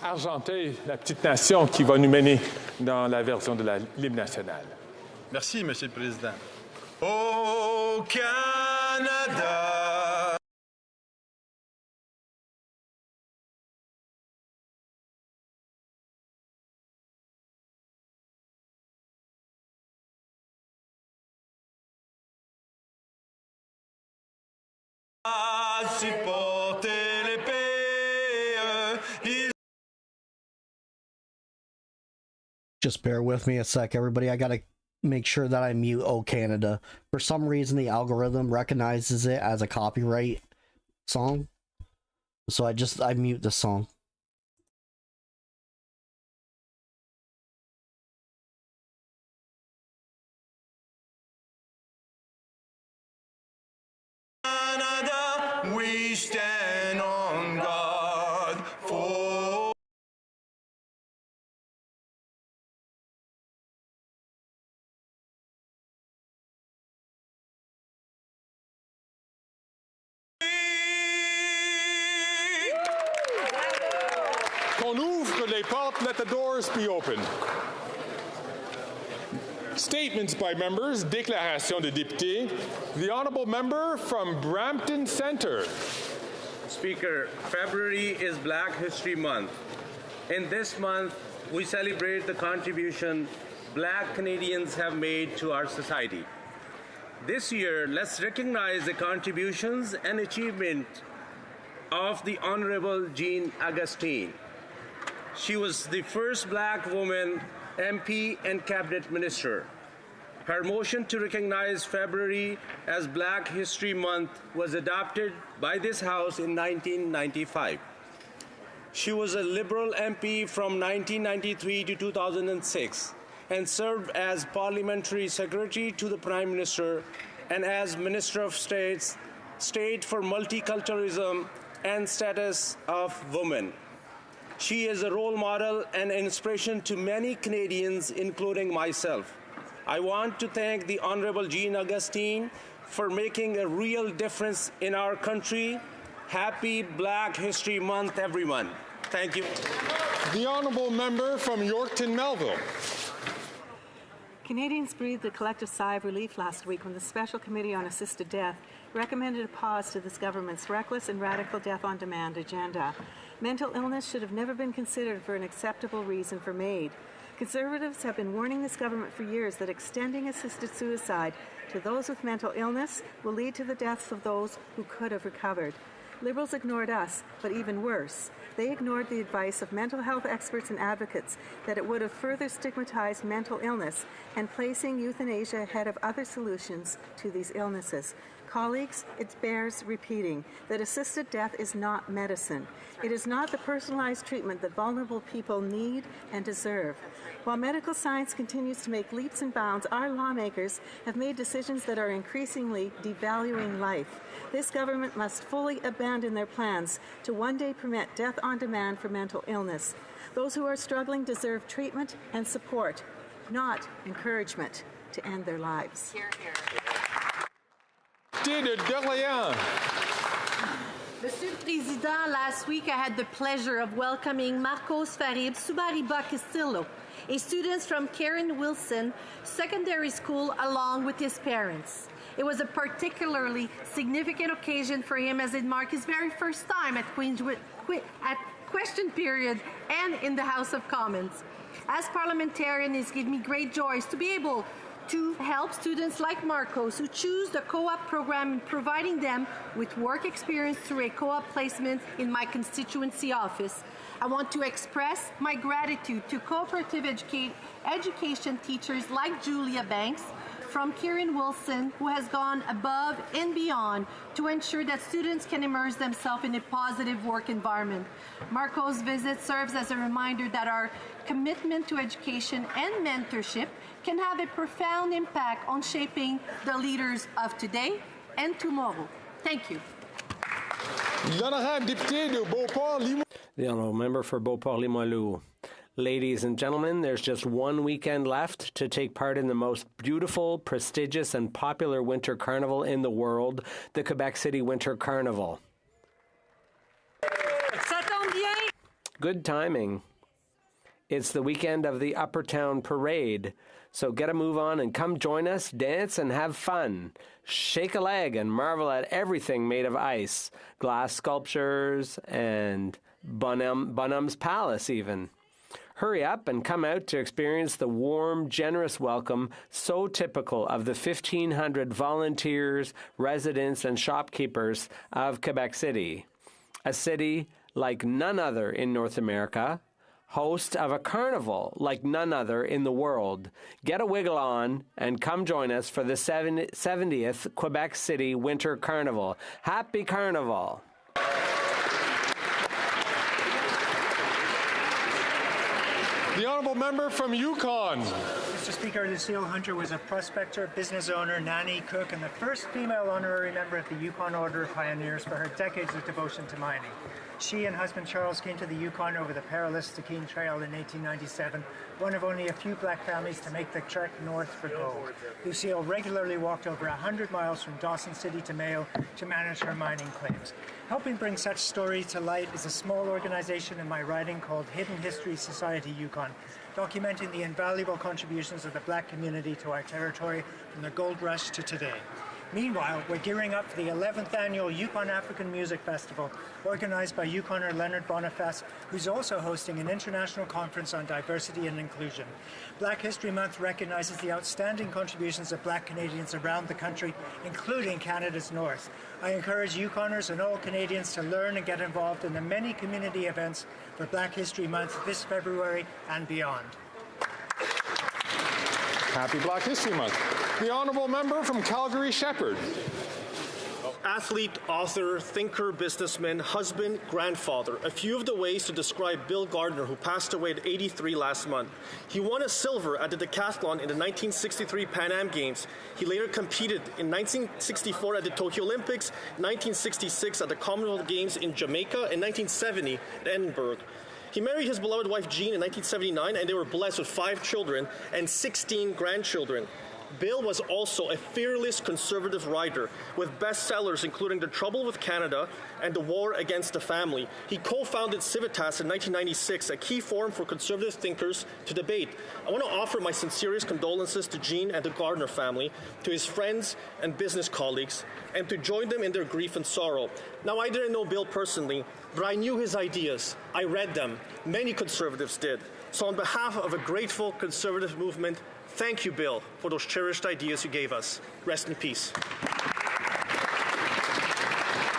Argenteuil, la petite nation qui va nous mener dans la version de l'hymne national. Merci, Monsieur le Président. Au Canada. À supporter l'épée. Just bear with me a sec, everybody. I gotta make sure that I mute "Oh Canada." For some reason, the algorithm recognizes it as a copyright song, so I mute the song. Canada, we stand on guard for. Qu'on ouvre les portes, let the doors be open. Statements by members, déclaration de députés. The honourable member from Brampton Centre. Speaker, February is Black History Month. In this month, we celebrate the contribution Black Canadians have made to our society. This year, let's recognize the contributions and achievement of the Honourable Jean Augustine. She was the first Black woman MP and Cabinet Minister. Her motion to recognize February as Black History Month was adopted by this House in 1995. She was a Liberal MP from 1993 to 2006 and served as Parliamentary Secretary to the Prime Minister and as Minister of State for Multiculturalism and Status of Women. She is a role model and inspiration to many Canadians, including myself. I want to thank the Honourable Jean Augustine for making a real difference in our country. Happy Black History Month, everyone. Thank you. The honourable member from Yorkton Melville. Canadians breathed a collective sigh of relief last week when the Special Committee on Assisted Death recommended a pause to this government's reckless and radical death-on-demand agenda. Mental illness should have never been considered for an acceptable reason for MAID. Conservatives have been warning this government for years that extending assisted suicide to those with mental illness will lead to the deaths of those who could have recovered. Liberals ignored us, but even worse, they ignored the advice of mental health experts and advocates that it would have further stigmatized mental illness and placing euthanasia ahead of other solutions to these illnesses. Colleagues, it bears repeating that assisted death is not medicine. It is not the personalized treatment that vulnerable people need and deserve. While medical science continues to make leaps and bounds, our lawmakers have made decisions that are increasingly devaluing life. This government must fully abandon their plans to one day permit death on demand for mental illness. Those who are struggling deserve treatment and support, not encouragement to end their lives. Hear, hear. De D'Orléans. Monsieur le Président, last week I had the pleasure of welcoming Marcos Farib Subariba Castillo, a student from Karen Wilson Secondary School, along with his parents. It was a particularly significant occasion for him as it marked his very first time at question period and in the House of Commons. As parliamentarian, it's given me great joy to be able to help students like Marcos who choose the co-op program and providing them with work experience through a co-op placement in my constituency office. I want to express my gratitude to cooperative education teachers like Julia Banks from Kieran Wilson, who has gone above and beyond to ensure that students can immerse themselves in a positive work environment. Marco's visit serves as a reminder that our commitment to education and mentorship can have a profound impact on shaping the leaders of today and tomorrow. Thank you. The Honourable Member for Beauport-Limoilou. Ladies and gentlemen, there's just one weekend left to take part in the most beautiful, prestigious, and popular winter carnival in the world, the Quebec City Winter Carnival. Good timing. It's the weekend of the Upper Town Parade, so get a move on and come join us, dance and have fun. Shake a leg and marvel at everything made of ice, glass sculptures, and Bunham's Palace even. Hurry up and come out to experience the warm, generous welcome so typical of the 1,500 volunteers, residents, and shopkeepers of Quebec City. A city like none other in North America, host of a carnival like none other in the world. Get a wiggle on and come join us for the 70th Quebec City Winter Carnival. Happy Carnival! The honourable member from Yukon. Mr. Speaker, Lucille Hunter was a prospector, business owner, nanny, cook, and the first female honorary member of the Yukon Order of Pioneers for her decades of devotion to mining. She and husband Charles came to the Yukon over the perilous Stikine Trail in 1897, one of only a few black families to make the trek north for gold. Lucille regularly walked over 100 miles from Dawson City to Mayo to manage her mining claims. Helping bring such stories to light is a small organization in my riding called Hidden History Society Yukon, documenting the invaluable contributions of the black community to our territory from the gold rush to today. Meanwhile, we're gearing up for the 11th annual Yukon African Music Festival, organized by Yukoner Leonard Boniface, who's also hosting an international conference on diversity and inclusion. Black History Month recognizes the outstanding contributions of black Canadians around the country, including Canada's North. I encourage Yukoners and all Canadians to learn and get involved in the many community events for Black History Month this February and beyond. Happy Black History Month. The honourable member from Calgary Shepherd. Athlete, author, thinker, businessman, husband, grandfather. A few of the ways to describe Bill Gairdner, who passed away at 83 last month. He won a silver at the decathlon in the 1963 Pan Am Games. He later competed in 1964 at the Tokyo Olympics, 1966 at the Commonwealth Games in Jamaica, and 1970 at Edinburgh. He married his beloved wife Jean in 1979, and they were blessed with 5 children and 16 grandchildren. Bill was also a fearless conservative writer with bestsellers including The Trouble with Canada and The War Against the Family. He co-founded Civitas in 1996, a key forum for conservative thinkers to debate. I want to offer my sincerest condolences to Jean and the Gairdner family, to his friends and business colleagues, and to join them in their grief and sorrow. Now, I didn't know Bill personally, but I knew his ideas. I read them. Many conservatives did. So on behalf of a grateful conservative movement, thank you, Bill, for those cherished ideas you gave us. Rest in peace.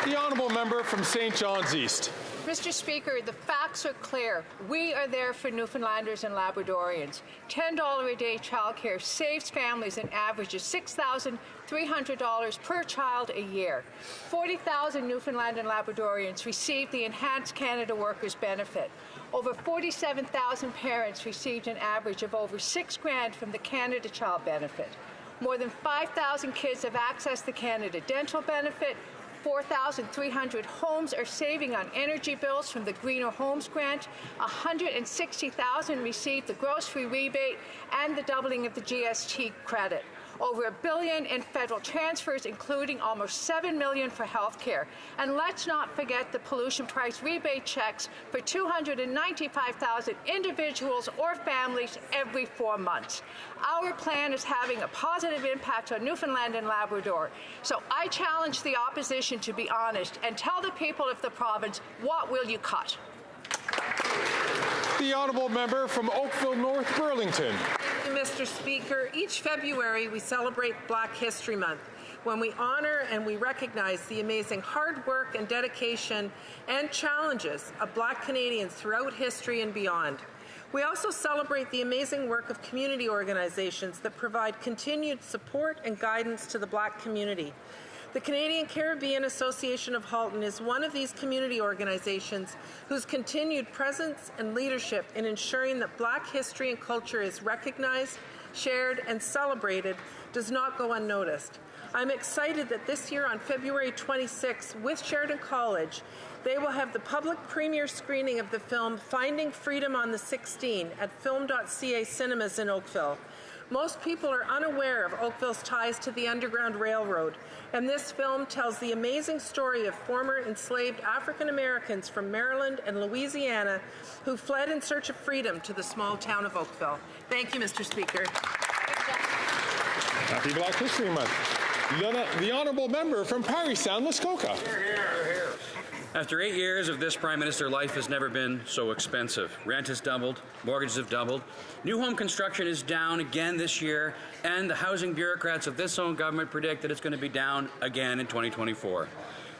The honourable member from St. John's East. Mr. Speaker, the facts are clear. We are there for Newfoundlanders and Labradorians. $10 a day childcare saves families an average of $6,300 per child a year. 40,000 Newfoundland and Labradorians receive the Enhanced Canada Workers Benefit. Over 47,000 parents received an average of over $6,000 from the Canada Child Benefit. More than 5,000 kids have accessed the Canada Dental Benefit. 4,300 homes are saving on energy bills from the Greener Homes Grant. 160,000 received the grocery rebate and the doubling of the GST credit. Over $1 billion in federal transfers, including almost $7 million for health care. And let's not forget the pollution price rebate checks for 295,000 individuals or families every 4 months. Our plan is having a positive impact on Newfoundland and Labrador. So I challenge the opposition to be honest and tell the people of the province, what will you cut? The honourable member from Oakville North Burlington. Mr. Speaker, each February we celebrate Black History Month, when we honor and we recognize the amazing hard work and dedication and challenges of Black Canadians throughout history and beyond. We also celebrate the amazing work of community organizations that provide continued support and guidance to the Black community. The Canadian Caribbean Association of Halton is one of these community organizations whose continued presence and leadership in ensuring that Black history and culture is recognized, shared, and celebrated does not go unnoticed. I'm excited that this year on February 26th with Sheridan College, they will have the public premiere screening of the film Finding Freedom on the 16 at film.ca cinemas in Oakville. Most people are unaware of Oakville's ties to the Underground Railroad, and this film tells the amazing story of former enslaved African Americans from Maryland and Louisiana who fled in search of freedom to the small town of Oakville. Thank you, Mr. Speaker. Happy Black History Month. The Honourable Member from Parry Sound, Muskoka. After 8 years of this Prime Minister, life has never been so expensive. Rent has doubled, mortgages have doubled, new home construction is down again this year, and the housing bureaucrats of this own government predict that it's going to be down again in 2024.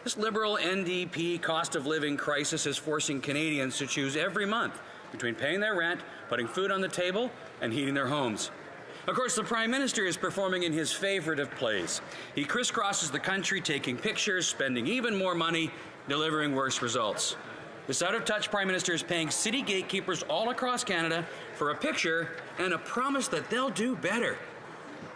This Liberal NDP cost of living crisis is forcing Canadians to choose every month between paying their rent, putting food on the table, and heating their homes. Of course, the Prime Minister is performing in his favourite of plays. He crisscrosses the country, taking pictures, spending even more money, delivering worse results. This out-of-touch Prime Minister is paying city gatekeepers all across Canada for a picture and a promise that they'll do better.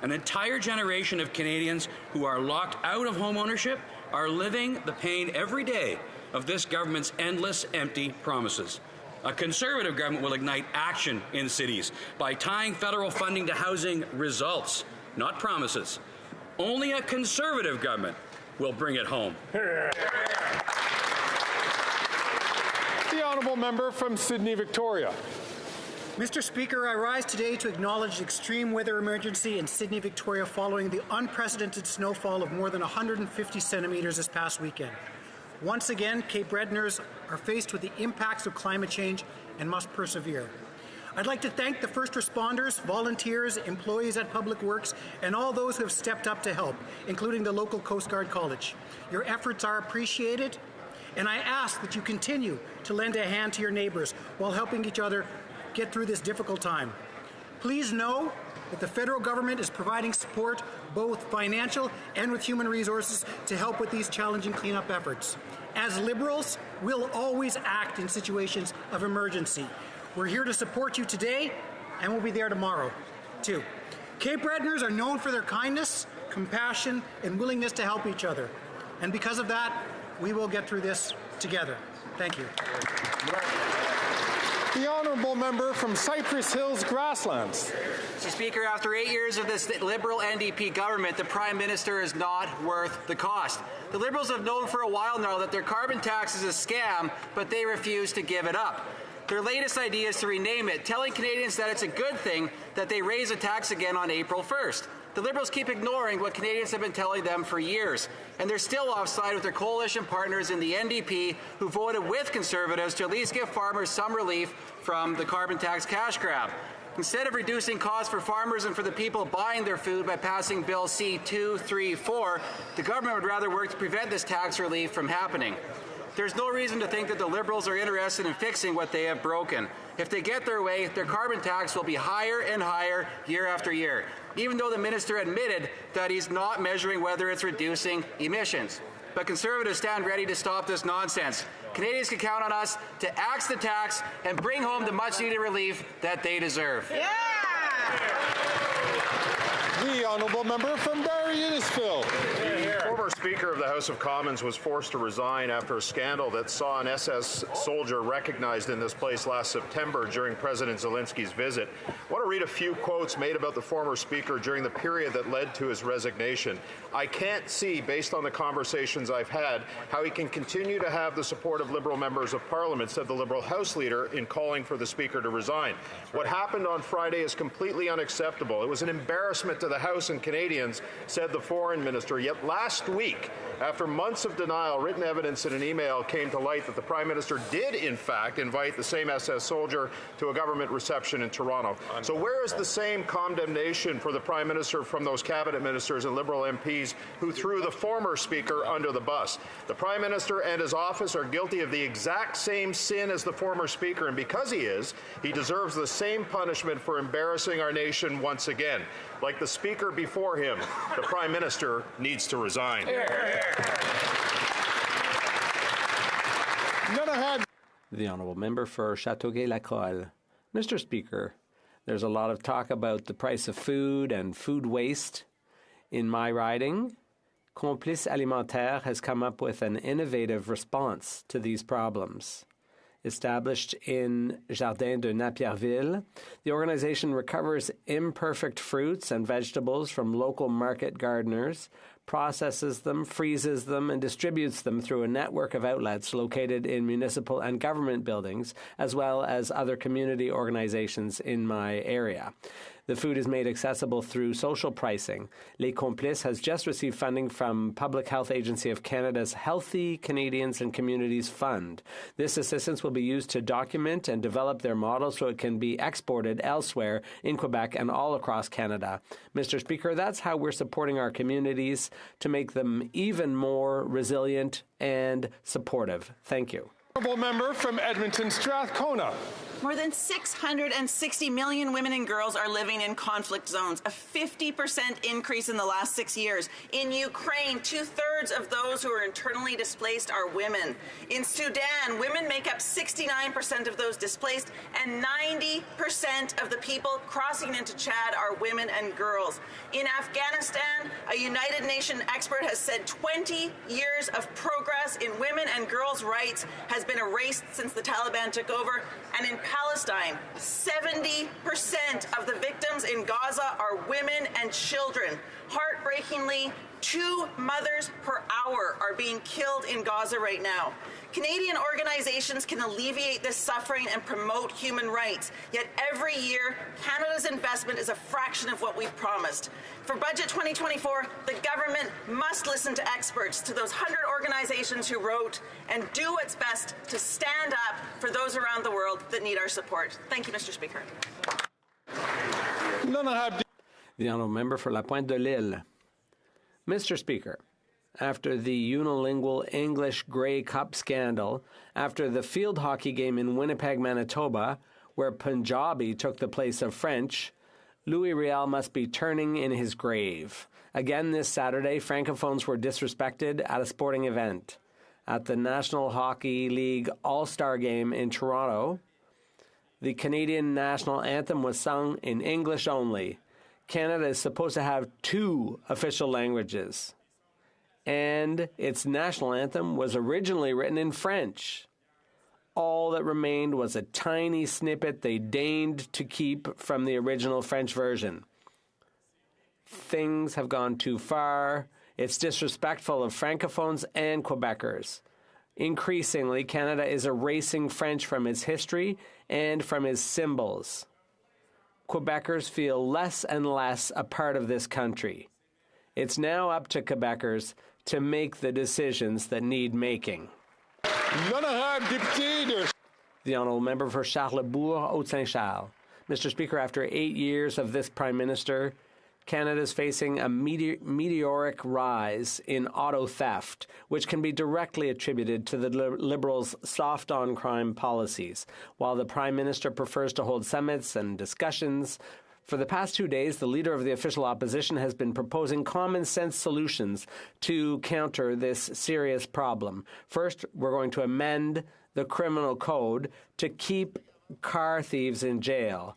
An entire generation of Canadians who are locked out of home ownership are living the pain every day of this government's endless, empty promises. A Conservative government will ignite action in cities by tying federal funding to housing results, not promises. Only a Conservative government will bring it home. The Honourable Member from Sydney, Victoria. Mr. Speaker, I rise today to acknowledge the extreme weather emergency in Sydney, Victoria following the unprecedented snowfall of more than 150 centimetres this past weekend. Once again, Cape Bretoners are faced with the impacts of climate change and must persevere. I'd like to thank the first responders, volunteers, employees at Public Works, and all those who have stepped up to help, including the local Coast Guard College. Your efforts are appreciated, and I ask that you continue to lend a hand to your neighbours while helping each other get through this difficult time. Please know that the federal government is providing support, both financial and with human resources, to help with these challenging cleanup efforts. As Liberals, we'll always act in situations of emergency. We're here to support you today, and we'll be there tomorrow, too. Cape Bretoners are known for their kindness, compassion, and willingness to help each other. And because of that, we will get through this together. Thank you. The Honourable Member from Cypress Hills, Grasslands. Mr. Speaker, after 8 years of this Liberal NDP government, the Prime Minister is not worth the cost. The Liberals have known for a while now that their carbon tax is a scam, but they refuse to give it up. Their latest idea is to rename it, telling Canadians that it's a good thing that they raise a tax again on April 1st. The Liberals keep ignoring what Canadians have been telling them for years, and they're still offside with their coalition partners in the NDP who voted with Conservatives to at least give farmers some relief from the carbon tax cash grab. Instead of reducing costs for farmers and for the people buying their food by passing Bill C-234, the government would rather work to prevent this tax relief from happening. There's no reason to think that the Liberals are interested in fixing what they have broken. If they get their way, their carbon tax will be higher and higher year after year, even though the minister admitted that he's not measuring whether it's reducing emissions. But Conservatives stand ready to stop this nonsense. Canadians can count on us to axe the tax and bring home the much-needed relief that they deserve. Yeah! The Honourable Member from Barrie-Innisfil. Former Speaker of the House of Commons was forced to resign after a scandal that saw an SS soldier recognized in this place last September during President Zelensky's visit. I want to read a few quotes made about the former Speaker during the period that led to his resignation. I can't see, based on the conversations I've had, how he can continue to have the support of Liberal members of Parliament, said the Liberal House Leader in calling for the Speaker to resign. What happened on Friday is completely unacceptable. It was an embarrassment to the House and Canadians, said the Foreign Minister. Yet last week, after months of denial, written evidence in an email came to light that the Prime Minister did, in fact, invite the same SS soldier to a government reception in Toronto. So where is the same condemnation for the Prime Minister from those cabinet ministers and Liberal MPs who threw the former Speaker under the bus? The Prime Minister and his office are guilty of the exact same sin as the former Speaker, and because he is, he deserves the same punishment for embarrassing our nation once again. Like the Speaker before him, the Prime Minister needs to resign. The Honourable Member for Châteauguay-Lacroix. Mr. Speaker, there's a lot of talk about the price of food and food waste. In my riding, Complice Alimentaire has come up with an innovative response to these problems. Established in Jardin de Napierville, the organization recovers imperfect fruits and vegetables from local market gardeners, processes them, freezes them, and distributes them through a network of outlets located in municipal and government buildings, as well as other community organizations in my area. The food is made accessible through social pricing. Les Complices has just received funding from Public Health Agency of Canada's Healthy Canadians and Communities Fund. This assistance will be used to document and develop their model so it can be exported elsewhere in Quebec and all across Canada. Mr. Speaker, that's how we're supporting our communities to make them even more resilient and supportive. Thank you. Honourable member from Edmonton Strathcona. More than 660 million women and girls are living in conflict zones, a 50% increase in the last 6 years. In Ukraine, 2/3 of those who are internally displaced are women. In Sudan, women make up 69% of those displaced, and 90% of the people crossing into Chad are women and girls. In Afghanistan, a United Nations expert has said 20 years of progress in women and girls' rights has been erased since the Taliban took over, and in Palestine, 70% of the victims in Gaza are women and children. Heartbreakingly, 2 mothers per hour are being killed in Gaza right now. Canadian organizations can alleviate this suffering and promote human rights, yet every year, Canada's investment is a fraction of what we've promised. For Budget 2024, the government must listen to experts, to those 100 organizations who wrote, and do what's best to stand up for those around the world that need our support. Thank you, Mr. Speaker. The honourable member for La Pointe de l'Île. Mr. Speaker, after the unilingual English Grey Cup scandal, after the field hockey game in Winnipeg, Manitoba, where Punjabi took the place of French, Louis Riel must be turning in his grave. Again this Saturday, Francophones were disrespected at a sporting event. At the National Hockey League All-Star Game in Toronto, the Canadian national anthem was sung in English only. Canada is supposed to have 2 official languages, and its national anthem was originally written in French. All that remained was a tiny snippet they deigned to keep from the original French version. Things have gone too far. It's disrespectful of Francophones and Quebecers. Increasingly, Canada is erasing French from its history and from its symbols. Quebecers feel less and less a part of this country. It's now up to Quebecers to make the decisions that need making. The honourable member for Charlesbourg, Haute-Saint-Charles. Mr. Speaker, after 8 years of this Prime Minister, Canada is facing a meteoric rise in auto theft, which can be directly attributed to the Liberals' soft-on-crime policies. While the Prime Minister prefers to hold summits and discussions, for the past 2 days, the leader of the official opposition has been proposing common-sense solutions to counter this serious problem. First, we're going to amend the criminal code to keep car thieves in jail.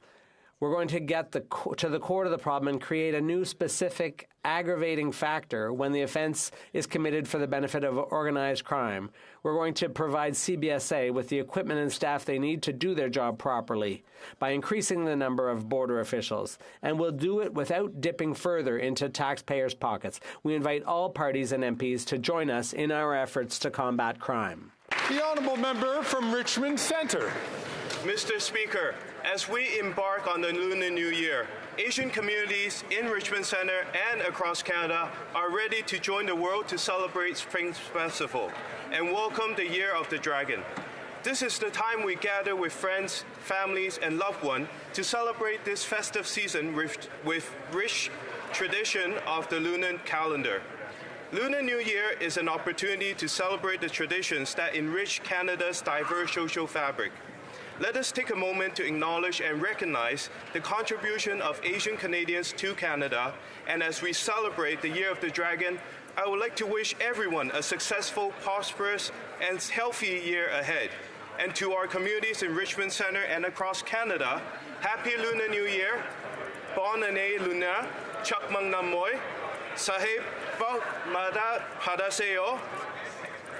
We're going to get to the core of the problem and create a new specific aggravating factor when the offense is committed for the benefit of organized crime. We're going to provide CBSA with the equipment and staff they need to do their job properly by increasing the number of border officials. And we'll do it without dipping further into taxpayers' pockets. We invite all parties and MPs to join us in our efforts to combat crime. The honourable member from Richmond Centre. Mr. Speaker, as we embark on the Lunar New Year, Asian communities in Richmond Centre and across Canada are ready to join the world to celebrate Spring Festival and welcome the Year of the Dragon. This is the time we gather with friends, families, and loved ones to celebrate this festive season with rich tradition of the lunar calendar. Lunar New Year is an opportunity to celebrate the traditions that enrich Canada's diverse social fabric. Let us take a moment to acknowledge and recognize the contribution of Asian Canadians to Canada, and as we celebrate the Year of the Dragon, I would like to wish everyone a successful, prosperous, and healthy year ahead. And to our communities in Richmond Centre and across Canada, Happy Lunar New Year, Bon Année Lunar, Chak Mang Nam Moi, Sahib Bao Mada Hadaseo,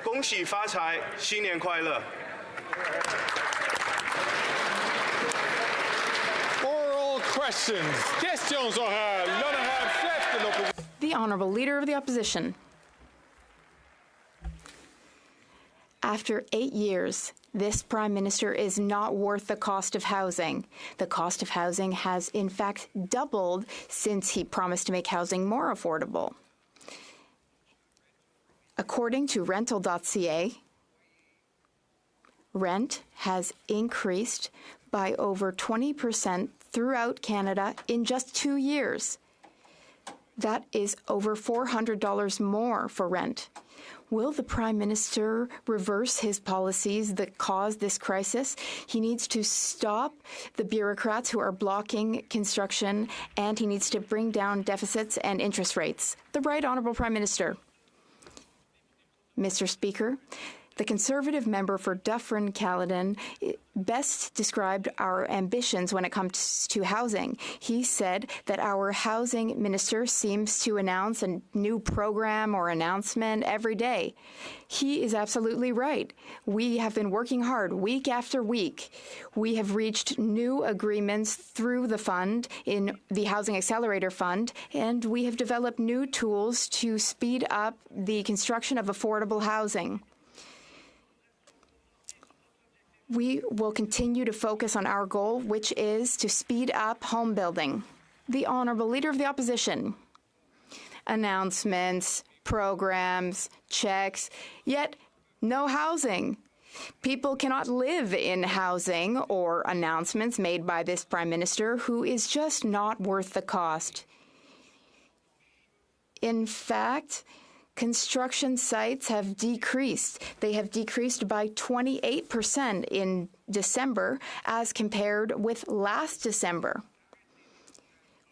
恭喜发财，新年快乐。Oral questions. Questions orales. L'honorable chef de l'opposition. The Honourable Leader of the Opposition. After 8 years, this Prime Minister is not worth the cost of housing. The cost of housing has, in fact, doubled since he promised to make housing more affordable. According to rental.ca, rent has increased by over 20% throughout Canada in just 2 years. That is over $400 more for rent. Will the Prime Minister reverse his policies that caused this crisis? He needs to stop the bureaucrats who are blocking construction, and he needs to bring down deficits and interest rates. The Right Honourable Prime Minister. Mr. Speaker, the Conservative member for Dufferin-Caledon best described our ambitions when it comes to housing. He said that our housing minister seems to announce a new program or announcement every day. He is absolutely right. We have been working hard week after week. We have reached new agreements through the fund, in the Housing Accelerator Fund, and we have developed new tools to speed up the construction of affordable housing. We will continue to focus on our goal, which is to speed up home building. The Honourable Leader of the Opposition. Announcements, programs, checks, yet no housing. People cannot live in housing or announcements made by this Prime Minister, who is just not worth the cost. In fact, construction sites have decreased. They have decreased by 28% in December as compared with last December.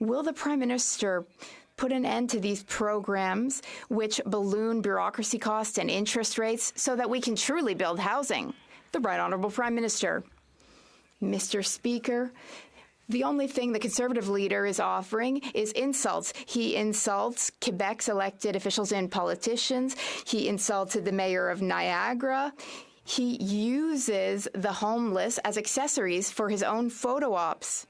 Will the Prime Minister put an end to these programs which balloon bureaucracy costs and interest rates so that we can truly build housing? The Right Honourable Prime Minister. Mr. Speaker, the only thing the Conservative leader is offering is insults. He insults Quebec's elected officials and politicians. He insulted the mayor of Niagara. He uses the homeless as accessories for his own photo ops.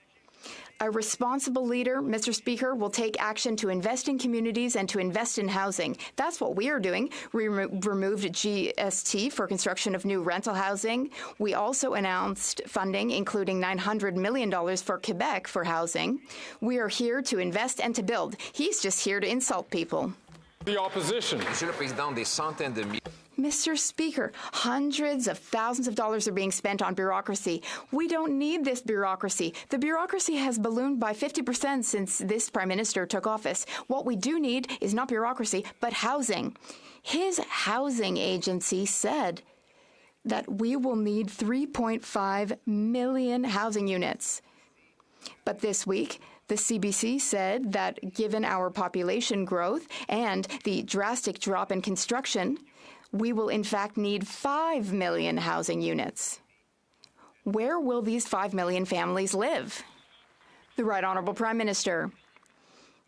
A responsible leader, Mr. Speaker, will take action to invest in communities and to invest in housing. That's what we are doing. We removed GST for construction of new rental housing. We also announced funding, including $900 million for Quebec for housing. We are here to invest and to build. He's just here to insult people. The Opposition. Monsieur le Président, des centaines de milliers. Mr. Speaker, hundreds of thousands of dollars are being spent on bureaucracy. We don't need this bureaucracy. The bureaucracy has ballooned by 50% since this Prime Minister took office. What we do need is not bureaucracy, but housing. His housing agency said that we will need 3.5 million housing units. But this week, the CBC said that given our population growth and the drastic drop in construction, we will in fact need 5 million housing units. Where will these 5 million families live? The Right Honourable Prime Minister.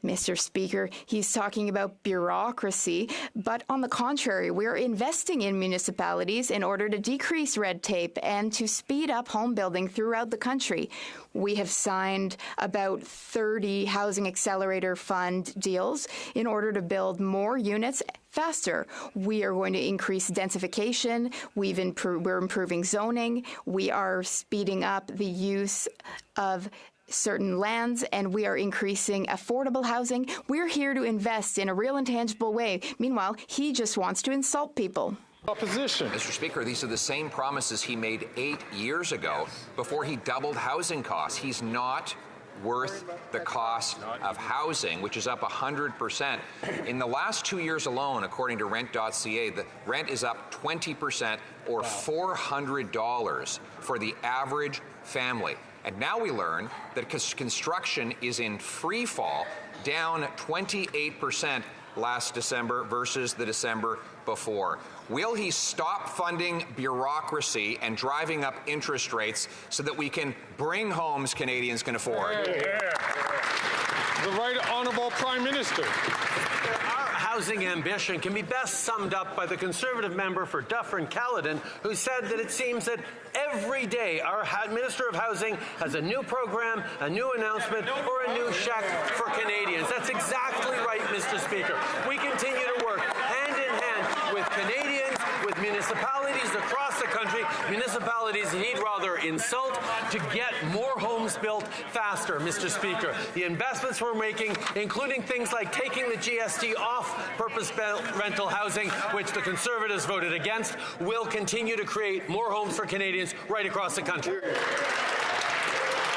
Mr. Speaker, he's talking about bureaucracy, but on the contrary, we're investing in municipalities in order to decrease red tape and to speed up home building throughout the country. We have signed about 30 Housing Accelerator Fund deals in order to build more units faster. We are going to increase densification. We're improving zoning. We are speeding up the use of certain lands, and we are increasing affordable housing. We're here to invest in a real and tangible way. Meanwhile, he just wants to insult people. Opposition. Mr. Speaker, these are the same promises he made 8 years ago before he doubled housing costs. He's not worth the cost of housing, which is up 100%. In the last 2 years alone, according to rent.ca, the rent is up 20% or $400 for the average family. And now we learn that construction is in free fall, down 28% last December versus the December before. Will he stop funding bureaucracy and driving up interest rates so that we can bring homes Canadians can afford? The The Right Honourable Prime Minister. Our housing ambition can be best summed up by the Conservative member for Dufferin Caledon, who said that it seems that every day our Minister of Housing has a new program, a new announcement, or a new check for Canadians. That's exactly right, Mr. Speaker. We continue to work hand in hand with Canadians, with municipalities across the country, municipalities he'd rather insult, to get more homes built faster, Mr. Speaker. The investments we're making, including things like taking the GST off purpose-built rental housing, which the Conservatives voted against, will continue to create more homes for Canadians right across the country.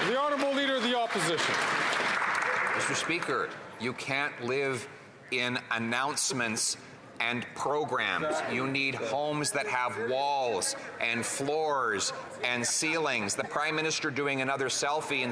The Honourable Leader of the Opposition. Mr. Speaker, you can't live in announcements and programs. You need homes that have walls and floors and ceilings. The Prime Minister doing another selfie in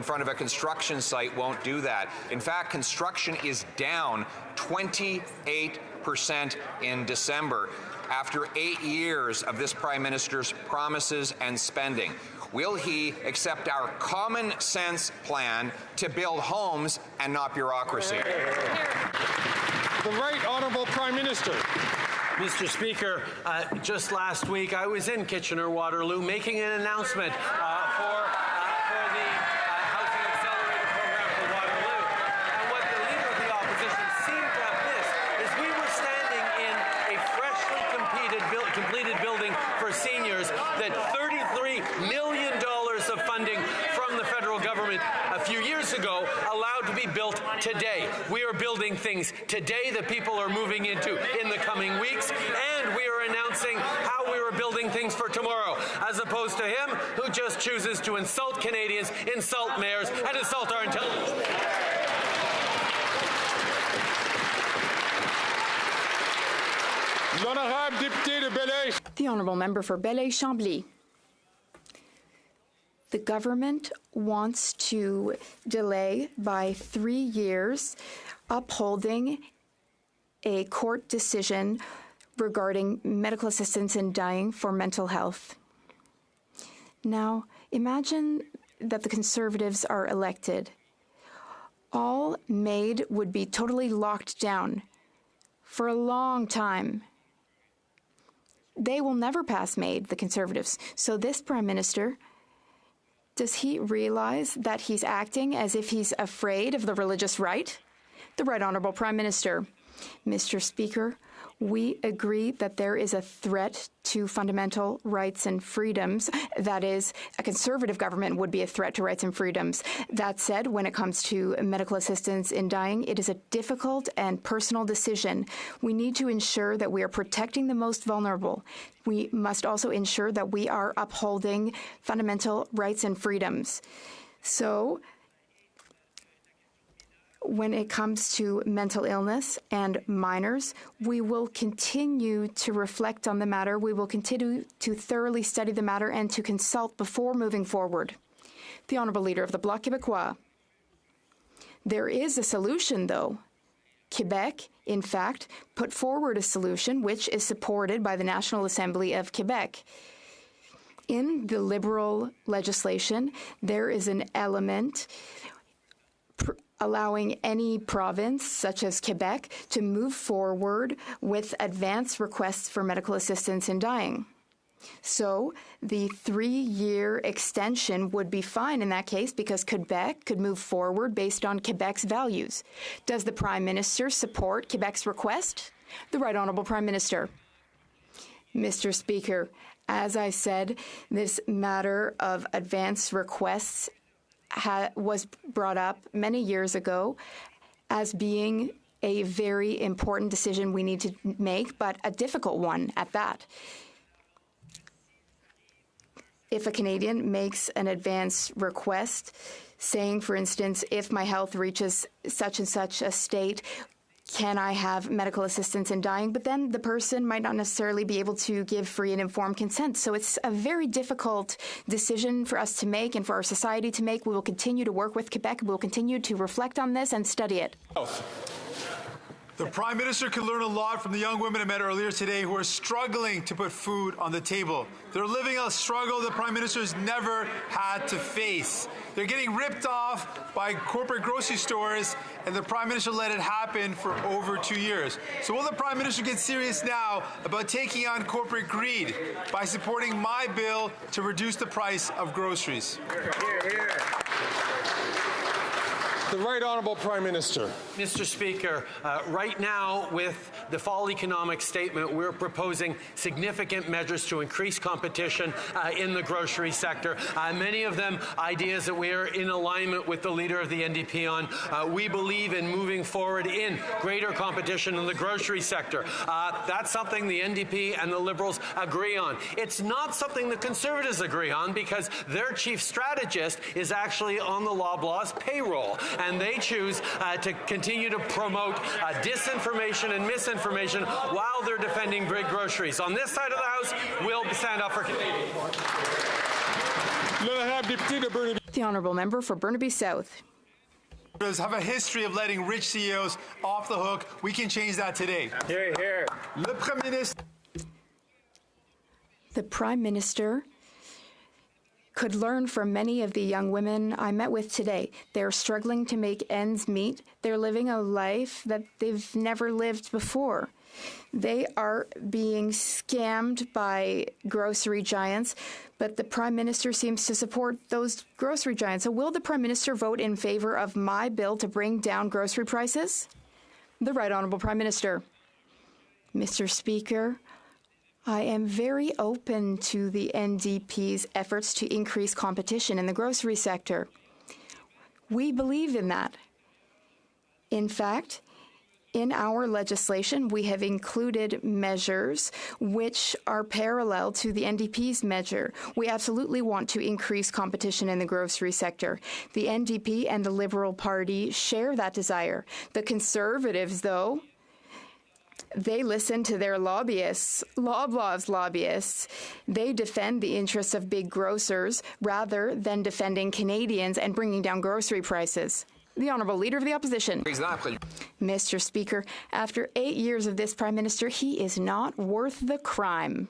front of a construction site won't do that. In fact, construction is down 28% in December after 8 years of this Prime Minister's promises and spending. Will he accept our common sense plan to build homes and not bureaucracy? The Right Honourable Prime Minister. Mr. Speaker, just last week I was in Kitchener-Waterloo making an announcement for the Housing Accelerator program for Waterloo. And what the Leader of the Opposition seemed to have missed is we were standing in a freshly completed building for seniors that $33 million of funding from the federal government a few years ago allowed to be built today. We are building things today that people are moving into in the coming weeks, and we are announcing how we are building things for tomorrow, as opposed to him who just chooses to insult Canadians, insult mayors, and insult our intelligence. L'Honourable Député de Belleuil. The Honourable Member for Belleuil-Chambly. The government wants to delay by 3 years upholding a court decision regarding medical assistance in dying for mental health. Now, imagine that the Conservatives are elected. All MAID would be totally locked down for a long time. They will never pass MAID, the Conservatives. So this Prime Minister, does he realize that he's acting as if he's afraid of the religious right? The Right Honourable Prime Minister. Mr. Speaker, we agree that there is a threat to fundamental rights and freedoms. That is, a Conservative government would be a threat to rights and freedoms. That said, when it comes to medical assistance in dying, it is a difficult and personal decision. We need to ensure that we are protecting the most vulnerable. We must also ensure that we are upholding fundamental rights and freedoms. So, when it comes to mental illness and minors, we will continue to reflect on the matter. We will continue to thoroughly study the matter and to consult before moving forward. The Honourable Leader of the Bloc Québécois. There is a solution, though. Quebec, in fact, put forward a solution which is supported by the National Assembly of Quebec. In the Liberal legislation, there is an element allowing any province, such as Quebec, to move forward with advance requests for medical assistance in dying. So the 3-year extension would be fine in that case because Quebec could move forward based on Quebec's values. Does the Prime Minister support Quebec's request? The Right Honourable Prime Minister. Mr. Speaker, as I said, this matter of advance requests was brought up many years ago as being a very important decision we need to make, but a difficult one at that. If a Canadian makes an advance request, saying, for instance, if my health reaches such and such a state, can I have medical assistance in dying? But then the person might not necessarily be able to give free and informed consent. So it's a very difficult decision for us to make and for our society to make. We will continue to work with Quebec. We will continue to reflect on this and study it. The The Prime Minister could learn a lot from the young women I met earlier today who are struggling to put food on the table. They're living a struggle the Prime Minister has never had to face. They're getting ripped off by corporate grocery stores, and the Prime Minister let it happen for over 2 years. So will the Prime Minister get serious now about taking on corporate greed by supporting my bill to reduce the price of groceries? Hear, hear. The Right Honourable Prime Minister. Mr. Speaker, right now with the Fall Economic Statement, we're proposing significant measures to increase competition in the grocery sector. Many of them ideas that we are in alignment with the Leader of the NDP on. We believe in moving forward in greater competition in the grocery sector. That's something the NDP and the Liberals agree on. It's not something the Conservatives agree on because their chief strategist is actually on the Loblaws payroll. And they choose to continue to promote disinformation and misinformation while they're defending big groceries. On this side of the House, we'll stand up for Canadians. The Honourable Member for Burnaby South. Have a history of letting rich CEOs off the hook. We can change that today. Hear, hear. Le Premier Ministre. The Prime Minister could learn from many of the young women I met with today. They're struggling to make ends meet. They're living a life that they've never lived before. They are being scammed by grocery giants, but the Prime Minister seems to support those grocery giants. So will the Prime Minister vote in favor of my bill to bring down grocery prices? The Right Honourable Prime Minister. Mr. Speaker, I am very open to the NDP's efforts to increase competition in the grocery sector. We believe in that. In fact, in our legislation, we have included measures which are parallel to the NDP's measure. We absolutely want to increase competition in the grocery sector. The NDP and the Liberal Party share that desire. The Conservatives, though, they listen to their lobbyists, Loblaws lobbyists. They defend the interests of big grocers rather than defending Canadians and bringing down grocery prices. The Honourable Leader of the Opposition. Mr. Speaker, after 8 years of this Prime Minister, he is not worth the crime.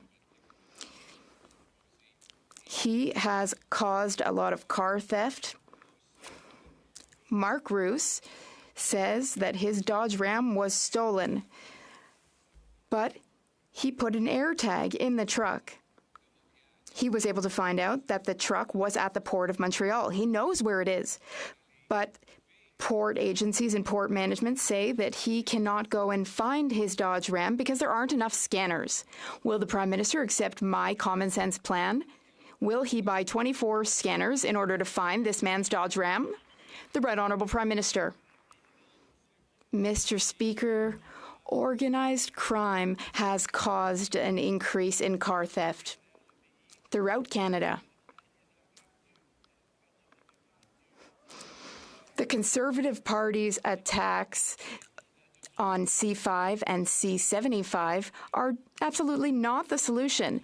He has caused a lot of car theft. Mark Roos says that his Dodge Ram was stolen, but he put an air tag in the truck. He was able to find out that the truck was at the Port of Montreal. He knows where it is, but port agencies and port management say that he cannot go and find his Dodge Ram because there aren't enough scanners. Will the Prime Minister accept my common sense plan? Will he buy 24 scanners in order to find this man's Dodge Ram? The Right Honourable Prime Minister. Mr. Speaker, organized crime has caused an increase in car theft throughout Canada. The Conservative Party's attacks on C5 and C75 are absolutely not the solution.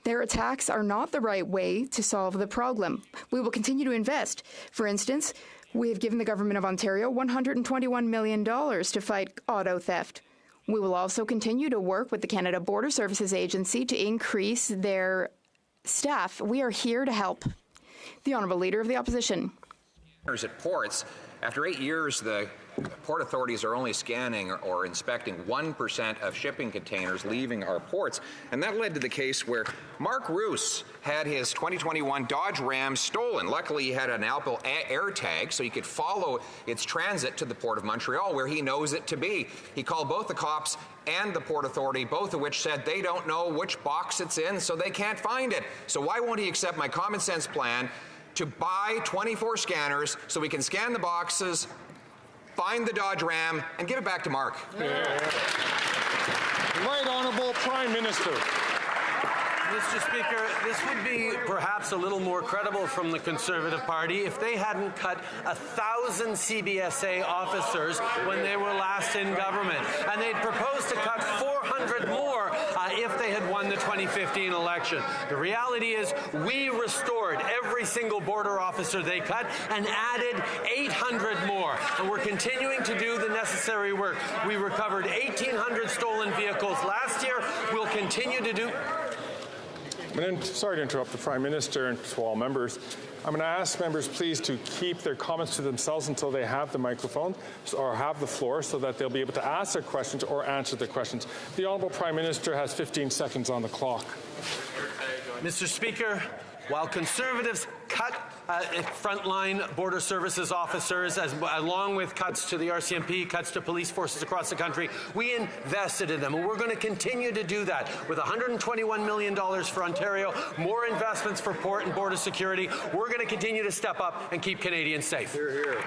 Their attacks are not the right way to solve the problem. We will continue to invest. For instance, we have given the Government of Ontario $121 million to fight auto theft. We will also continue to work with the Canada Border Services Agency to increase their staff. We are here to help. The Honourable Leader of the Opposition. At ports, after 8 years, the port authorities are only scanning or inspecting 1% of shipping containers leaving our ports, and that led to the case where Mark Roos had his 2021 Dodge Ram stolen. Luckily, he had an Apple air tag, so he could follow its transit to the Port of Montreal, where he knows it to be. He called both the cops and the Port Authority, both of which said they don't know which box it's in, so they can't find it. So why won't he accept my common sense plan to buy 24 scanners so we can scan the boxes, find the Dodge Ram, and give it back to Mark? Yeah. Right Honourable Prime Minister. Mr. Speaker, this would be perhaps a little more credible from the Conservative Party if they hadn't cut 1,000 CBSA officers when they were last in government. And they'd proposed to cut 400 more if they had won the 2015 election. The reality is we restored every single border officer they cut and added 800 more. And we're continuing to do the necessary work. We recovered 1,800 stolen vehicles last year. We'll continue to do... Sorry to interrupt the Prime Minister and to all members. I'm going to ask members please to keep their comments to themselves until they have the microphone or have the floor so that they'll be able to ask their questions or answer their questions. The Honourable Prime Minister has 15 seconds on the clock. Mr. Speaker, while Conservatives cut frontline border services officers, along with cuts to the RCMP, cuts to police forces across the country, we invested in them, and we're going to continue to do that with $121 million for Ontario, more investments for port and border security. We're going to continue to step up and keep Canadians safe. Hear, hear.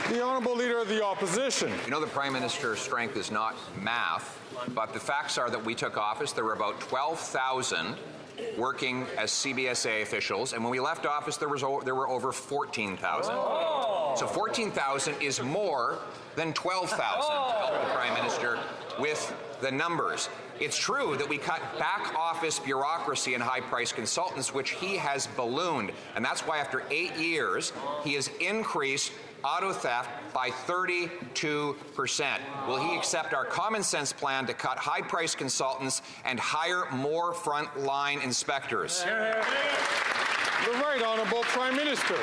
The Honourable Leader of the Opposition. You know, the Prime Minister's strength is not math, but the facts are that we took office, there were about 12,000 working as CBSA officials, and when we left office, there were over 14,000. So 14,000 is more than 12,000 to help the Prime Minister with the numbers. It's true that we cut back office bureaucracy and high-priced consultants, which he has ballooned, and that's why after 8 years, he has increased auto theft by 32%. Will he accept our common sense plan to cut high-priced consultants and hire more front-line inspectors? The Right Honourable Prime Minister.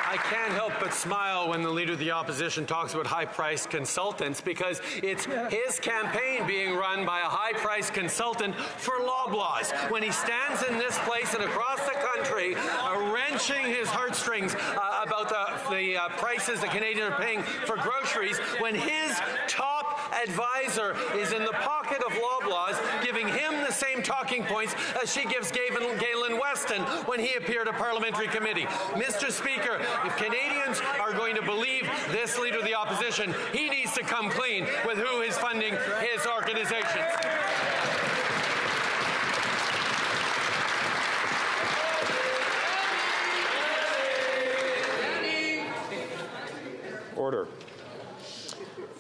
I can't help but smile when the Leader of the Opposition talks about high-priced consultants, because it's his campaign being run by a high-priced consultant for Loblaws. When he stands in this place and across the country wrenching his heartstrings about the prices that Canadians are paying for groceries, when his top advisor is in the pocket of Loblaws giving him the same talking points as she gives Galen Weston when he appeared at Parliamentary Committee. Mr. Speaker, if Canadians are going to believe this Leader of the Opposition, he needs to come clean with who is funding his organizations. Order.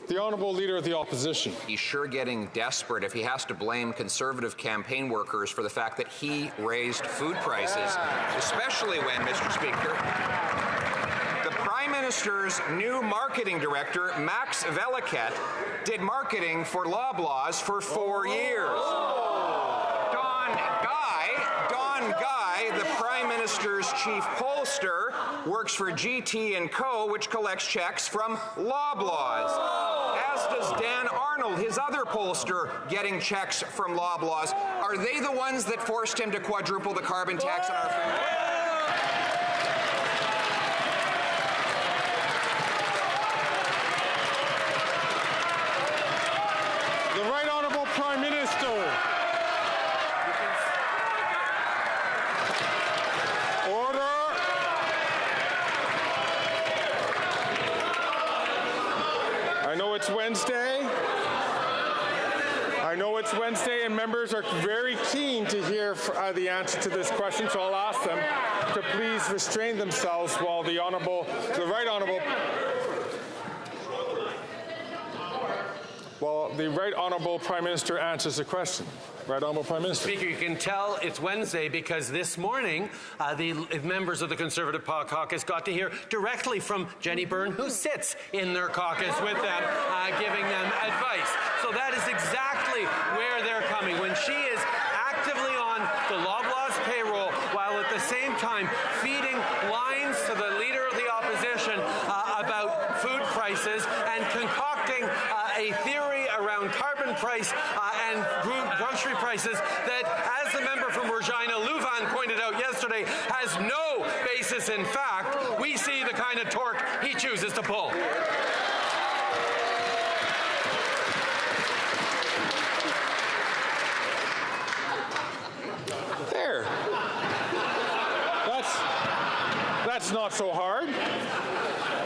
The Honourable Leader of the Opposition. He's sure getting desperate if he has to blame Conservative campaign workers for the fact that he raised food prices, especially when, Mr. Speaker, the Prime Minister's new marketing director, Max Veliket, did marketing for Loblaws for 4 years. Don Guy, the Prime Minister's chief pollster, works for GT & Co., which collects checks from Loblaws. As does Dan Arnold, his other pollster, getting checks from Loblaws. Are they the ones that forced him to quadruple the carbon tax on our food? The Right Honourable Prime Minister. Order. I know it's Wednesday. And members are very keen to hear the answer to this question, so I'll ask them to please restrain themselves while the Right Honourable Prime Minister answers the question. Right Honourable Prime Minister. Speaker, you can tell it's Wednesday because this morning the members of the Conservative caucus got to hear directly from Jenny Byrne, who sits in their caucus with them, giving them advice. So that is exactly where they're coming. When she is actively on the Loblaws payroll, while at the same time feeding lines to the Leader of the Opposition about food prices and concocting a theory around carbon price and grocery prices that, as the member from Regina, Louvain, pointed out yesterday, has no basis in fact, we see the kind of torque he chooses to pull. There. That's not so hard.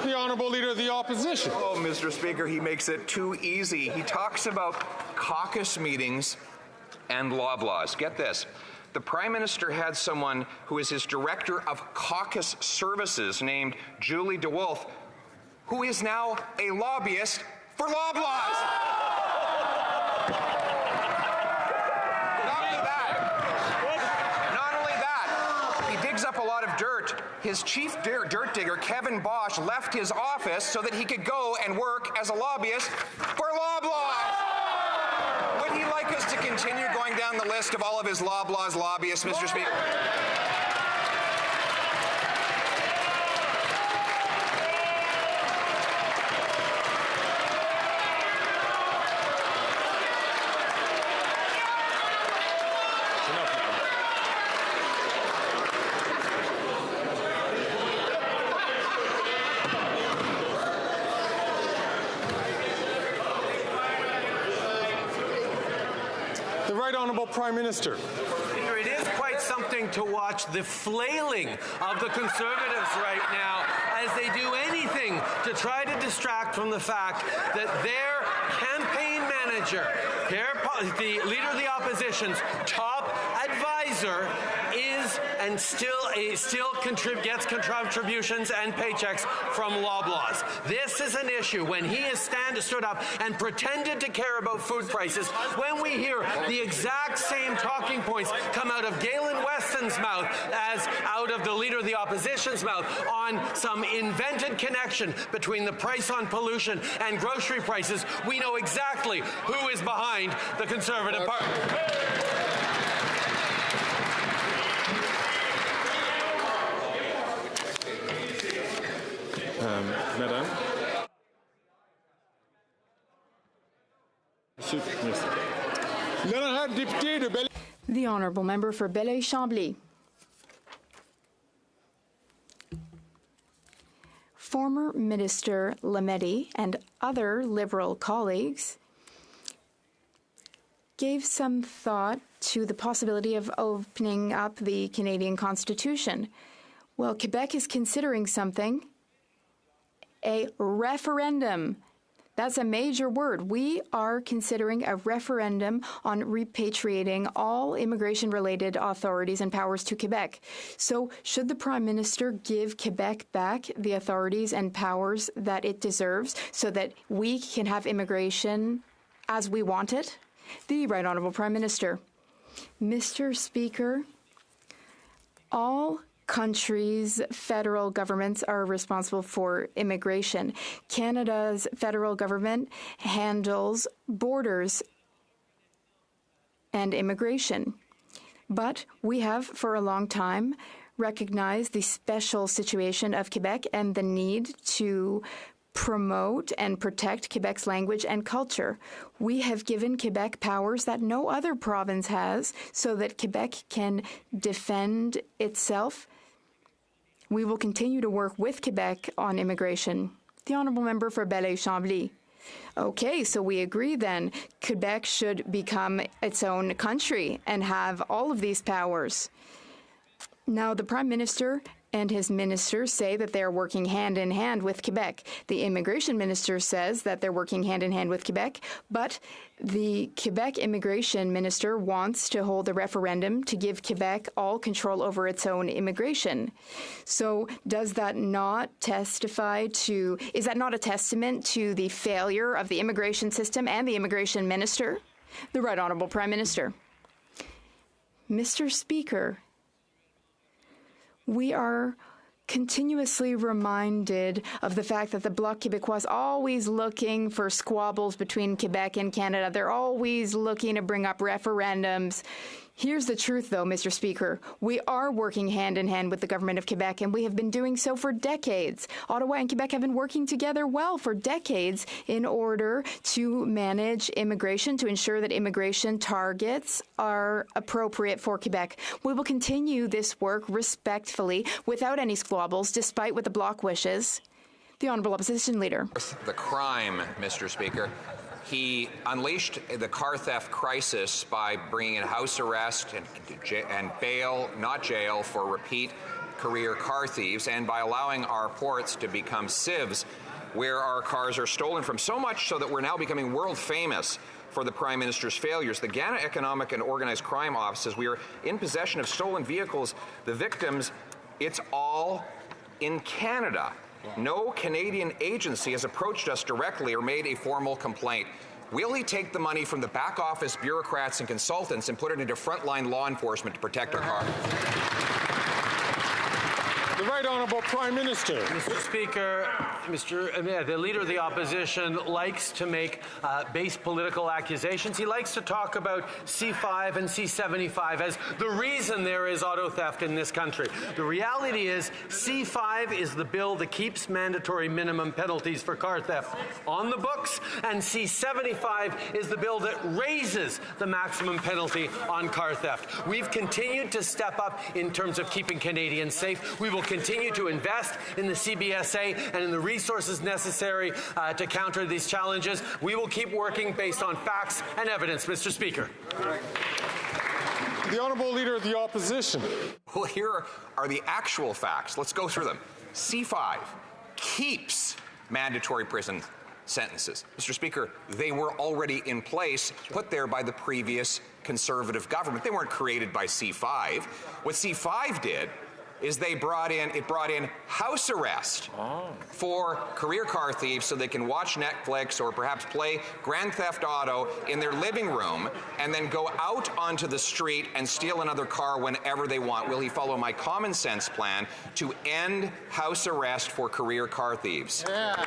The Honourable Leader of the Opposition. Oh, Mr. Speaker, he makes it too easy. He talks about caucus meetings and Loblaws. Get this. the Prime Minister had someone who is his Director of Caucus Services named Julie DeWolf, who is now a lobbyist for Loblaws. Not only that, he digs up a lot of dirt. His chief dirt digger, Kevin Bosch, left his office so that he could go and work as a lobbyist for Loblaws. Would he like us to continue going down the list of all of his Loblaws lobbyists, Mr. Speaker? The Right Honourable Prime Minister. It is quite something to watch the flailing of the Conservatives right now as they do anything to try to distract from the fact that their campaign manager, the Leader of the Opposition's top advisor, is and still gets contributions and paychecks from Loblaws. This is an issue when he has stood up and pretended to care about food prices, when we hear the exact same talking points come out of Galen Weston's mouth as out of the Leader of the Opposition's mouth on some invented connection between the price on pollution and grocery prices, we know exactly who is behind the Conservative Party. Madame. The Honourable Member for Belleuil-Chambly. Former Minister Lametti and other Liberal colleagues gave some thought to the possibility of opening up the Canadian Constitution. Well, Quebec is considering something. A referendum. That's a major word. We are considering a referendum on repatriating all immigration-related authorities and powers to Quebec. So should the Prime Minister give Quebec back the authorities and powers that it deserves so that we can have immigration as we want it? The Right Honourable Prime Minister. Mr. Speaker, all countries' federal governments are responsible for immigration. Canada's federal government handles borders and immigration. But we have, for a long time, recognized the special situation of Quebec and the need to promote and protect Quebec's language and culture. We have given Quebec powers that no other province has so that Quebec can defend itself. We will continue to work with Quebec on immigration. The Honourable Member for Belleuil-Chambly. Okay, so we agree then. Quebec should become its own country and have all of these powers. Now, the Prime Minister and his ministers say that they're working hand in hand with Quebec. The immigration minister says that they're working hand in hand with Quebec, but the Quebec immigration minister wants to hold a referendum to give Quebec all control over its own immigration. So does that not testify to, is that not a testament to the failure of the immigration system and the immigration minister? The Right Honourable Prime Minister. Mr. Speaker, we are continuously reminded of the fact that the Bloc Québécois is always looking for squabbles between Quebec and Canada. They're always looking to bring up referendums. Here's the truth, though, Mr. Speaker. We are working hand in hand with the government of Quebec, and we have been doing so for decades. Ottawa and Quebec have been working together well for decades in order to manage immigration, to ensure that immigration targets are appropriate for Quebec. We will continue this work respectfully, without any squabbles, despite what the Bloc wishes. The Honourable Opposition Leader. The crime, Mr. Speaker. He unleashed the car theft crisis by bringing in house arrest and bail, not jail, for repeat career car thieves, and by allowing our ports to become sieves where our cars are stolen from, so much so that we're now becoming world famous for the Prime Minister's failures. The Ghana Economic and Organized Crime Office says we are in possession of stolen vehicles. The victims, it's all in Canada. No Canadian agency has approached us directly or made a formal complaint. Will he take the money from the back office bureaucrats and consultants and put it into frontline law enforcement to protect our cars? The Right Honourable Prime Minister. Mr. Speaker, the Leader of the Opposition likes to make base political accusations. He likes to talk about C5 and C75 as the reason there is auto theft in this country. The reality is C5 is the bill that keeps mandatory minimum penalties for car theft on the books, and C75 is the bill that raises the maximum penalty on car theft. We've continued to step up in terms of keeping Canadians safe. We will continue to invest in the CBSA and in the resources necessary to counter these challenges. We will keep working based on facts and evidence, Mr. Speaker. The Honourable Leader of the Opposition. Well, here are the actual facts. Let's go through them. C5 keeps mandatory prison sentences. Mr. Speaker, they were already in place, put there by the previous Conservative government. They weren't created by C5. What C5 did is it brought in house arrest for career car thieves so they can watch Netflix or perhaps play Grand Theft Auto in their living room and then go out onto the street and steal another car whenever they want. Will he follow my common sense plan to end house arrest for career car thieves? Yeah.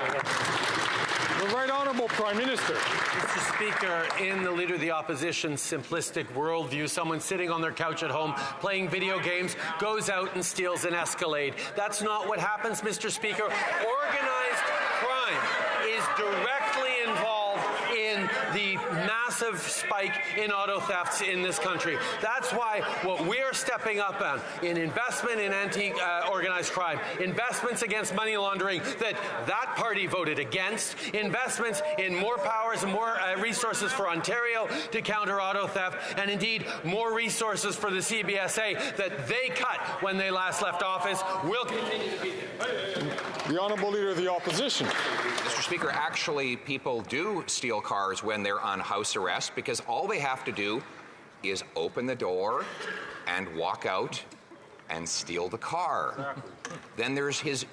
The Right Honourable Prime Minister. Mr. Speaker, in the Leader of the Opposition's simplistic worldview, someone sitting on their couch at home playing video games goes out and steals an Escalade. That's not what happens, Mr. Speaker. Organized crime is directly involved in the massive spike in auto thefts in this country. That's why what we're stepping up on in investment in anti-organized crime, investments against money laundering that party voted against, investments in more powers and more resources for Ontario to counter auto theft, and indeed more resources for the CBSA that they cut when they last left office will continue to be there. The Honourable Leader of the Opposition. Mr. Speaker, actually people do steal cars when they're on house arrest because all they have to do is open the door and walk out and steal the car. Then there's his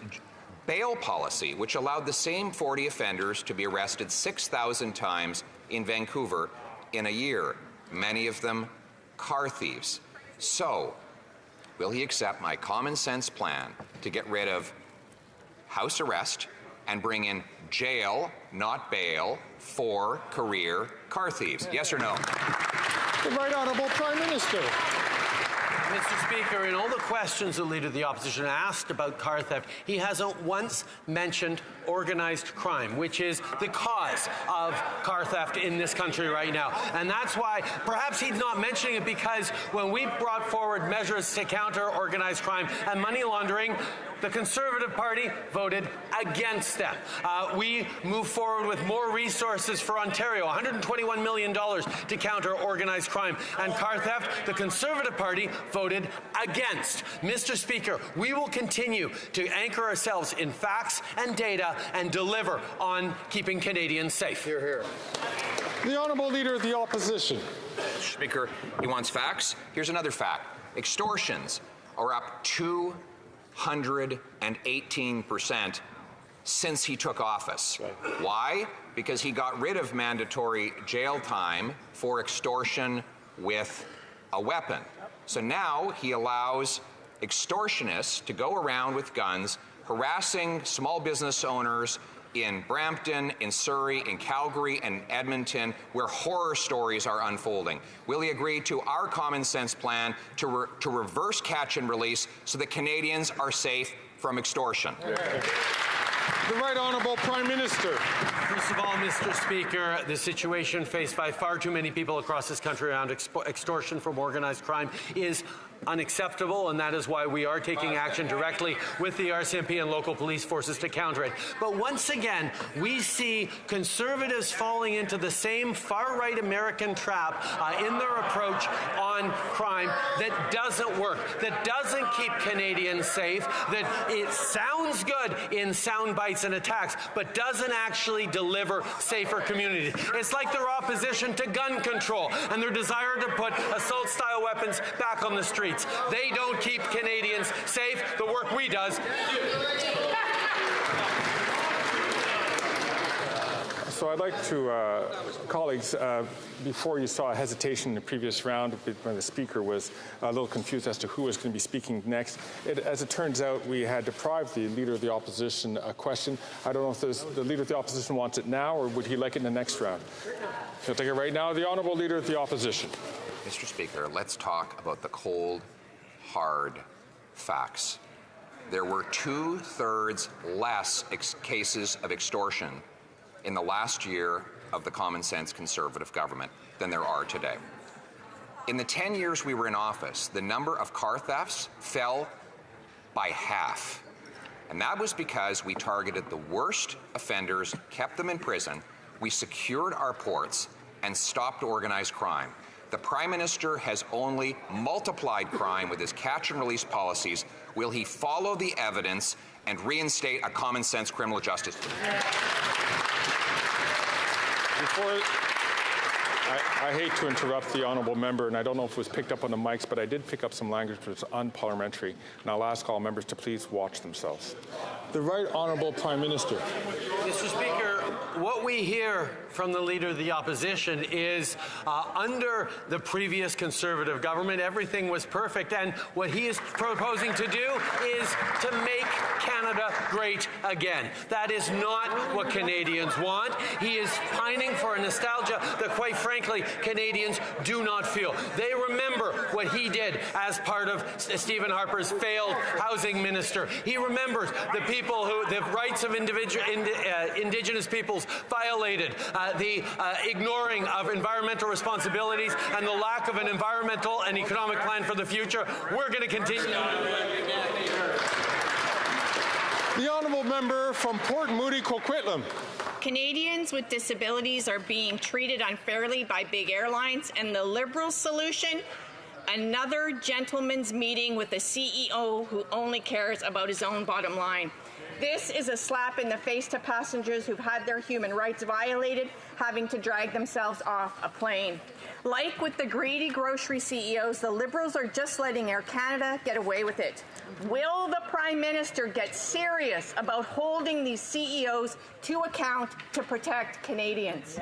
bail policy, which allowed the same 40 offenders to be arrested 6,000 times in Vancouver in a year, many of them car thieves. So, will he accept my common sense plan to get rid of house arrest and bring in jail, not bail, for career car thieves? Yes or no? The Right Honourable Prime Minister. Mr. Speaker, in all the questions the Leader of the Opposition asked about car theft, he hasn't once mentioned organized crime, which is the cause of car theft in this country right now. And that's why perhaps he's not mentioning it because when we brought forward measures to counter organized crime and money laundering, the Conservative Party voted against them. We moved forward with more resources for Ontario, $121 million to counter organized crime and car theft. The Conservative Party voted against. Mr. Speaker, we will continue to anchor ourselves in facts and data and deliver on keeping Canadians safe. Hear, hear. The Honourable Leader of the Opposition. Mr. Speaker, he wants facts. Here's another fact. Extortions are up 218% since he took office. Right. Why? Because he got rid of mandatory jail time for extortion with a weapon. So now he allows extortionists to go around with guns, harassing small business owners in Brampton, in Surrey, in Calgary, and Edmonton, where horror stories are unfolding. Will he agree to our common sense plan to reverse catch and release so that Canadians are safe from extortion? Yeah. The Right Honourable Prime Minister. First of all, Mr. Speaker, the situation faced by far too many people across this country around extortion from organized crime is unacceptable, and that is why we are taking action directly with the RCMP and local police forces to counter it. But once again, we see Conservatives falling into the same far-right American trap in their approach on crime that doesn't work, that doesn't keep Canadians safe, that it sounds good in sound bites and attacks, but doesn't actually deliver safer communities. It's like their opposition to gun control and their desire to put assault-style weapons back on the streets. They don't keep Canadians safe. The work we does. So I'd like to, colleagues, before you saw a hesitation in the previous round when the speaker was a little confused as to who was going to be speaking next. As it turns out, we had deprived the Leader of the Opposition a question. I don't know if the Leader of the Opposition wants it now or would he like it in the next round? He'll take it right now. The Honourable Leader of the Opposition. Mr. Speaker, let's talk about the cold, hard facts. There were 2/3 less cases of extortion in the last year of the common sense Conservative government than there are today. In the 10 years we were in office, the number of car thefts fell by half. And that was because we targeted the worst offenders, kept them in prison, we secured our ports, and stopped organized crime. The Prime Minister has only multiplied crime with his catch and release policies. Will he follow the evidence and reinstate a common sense criminal justice? I hate to interrupt the honourable member, and I don't know if it was picked up on the mics, but I did pick up some language that was unparliamentary, and I'll ask all members to please watch themselves. The Right Honourable Prime Minister. Mr. Speaker, what we hear from the Leader of the Opposition is under the previous Conservative government, everything was perfect, and what he is proposing to do is to make Canada great again. That is not what Canadians want. He is pining for a nostalgia that, quite frankly, Canadians do not feel. They remember what he did as part of Stephen Harper's failed housing minister. He remembers the people who the rights of Indigenous peoples violated, the ignoring of environmental responsibilities, and the lack of an environmental and economic plan for the future. We're going to continue. The honourable member from Port Moody, Coquitlam. Canadians with disabilities are being treated unfairly by big airlines, and the Liberal solution? Another gentleman's meeting with a CEO who only cares about his own bottom line. This is a slap in the face to passengers who've had their human rights violated, having to drag themselves off a plane. Like with the greedy grocery CEOs, the Liberals are just letting Air Canada get away with it. Will the Prime Minister get serious about holding these CEOs to account to protect Canadians?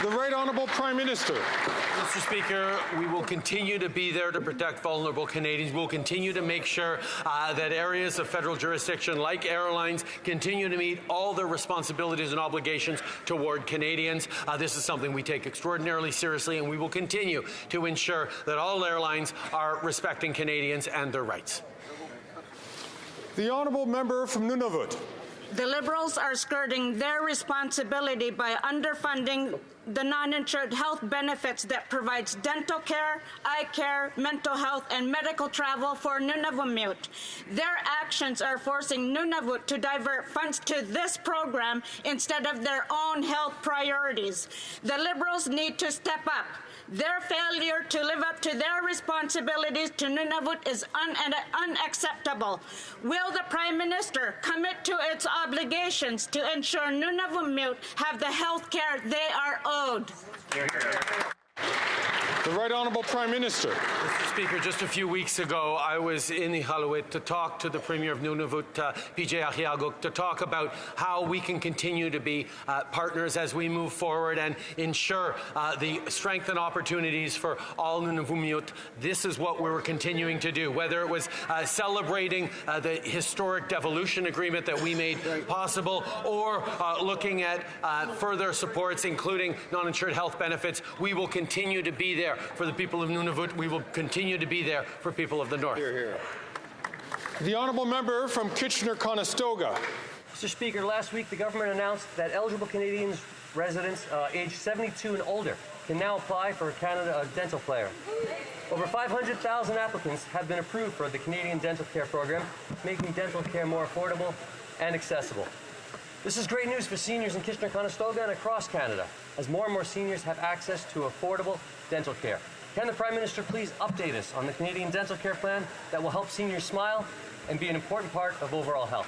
The Right Honourable Prime Minister. Mr. Speaker, we will continue to be there to protect vulnerable Canadians. We'll continue to make sure that areas of federal jurisdiction like airlines continue to meet all their responsibilities and obligations toward Canadians. This is something we take extraordinarily seriously, and we will continue to ensure that all airlines are respecting Canadians and their rights. The Honourable Member from Nunavut. The Liberals are skirting their responsibility by underfunding the non-insured health benefits that provides dental care, eye care, mental health, and medical travel for Nunavummiut. Their actions are forcing Nunavut to divert funds to this program instead of their own health priorities. The Liberals need to step up. Their failure to live up to their responsibilities to Nunavut is unacceptable. Will the Prime Minister commit to its obligations to ensure Nunavummiut have the health care they are owed? The Right Honourable Prime Minister. Mr. Speaker, just a few weeks ago, I was in Iqaluit to talk to the Premier of Nunavut, PJ Ahiaguk, to talk about how we can continue to be partners as we move forward and ensure the strength and opportunities for all Nunavummiut. This is what we were continuing to do, whether it was celebrating the historic devolution agreement that we made possible, or looking at further supports, including non-insured health benefits. We will continue to be there for the people of Nunavut. We will continue to be there for people of the North. Hear, hear. The Honourable Member from Kitchener-Conestoga. Mr. Speaker, last week the government announced that eligible Canadians residents aged 72 and older can now apply for a Canada dental player. Over 500,000 applicants have been approved for the Canadian Dental Care Program, making dental care more affordable and accessible. This is great news for seniors in Kitchener-Conestoga and across Canada, as more and more seniors have access to affordable dental care. Can the Prime Minister please update us on the Canadian Dental Care Plan that will help seniors smile and be an important part of overall health?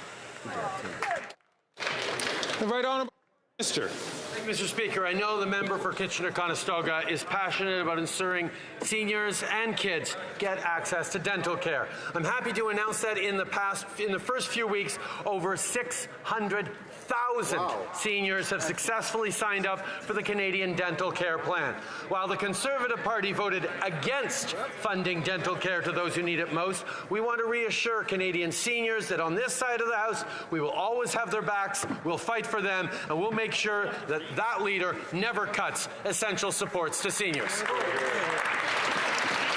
The Right Honourable Minister. Thank you, Mr. Speaker. I know the member for Kitchener-Conestoga is passionate about ensuring seniors and kids get access to dental care. I'm happy to announce that in the first few weeks, over 600,000 seniors have successfully signed up for the Canadian Dental Care Plan. While the Conservative Party voted against funding dental care to those who need it most, we want to reassure Canadian seniors that on this side of the House, we will always have their backs, we'll fight for them, and we'll make sure that that leader never cuts essential supports to seniors.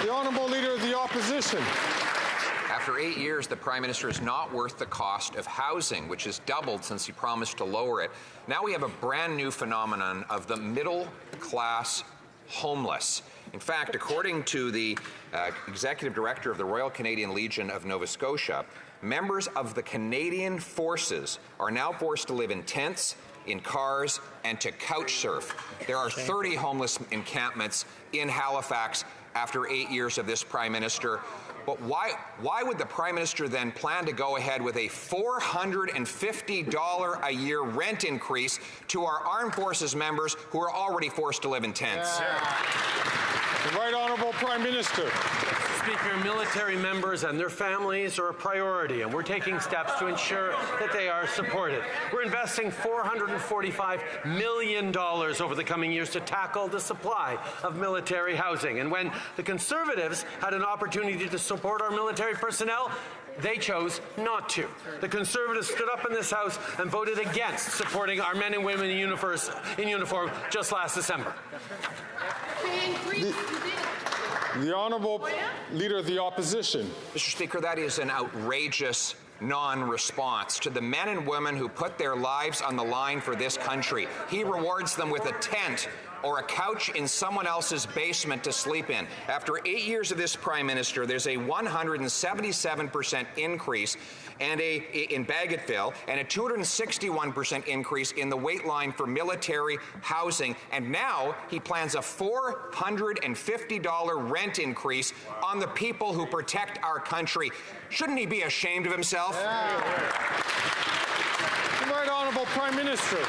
The Honourable Leader of the Opposition. After 8 years, the Prime Minister is not worth the cost of housing, which has doubled since he promised to lower it. Now we have a brand new phenomenon of the middle-class homeless. In fact, according to the Executive Director of the Royal Canadian Legion of Nova Scotia, members of the Canadian Forces are now forced to live in tents, in cars, and to couch surf. There are 30 homeless encampments in Halifax after 8 years of this Prime Minister. But why would the Prime Minister then plan to go ahead with a $450 a year rent increase to our armed forces members who are already forced to live in tents? The Right Honourable Prime Minister. Speaker, military members and their families are a priority, and we're taking steps to ensure that they are supported. We're investing $445 million over the coming years to tackle the supply of military housing. And when the Conservatives had an opportunity to support our military personnel, they chose not to. The Conservatives stood up in this House and voted against supporting our men and women in uniform just last December. The Honourable Leader of the Opposition. Mr. Speaker, that is an outrageous non-response to the men and women who put their lives on the line for this country. He rewards them with a tent or a couch in someone else's basement to sleep in. After 8 years of this Prime Minister, there's a 177% increase in Bagotville and a 261% increase in the wait line for military housing. And now he plans a $450 rent increase on the people who protect our country. Shouldn't he be ashamed of himself? The Right Honourable Prime Minister.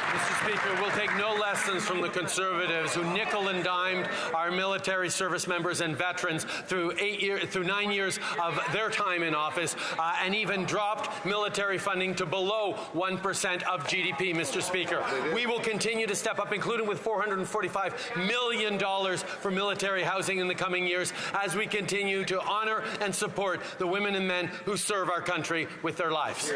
Mr. Speaker, we'll take no lessons from the Conservatives who nickel and dimed our military service members and veterans through 9 years of their time in office and even dropped military funding to below 1% of GDP, Mr. Speaker. We will continue to step up, including with $445 million for military housing in the coming years as we continue to honor and support the women and men who serve our country with their lives.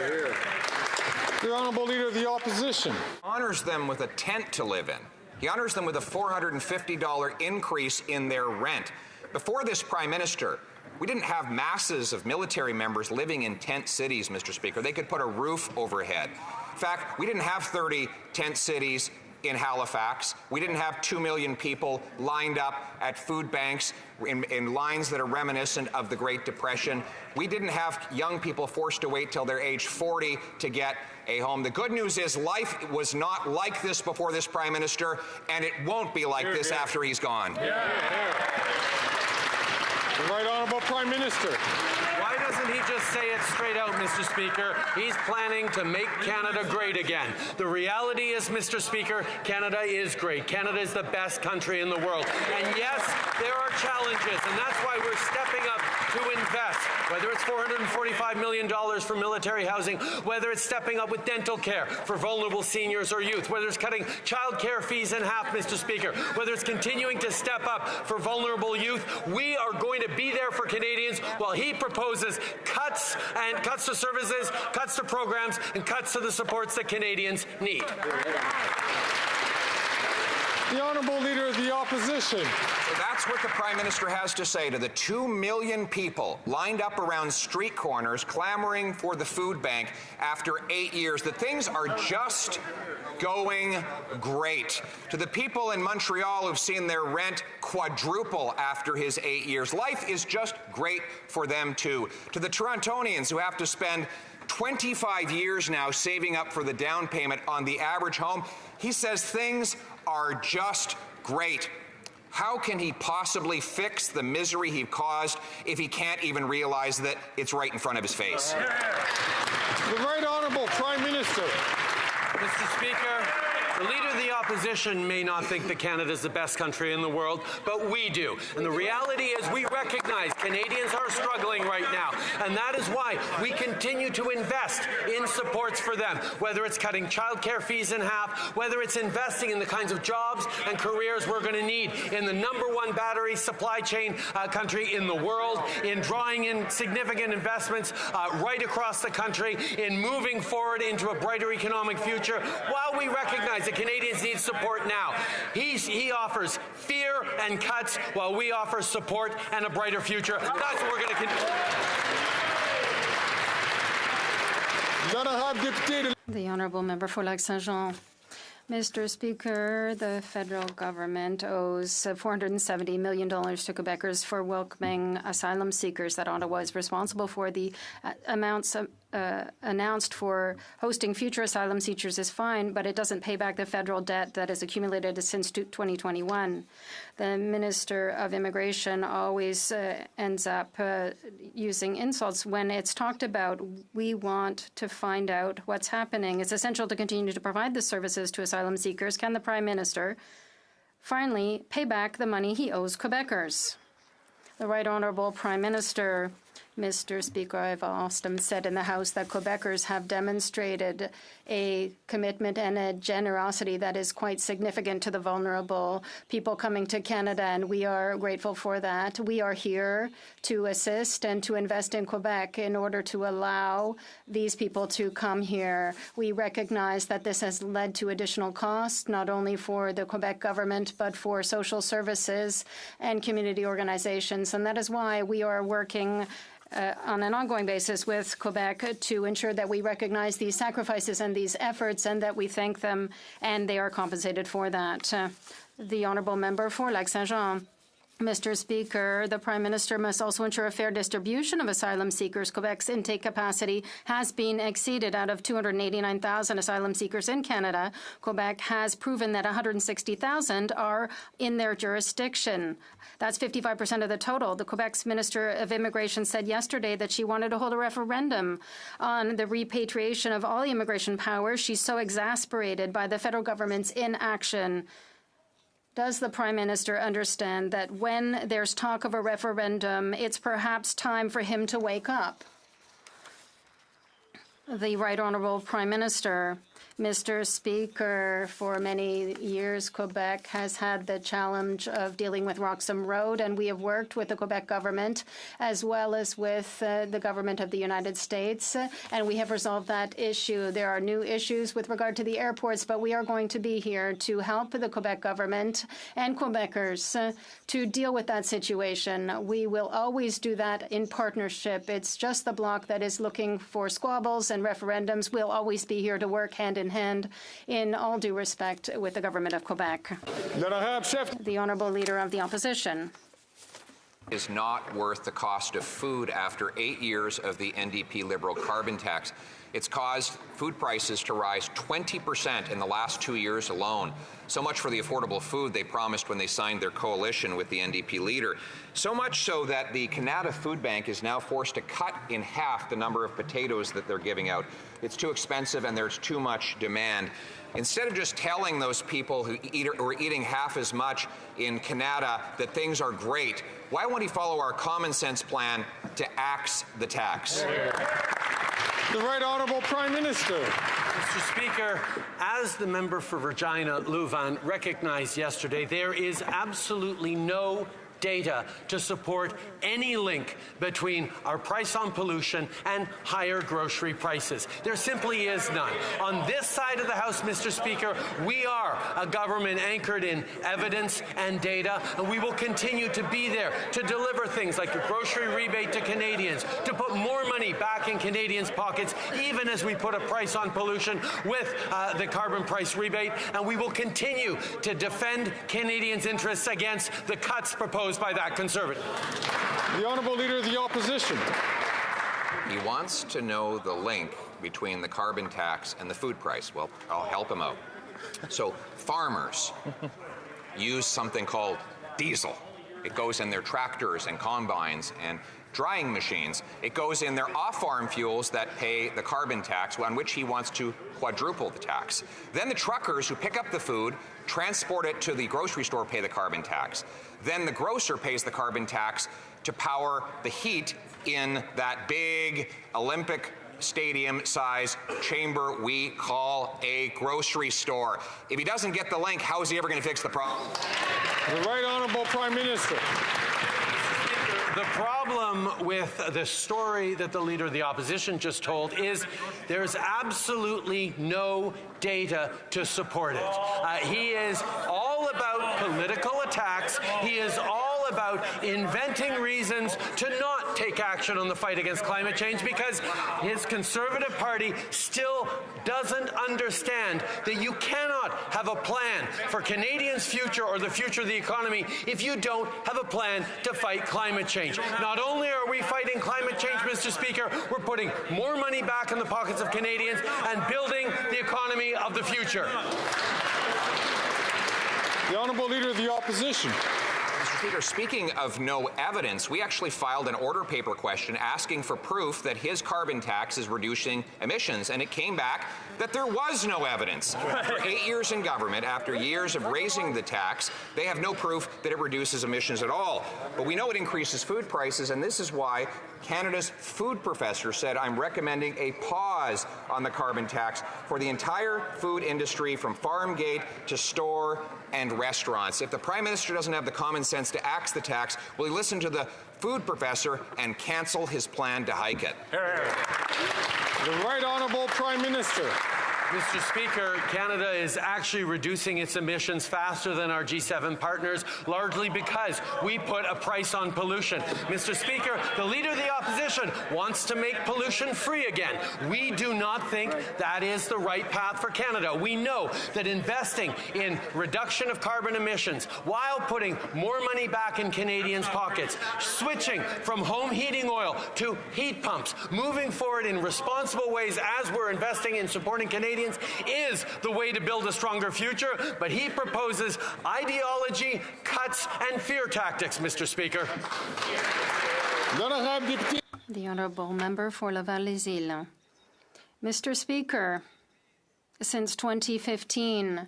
The Honourable Leader of the Opposition. Honors them with a tent to live in. He honors them with a $450 increase in their rent. Before this Prime Minister, we didn't have masses of military members living in tent cities, Mr. Speaker. They could put a roof overhead. In fact, we didn't have 30 tent cities in Halifax. We didn't have 2 million people lined up at food banks in lines that are reminiscent of the Great Depression. We didn't have young people forced to wait till they're age 40 to get a home. The good news is life was not like this before this Prime Minister, and it won't be like this after he's gone. The Right Honourable Prime Minister. Why doesn't he just say it straight out, Mr. Speaker? He's planning to make Canada great again. The reality is, Mr. Speaker, Canada is great. Canada is the best country in the world. And yes, there are challenges, and that's why we're stepping up to invest, whether it's $445 million for military housing, whether it's stepping up with dental care for vulnerable seniors or youth, whether it's cutting child care fees in half, Mr. Speaker, whether it's continuing to step up for vulnerable youth. We are going to be there for Canadians while he proposes cuts to services, cuts to programs, and cuts to the supports that Canadians need. The Honourable Leader of the Opposition. So that's what the Prime Minister has to say to the 2 million people lined up around street corners clamoring for the food bank after 8 years. That things are just going great. To the people in Montreal who've seen their rent quadruple after his 8 years, life is just great for them too. To the Torontonians who have to spend 25 years now saving up for the down payment on the average home, he says things are just great. How can he possibly fix the misery he caused if he can't even realize that it's right in front of his face? The Right Honourable Prime Minister. Mr. Speaker, the Leader of the Opposition may not think that Canada is the best country in the world, but we do. And the reality is we recognize Canadians are struggling right now. And that is why we continue to invest in supports for them, whether it's cutting childcare fees in half, whether it's investing in the kinds of jobs and careers we're going to need in the #1 battery supply chain country in the world, in drawing in significant investments right across the country, in moving forward into a brighter economic future, while we recognize that Canadians need support now. He offers fear and cuts while we offer support and a brighter future. That's what we're going to continue. The Honourable Member for Lac-Saint-Jean. Mr. Speaker, the federal government owes $470 million to Quebecers for welcoming asylum seekers. That Ottawa is responsible for. The amounts announced for hosting future asylum seekers is fine, but it doesn't pay back the federal debt that has accumulated since 2021. The Minister of Immigration always ends up using insults when it's talked about. We want to find out what's happening. It's essential to continue to provide the services to asylum seekers. Can the Prime Minister finally pay back the money he owes Quebecers? The Right Honourable Prime Minister. Mr. Speaker, I've often said in the House that Quebecers have demonstrated a commitment and a generosity that is quite significant to the vulnerable people coming to Canada, and we are grateful for that. We are here to assist and to invest in Quebec in order to allow these people to come here. We recognize that this has led to additional costs, not only for the Quebec government, but for social services and community organizations, and that is why we are working on an ongoing basis with Quebec to ensure that we recognize these sacrifices and these efforts and that we thank them and they are compensated for that. The Honourable Member for Lac-Saint-Jean. Mr. Speaker, the Prime Minister must also ensure a fair distribution of asylum seekers. Quebec's intake capacity has been exceeded. Out of 289,000 asylum seekers in Canada, Quebec has proven that 160,000 are in their jurisdiction. That's 55% of the total. The Quebec's Minister of Immigration said yesterday that she wanted to hold a referendum on the repatriation of all immigration powers. She's so exasperated by the federal government's inaction. Does the Prime Minister understand that when there's talk of a referendum, it's perhaps time for him to wake up? The Right Honourable Prime Minister. Mr. Speaker, for many years, Quebec has had the challenge of dealing with Roxham Road, and we have worked with the Quebec government as well as with the government of the United States, and we have resolved that issue. There are new issues with regard to the airports, but we are going to be here to help the Quebec government and Quebecers to deal with that situation. We will always do that in partnership. It's just the Bloc that is looking for squabbles and referendums. We'll always be here to work hand in hand, in all due respect, with the government of Quebec. The Honourable Leader of the Opposition. Is not worth the cost of food after 8 years of the NDP Liberal carbon tax. It's caused food prices to rise 20% in the last 2 years alone. So much for the affordable food they promised when they signed their coalition with the NDP leader. So much so that the Canada Food Bank is now forced to cut in half the number of potatoes that they're giving out. It's too expensive and there's too much demand. Instead of just telling those people who are eating half as much in Canada that things are great, why won't he follow our common sense plan to axe the tax? The Right Honourable Prime Minister. Mr. Speaker, as the member for Regina Louvain recognized yesterday, there is absolutely no data to support any link between our price on pollution and higher grocery prices. There simply is none. On this side of the House, Mr. Speaker, we are a government anchored in evidence and data, and we will continue to be there to deliver things like a grocery rebate to Canadians, to put more money back in Canadians' pockets, even as we put a price on pollution with the carbon price rebate, and we will continue to defend Canadians' interests against the cuts proposed by that Conservative. The Honourable Leader of the Opposition. He wants to know the link between the carbon tax and the food price. Well, I'll help him out. So farmers use something called diesel. It goes in their tractors and combines and drying machines. It goes in their off-farm fuels that pay the carbon tax, on which he wants to quadruple the tax. Then the truckers who pick up the food, transport it to the grocery store, pay the carbon tax. Then the grocer pays the carbon tax to power the heat in that big Olympic stadium-size chamber we call a grocery store. If he doesn't get the link, how is he ever going to fix the problem? The Right Honourable Prime Minister. The problem with the story that the Leader of the Opposition just told is there's absolutely no data to support it. He is all about political attacks. He is all about inventing reasons to not take action on the fight against climate change, because his Conservative Party still doesn't understand that you cannot have a plan for Canadians' future or the future of the economy if you don't have a plan to fight climate change. Not only are we fighting climate change, Mr. Speaker, we're putting more money back in the pockets of Canadians and building the economy of the future. The Honourable Leader of the Opposition. Mr. Speaker, speaking of no evidence, we actually filed an order paper question asking for proof that his carbon tax is reducing emissions, and it came back that there was no evidence. For 8 years in government, after years of raising the tax, they have no proof that it reduces emissions at all. But we know it increases food prices, and this is why Canada's food professor said, I'm recommending a pause on the carbon tax for the entire food industry, from farm gate to store and restaurants. If the Prime Minister doesn't have the common sense to axe the tax, will he listen to the food professor and cancel his plan to hike it? The Right Honourable Prime Minister. Mr. Speaker, Canada is actually reducing its emissions faster than our G7 partners, largely because we put a price on pollution. Mr. Speaker, the Leader of the Opposition wants to make pollution free again. We do not think that is the right path for Canada. We know that investing in reduction of carbon emissions while putting more money back in Canadians' pockets, switching from home heating oil to heat pumps, moving forward in responsible ways as we're investing in supporting Canadians is the way to build a stronger future, but he proposes ideology, cuts, and fear tactics, Mr. Speaker. The Honourable Member for Laval-les-Îles. Mr. Speaker, since 2015,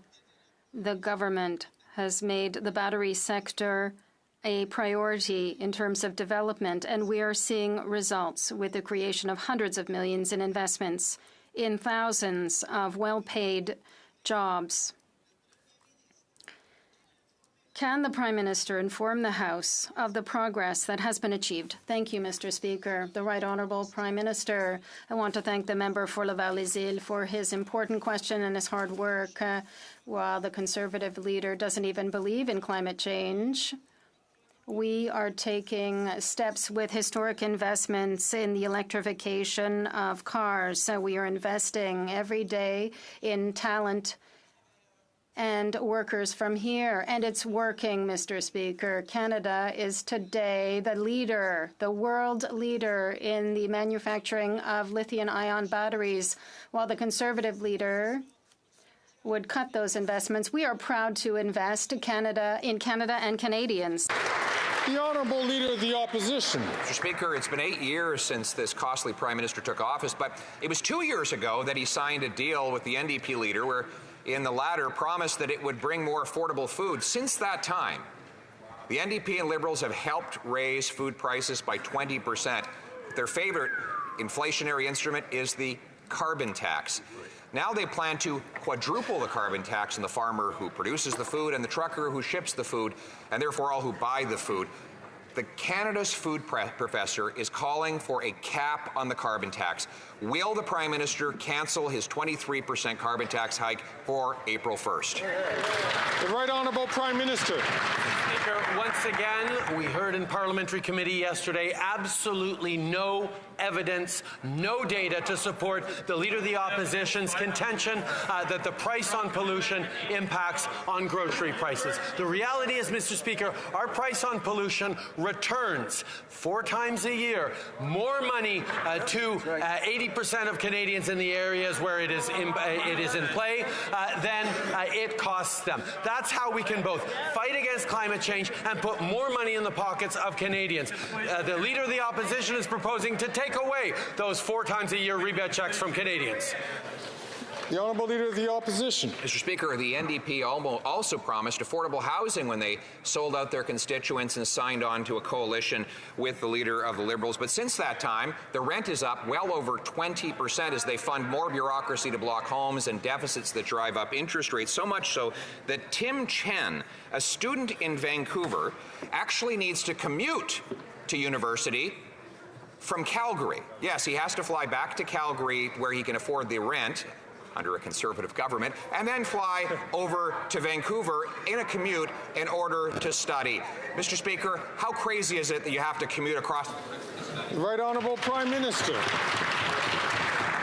the government has made the battery sector a priority in terms of development, and we are seeing results with the creation of hundreds of millions in investments in thousands of well-paid jobs. Can the Prime Minister inform the House of the progress that has been achieved? Thank you, Mr. Speaker. The Right Honourable Prime Minister. I want to thank the member for Laval-les-Îles for his important question and his hard work. While the Conservative leader doesn't even believe in climate change, we are taking steps with historic investments in the electrification of cars. So we are investing every day in talent and workers from here. And it's working, Mr. Speaker. Canada is today the leader, the world leader in the manufacturing of lithium-ion batteries, while the Conservative leader would cut those investments. We are proud to invest in Canada and Canadians. The Honourable Leader of the Opposition. Mr. Speaker, it's been 8 years since this costly Prime Minister took office, but it was 2 years ago that he signed a deal with the NDP leader where, in the latter, promised that it would bring more affordable food. Since that time, the NDP and Liberals have helped raise food prices by 20%. Their favourite inflationary instrument is the carbon tax. Now they plan to quadruple the carbon tax on the farmer who produces the food and the trucker who ships the food, and therefore all who buy the food. The Canada's food professor is calling for a cap on the carbon tax. Will the Prime Minister cancel his 23% carbon tax hike for April 1st? The Right Honourable Prime Minister. Speaker, once again, we heard in Parliamentary Committee yesterday absolutely no evidence, no data to support the Leader of the Opposition's contention that the price on pollution impacts on grocery prices. The reality is, Mr. Speaker, our price on pollution returns 4 times a year more money to 80% of Canadians in the areas where it is in play than it costs them. That's how we can both fight against climate change and put more money in the pockets of Canadians. The Leader of the Opposition is proposing to take away those 4 times a year rebate checks from Canadians. The Honourable Leader of the Opposition. Mr. Speaker, the NDP also promised affordable housing when they sold out their constituents and signed on to a coalition with the Leader of the Liberals. But since that time, the rent is up well over 20% as they fund more bureaucracy to block homes and deficits that drive up interest rates, so much so that Tim Chen, a student in Vancouver, actually needs to commute to university from Calgary. Yes, he has to fly back to Calgary where he can afford the rent under a Conservative government, and then fly over to Vancouver in a commute in order to study. Mr. Speaker, how crazy is it that you have to commute across? The Right Honourable Prime Minister.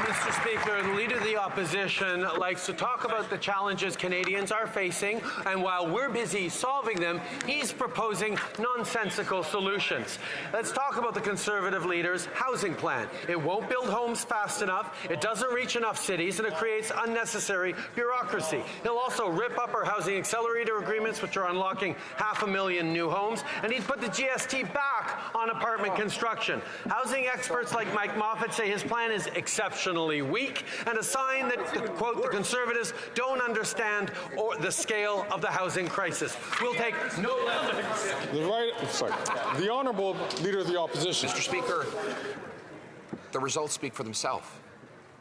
Mr. Speaker, the Leader of the Opposition likes to talk about the challenges Canadians are facing, and while we're busy solving them, he's proposing nonsensical solutions. Let's talk about the Conservative Leader's housing plan. It won't build homes fast enough, it doesn't reach enough cities, and it creates unnecessary bureaucracy. He'll also rip up our housing accelerator agreements, which are unlocking 500,000 new homes, and he'd put the GST back on apartment construction. Housing experts like Mike Moffat say his plan is exceptional. Weak, and a sign that, quote, the Conservatives don't understand the scale of the housing crisis. We'll take no less. The Honourable Leader of the Opposition. Mr. Speaker, the results speak for themselves.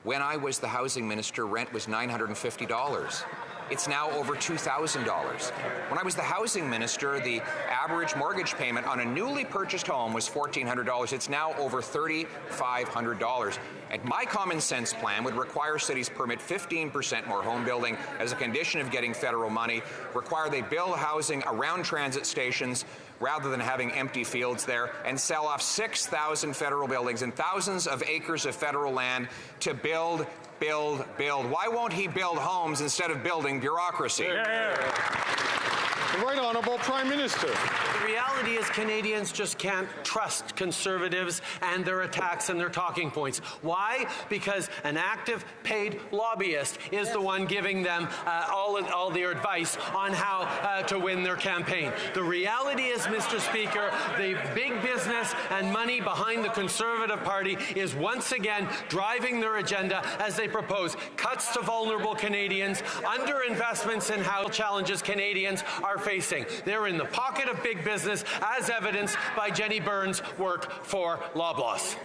When I was the housing minister, rent was $950. It's now over $2,000. When I was the housing minister, the average mortgage payment on a newly purchased home was $1,400. It's now over $3,500. And my common sense plan would require cities permit 15% more home building as a condition of getting federal money, require they build housing around transit stations rather than having empty fields there, and sell off 6,000 federal buildings and thousands of acres of federal land to build. Why won't he build homes instead of building bureaucracy? The Right Honourable Prime Minister. The reality is Canadians just can't trust Conservatives and their attacks and their talking points. Why? Because an active, paid lobbyist is the one giving them all their advice on how to win their campaign. The reality is, Mr. Speaker, the big business and money behind the Conservative Party is once again driving their agenda as they propose cuts to vulnerable Canadians, underinvestments in how challenges Canadians are facing. They're in the pocket of big business, as evidenced by Jenny Byrne's work for Loblaws.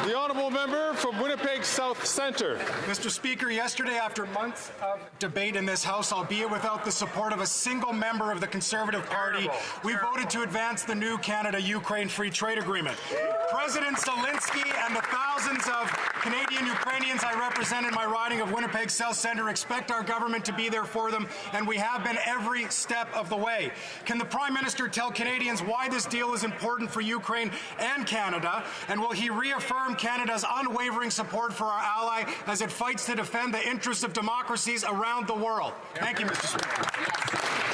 The Honourable Member from Winnipeg South Centre. Mr. Speaker, yesterday, after months of debate in this House, albeit without the support of a single member of the Conservative Party, we voted to advance the new Canada-Ukraine Free Trade Agreement. President Zelensky and the thousands of Canadian Ukrainians I represent in my riding of Winnipeg South Centre expect our government to be there for them, and we have been every step of the way. Can the Prime Minister tell Canadians why this deal is important for Ukraine and Canada, and will he reaffirm Canada's unwavering support for our ally as it fights to defend the interests of democracies around the world? Thank you, Mr. Speaker.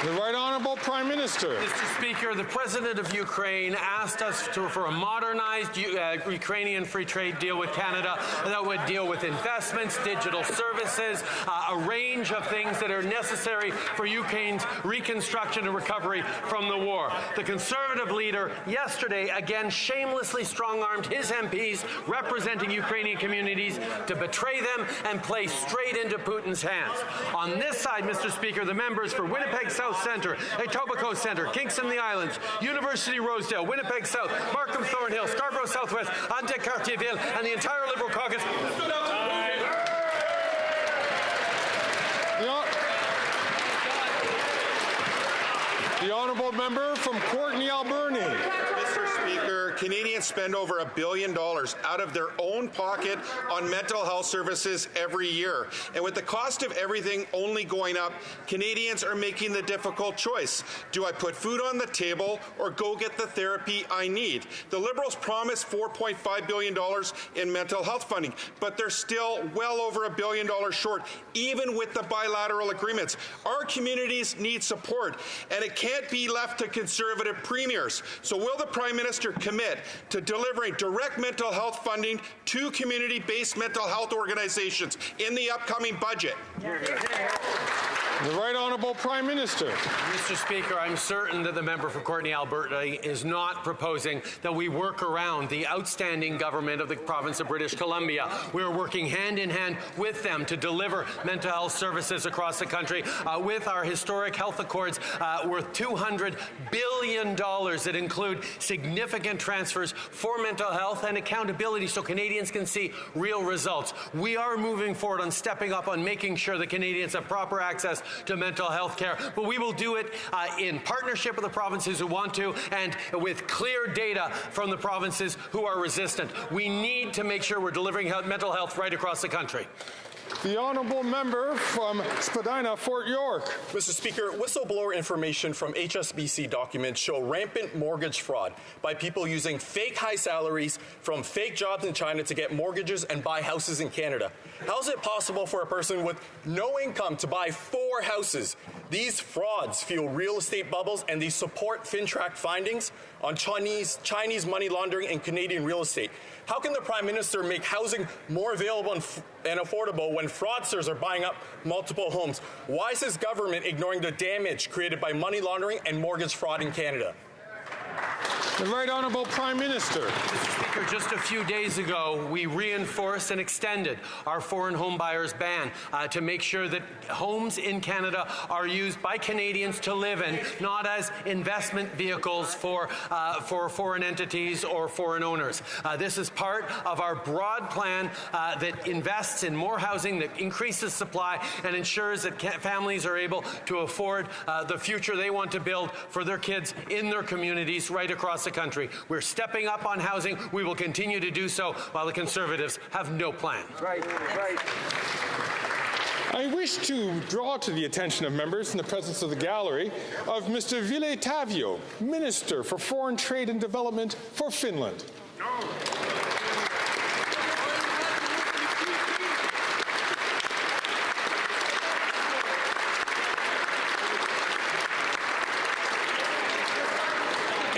The Right Honourable Prime Minister. Mr. Speaker, the President of Ukraine asked us for a modernized Ukrainian free trade deal with Canada that would deal with investments, digital services, a range of things that are necessary for Ukraine's reconstruction and recovery from the war. The Conservative leader yesterday again shamelessly strong-armed his MPs representing Ukrainian communities to betray them and play straight into Putin's hands. On this side, Mr. Speaker, the members for Winnipeg South Centre, Etobicoke Centre, Kingston the Islands, University Rosedale, Winnipeg South, Markham Thornhill, Scarborough Southwest, Ante-Cartierville, and the entire Liberal caucus stood up. The honourable member from Courtenay, Alberni. Mr. Speaker, Canadians spend over $1 billion out of their own pocket on mental health services every year. And with the cost of everything only going up, Canadians are making the difficult choice. Do I put food on the table or go get the therapy I need? The Liberals promised $4.5 billion in mental health funding, but they're still well over $1 billion short, even with the bilateral agreements. Our communities need support, and it can't be left to Conservative premiers. So will the Prime Minister commit to delivering direct mental health funding to community-based mental health organizations in the upcoming budget? The Right Honourable Prime Minister. Mr. Speaker, I'm certain that the member for Courtenay, Alberta is not proposing that we work around the outstanding government of the province of British Columbia. We're working hand in hand with them to deliver mental health services across the country with our historic health accords worth $200 billion that include significant transfers for mental health and accountability so Canadians can see real results. We are moving forward on stepping up on making sure that Canadians have proper access to mental health care, but we will do it in partnership with the provinces who want to and with clear data from the provinces who are resistant. We need to make sure we're delivering mental health right across the country. The honourable member from Spadina, Fort York. Mr. Speaker, whistleblower information from HSBC documents show rampant mortgage fraud by people using fake high salaries from fake jobs in China to get mortgages and buy houses in Canada. How is it possible for a person with no income to buy 4 houses? These frauds fuel real estate bubbles, and they support FinTrack findings on Chinese money laundering and Canadian real estate. How can the Prime Minister make housing more available and affordable when fraudsters are buying up multiple homes? Why is his government ignoring the damage created by money laundering and mortgage fraud in Canada? The Right Honourable Prime Minister. Mr. Speaker, just a few days ago, we reinforced and extended our foreign home buyers ban to make sure that homes in Canada are used by Canadians to live in, not as investment vehicles for foreign entities or foreign owners. This is part of our broad plan that invests in more housing, that increases supply, and ensures that families are able to afford the future they want to build for their kids in their communities right across the country. We're stepping up on housing. We will continue to do so while the Conservatives have no plan. Right. I wish to draw to the attention of members in the presence of the gallery of Mr. Ville Tavio, Minister for Foreign Trade and Development for Finland.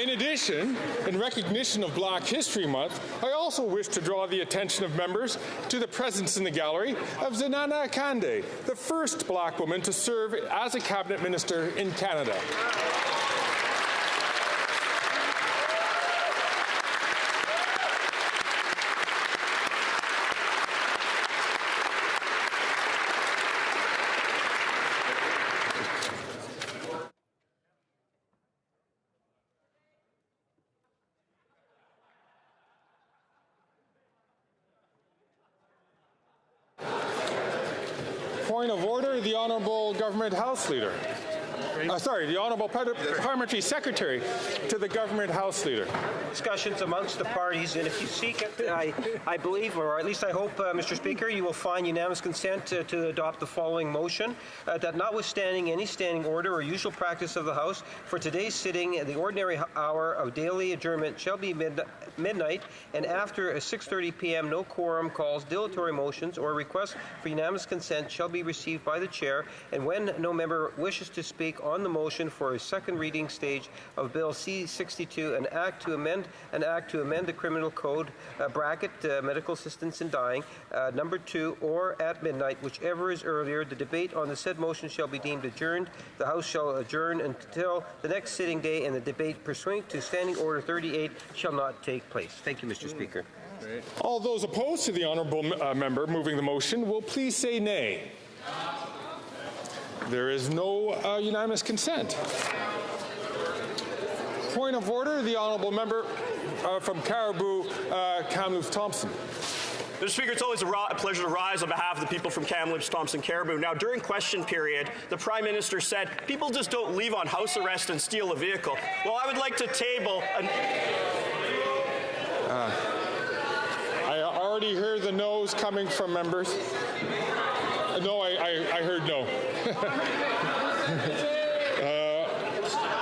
In addition, in recognition of Black History Month, I also wish to draw the attention of members to the presence in the gallery of Zinana Akande, the first Black woman to serve as a cabinet minister in Canada. Point of order, the Honourable Government House Leader. The Honourable Parliamentary Secretary to the Government House Leader. Discussions amongst the parties, and if you seek it, I believe, or at least I hope, Mr. Speaker, you will find unanimous consent to adopt the following motion, that notwithstanding any standing order or usual practice of the House, for today's sitting, the ordinary hour of daily adjournment shall be midnight, and after 6:30 p.m. no quorum calls, dilatory motions, or requests for unanimous consent shall be received by the Chair, and when no member wishes to speak on the motion for a second reading stage of Bill C-62, an act to amend the Criminal Code, medical assistance in dying, number 2, or at midnight, whichever is earlier, the debate on the said motion shall be deemed adjourned. The House shall adjourn until the next sitting day, and the debate pursuant to Standing Order 38 shall not take place. Thank you, Mr. Speaker. All those opposed to the honourable member moving the motion will please say nay. There is no unanimous consent. Point of order, the honourable member from Caribou, Kamloops Thompson. Mr. Speaker, it's always a pleasure to rise on behalf of the people from Kamloops, Thompson, Caribou. Now, during question period, the Prime Minister said people just don't leave on house arrest and steal a vehicle. Well, I would like to table I already heard the no's coming from members. No, I heard no.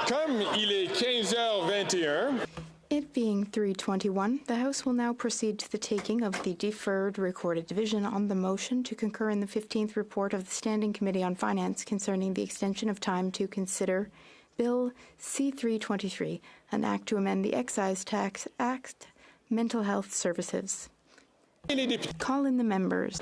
Comme il est 15h21. It being 3:21, the House will now proceed to the taking of the deferred recorded division on the motion to concur in the 15th report of the Standing Committee on Finance concerning the extension of time to consider Bill C-323, an act to amend the Excise Tax Act, Mental Health Services. Call in the members.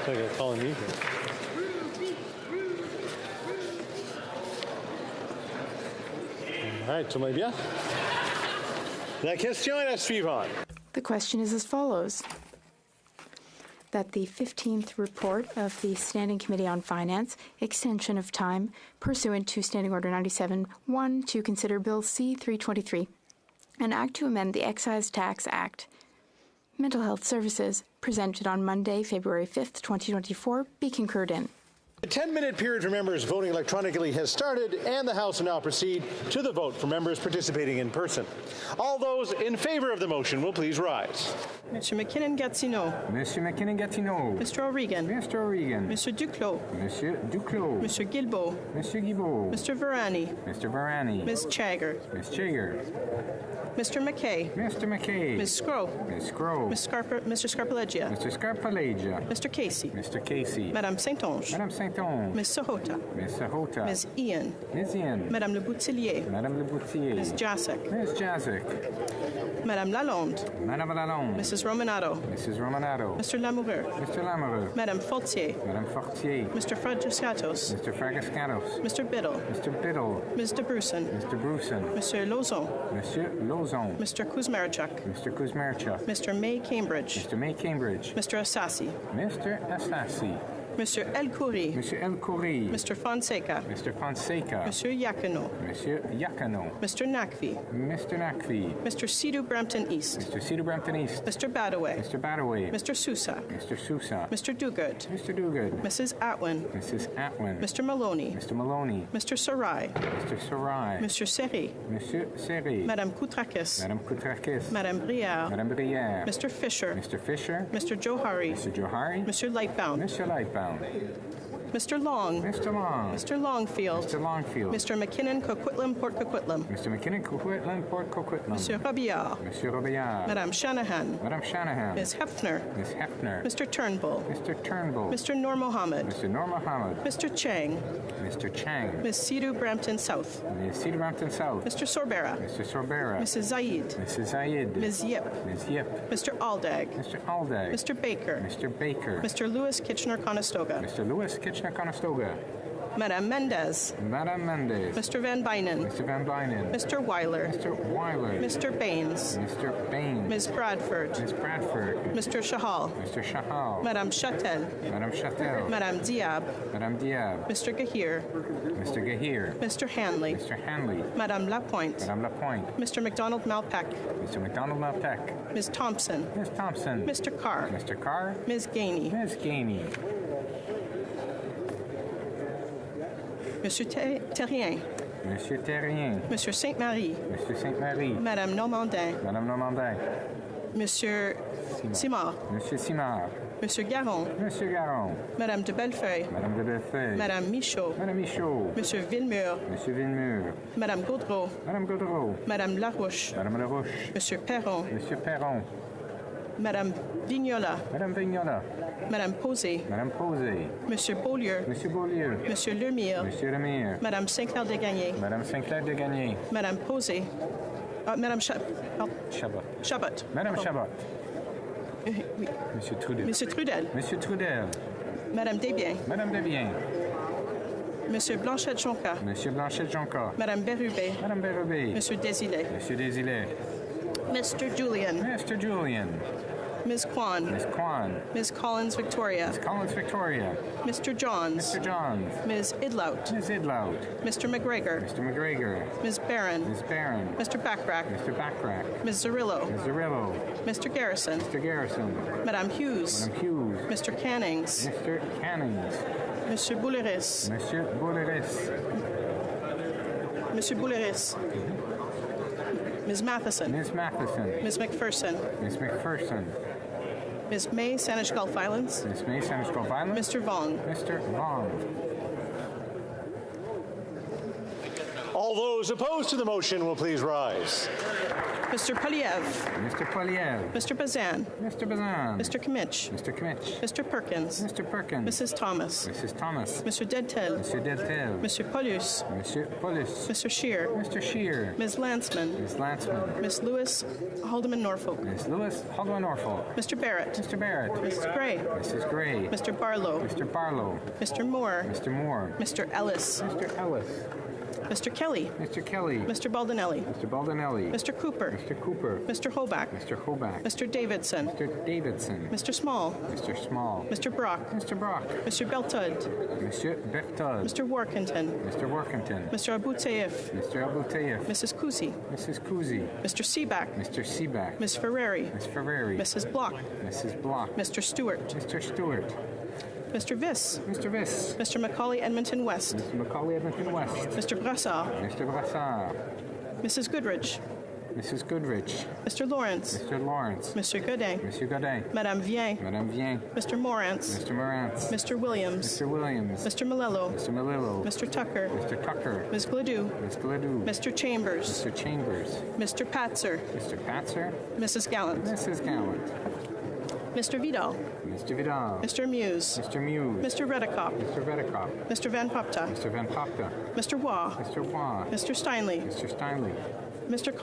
They're calling me here. All right, tout va bien? La question est la suivante. The question is as follows. That the 15th report of the Standing Committee on Finance, extension of time, pursuant to Standing Order 97-1, to consider Bill C-323, an act to amend the Excise Tax Act, Mental Health Services, presented on Monday, February 5th, 2024, be concurred in. The 10-minute period for members voting electronically has started, and the House will now proceed to the vote for members participating in person. All those in favor of the motion will please rise. Mr. McKinnon-Gatineau. Mr. McKinnon-Gatineau. Mr. O'Regan. Mr. O'Regan. Mr. Duclos. Monsieur Duclos. Mr. Guilbeault. Mr. Guilbeault. Mr. Varani. Mr. Varani. Ms. Chagger. Ms. Chagger. Mr. McKay. Mr. McKay. Ms. Scrow. Ms. Scrow. Mr. Scarpaleggia. Mr. Scarpaleggia. Mr. Casey. Mr. Casey. Madame Saint-Onge. Madame Saint-Onge. Ms. Sahota. Ms. Sahota. Ms. Ian. Ms. Ian. Madame Le Boutillier. Madame Le Boutillier. Ms. Jacek. Ms. Jacek. Madame Lalonde. Madame Lalonde. Mrs. Romanado. Mrs. Romanado. Mr. Lamoureux. Mr. Lamoureux. Madame Fortier. Madame Fortier. Mr. Fragiscatos. Mr. Fragiscatos. Mr. Biddle. Mr. Biddle. Ms. de Brusen. Mr. Brusen. Monsieur Lauzon. Monsieur Lauzon. Mr. Kuzmarchuk. Mr. Kuzmarchuk. Mr. May Cambridge. Mr. May Cambridge. Mr. Assassi. Mr. Assassi. Monsieur El Khoury. Monsieur El Khoury. Mr. Fonseca. Mr. Fonseca. Monsieur Yakino. Monsieur Yakino. Mr. Nakvi. Mr. Nakvi. Mr. Sidhu Brampton East. Mr. Sidhu Brampton East. Mr. Badaway. Mr. Badaway. Mr. Sousa. Mr. Sousa. Mr. Duguid. Mr. Duguid. Mrs. Atwin. Mrs. Atwin. Mr. Maloney. Mr. Maloney. Mr. Sarai. Mr. Sarai. Monsieur Seri. Monsieur Seri. Madame Koutrakis. Madame Koutrakis. Madame Brière. Madame Brière. Mr. Fisher. Mr. Fisher. Mr. Johari. Mr. Johari. Mr. Lightbound. Mr. Lightbound. Mr. Long. Mr. Long. Mr. Longfield. Mr. Longfield. Mr. McKinnon Coquitlam Port Coquitlam. Mr. McKinnon Coquitlam Port Coquitlam. Monsieur Robillard. Monsieur Robillard. Madame Shanahan. Madame Shanahan. Ms. Hefner. Ms. Hefner. Mr. Turnbull. Mr. Turnbull. Mr. Noor Mohammed. Mr. Noor Mohammed. Mr. Chang. Mr. Chang. Ms. Sidhu Brampton South. Ms. Sidhu Brampton South. Mr. Sorbera. Mr. Sorbera. Mrs. Zaid. Mrs. Zaid. Ms. Yip. Ms. Yip. Mr. Aldag. Mr. Aldag. Mr. Baker. Mr. Baker. Mr. Lewis Kitchener-Conestoga. Mr. Lewis Kitchener-Conestoga. Madame Mendez. Madame Mendez. Mr. Van Bynen. Mr. Van Bynen. Mr. Weiler. Mr. Weiler. Mr. Baines. Mr. Baines. Ms. Bradford. Ms. Bradford. Mr. Shahal. Mr. Shahal. Madame Chatel. Madame Chatel. Madame Diab. Madame Diab. Mr. Gahir. Mr. Gahir. Mr. Hanley. Mr. Hanley. Madame Lapointe. Madame Lapointe. Mr. McDonald Malpeck. Mr. McDonald Malpeck. Ms. Thompson. Ms. Thompson. Mr. Carr. Mr. Carr. Ms. Gainey. Ms. Gainey. Monsieur Terrien. Monsieur Terrien. Monsieur Sainte-Marie. Monsieur Sainte-Marie. Madame Normandin. Madame Normandin. Monsieur Simard. Monsieur Simard. Monsieur Garon. Monsieur Garon. Madame de Bellefeuille. Madame de Bellefeuille. Madame Michaud. Madame Michaud. Monsieur Villemur. Monsieur Villemur. Madame Gaudreau. Madame Gaudreau. Madame Larouche. Madame Larouche. Monsieur Perron. Monsieur Perron. Madame Vignola. Madame Vignola. Madame Posé. Madame Posé. Monsieur Beaulieu. Monsieur Beaulieu. Monsieur Lemire. Monsieur Lemire. Madame Sinclair de Gagné. Madame Sinclair de Gagné. Madame Posé. Madame Chabot. Chabot. Madame Chabot. Oui. Monsieur Trudel. Monsieur Trudel. Monsieur Trudel. Madame Desbiens. Madame Desbiens. Monsieur Blanchette-Jonca. Monsieur Blanchette-Jonca. Madame Berube. Madame Berube. Monsieur Desilets. Monsieur Desilets. Mr. Julian. Mr. Julian. Ms. Kwan. Miss Kwan. Ms. Collins Victoria. Miss Collins Victoria. Mr. Johns. Mr. Johns. Ms. Idlout. Ms. Idlout. Mr. McGregor. Mr. McGregor. Ms. Barron. Ms. Barron. Mr. Backrack. Mr. Backrack. Ms. Zarillo. Ms. Zarillo. Mr. Garrison. Mr. Garrison. Madame Hughes. Madame Hughes. Mr. Cannings. Mr. Cannings. Monsieur Bouleris. Monsieur Bouleris. Monsieur Bouleris. Ms. Matheson. Ms. Matheson. Ms. McPherson. Ms. McPherson. Ms. May, Sanish Gulf Islands. Ms. May, Sanish Gulf Islands. Mr. Vong. Mr. Vong. All those opposed to the motion will please rise. Mr. Poliev. Mr. Poliev. Mr. Bazan. Mr. Bazan. Mr. Kimmich. Mr. Kimmich. Mr. Perkins. Mr. Perkins. Mrs. Thomas. Mrs. Thomas. Mr. Dedtel. Monsieur Deltel. Monsieur Paulus. Monsieur Paulus. Mr. Shear. Mr. Shear. Ms. Landsman. Ms. Landsman. Ms. Lewis Haldeman Norfolk. Ms. Lewis Haldeman Norfolk. Mr. Barrett. Mr. Barrett. Mrs. Gray. Mrs. Gray. Mr. Barlow. Mr. Barlow. Mr. Moore. Mr. Moore. Mr. Ellis. Mr. Ellis. Mr. Kelly. Mr. Kelly. Mr. Baldinelli. Mr. Baldinelli. Mr. Cooper. Mr. Cooper. Mr. Hoback. Mr. Hoback. Mr. Davidson. Mr. Davidson. Mr. Small. Mr. Small. Mr. Brock. Mr. Brock. Mr. Beltud. Monsieur Berthold. Mr. Workington. Mr. Workington. Mr. Abouteif. Mr. Abouteif. Mrs. Kusi. Mrs. Kuzi. Mr. Seaback. Mr. Seaback. Ms. Ferrari. Ms. Ferrari. Mrs. Block. Mrs. Block. Mr. Stewart. Mr. Stewart. Mr. Viss. Mr. Viss. Mr. Macaulay Edmonton West. Mr. Macaulay Edmonton West. Mr. Brassard. Mr. Brassard. Mrs. Goodrich. Mrs. Goodrich. Mr. Lawrence. Mr. Lawrence. Mr. Godin. Monsieur Godin. Madame Vien. Madame Vien. Mr. Morantz. Mr. Morantz. Mr. Williams. Mr. Williams. Mr. Malillo. Mr. Malillo. Mr. Tucker. Mr. Tucker. Ms. Gladue. Ms. Gladue. Mr. Chambers. Mr. Chambers. Mr. Patzer. Mr. Patzer. Mrs. Gallant. Mrs. Gallant. Mr. Vidal. Mr. Vidal. Mr. Muse. Mr. Muse. Mr. Redekop. Mr. Redekop. Mr. Van Popta. Mr. Van Popta. Mr. Waugh. Mr. Waugh. Mr. Steinley. Mr. Steinley. Mr.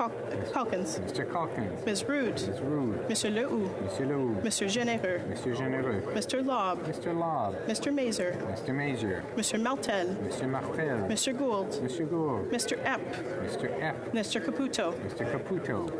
Calkins. Mr. Calkins. Ms. Rude. Ms. Rude. Mr. Lehoux. Mr. Lehoux. Mr. Généreux. Mr. Généreux. Mr. Lobb. Mr. Lobb. Mr. Mazer. Mr. Major. Mr. Martel. Mr. Martel. Mr. Gould. Mr. Gould. Mr. Epp. Mr. Epp. Mr. Caputo. Mr. Caputo.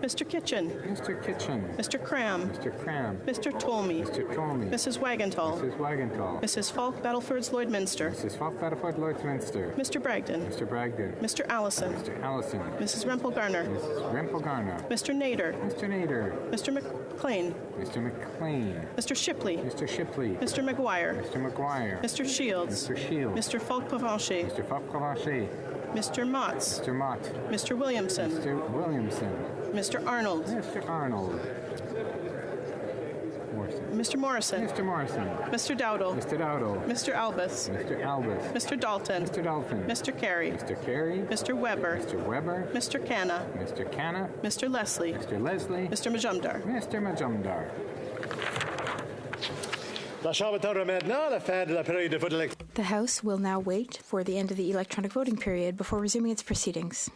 Mr. Kitchen. Mr. Kitchen. Mr. Cram. Mr. Cram. Mr. Tolmie. Mr. Tolmie. Mrs. Wagenthal. Mrs. Wagenthal. Mrs. Falk Battlefords Lloydminster. Mrs. Falk Battleford Lloydminster. Mr. Bragdon. Mr. Bragdon. Mr. Allison. Mr. Allison. Mrs. Rempel Garner. Mrs. Rempel Garner. Mr. Nader. Mr. Nader. Mr. McLean. Mr. McLean. Mr. Shipley. Mr. Shipley. Mr. McGuire. Mr. McGuire. Mr. Shields. Mr. Shields. Mr. Falk Provencher. Mr. Falk Provencher. Mr. Motts. Mr. Mott. Mr. Williamson. Mr. Williamson. Mr. Arnold. Mr. Arnold. Mr. Morrison. Mr. Morrison. Mr. Dowdle. Mr. Dowdle. Mr. Albus. Mr. Albus. Mr. Dalton. Mr. Dalton. Mr. Carey. Mr. Carey. Mr. Weber. Mr. Weber. Mr. Canna. Mr. Canna. Mr. Leslie. Mr. Leslie. Mr. Majumdar. Mr. Majumdar. La Chambre attendra maintenant la fin de la période de vote électronique. The House will now wait for the end of the electronic voting period before resuming its proceedings.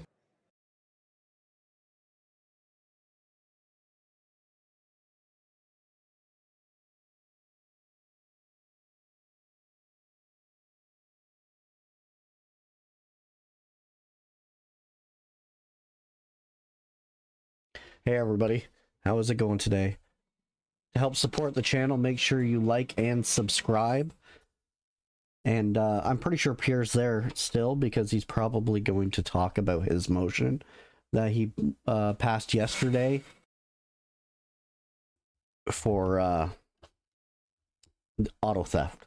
Hey everybody, how is it going today? To help support the channel, make sure you like and subscribe. And I'm pretty sure Pierre's there still because he's probably going to talk about his motion that he passed yesterday for auto theft.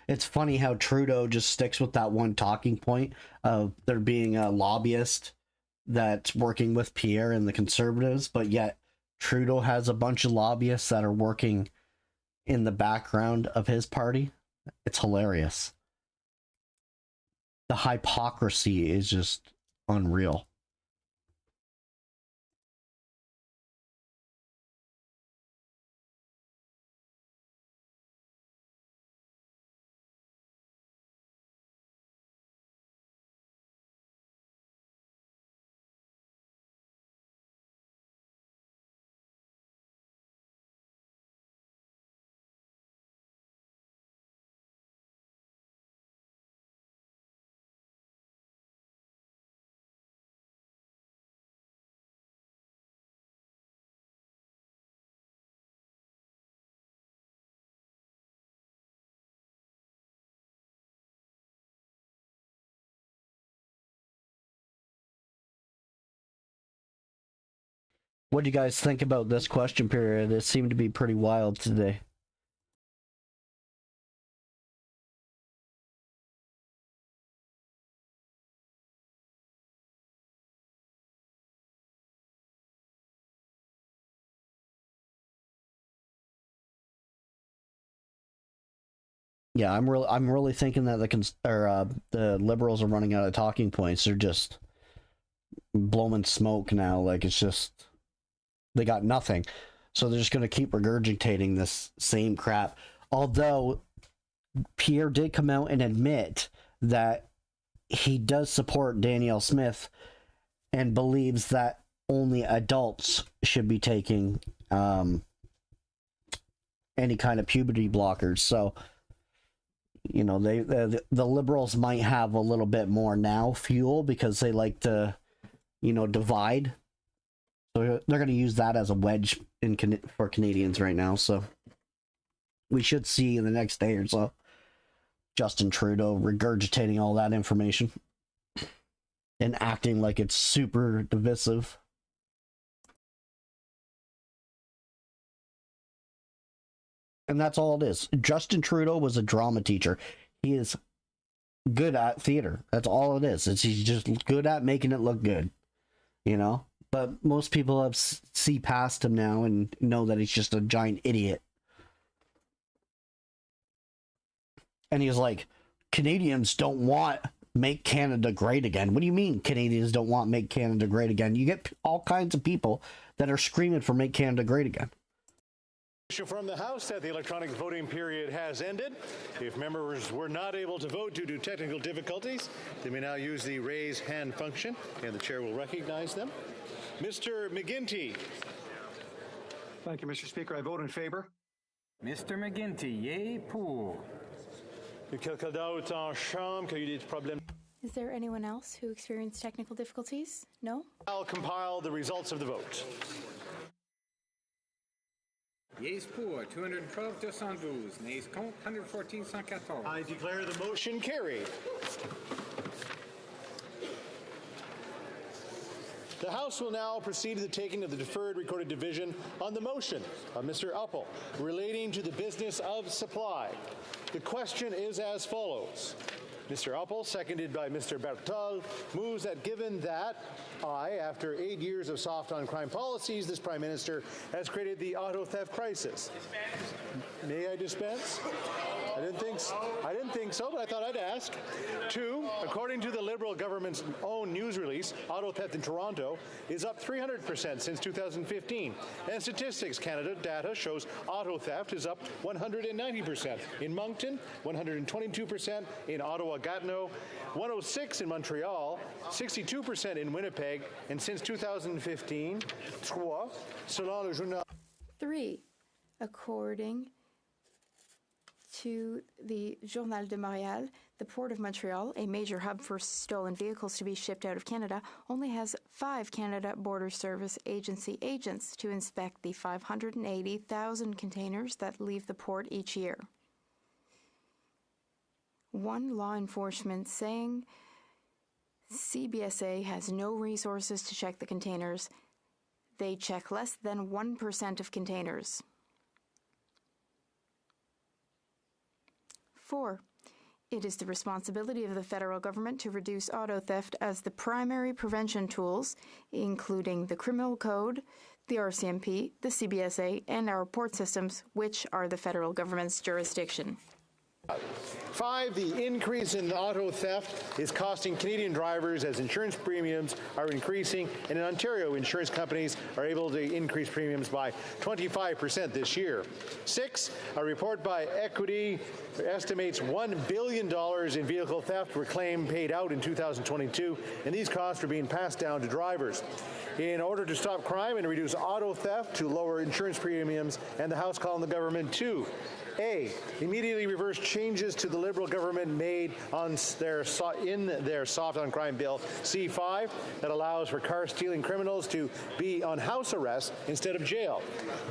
it's funny how Trudeau just sticks with that one talking point of there being a lobbyist that's working with Pierre and the Conservatives, but yet Trudeau has a bunch of lobbyists that are working in the background of his party. It's hilarious. The hypocrisy is just unreal. What do you guys think about this question period? It seemed to be pretty wild today. Yeah, I'm really thinking that the Liberals are running out of talking points. They're just blowing smoke now. Like, it's just, they got nothing. So they're just going to keep regurgitating this same crap. Although Pierre did come out and admit that he does support Danielle Smith and believes that only adults should be taking any kind of puberty blockers. So, you know, the Liberals might have a little bit more now fuel because they like to, you know, divide. So they're going to use that as a wedge for Canadians right now. So we should see in the next day or so Justin Trudeau regurgitating all that information and acting like it's super divisive. And that's all it is. Justin Trudeau was a drama teacher. He is good at theater. That's all it is. He's just good at making it look good, you know? But most people have see past him now and know that he's just a giant idiot. And he's like, Canadians don't want make Canada great again. What do you mean Canadians don't want make Canada great again? You get all kinds of people that are screaming for make Canada great again. From the House that the electronic voting period has ended. If members were not able to vote due to technical difficulties, they may now use the raise hand function, and the chair will recognize them. Mr. McGuinty. Thank you, Mr. Speaker. I vote in favor. Mr. McGuinty, yay pour. Quelqu'un d'autre en chambre qui a eu des problèmes? Is there anyone else who experienced technical difficulties? No? I'll compile the results of the vote. Yeas pour, 212-212. Nays contre, 114-114. I declare the motion carried. The House will now proceed to the taking of the deferred recorded division on the motion of Mr. Uppal relating to the business of supply. The question is as follows. Mr. Uppal, seconded by Mr. Bertol, moves that given that after 8 years of soft on crime policies, this Prime Minister has created the auto theft crisis. May I dispense? I didn't think so, but I thought I'd ask. 2, according to the Liberal government's own news release, auto theft in Toronto is up 300% since 2015. And Statistics Canada data shows auto theft is up 190%. In Moncton, 122%. In Ottawa-Gatineau, 106% in Montreal, 62% in Winnipeg, and since 2015, 3, selon le journal. 3, according to the Journal de Montréal, the Port of Montreal, a major hub for stolen vehicles to be shipped out of Canada, only has 5 Canada Border Service Agency agents to inspect the 580,000 containers that leave the port each year. One law enforcement saying CBSA has no resources to check the containers. They check less than 1% of containers. 4, It is the responsibility of the federal government to reduce auto theft as the primary prevention tools, including the Criminal Code, the RCMP, the CBSA, and our report systems, which are the federal government's jurisdiction. 5, the increase in auto theft is costing Canadian drivers as insurance premiums are increasing, and in Ontario, insurance companies are able to increase premiums by 25% this year. 6, a report by Equity estimates $1 billion in vehicle theft were claimed paid out in 2022, and these costs are being passed down to drivers. In order to stop crime and reduce auto theft, to lower insurance premiums, and the House calling the government to A, immediately reverse changes to the Liberal government made on their soft on crime bill C5 that allows for car stealing criminals to be on house arrest instead of jail.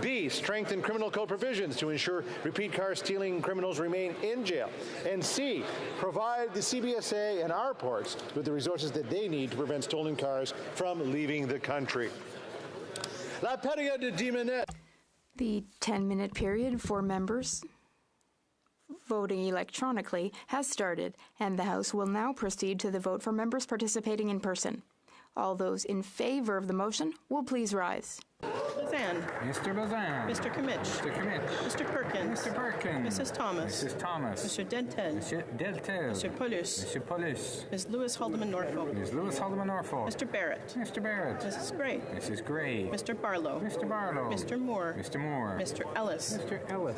B, strengthen criminal code provisions to ensure repeat car stealing criminals remain in jail. And C, provide the CBSA and our ports with the resources that they need to prevent stolen cars from leaving the country. La période de 10 minutes. The 10-minute period for members voting electronically has started, and the House will now proceed to the vote for members participating in person. All those in favor of the motion will please rise. Bazan. Mr. Bazan. Mr. Kimmich. Mr. Kimmich. Mr. Perkins. Mr. Perkins. Mrs. Thomas. Mrs. Thomas. Mr. Dentel. Mr. Deltel. Mr. Paulus. Mr. Paulus. Ms. Lewis Haldeman Norfolk. Ms. Lewis Haldeman Norfolk. Mr. Barrett. Mr. Barrett. Mrs. Gray. Mrs. Gray. Mr. Barlow. Mr. Barlow. Mr. Moore. Mr. Moore. Mr. Ellis. Mr. Ellis.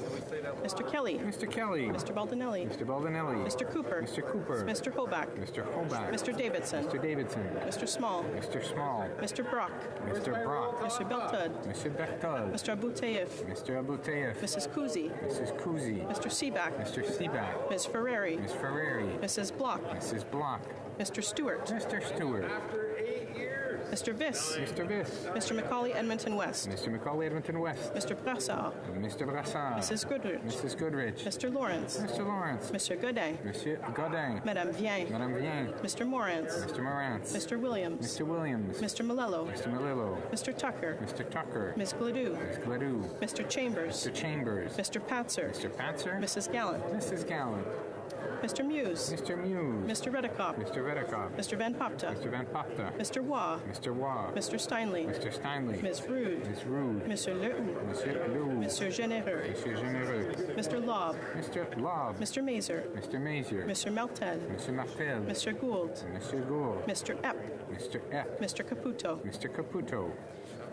Mr. Kelly. Mr. Kelly. Mr. Baldinelli. Mr. Baldinelli. Mr. Cooper. Mr. Cooper. Mr. Hoback. Mr. Hoback. Mr. Davidson. Mr. Davidson. Mr. Small. Mr. Small. Mr. Brock. Mr. Brock. Mr. Beltud. Mr. Bertol. Mr. Abouteyev. Mr. Abouteyev. Mrs. Kuzi. Mrs. Kuzi. Mr. Seaback. Mr. Seaback. Ms. Ferrari. Ms. Ferrari. Mrs. Block. Mrs. Block. Mr. Stewart. Mr. Stewart. After 8 years. Mr. Viss. Mr. Viss. Mr. Macaulay Edmonton West. Mr. Macaulay Edmonton West. Mr. Brassard. Mr. Brassard. Mrs. Goodrich. Mrs. Goodrich. Mr. Lawrence. Mr. Lawrence. Monsieur Godin. Monsieur Godin. Madame Vien. Madame Vien. Mr. Morantz. Mr. Morantz. Mr. Williams. Mr. Williams. Mr. Malello. Mr. Malello. Mr. Tucker. Mr. Tucker. Ms. Gladue. Ms. Gladue. Mr. Chambers. Mr. Chambers. Mr. Patzer. Mr. Patzer. Mrs. Gallant. Mrs. Gallant. Mr. Muse. Mr. Muse. Mr. Redekop. Mr. Redekop. Mr. Van Popta. Mr. Van Popta. Mr. Waugh. Mr. Waugh. Mr. Steinley. Mr. Steinley. Ms. Rude. Ms. Rude. Mr. Lehoux. Mr. Lehoux. Mr. Généreux. Mr. Généreux. Mr. Lobb. Mr. Lobb. Mr. Mazer. Mr. Mazer. Mr. Martel. Mr. Martel. Mr. Gould. Mr. Gould. Mr. Epp. Mr. Epp. Mr. Caputo. Mr. Caputo.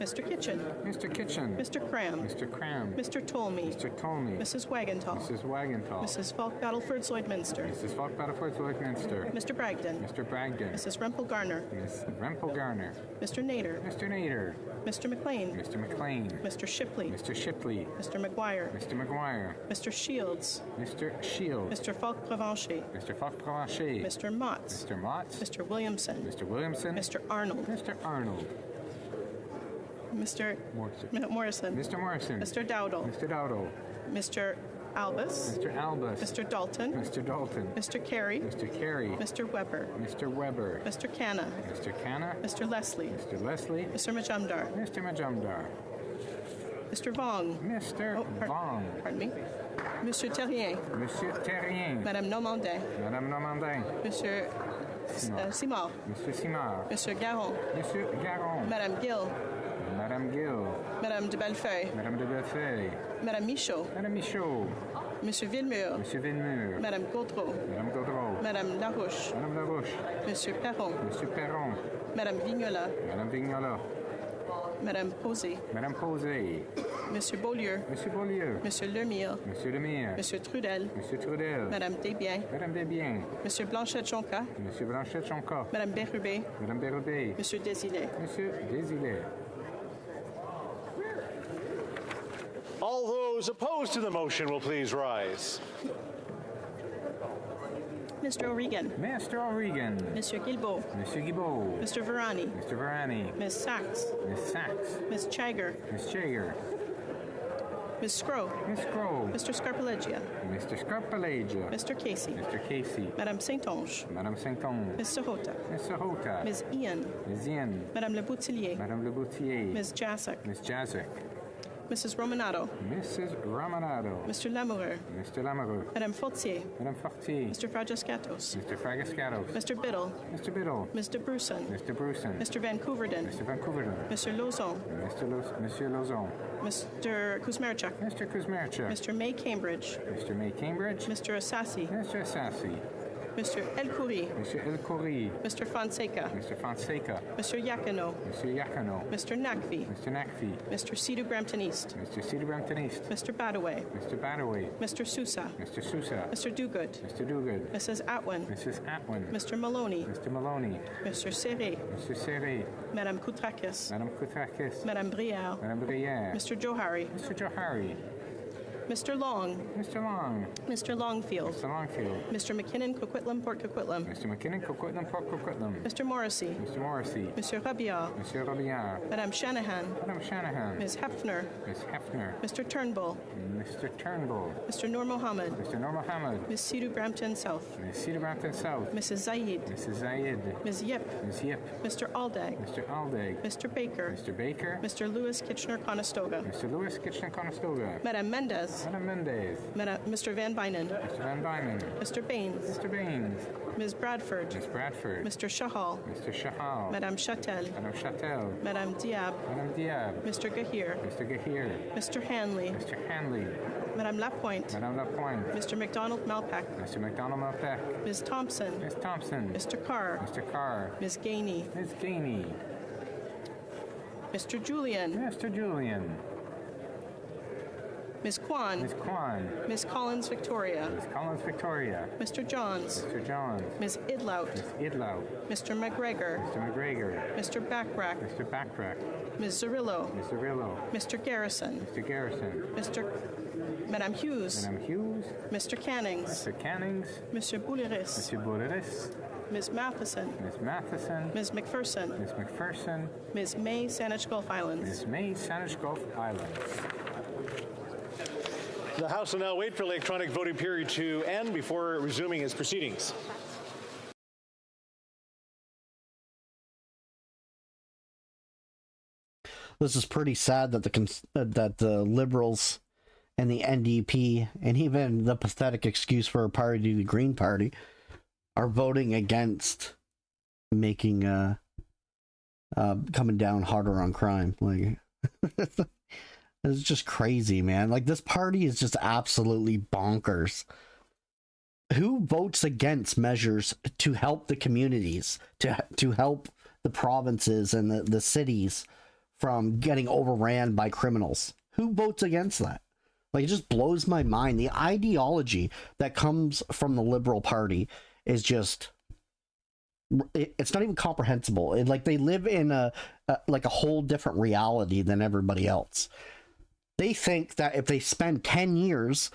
Mr. Kitchen. Mr. Kitchen. Mr. Cram. Mr. Cram. Mr. Tolmie. Mr. Tolmie. Mrs. Wagenthal. Mrs. Wagenthal. Mrs. Falk Battleford Lloydminster. Mrs. Falk Battleford Lloydminster. Mr. Bragdon. Mr. Bragdon. Mrs. Rempel Garner. Ms. Rempel Garner. Mr. Nader. Mr. Nader. Mr. McLean. Mr. McLean. Mr. Shipley. Mr. Shipley. Mr. McGuire. Mr. McGuire. Mr. Shields. Mr. Shields. Mr. Falk Provencher. Mr. Falk Provencher. Mr. Motts. Mr. Motts. Mr. Williamson. Mr. Williamson. Mr. Arnold. Mr. Arnold. Mr. Morrison. Mr. Morrison. Mr. Dowdle. Mr. Dowdle. Mr. Albus. Mr. Albus. Mr. Dalton. Mr. Dalton. Mr. Carey. Mr. Carey. Mr. Weber. Mr. Weber. Mr. Canna. Mr. Canna. Mr. Leslie. Mr. Leslie. Mr. Majumdar. Mr. Majumdar. Mr. Vong. Mr. Vong. Pardon me. Monsieur Terrien. Monsieur Terrien. Madame Normandin. Madame Normandin. Monsieur Simard. Monsieur Simard. Monsieur Garon. Monsieur Garon. Madame Gill. Madame Gill. Madame de Bellefeuille. Madame de Bellefeuille. Madame Michaud. Madame Michaud. Monsieur Villemur. Monsieur Villemur. Madame Gaudreau. Madame Gaudreau. Madame Larouche. Madame Larouche. Monsieur Perron. Monsieur Perron. Madame Vignola. Madame Vignola. Madame Posé. Madame Posé. Monsieur Beaulieu. Monsieur Beaulieu. Monsieur Lemire. Monsieur Lemire. Monsieur Trudel. Monsieur Trudel. Madame Desbiens. Madame Desbiens. Monsieur Blanchette-Jonca. Monsieur Blanchette-Jonca. Madame Bérubé. Madame Bérubé. Monsieur Désilet. Monsieur Désilet. All those opposed to the motion will please rise. Mr. O'Regan. Mr. O'Regan. Mr. Guilbeault. Mr. Guilbeault. Mr. Varani. Mr. Varani. Ms. Sachs. Ms. Sachs. Ms. Chagger. Ms. Chagger. Ms. Scrow. Ms. Scrow. Mr. Scarpalegia. Mr. Scarpalegia. Mr. Casey. Mr. Casey. Madame Saint-Onge. Madame Saint-Onge. Ms. Sahota. Ms. Sahota. Ms. Ian. Ms. Ian. Madame Le Boutillier. Madame Le Boutillier. Ms. Jasek. Ms. Jasek. Mrs. Romanado. Mrs. Romanado. Mr. Lamoureux. Mr. Lamoureux. Madame Fortier. Madame Fortier. Mr. Fragiscatos. Mr. Fragiscatos. Mr. Biddle. Mr. Biddle. Mr. Bruson. Mr. Bruson. Mr. Van Couverden. Mr. Van Couverden. Mr. Lozon. Monsieur Lozon. Mr. Kuzmarchuk. Mr. Kuzmarchuk. Mr. May Cambridge. Mr. May Cambridge. Mr. Assassi. Mr. Assassi. Mr. El Khoury. Mr. El Khoury. Mr. Fonseca. Mr. Fonseca. Mr. Yakino. Mr. Yakino. Mr. Nakvi. Mr. Nakvi. Mr. Sidhu Brampton East. Mr. Sidhu Brampton East. Mr. Badaway. Mr. Badaway. Mr. Sousa. Mr. Sousa. Mr. Duguid. Mr. Duguid. Mrs. Atwin. Mrs. Atwin. Mr. Maloney. Mr. Maloney. Mr. Serré. Mr. Serré. Madame Koutrakis. Madame Koutrakis. Madame Brière. Madame Brière. Mr. Johari. Mr. Johari. Mr. Long. Mr. Long. Mr. Longfield. Mr. Longfield. Mr. McKinnon, Coquitlam, Port Coquitlam. Mr. McKinnon, Coquitlam, Port Coquitlam. Mr. Morrissey. Mr. Morrissey. Mr. Rabillard. Mr. Rabillard. Madame Shanahan. Madame Shanahan. Ms. Hefner. Ms. Hefner. Mr. Turnbull. Mr. Turnbull. Mr. Nur Mohammed. Mr. Nur Mohammed. Ms. Sidhu Brampton South. Ms. Sidhu Brampton South. Mrs. Zaid. Mrs. Zaid. Ms. Yip. Ms. Yip. Mr. Aldag. Mr. Aldag. Mr. Baker. Mr. Baker. Mr. Lewis Kitchener-Conestoga. Mr. Lewis Kitchener-Conestoga. Madame Mendez. Madame Mendez. Mr. Van Bynen. Mr. Van Bynen. Mr. Baines. Mr. Baines. Ms. Bradford. Ms. Bradford. Mr. Shahal. Mr. Shahal. Madame Chatel. Madame Chatel. Madame Diab. Madame Diab. Mr. Gahir. Mr. Gahir. Mr. Hanley. Mr. Hanley. Madame Lapointe. Madame Lapointe. Mr. McDonald Malpack. Mr. McDonald Malpack. Ms. Thompson. Ms. Thompson. Mr. Carr. Mr. Carr. Ms. Gainey. Ms. Gainey. Mr. Julian. Mr. Julian. Ms. Kwan. Ms. Kwan. Ms. Collins Victoria. Ms. Collins Victoria. Mr. Johns. Mr. Johns. Ms. Idlout. Ms. Idlout. Mr. McGregor. Mr. McGregor. Mr. Backrack. Mr. Backrack. Ms. Zerillo. Ms. Zerillo. Mr. Garrison. Mr. Garrison. Madame Hughes. Madame Hughes. Mr. Cannings. Mr. Cannings. Mr. Bouliris. Mr. Bouliris. Ms. Matheson. Ms. Matheson. Ms. McPherson. Ms. McPherson. Ms. May, Saanich Gulf Islands. Ms. May, Saanich Gulf Islands. The House will now wait for the electronic voting period to end before resuming its proceedings. This is pretty sad that the Liberals and the NDP and even the pathetic excuse for a party, the Green Party, are voting against making coming down harder on crime. Like it's just crazy, man. Like this party is just absolutely bonkers. Who votes against measures to help the communities, to help the provinces and the cities from getting overran by criminals? Who votes against that? Like, it just blows my mind. The ideology that comes from the Liberal Party is just, it's not even comprehensible. Like, they live in a whole different reality than everybody else. They think that if they spend 10 years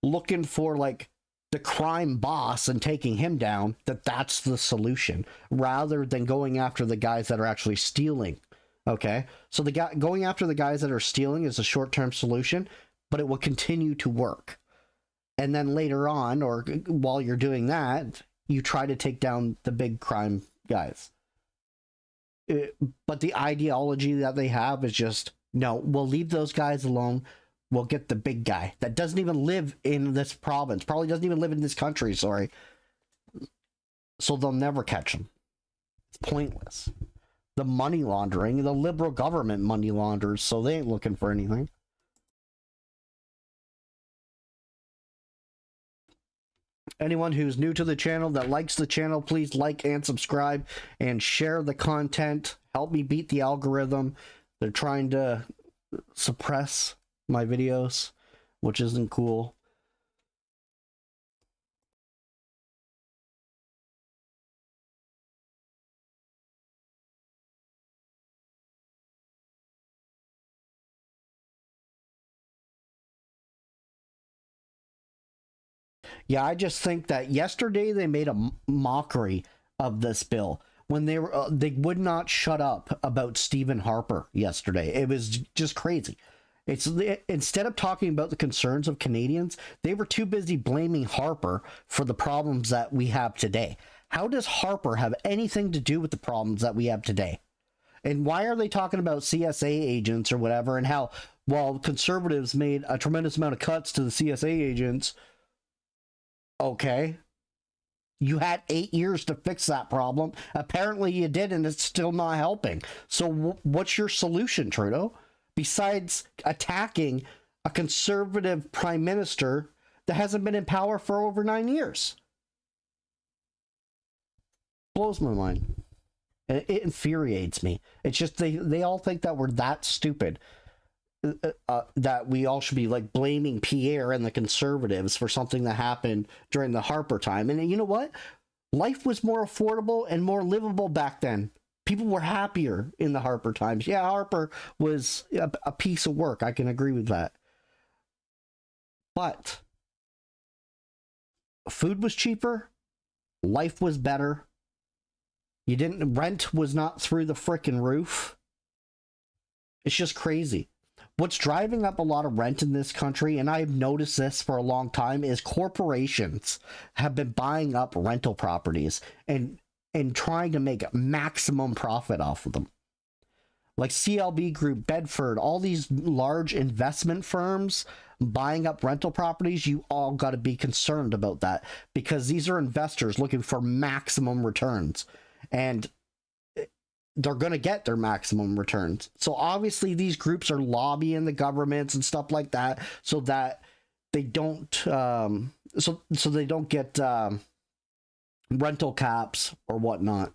looking for, like, the crime boss and taking him down, that's the solution, rather than going after the guys that are actually stealing. Okay, so going after the guys that are stealing is a short-term solution, but it will continue to work. And then later on, or while you're doing that, you try to take down the big crime guys. But the ideology that they have is just, no, we'll leave those guys alone. We'll get the big guy that doesn't even live in this province, probably doesn't even live in this country, sorry. So they'll never catch him. It's pointless. The money laundering, the Liberal government money launders, so they ain't looking for anything. Anyone who's new to the channel that likes the channel, please like and subscribe and share the content. Help me beat the algorithm. They're trying to suppress my videos, which isn't cool. Yeah, I just think that yesterday they made a mockery of this bill when they would not shut up about Stephen Harper yesterday. It was just crazy. Instead of talking about the concerns of Canadians, they were too busy blaming Harper for the problems that we have today. How does Harper have anything to do with the problems that we have today? And why are they talking about CSA agents or whatever, and how, while conservatives made a tremendous amount of cuts to the CSA agents, okay, you had 8 years to fix that problem. Apparently you did, and it's still not helping. So what's your solution, Trudeau? Besides attacking a conservative prime minister that hasn't been in power for over 9 years. Blows my mind. It infuriates me. It's just they all think that we're that stupid. That we all should be like blaming Pierre and the conservatives for something that happened during the Harper time. And you know what? Life was more affordable and more livable back then. People were happier in the Harper times. Yeah, Harper was a piece of work. I can agree with that. But food was cheaper. Life was better. Rent was not through the frickin' roof. It's just crazy. What's driving up a lot of rent in this country, and I've noticed this for a long time, is corporations have been buying up rental properties and trying to make maximum profit off of them. Like CLB Group, Bedford, all these large investment firms buying up rental properties, you all got to be concerned about that, because these are investors looking for maximum returns. And they're going to get their maximum returns. So obviously these groups are lobbying the governments and stuff like that so that they don't so they don't get rental caps or whatnot.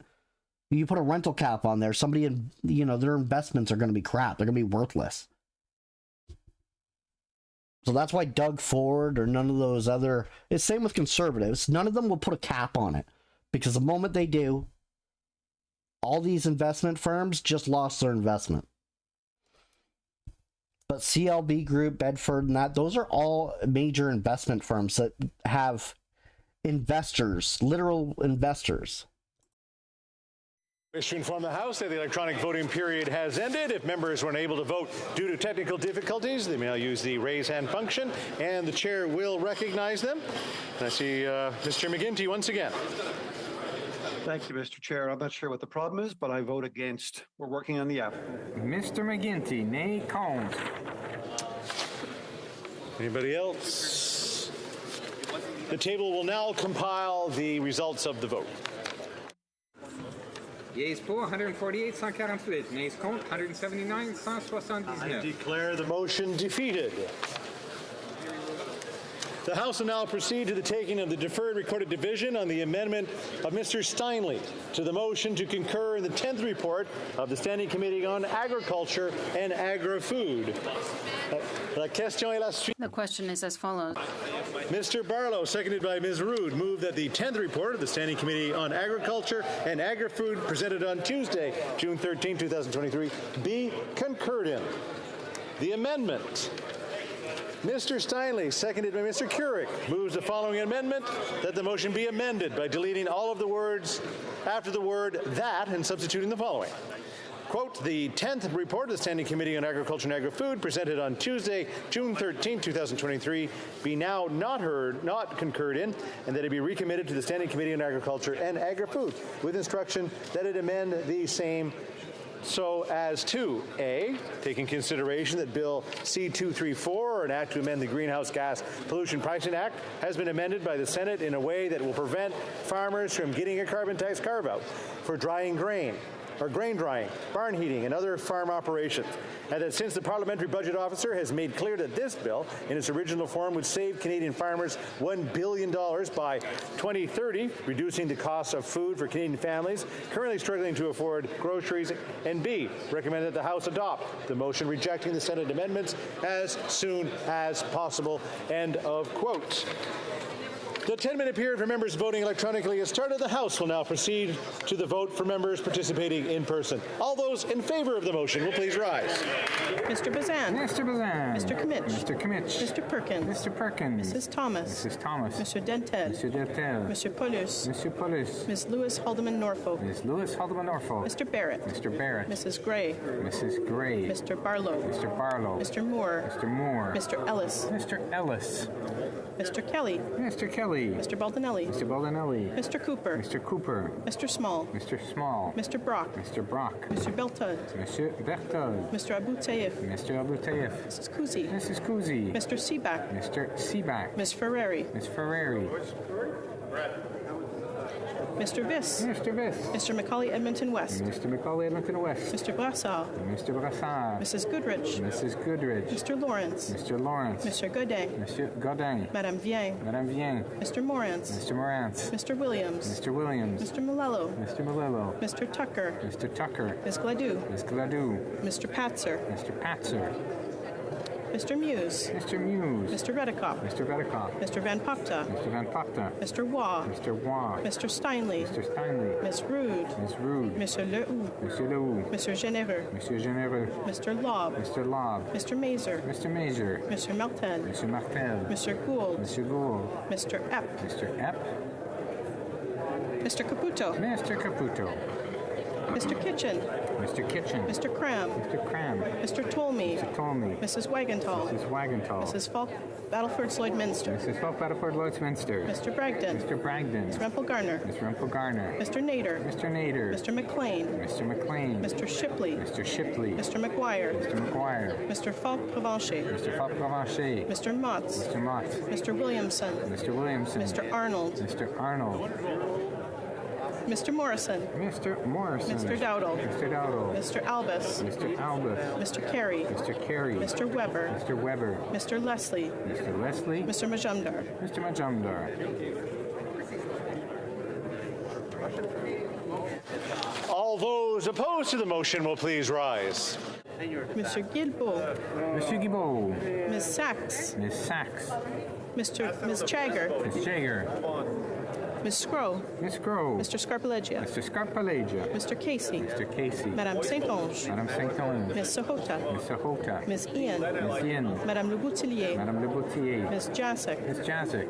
You put a rental cap on there, somebody in, their investments are going to be crap. They're going to be worthless. So that's why Doug Ford or none of those other, it's same with conservatives. None of them will put a cap on it, because the moment they do, all these investment firms just lost their investment. But CLB Group, Bedford, and those are all major investment firms that have investors, literal investors. Wish to inform the House that the electronic voting period has ended. If members were unable to vote due to technical difficulties, they may now use the raise hand function, and the chair will recognize them. And I see Mr. McGuinty once again. Thank you, Mr. Chair. I'm not sure what the problem is, but I vote against. We're working on the app. Mr. McGuinty, nay Combs. Anybody else? The table will now compile the results of the vote. Yeas pour 148, 148. Nays contre 179, 179. I declare the motion defeated. The House will now proceed to the taking of the deferred recorded division on the amendment of Mr. Steinley to the motion to concur in the 10th report of the Standing Committee on Agriculture and Agri-Food. The question is as follows. Mr. Barlow, seconded by Ms. Rood, moved that the 10th report of the Standing Committee on Agriculture and Agri-Food presented on Tuesday, June 13, 2023, be concurred in. The amendment. Mr. Steinley, seconded by Mr. Keurig, moves the following amendment, that the motion be amended by deleting all of the words after the word that and substituting the following. Quote, the 10th report of the Standing Committee on Agriculture and Agri-Food presented on Tuesday, June 13, 2023, be now not concurred in, and that it be recommitted to the Standing Committee on Agriculture and Agri-Food with instruction that it amend the same so as to, A, take in consideration that Bill C-234, or an act to amend the Greenhouse Gas Pollution Pricing Act, has been amended by the Senate in a way that will prevent farmers from getting a carbon tax carve-out for drying grain, or grain drying, barn heating, and other farm operations. And that since the Parliamentary Budget Officer has made clear that this bill, in its original form, would save Canadian farmers $1 billion by 2030, reducing the cost of food for Canadian families currently struggling to afford groceries, and B, recommend that the House adopt the motion rejecting the Senate amendments as soon as possible. End of quote. The 10-minute period for members voting electronically has started. The House will now proceed to the vote for members participating in person. All those in favor of the motion will please rise. Mr. Bazan. Mr. Bazan. Mr. Kimmich. Mr. Kimmich. Mr. Perkins. Mr. Perkins. Mrs. Thomas. Mrs. Thomas. Mr. Dentel. Mr. Dentel. Mr. Paulus. Mr. Paulus. Ms. Lewis Haldeman Norfolk. Ms. Lewis Haldeman Norfolk. Mr. Barrett. Mr. Barrett. Mrs. Gray. Mrs. Gray. Mr. Barlow. Mr. Barlow. Mr. Moore. Mr. Moore. Mr. Ellis. Mr. Ellis. Mr. Kelly. Mr. Kelly. Baldinelli. Mr. Baldinelli. Mr. Baldinelli. Mr. Cooper. Mr. Cooper. Mr. Small. Mr. Small. Mr. Brock. Mr. Brock. Mr. Beltud. Monsieur Berthold. Mr. Abu Taif. Mr. Abu Taif. Mrs. Kuzi. Mrs. Kuzi. Mr. Seaback. Mr. Seaback. Ms. Ferreri. Ms. Ferreri. Mr. Viss. Mr. Viss. Mr. Macaulay Edmonton West. Mr. Macaulay Edmonton West. Mr. Brassard. Mr. Brassard. Mrs. Goodrich. Mrs. Goodrich. Mr. Lawrence. Mr. Lawrence. Mr. Godin. Monsieur Godin. Madame Vien. Madame Vien. Mr. Morantz. Mr. Morantz. Mr. Williams. Mr. Williams. Mr. Malello. Mr. Malillo. Mr. Tucker. Mr. Tucker. Ms. Gladue. Ms. Gladue. Mr. Patzer. Mr. Patzer. Mr. Muse. Mr. Muse. Mr. Redikoff. Mr. Redikoff. Mr. Van Popta. Mr. Van Popta. Mr. Waugh. Mr. Waugh. Mr. Steinley. Mr. Steinley. Ms. Rude. Ms. Rude. Mr. Lehoux. Mr. Lehoux. Mr. Généreux. Monsieur Généreux. Mr. Lobb. Mr. Lobb. Mr. Mazer. Mr. Mazer. Mr. Martel. Mr. Martel. Mr. Gould. Monsieur Gould. Mr. Epp. Mr. Epp. Mr. Caputo. Mr. Caputo. Mr. Kitchen. Mr. Kitchen. Mr. Cram. Mr. Cram. Mr. Tolmie. Mr. Tolmie. Mrs. Wagenthal. Mrs. Wagenthal. Mrs. Falk Battleford Lloydminster. Mrs. Falk Battleford Lloydminster. Mr. Bragdon. Mr. Bragdon. Ms. Rempel Garner. Ms. Rempel Garner. Mr. Nader. Mr. Nader. Mr. McLean. Mr. McLean. Mr. Shipley. Mr. Shipley. Mr. McGuire. Mr. McGuire. Mr. Falk Provencher. Mr. Falk Provencher. Mr. Motts. Mr. Mott. Mr. Williamson. Mr. Williamson. Mr. Arnold. Mr. Arnold. Mr. Morrison. Mr. Morrison. Mr. Dowdle. Mr. Dowdle. Mr. Albus. Mr. Albus. Mr. Carey. Mr. Carey. Mr. Weber. Mr. Weber. Mr. Leslie. Mr. Leslie. Mr. Majumdar. Mr. Majumdar. All those opposed to the motion will please rise. Mr. Guilbeault. Mr. Guilbeault. Ms. Sachs. Ms. Sachs. Ms. Chagger. Ms. Jagger. Ms. Scrow. Ms. Grove. Mr. Scarpalegia. Mr. Scarpalegia. Mr. Casey. Mr. Casey. Madame Saint-Onge. Madame Saint-Onge. Ms. Sahota. Ms. Sahota. Ms. Ian. Ms. Ian. Madame Le Boutillier. Madame Le Boutier. Ms. Jasek. Ms. Jazik.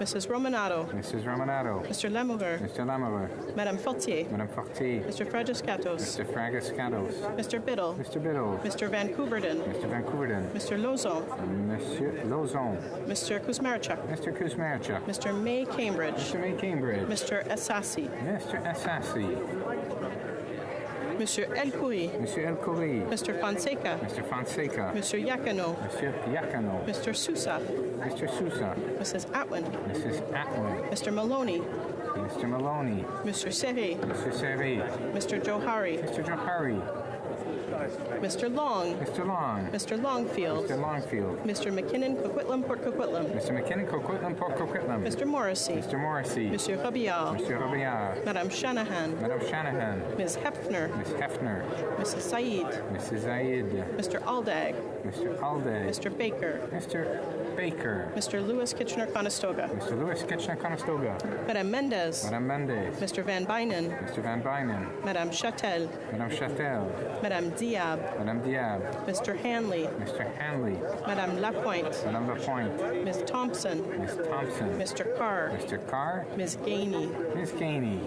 Mrs. Romanato. Mrs. Romanato. Mr. Lamoureux. Mr. Lamoureux. Madame Fortier. Madame Fortier. Mr. Fragiscatos. Mr. Fragiscatos. Mr. Biddle. Mr. Biddle. Mr. Vancouverden. Mr. Vancouverden. Mr. Lozon. Monsieur Lozon. Mr. Kuzmarchuk. Mr. Kuzmarchuk. Mr. May Cambridge. Mr. May Cambridge. Mr. Assassi. Mr. Assassi. Monsieur El Khoury. Monsieur El Khoury. Mr. Fonseca. Mr. Fonseca. Monsieur Yakano. Monsieur Yakano. Mr. Sousa. Mr. Sousa. Mrs. Atwin. Mrs. Atwin. Mr. Maloney. Mr. Maloney. Mr. Serre. Mr. Serre. Mr. Johari. Mr. Johari. Mr. Long. Mr. Long. Mr. Longfield. Mr. Longfield. Mr. McKinnon, Coquitlam, Port Coquitlam. Mr. McKinnon, Coquitlam, Port Coquitlam. Mr. Morrissey. Mr. Morrissey. Monsieur Robillard. Monsieur Robillard. Madame Shanahan. Madame Shanahan. Ms. Hefner. Ms. Hefner. Mrs. Said. Mrs. Zaid. Mr. Aldag. Mr. Alday. Mr. Baker. Mr. Baker. Mr. Lewis Kitchener-Conestoga. Mr. Lewis Kitchener-Conestoga. Madame Mendez. Madame Mendez. Mr. Van Bynen. Mr. Van Bynen. Madame Châtel. Madame Châtel. Madame Diab. Madame Diab. Mr. Hanley. Mr. Hanley. Madame Lapointe. Madame Lapointe. Ms. Thompson. Ms. Thompson. Mr. Carr. Mr. Carr. Ms. Gainey. Ms. Gainey.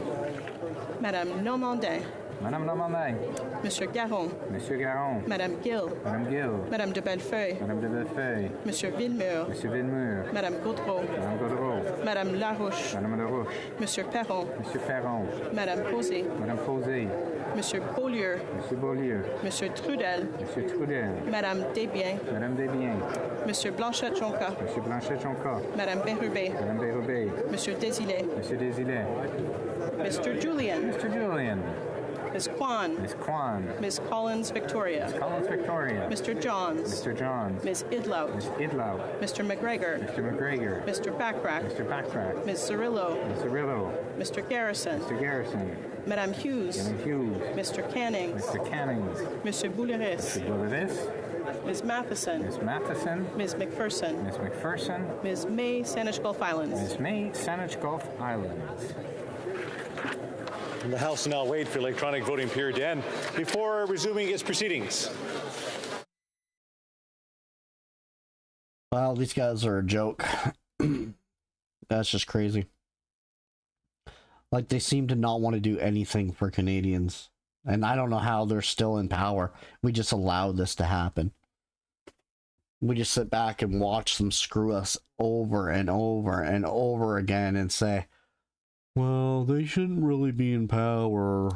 Madame Normandin. Madame Normandin. Monsieur Garon. Monsieur Garon. Madame Gill. Madame Gill. Madame de Bellefeuille. Madame de Bellefeuille. Monsieur Villemur. Monsieur Villemur. Madame Gaudreau. Madame Gaudreau. Madame Larouche. Madame Larouche. Monsieur Perron. Monsieur Perron. Madame Posé. Madame Posé. Monsieur Beaulieu. Monsieur Beaulieu. Monsieur Trudel. Monsieur Trudel. Madame Desbiens. Madame Desbiens. Monsieur Blanchette-Jonca. Monsieur Blanchet-Jonca. Madame Bérubé. Madame Bérubé. Monsieur Désilets. Monsieur Désilets. Mr. Julian. Mr. Julian. Ms. Kwan. Miss Kwan. Ms. Collins Victoria. Miss Collins Victoria. Mr. Johns. Mr. Johns. Ms. Idlow. Miss Idlow. Mr. McGregor. Mr. McGregor. Mr. Backrack. Mr. Backrack. Ms. Cirillo. Ms. Cirillo. Mr. Garrison. Mr. Garrison. Madame Hughes. Madame Hughes. Mr. Cannings. Mr. Cannings. Monsieur Bouleris. Mr. Bouleris. Ms. Matheson. Ms. Matheson. Ms. McPherson. Ms. McPherson. Ms. May, Saanich Gulf Islands. Ms. May, Saanich Gulf Islands. And the House will now wait for electronic voting period to end before resuming its proceedings. Wow, these guys are a joke. That's just crazy. Like, they seem to not want to do anything for Canadians. And I don't know how they're still in power. We just allowed this to happen. We just sit back and watch them screw us over and over and over again and say, well, they shouldn't really be in power.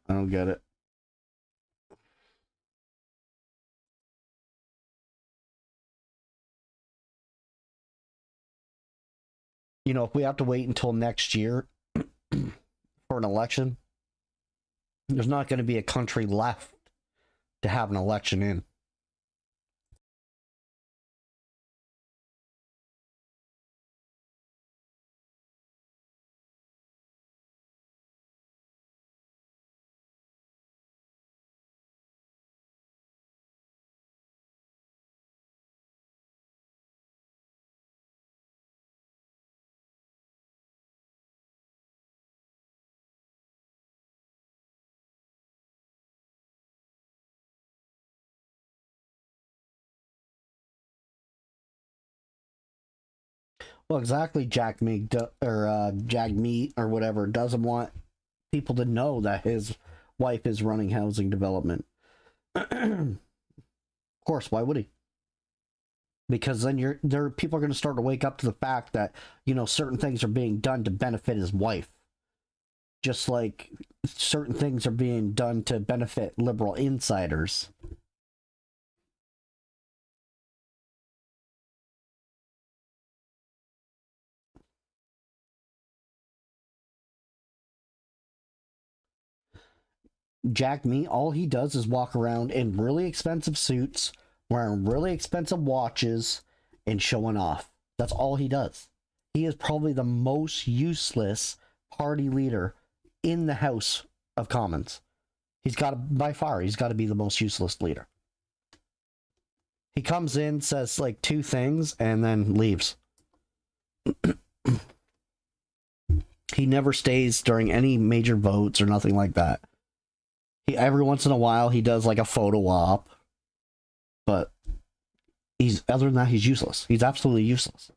I don't get it. You know, if we have to wait until next year for an election, there's not going to be a country left to have an election in. Well, exactly. Jack Meat or whatever doesn't want people to know that his wife is running housing development. Of course, why would he? Because then people are going to start to wake up to the fact that, you know, certain things are being done to benefit his wife, just like certain things are being done to benefit liberal insiders. Jack Me, all he does is walk around in really expensive suits, wearing really expensive watches, and showing off. That's all he does. He is probably the most useless party leader in the House of Commons. He's got to, by far, he's got to be the most useless leader. He comes in, says like 2 things, and then leaves. He never stays during any major votes or nothing like that. Every once in a while, he does like a photo op, but other than that, he's useless. He's absolutely useless.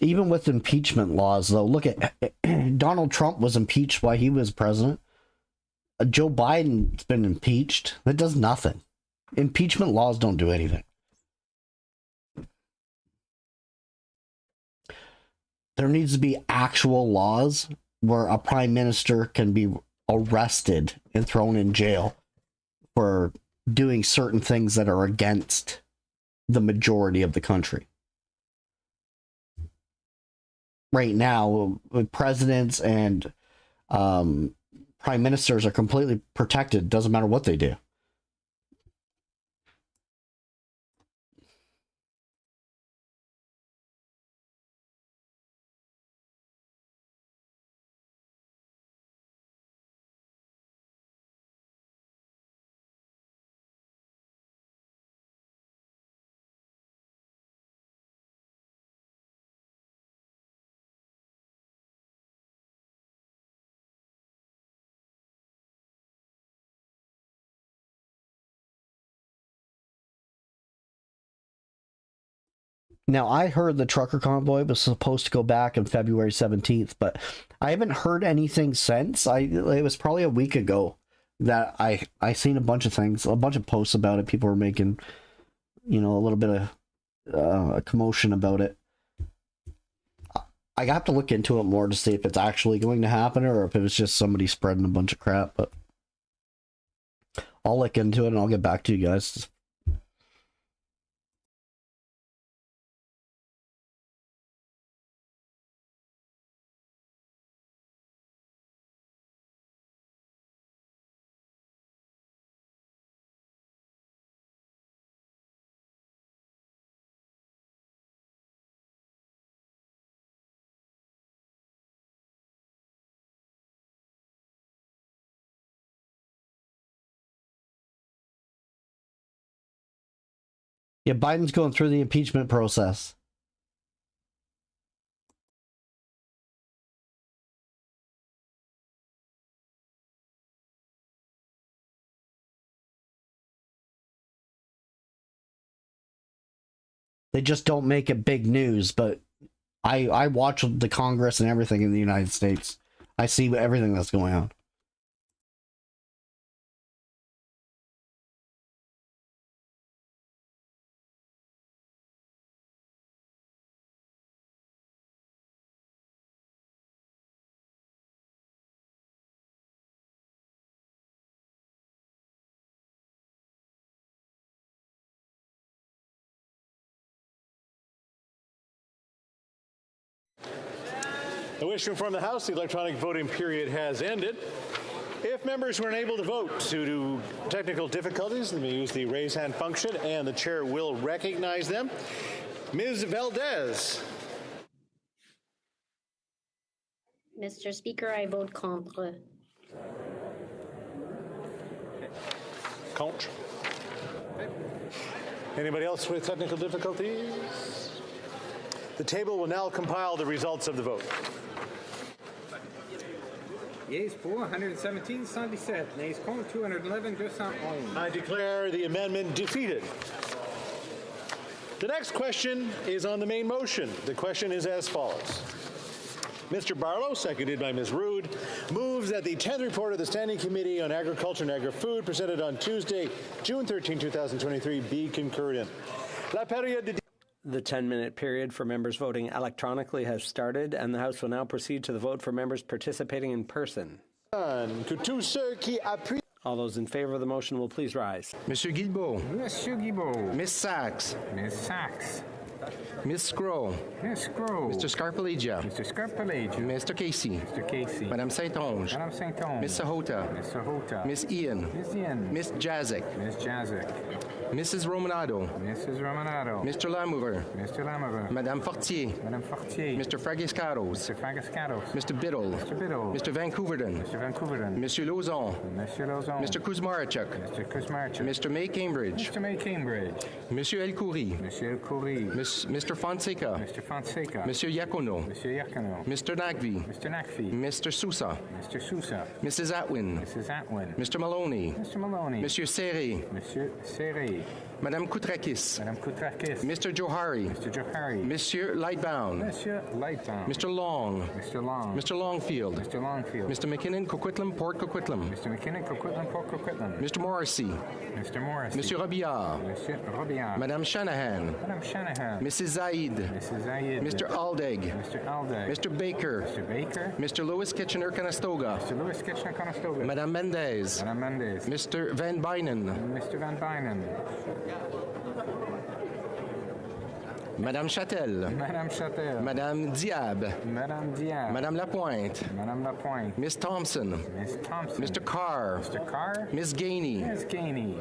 Even with impeachment laws, though, look at Donald Trump was impeached while he was president. Joe Biden's been impeached. That does nothing. Impeachment laws don't do anything. There needs to be actual laws where a prime minister can be arrested and thrown in jail for doing certain things that are against the majority of the country. Right now, presidents and prime ministers are completely protected. Doesn't matter what they do. Now, I heard the trucker convoy was supposed to go back on February 17th, but I haven't heard anything since. It was probably a week ago that I seen a bunch of things, a bunch of posts about it. People were making, you know, a little bit of a commotion about it. I have to look into it more to see if it's actually going to happen or if it was just somebody spreading a bunch of crap, but I'll look into it and I'll get back to you guys. Yeah, Biden's going through the impeachment process. They just don't make it big news, but I watch the Congress and everything in the United States. I see everything that's going on. I wish to inform the House the electronic voting period has ended. If members were unable to vote due to technical difficulties, they may use the raise hand function and the chair will recognize them. Ms. Valdez. Mr. Speaker, I vote contre. Contre. Anybody else with technical difficulties? The table will now compile the results of the vote. Yeas pour 117, 117. Nays contre 211, 211. I declare the amendment defeated. The next question is on the main motion. The question is as follows. Mr. Barlow, seconded by Ms. Rood, moves that the 10th report of the Standing Committee on Agriculture and Agri-Food presented on Tuesday, June 13, 2023 be concurred in. La période de The 10-minute period for members voting electronically has started, and the House will now proceed to the vote for members participating in person. All those in favor of the motion will please rise. Monsieur Guilbeault. Monsieur Guilbeault. Miss Sachs. Miss Sachs. Miss Scroll. Miss Scroll. Mr. Scarpalegia. Mr. Scarpalegia. Mr. Casey. Mr. Casey. Madame Saint-Onge. Madame Saint-Onge. Miss Sahota. Miss Sahota. Miss Ian. Miss Ian. Miss Jazik. Miss Jazik. Mrs. Romanado. Mrs. Romanado. Mr. Lamover. Mr. Lamover. Madame Fortier. Madame Fortier. Mr. Fragiscaros. Mr. Fragiscaros. Mr. Biddle. Mr. Biddle. Mr. Vancouverden. Mr. Vancouverden. Monsieur Lauzon. Monsieur Lauzon. Mr. Kuzmarchuk. Mr. Kuzmarchuk. Mr. May Cambridge. Mr. May Cambridge. Monsieur El Khoury. Monsieur El Khoury. Mr. Fonseca. Mr. Fonseca. Monsieur Yacono. Monsieur Yacono. Mr. Nagvi. Mr. Nakvi. Mr. Sousa. Mr. Sousa. Mrs. Atwin. Mrs. Atwin. Mr. Maloney. Mr. Maloney. Monsieur Serré. Monsieur Serré. Madame Koutrakis. Madame Koutrakis. Mr. Johari. Mr. Johari. Monsieur Lightbound. Monsieur Lightbound. Mr. Long. Mr. Long. Mr. Longfield. Mr. Longfield. Mr. McKinnon, Coquitlam, Port Coquitlam. Mr. McKinnon, Coquitlam, Port Coquitlam. Mr. Morrissey. Mr. Morrissey. Monsieur Robillard. Monsieur Robillard. Madame Shanahan. Madame Shanahan. Mrs. Zaid. Mrs. Zaid. Mr. Aldegg. Mr. Aldegg. Mr. Baker. Mr. Baker. Mr. Lewis Kitchener-Conestoga. Mr. Lewis Kitchener-Conestoga. Madame Mendez. Madame Mendez. Mr. Van Bynen. Mr. Van Bynen. Madame Châtel. Madame Châtel. Madame Diab. Madame Diab. Madame Lapointe. Madame Lapointe. Miss Thompson. Miss Thompson. Mr. Carr. Mr. Carr. Miss Gainey. Miss Gainey.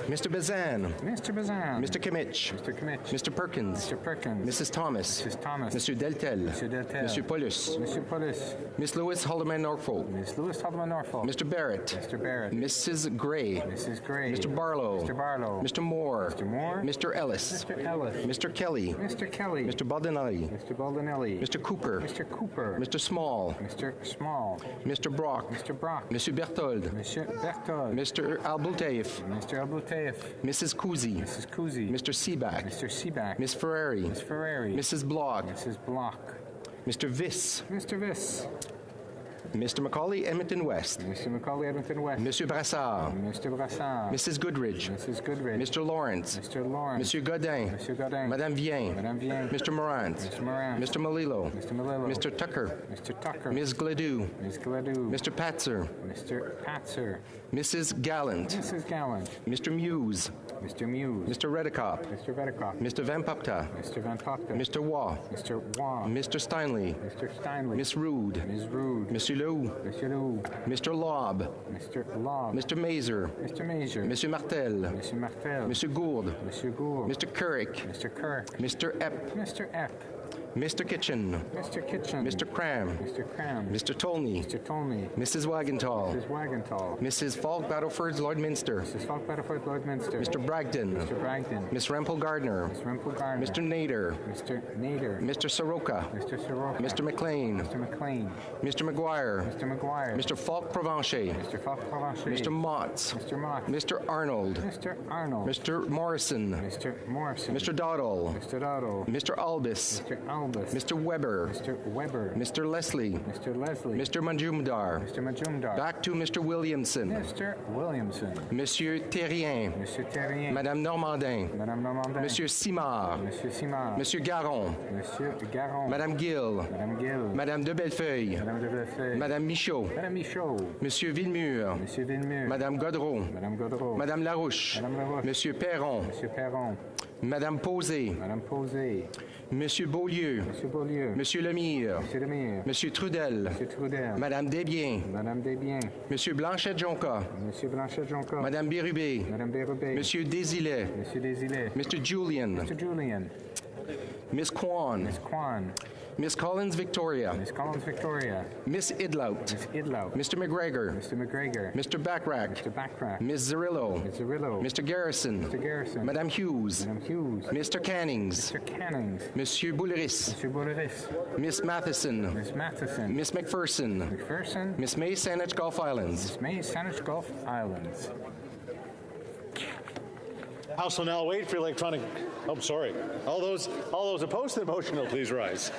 Mr. Bazan. Mr. Bazan. Mr. Kimmich. Mr. Kimmich. Mr. Perkins. Mr. Perkins. Mrs. Thomas. Mrs. Thomas. Monsieur Deltel. Monsieur Deltel. Monsieur Paulus. Monsieur Paulus. Miss Lewis Haldeman Norfolk. Miss Lewis Haldeman Norfolk. Mr. Barrett. Mr. Barrett. Mrs. Gray. Mrs. Gray. Mr. Barlow. Mr. Barlow. Mr. Moore. Mr. Moore. Mr. Ellis. Mr. Ellis. Mr. Kelly. Mr. Kelly. Mr. Baldinelli. Mr. Baldinelli. Mr. Cooper. Mr. Cooper. Mr. Small. Mr. Small. Mr. Brock. Mr. Brock. Monsieur Berthold. Monsieur Berthold. Mr. Albultaif. Mr. Albultaif. Mrs. Kuzi. Mrs. Kuzi. Mr. Seaback. Mr. Seaback. Miss Ferrari. Miss Ferrari. Mrs. Block. Mrs. Block. Mr. Viss. Mr. Viss. Mr. Macaulay, Edmonton West. Mr. Macaulay, Edmonton West. Monsieur Brassard. Mr. Brassard. Mrs. Goodridge. Mrs. Goodridge. Mr. Lawrence. Mr. Lawrence. Monsieur Godin. Monsieur Godin. Madame Vien. Madame Vien. Mr. Morant. Mr. Morant. Mr. Malillo. Mr. Malillo. Mr. Tucker. Mr. Tucker. Ms. Gledoux. Ms. Gledoux. Mr. Patzer. Mr. Patzer. Mrs. Gallant. Mrs. Gallant. Mr. Muse. Mr. Muse. Mr. Redekop. Mr. Redekop. Mr. Van Pupta. Mr. Van Pupta. Mr. Waugh. Mr. Waugh. Mr. Steinley. Mr. Steinley. Miss Rood. Ms. Rood. Monsieur Lou. Monsieur Lou. Mr. Lobb. Mr. Lobb. Mr. Mazer. Mr. Mazer. Monsieur Martel. Mr. Martel. Monsieur Gould. Monsieur Gould. Mr. Currick. Mr. Kirk. Mr. Epp. Mr. Epp. Mr. Kitchen. Mr. Kitchen. Mr. Cram. Mr. Cram. Mr. Tolney. Mr. Tolney. Mrs. Wagenthal. Mrs. Wagenthal. Mrs. Falk Battleford, Lloydminster. Mrs. Falk Battleford, Lloydminster. Mr. Bragdon. Mr. Bragdon. Miss Rempel Gardner. Miss Rempel Gardner. Mr. Nader. Mr. Nader. Mr. Soroka. Mr. Soroka. Mr. McLean. Mr. McLean. Mr. McGuire. Mr. McGuire. Mr. Falk Provencher. Mr. Falk Provencher. Mr. Motts. Mr. Mott. Mr. Arnold. Mr. Arnold. Mr. Morrison. Mr. Morrison. Mr. Doddle. Mr. Doddle. Mr. Albus. Mr. Albus. Mr. Weber. Mr. Weber. Mr. Leslie. Mr. Leslie. Mr. Majumdar. Mr. Majumdar. Back to Mr. Williamson. Mr. Williamson. Monsieur Terrien. Monsieur Terrien. Madame Normandin. Madame Normandin. Monsieur Simard. Monsieur Simard. Monsieur Garon. Monsieur Garon. Madame Gill. Madame Gill. Madame de Bellefeuille. Madame de Bellefeuille. Madame Michaud. Madame Michaud. Monsieur Villemur. Monsieur Villemur. Madame Godreau. Madame Godreau. Madame Larouche. Madame Larouche. Monsieur Perron. Monsieur Perron. Madame Posé. Madame Posé. Monsieur Beaulieu. Monsieur Beaulieu. Monsieur Lemire. Monsieur Lemire. Monsieur Trudel. Monsieur Trudel. Madame Desbiens. Madame Desbiens. Monsieur Blanchette-Jonca. Monsieur Blanchette-Jonca. Madame Bérubé. Madame Bérubé. Monsieur Désilet. Monsieur Désilet. Mr. Julian. Mr. Julian. Miss Kwan. Miss Kwan. Miss Collins Victoria. Miss Collins Victoria. Miss Idlout. Miss Idlout. Mr. McGregor. Mr. McGregor. Mr. Backrack. Mr. Backrack. Miss Zerillo. Miss Zerillo. Mr. Garrison. Mr. Garrison. Madame Hughes. Madame Hughes. Mr. Cannings. Mr. Cannings. Monsieur Bouleris. Monsieur Bouleris. Miss Matheson. Miss Matheson. Miss McPherson. McPherson. Miss May Saanich Gulf Islands. Miss May Saanich Gulf Islands. The House will now wait for electronic. Oh, sorry. All those opposed to the motion will please rise.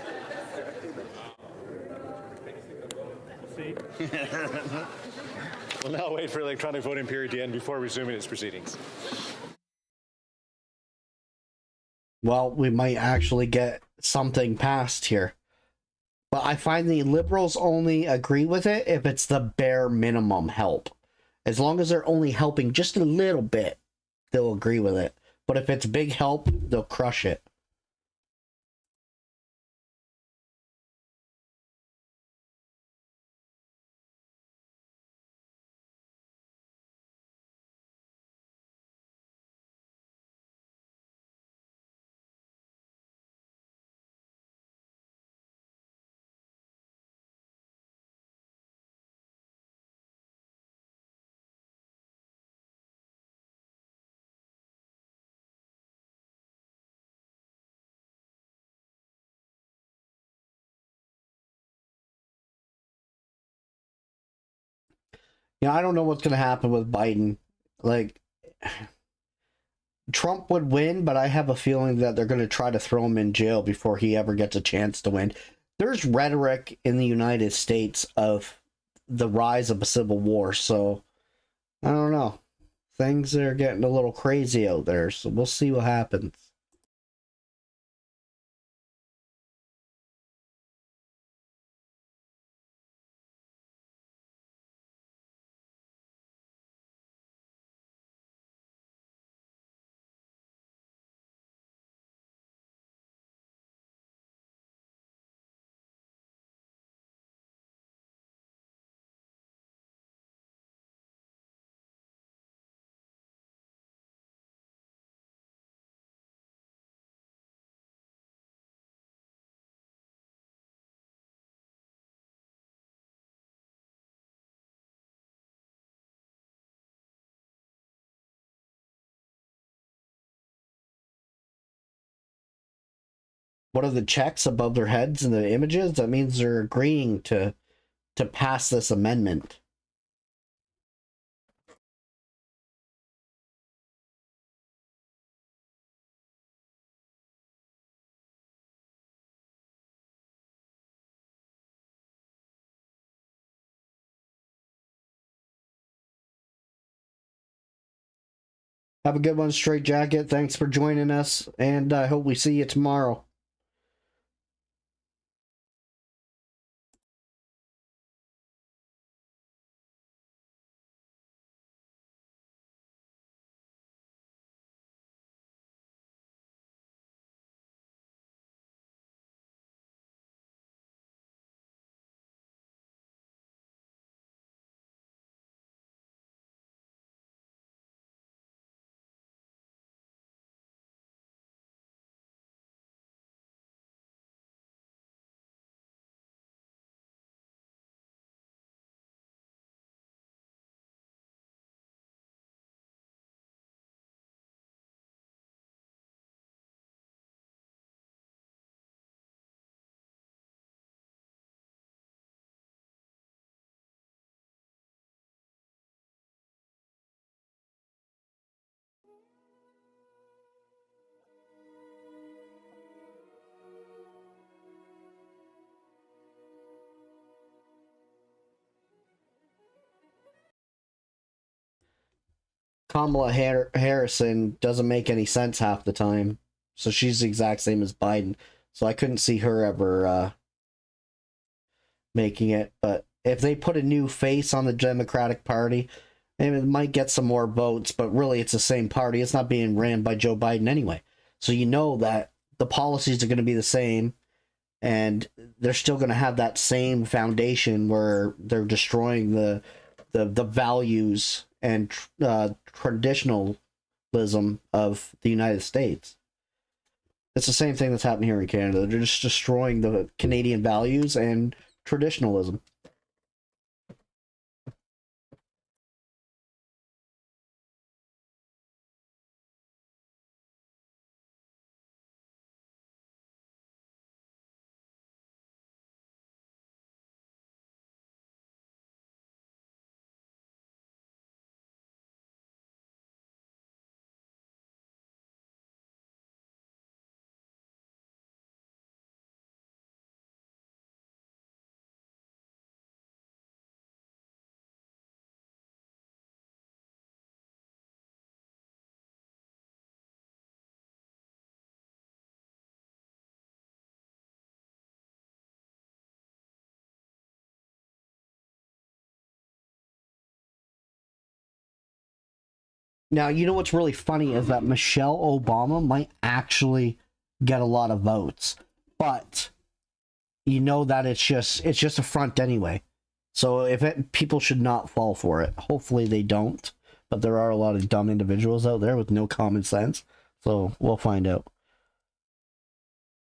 We'll now wait for electronic voting period to end before resuming its proceedings. Well, we might actually get something passed here. But I find the Liberals only agree with it if it's the bare minimum help. As long as they're only helping just a little bit, they'll agree with it. But if it's big help, they'll crush it. Yeah, I don't know what's going to happen with Biden. Like, Trump would win, but I have a feeling that they're going to try to throw him in jail before he ever gets a chance to win. There's rhetoric in the United States of the rise of a civil war, so I don't know. Things are getting a little crazy out there, so we'll see what happens. What are the checks above their heads in the images? That means they're agreeing to pass this amendment. Have a good one, Straight Jacket. Thanks for joining us, and I hope we see you tomorrow. Kamala Harrison doesn't make any sense half the time. So she's the exact same as Biden. So I couldn't see her ever making it. But if they put a new face on the Democratic Party, maybe it might get some more votes. But really, it's the same party. It's not being ran by Joe Biden anyway. So you know that the policies are going to be the same. And they're still going to have that same foundation where they're destroying the values and traditionalism of the United States. It's the same thing that's happening here in Canada. They're just destroying the Canadian values and traditionalism. Now, you know what's really funny is that Michelle Obama might actually get a lot of votes, but you know that it's just a front anyway. So people should not fall for it. Hopefully they don't, but there are a lot of dumb individuals out there with no common sense. So we'll find out.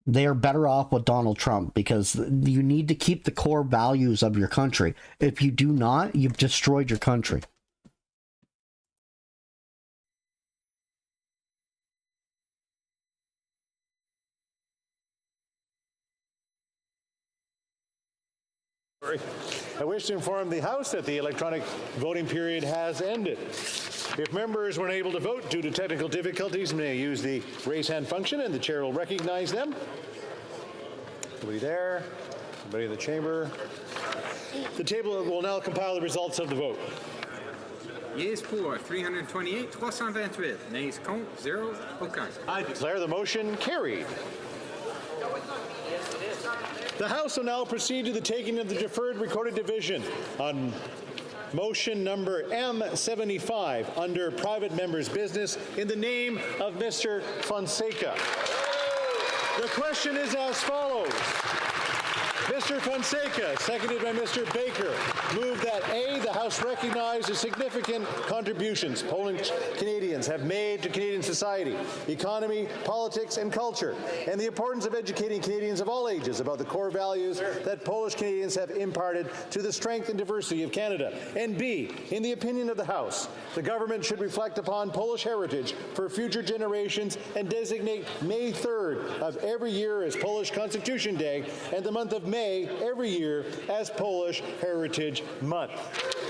They are better off with Donald Trump because you need to keep the core values of your country. If you do not, you've destroyed your country. I wish to inform the House that the electronic voting period has ended. If members were unable to vote due to technical difficulties, may use the raise hand function and the chair will recognize them. Nobody there? Nobody in the chamber? The table will now compile the results of the vote. Yes pour 328, 328. Nays contre, 0, aucun. I declare the motion carried. The House will now proceed to the taking of the deferred recorded division on motion number M75 under private member's business in the name of Mr. Fonseca. The question is as follows. Mr. Fonseca, seconded by Mr. Baker, moved that A, the House recognize the significant contributions Polish Canadians have made to Canadian society, economy, politics, and culture, and the importance of educating Canadians of all ages about the core values that Polish Canadians have imparted to the strength and diversity of Canada. And B, in the opinion of the House, the government should reflect upon Polish heritage for future generations and designate May 3rd of every year as Polish Constitution Day and the month of May every year as Polish Heritage Month.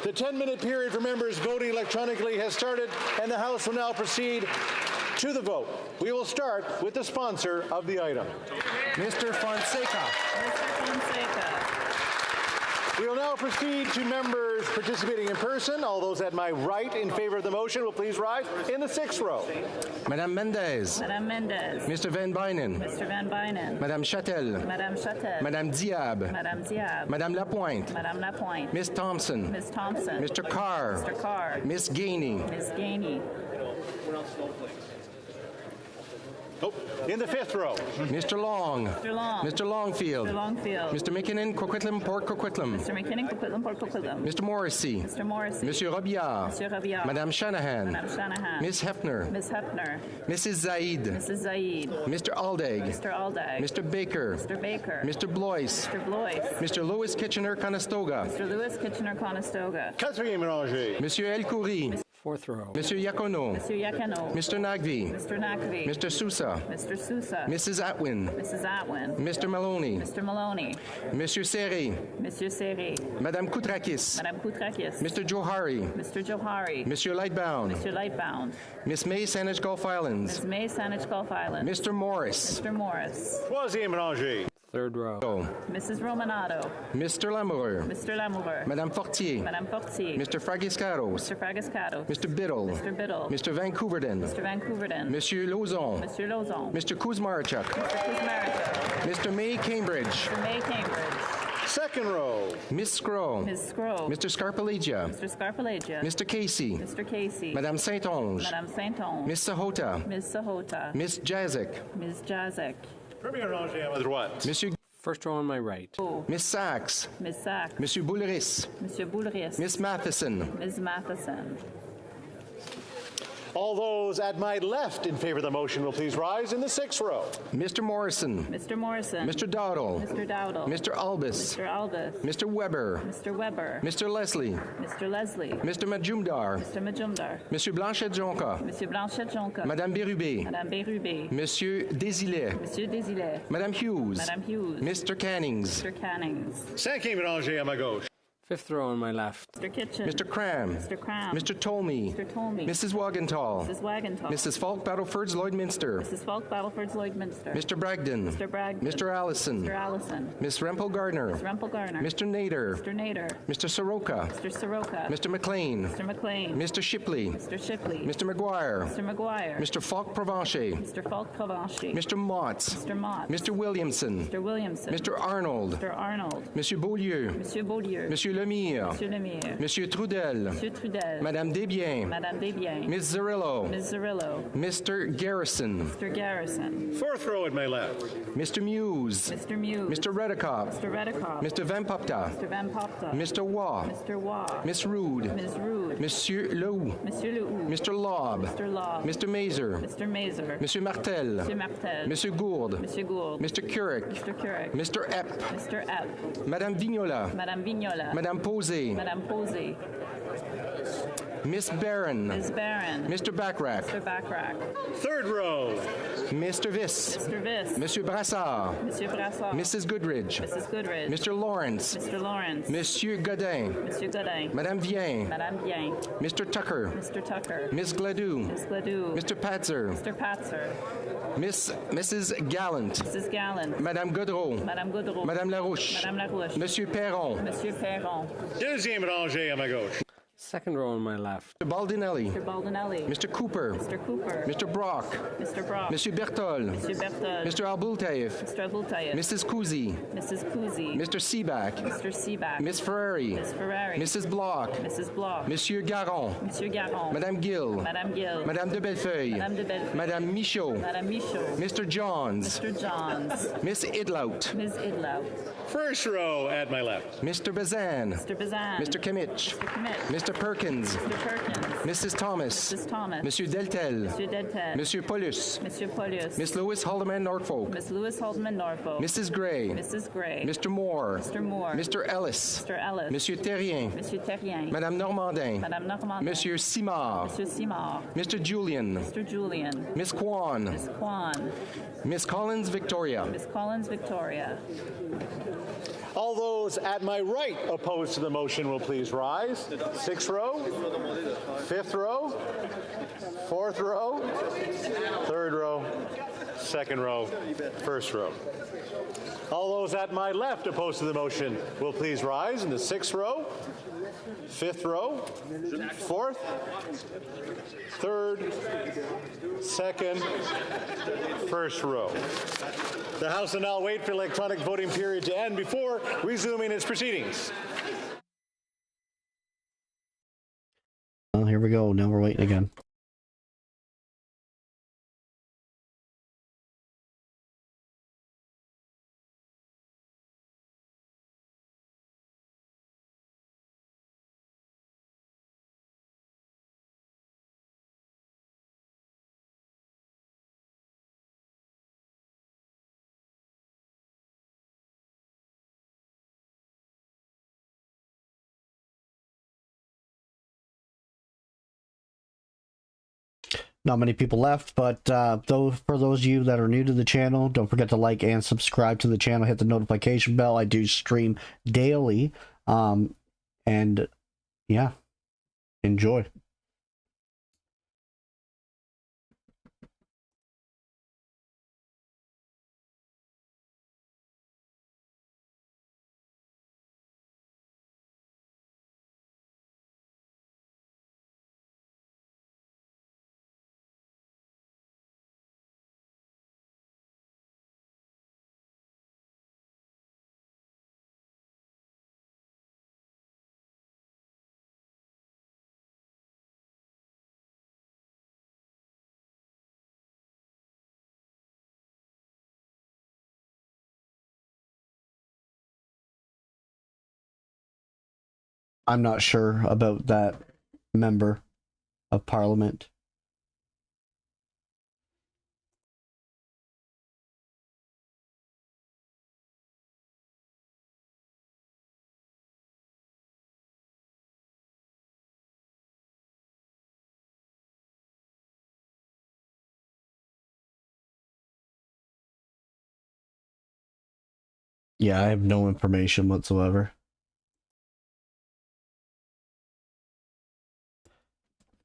The 10-minute period for members voting electronically has started, and the House will now proceed to the vote. We will start with the sponsor of the item. Mr. Fonseca. Mr. Fonseca. We will now proceed to members participating in person. All those at my right in favor of the motion will please rise in the 6th row. Madame Mendez. Madame Mendez. Mr. Van Bynen. Mr. Van Bynen. Madame Châtel. Madame Châtel. Madame Diab. Madame Diab. Madame Lapointe. Madame Lapointe. Miss Thompson. Miss Thompson. Mr. Carr. Mr. Carr. Miss Gainey. Miss Gainey. Oh, in the 5th row. Mr. Long. Mr. Long. Mr. Longfield. Mr. Longfield. Mr. McKinnon, Coquitlam, Port Coquitlam. Mr. McKinnon, Coquitlam, Port Coquitlam. Mr. Morrissey. Mr. Morrissey. Monsieur Robillard. Monsieur Robillard. Madame Shanahan. Madame Shanahan. Miss Hefner. Miss Hefner. Mrs. Zaid. Mrs. Zaid. Mr. Aldag. Mr. Aldag. Mr. Baker. Mr. Baker. Mr. Blois. Mr. Blois. Mr. Louis Kitchener-Conestoga. Mr. Louis Kitchener-Conestoga. Quatrième rangée. Monsieur El Khoury. 4th row. Monsieur Yacono. Monsieur Yakano. Mr. Nagvi. Mr. Nakvi. Mr. Sousa. Mr. Sousa. Mrs. Atwin. Mrs. Atwin. Mr. Maloney. Mr. Maloney. Monsieur Serré. Monsieur Serré. Madame Koutrakis. Madame Koutrakis. Mr. Johari. Mr. Johari. Monsieur Lightbound. Monsieur Lightbound. Miss May, Saanich Gulf Islands. Miss May, Saanich Gulf Islands. Mr. Morris. Mr. Morris. Troisième rangée. Third row. Mrs. Romanato. Mr. Lamoureux. Mr. Lamoureux. Madame Fortier. Madame Fortier. Mr. Fragiscaros. Mr. Fragiscato. Mr. Biddle. Mr. Biddle. Mr. Vancouverden. Mr. Vancouverden. Monsieur Lauzon. Mr. Lauzon. Mr. Kuzmarchuk. Mr. Kuzmarchuk. Mr. May Cambridge. Mr. May Cambridge. Second row. Miss Scroll. Ms. Scroll. Mr. Scarpalegia. Mr. Scarpalegia. Mr. Casey. Mr. Casey. Madame Saint-Onge. Madame Saint-Onge. Miss Sahota. Ms. Sahota. Miss Jazik. Ms. Jazek. Premier rangé à ma droite. Monsieur. First row on my right. Miss Sachs. Ms. Sachs. Monsieur Boulris. Monsieur Boulris. Miss Matheson. Ms. Matheson. All those at my left in favor of the motion will please rise in the sixth row. Mr. Morrison. Mr. Morrison. Mr. Dowdle. Mr. Dowdle. Mr. Albus. Mr. Albus. Mr. Weber. Mr. Weber. Mr. Leslie. Mr. Leslie. Mr. Majumdar. Mr. Majumdar. Monsieur Blanchet-Jonca. Monsieur Blanchet-Jonca. Madame Bérubé. Madame Bérubé. Monsieur Desilets. Monsieur Desilets. Madame Hughes. Madame Hughes. Mr. Cannings. Mr. Cannings. Cinquième rangé à ma gauche. Fifth row on my left. Mr. Kitchen. Mr. Cram. Mr. Cram. Mr. Tolmie. Mr. Tolmie. Mrs. Wagenthal. Mrs. Wagenthal. Mrs. Falk Battleford's Lloydminster. Mrs. Falk Battleford's Lloydminster. Mr. Bragdon. Mr. Bragdon. Mr. Allison. Mr. Allison. Miss Rempel Gardner. Ms. Rempel Gardner. Mr. Nader. Mr. Nader. Mr. Soroka. Mr. Soroka. Mr. McLean. Mr. McLean. Mr. Shipley. Mr. Shipley. Mr. McGuire. Mr. McGuire. Mr. Falk Provencher. Mr. Falk Provencher. Mr. Motts. Mr. Mott. Mr. Williamson. Mr. Williamson. Mr. Arnold. Mr. Arnold. Monsieur Beaulieu. Monsieur Beaulieu. Monsieur Lemire. Monsieur Lemire. Monsieur Trudel. Monsieur Trudel. Madame Desbiens. Madame Desbiens. Miss Zerillo. Ms. Zerillo. Mr. Garrison. Mr. Garrison. Fourth row at my left. Mr. Muse. Mr. Muse. Mr. Redekop. Mr. Redekop. Mr. Van Popta. Mr. Van Popta. Mr. Waugh. Mr. Waugh. Miss Rude. Ms. Rude. Monsieur Lehoux. Monsieur Lehoux. Mr. Lobb. Mr. Lobb. Mr. Mazer. Mr. Mazer. Monsieur Martel. Monsieur Martel. Monsieur Gourde. Monsieur Gould. Mr. Currick. Mr. Currick. Mr. Epp. Mr. Epp. Madame Vignola. Madame Vignola. Madame Posé. Madame Posey. Miss Barron. Ms. Barron. Mr. Backrack. Mr. Backrack. Third row. Mr. Viss. Mr. Viss. Monsieur Brassard. Monsieur Brassard. Mrs. Goodridge. Mrs. Goodridge. Mr. Lawrence. Mr. Lawrence. Monsieur Godin. Monsieur Godin. Madame Vien. Madame Bien. Mr. Tucker. Mr. Tucker. Miss Gladue. Ms. Gladue. Mr. Patzer. Mr. Patzer. Mrs. Gallant. Mrs. Gallant. Madame Godreau. Madame Godreau. Madame Larouche. Madame Larouche. Monsieur Perron. Monsieur Perron. Deuxième rangé à ma gauche. Second row on my left. Mr. Baldinelli. Mr. Baldinelli. Mr. Cooper. Mr. Cooper. Mr. Brock. Mr. Brock. Monsieur Bertol. Monsieur Berthold. Mr. Albultaev. Mr. Abultayev. Mrs. Kuzi. Mrs. Kuzi. Mr. Seaback. Mr. Seaback. Miss Ferrari. Miss Ferrari. Mrs. Block. Mrs. Block. Monsieur Garon. Monsieur Garon. Madame Gill. Madame Gill. Madame de Bellefeuille. Madame de Bellefeuille. Madame Michaud. Madame Michaud. Mr. Johns. Mr. Johns. Miss Idlout. Ms. Idlow. First row at my left. Mr. Bazan. Mr. Bazan. Mr. Kimmich. Mr. Commit. Mr. Perkins. Mr. Perkins. Mrs. Thomas. Mrs. Thomas. Monsieur Deltel. Monsieur Deltel. Monsieur Paulus. Monsieur Paulus. Miss Lewis Haldeman Norfolk. Miss Lewis Haldeman Norfolk. Mrs. Gray. Mrs. Gray. Mr. Moore. Mr. Moore. Mr. Ellis. Mr. Ellis. Monsieur Terrien. Monsieur Terrien. Madame Normandin. Madame Normandin. Monsieur Simard. Monsieur Simard. Mr. Julian. Mr. Julian. Miss Kwan. Miss Kwan. Miss Collins Victoria. Miss Collins Victoria. All those at my right opposed to the motion will please rise. Sixth row, fifth row, fourth row, third row, second row, first row. All those at my left opposed to the motion will please rise in the sixth row, fifth row, fourth, third, second, first row. The House will now wait for electronic voting period to end before resuming its proceedings. Well, here we go. Now we're waiting again. Not many people left, but for those of you that are new to the channel, don't forget to like and subscribe to the channel. Hit the notification bell. I do stream daily. And yeah, enjoy. I'm not sure about that member of parliament. Yeah, I have no information whatsoever.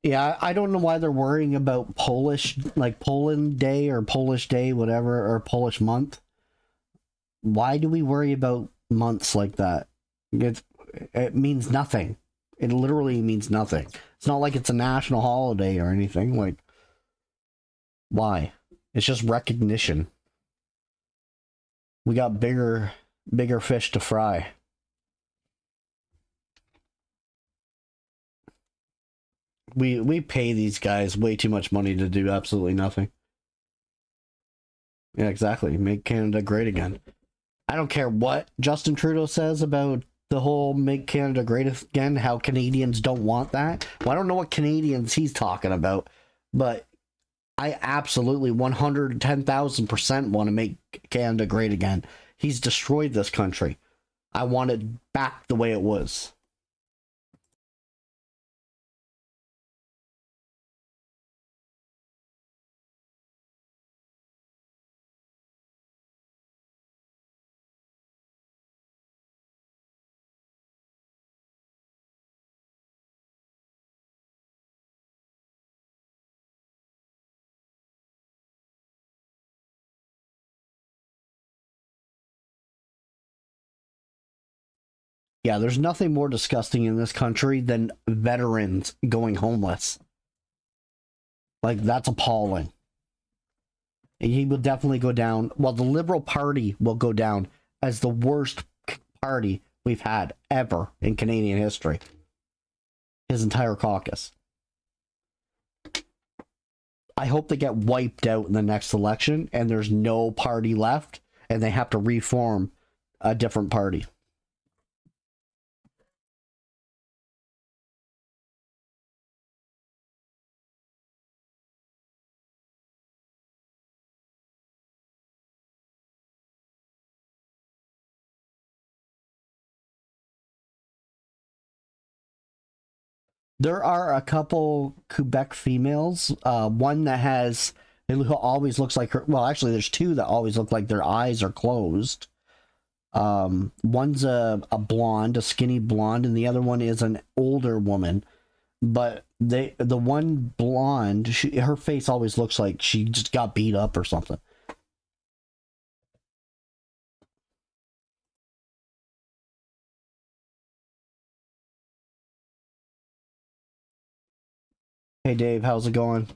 Yeah, I don't know why they're worrying about Poland Day or Polish Day, whatever, or Polish month. Why do we worry about months like that? It means nothing. It literally means nothing. It's not like it's a national holiday or anything. Like, why? It's just recognition. We got bigger fish to fry. We pay these guys way too much money to do absolutely nothing. Yeah, exactly. Make Canada great again. I don't care what Justin Trudeau says about the whole make Canada great again, how Canadians don't want that. Well, I don't know what Canadians he's talking about, but I absolutely 110,000% want to make Canada great again. He's destroyed this country. I want it back the way it was. Yeah, there's nothing more disgusting in this country than veterans going homeless. Like, that's appalling. And he will definitely go down. Well, the Liberal Party will go down as the worst party we've had ever in Canadian history. His entire caucus. I hope they get wiped out in the next election and there's no party left and they have to reform a different party. There are a couple Quebec females. One that has, it always looks like her. Well, actually, there's two that always look like their eyes are closed. One's a blonde, a skinny blonde, and the other one is an older woman. But the one blonde, her face always looks like she just got beat up or something. Hey Dave, how's it going?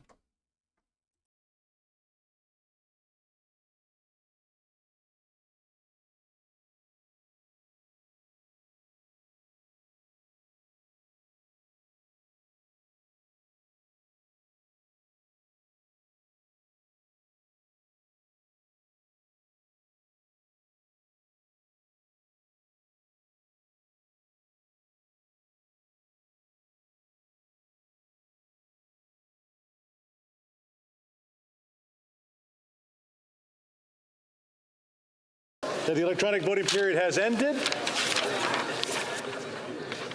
That the electronic voting period has ended.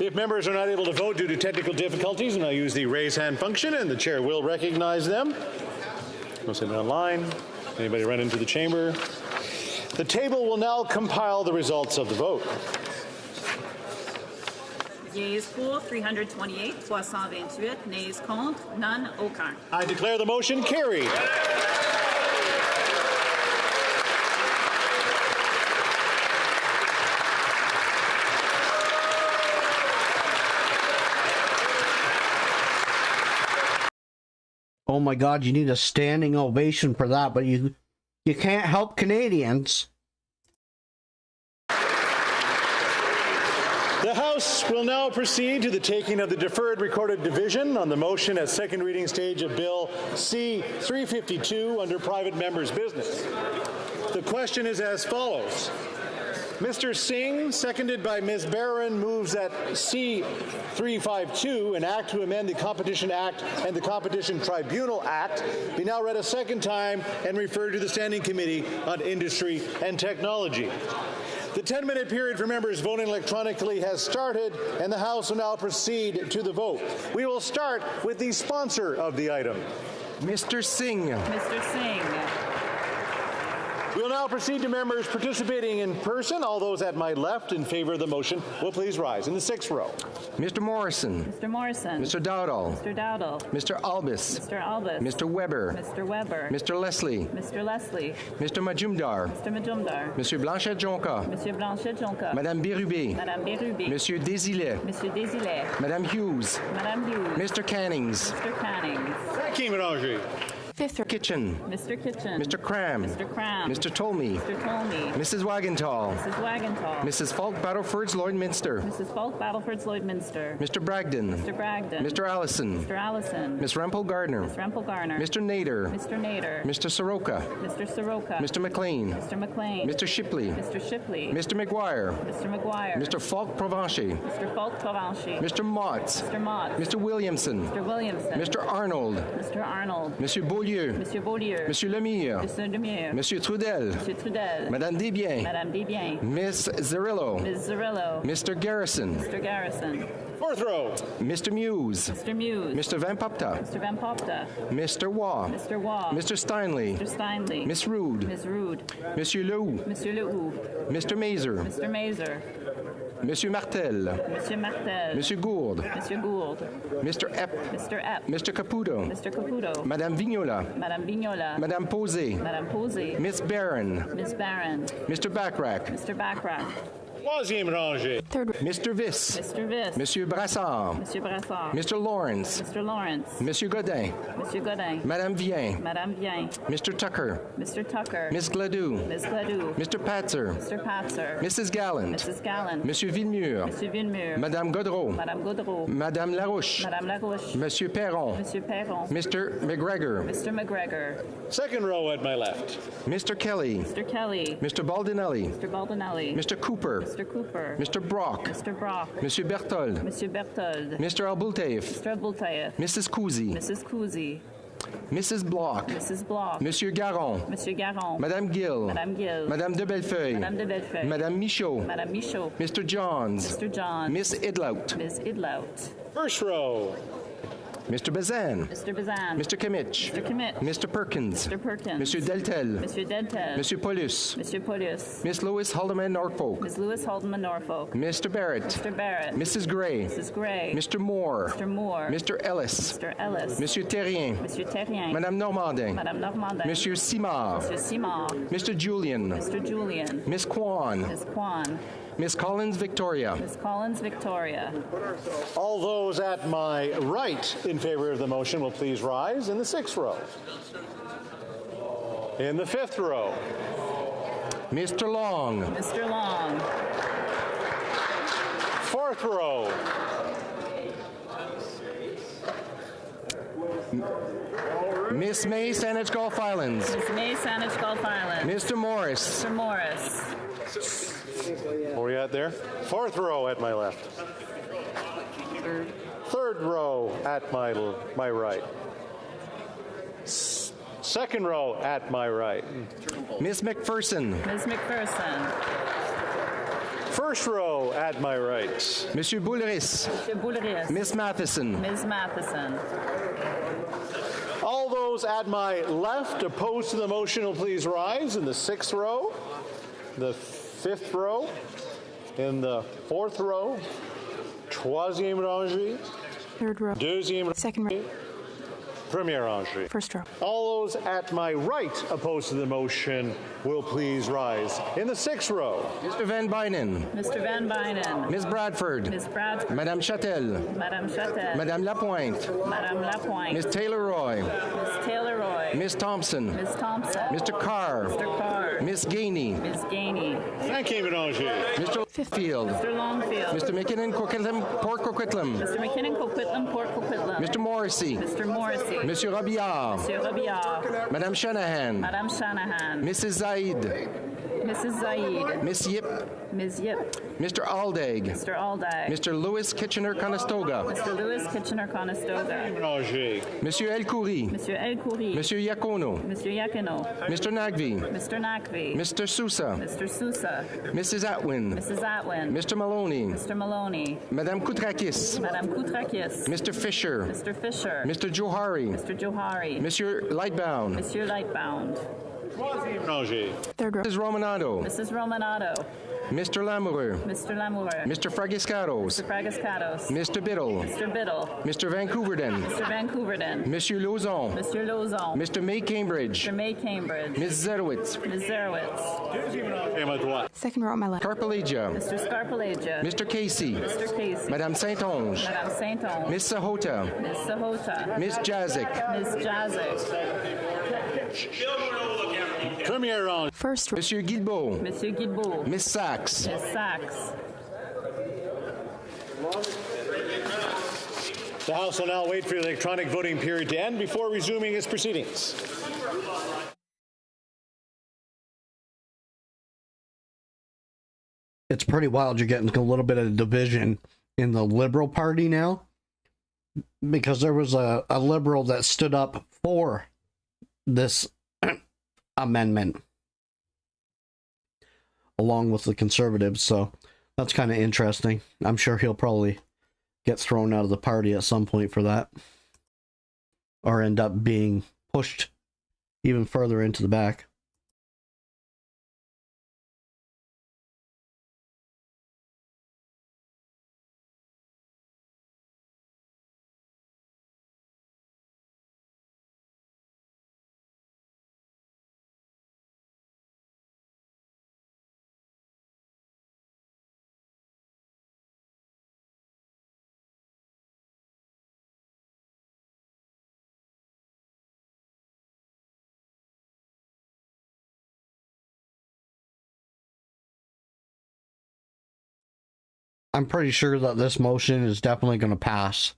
If members are not able to vote due to technical difficulties, and I'll use the raise hand function, and the chair will recognize them. Go send it online. Anybody run into the chamber? The table will now compile the results of the vote. Yeas pour 328, 328, nays contre, none, aucun. I declare the motion carried. Oh my God, you need a standing ovation for that, but you can't help Canadians. The House will now proceed to the taking of the deferred recorded division on the motion at second reading stage of Bill C-352 under private members' business. The question is as follows. Mr. Singh, seconded by Ms. Barron, moves that C-352, an act to amend the Competition Act and the Competition Tribunal Act, be now read a second time and referred to the Standing Committee on Industry and Technology. The 10-minute period for members voting electronically has started, and the House will now proceed to the vote. We will start with the sponsor of the item. Mr. Singh. Mr. Singh. We will now proceed to members participating in person. All those at my left in favor of the motion will please rise. In the sixth row. Mr. Morrison. Mr. Morrison. Mr. Dowdall. Mr. Dowdall. Mr. Albus. Mr. Albus. Mr. Weber. Mr. Weber. Mr. Leslie. Mr. Leslie. Mr. Majumdar. Mr. Majumdar. Monsieur Blanchet-Jonca. Monsieur Blanchet-Jonca. Madame Bérubé. Madame Bérubé. Monsieur Desilets. Monsieur Desilets. Madame Hughes. Madame Hughes. Mr. Cannings. Mr. Cannings. Thank you, Mélanger. Fifth. Kitchen. Mr. Kitchen. Mr. Cram. Mr. Cram. Mr. Tolmie. Mr. Tolmie. Mrs. Wagenthal. Mrs. Wagenthal. Mrs. Falk Battleford's Lloydminster. Mrs. Falk Battleford's Lloydminster. Mr. Bragdon. Mr. Bragdon. Mr. Allison. Mr. Allison. Miss Rempel Gardner. Miss Rempel Garner. Mr. Nader. Mr. Nader. Mr. Soroka. Mr. Soroka. Mr. McLean. Mr. McLean. Mr. Shipley. Mr. Shipley. Mr. McGuire. Mr. McGuire. Mr. Falk Provencher. Mr. Falk Provencher. Mr. Motts. Mr. Mott. Mr. Williamson. Mr. Williamson. Mr. Arnold. Mr. Arnold. Monsieur Beaulieu. Monsieur Beaulieu. Monsieur Lemire. Monsieur Lemire. Monsieur Trudel. Monsieur Trudel. Madame Desbiens. Madame Desbiens. Miss Zerillo. Ms. Zerillo. Mr. Garrison. Mr. Garrison. Fourth row. Mr. Muse. Mr. Muse. Mr. Van Popta. Mr. Van Popta. Mr. Waugh. Mr. Waugh. Mr. Steinley. Mr. Steinley. Miss Rude. Ms. Rude. Monsieur Lehoux. Monsieur Lehoux. Mr. Mazer. Mr. Mazer. Monsieur Martel. Monsieur Martel. Monsieur Gould. Monsieur Gould. Mr. Epp. Mr. Epp. Mr. Caputo. Mr. Caputo. Madame Vignola. Madame Vignola. Madame Posé. Madame Posé. Miss Barron. Miss Barron. Mr. Backrack. Mr. Backrack. Troisième rangée. Third. Mr. Viss. Mr. Viss. Monsieur Brassard. Monsieur Brassard. Mr. Lawrence. Mr. Lawrence. Monsieur Godin. Monsieur Godin. Madame Vien. Madame Vien. Mr. Tucker. Mr. Tucker. Miss Gladue. Miss Gladue. Mr. Patzer. Mr. Patzer. Mrs. Gallant. Mrs. Gallant. Monsieur Villemur. Monsieur Villemur. Madame Godreau. Madame Godreau. Madame Larouche. Madame Larouche. Monsieur Perron. Monsieur Perron. Mr. McGregor. Mr. McGregor. Second row at my left. Mr. Kelly. Mr. Kelly. Mr. Baldinelli. Mr. Baldinelli. Mr. Cooper. Mr. Cooper. Mr. Brock. Mr. Brock. Monsieur Berthold. Monsieur Berthold. Mr. Albultaif. Mr. Bultaev. Mrs. Cousy. Mrs. Cousy. Mrs. Block. Mrs. Block. Monsieur Garon. Monsieur Garon. Madame Gill. Madame Gill. Madame de Bellefeuille. Madame de Bellefeuille. Madame Michaud. Madame Michaud. Mr. Johns. Mr. John. Miss Idlout. Ms. Idlout. First row. Mr. Bazan. Mr. Bazan. Mr. Kimmich. Mr. Kimmich. Mr. Perkins. Mr. Perkins. Monsieur Deltel. Monsieur Deltel. Monsieur Paulus. Monsieur Paulus. Miss Louis Haldeman Norfolk. Ms. Lewis Haldeman Norfolk. Mr. Barrett. Mr. Barrett. Mrs. Gray. Mrs. Gray. Mr. Moore. Mr. Moore. Mr. Ellis. Mr. Ellis. Monsieur Terrien. Monsieur Terrien. Madame Normandin. Madame Normandin. Monsieur Simard. Monsieur Simard. Mr. Julian. Mr. Julian. Miss Kwan. Ms. Kwan. Miss Collins Victoria. Ms. Collins Victoria. All those at my right in favor of the motion will please rise in the sixth row. In the fifth row. Mr. Long. Mr. Long. Fourth row. Miss May, Saanich Gulf Islands. Ms. May, Saanich Gulf Island. Mr. Morris. Mr. Morris. Where are we at there? Fourth row at my left. Third row at my right. Second row at my right. Miss McPherson. Ms. McPherson. First row at my right. Monsieur Boulris. Monsieur Boulris. Miss Matheson. Ms. Matheson. All those at my left opposed to the motion will please rise in the sixth row, the fifth row, in the fourth row, troisième rangée, Third row. deuxième Second row. première rangée. First row. All those at my right opposed to the motion will please rise in the sixth row. Mr. Van Bynen. Mr. Van Bynen. Miss Bradford. Ms. Bradford. Madame Châtel. Madame Châtel. Madame Lapointe. Madame Lapointe. Miss Taylor Roy. Ms. Taylor Roy. Miss Thompson. Ms. Thompson. Mr. Carr. Mr. Carr. Miss Gainey. Ms. Gainey. Thank you, Mélanger. Mr. Field. Mr. Longfield. Mr. McKinnon, Coquitlam, Port Coquitlam. Mr. McKinnon, Coquitlam, Port Coquitlam. Mr. Morrissey. Mr. Morrissey. Monsieur Robillard. Monsieur Robillard. Madame Shanahan. Madame Shanahan. Mrs. Zaid. Mrs. Zaid. Miss Yip, Ms. Yip. Mr. Aldag, Mr. Aldag. Mr. Louis Kitchener-Conestoga, Mr. Louis Kitchener-Conestoga. Monsieur El Khoury, Monsieur El Khoury. Monsieur Yakono, Monsieur Yakino. Mr. Nagvi, Mr. Nakvi. Mr. Sousa, Mr. Sousa. Mrs. Atwin, Mrs. Atwin. Mr. Maloney, Mr. Maloney. Madame Koutrakis, Madame Koutrakis. Mr. Fisher, Mr. Fisher. Mr. Johari, Mr. Johari. Monsieur Lightbound, Monsieur Lightbound. Third row. Mrs. Romanado, Mrs. Romanado. Mr. Lamoureux, Mr. Lamoureux. Mr. Fragiscatos, Mr. Fragiscatos. Mr. Biddle, Mr. Biddle. Mr. Vancouverden, Mr. Vancouverden. Monsieur Lauzon, Mr. Lauzon. Mr. May Cambridge, Mr. May Cambridge. Ms. Zerowitz, Ms. Zerowitz. Second row on my left. Carpalagia, Mr. Scarpalagia. Mr. Casey, Mr. Casey. Madame Saint-Onge, Madame Saint-Onge. Miss Sahota, Ms. Sahota. Miss Jazik, Ms. Jazik. Premier round. First row. Monsieur Guilbeault, Monsieur Guilbeault. Miss Sachs, Ms. Sachs. The House will now wait for the electronic voting period to end before resuming its proceedings. It's pretty wild. You're getting a little bit of division in the Liberal Party now, because there was a Liberal that stood up for this amendment along with the Conservatives, so that's kind of interesting. I'm sure he'll probably get thrown out of the party at some point for that, or end up being pushed even further into the back. I'm pretty sure that this motion is definitely going to pass.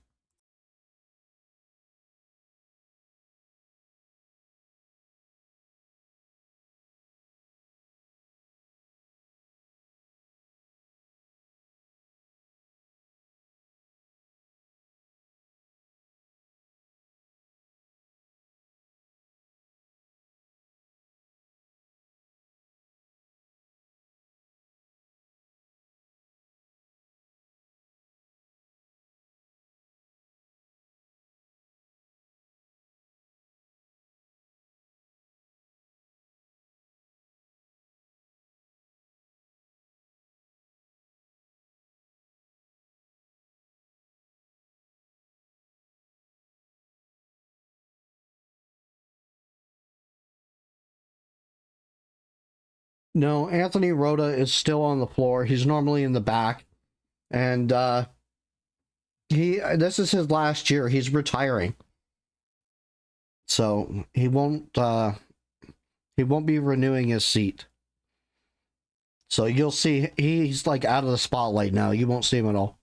No, Anthony Rota is still on the floor. He's normally in the back. And this is his last year. He's retiring. So he won't be renewing his seat. So you'll see he's like out of the spotlight now. You won't see him at all.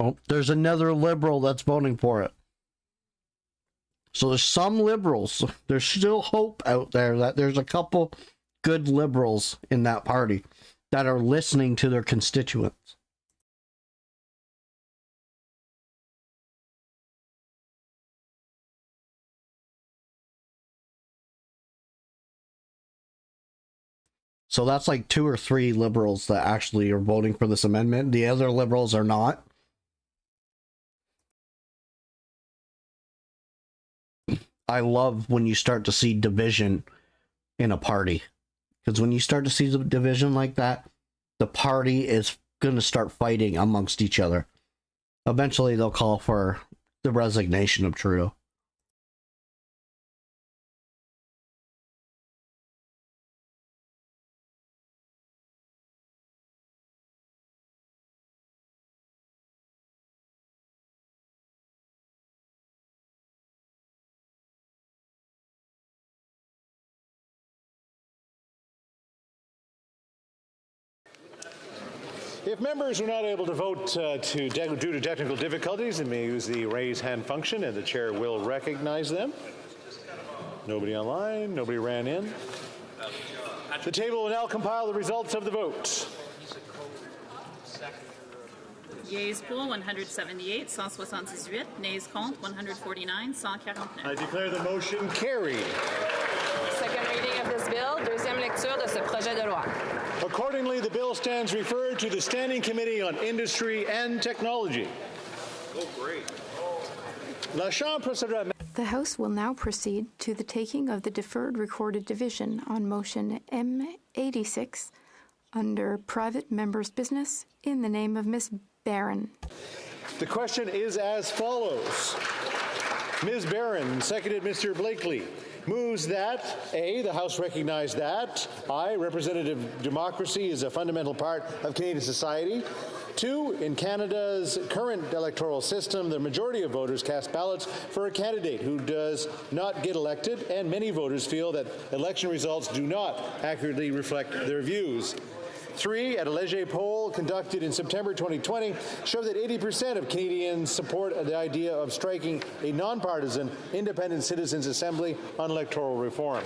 Oh, there's another liberal that's voting for it. So there's some liberals. There's still hope out there that there's a couple good liberals in that party that are listening to their constituents. So that's like 2 or 3 liberals that actually are voting for this amendment. The other liberals are not. I love when you start to see division in a party. Because when you start to see the division like that, the party is going to start fighting amongst each other. Eventually, they'll call for the resignation of Trudeau. If members are not able to vote due to technical difficulties, they may use the raise hand function and the chair will recognize them. Nobody online, nobody ran in. The table will now compile the results of the vote. Yeas pour 178, 178. Nays contre 149, 149. I declare the motion carried. Second reading of this bill, deuxième lecture de ce projet de loi. Accordingly, the bill stands referred to the Standing Committee on Industry and Technology. Oh, great. La Chambre procédera. The House will now proceed to the taking of the deferred recorded division on motion M86 under private members' business in the name of Ms. Barron. The question is as follows. Ms. Barron, seconded Mr. Blakely, moves that A, the House recognize that I, representative democracy is a fundamental part of Canadian society. 2, in Canada's current electoral system, the majority of voters cast ballots for a candidate who does not get elected, and many voters feel that election results do not accurately reflect their views. 3, at a Leger poll conducted in September 2020, showed that 80% of Canadians support the idea of striking a nonpartisan independent citizens' assembly on electoral reform.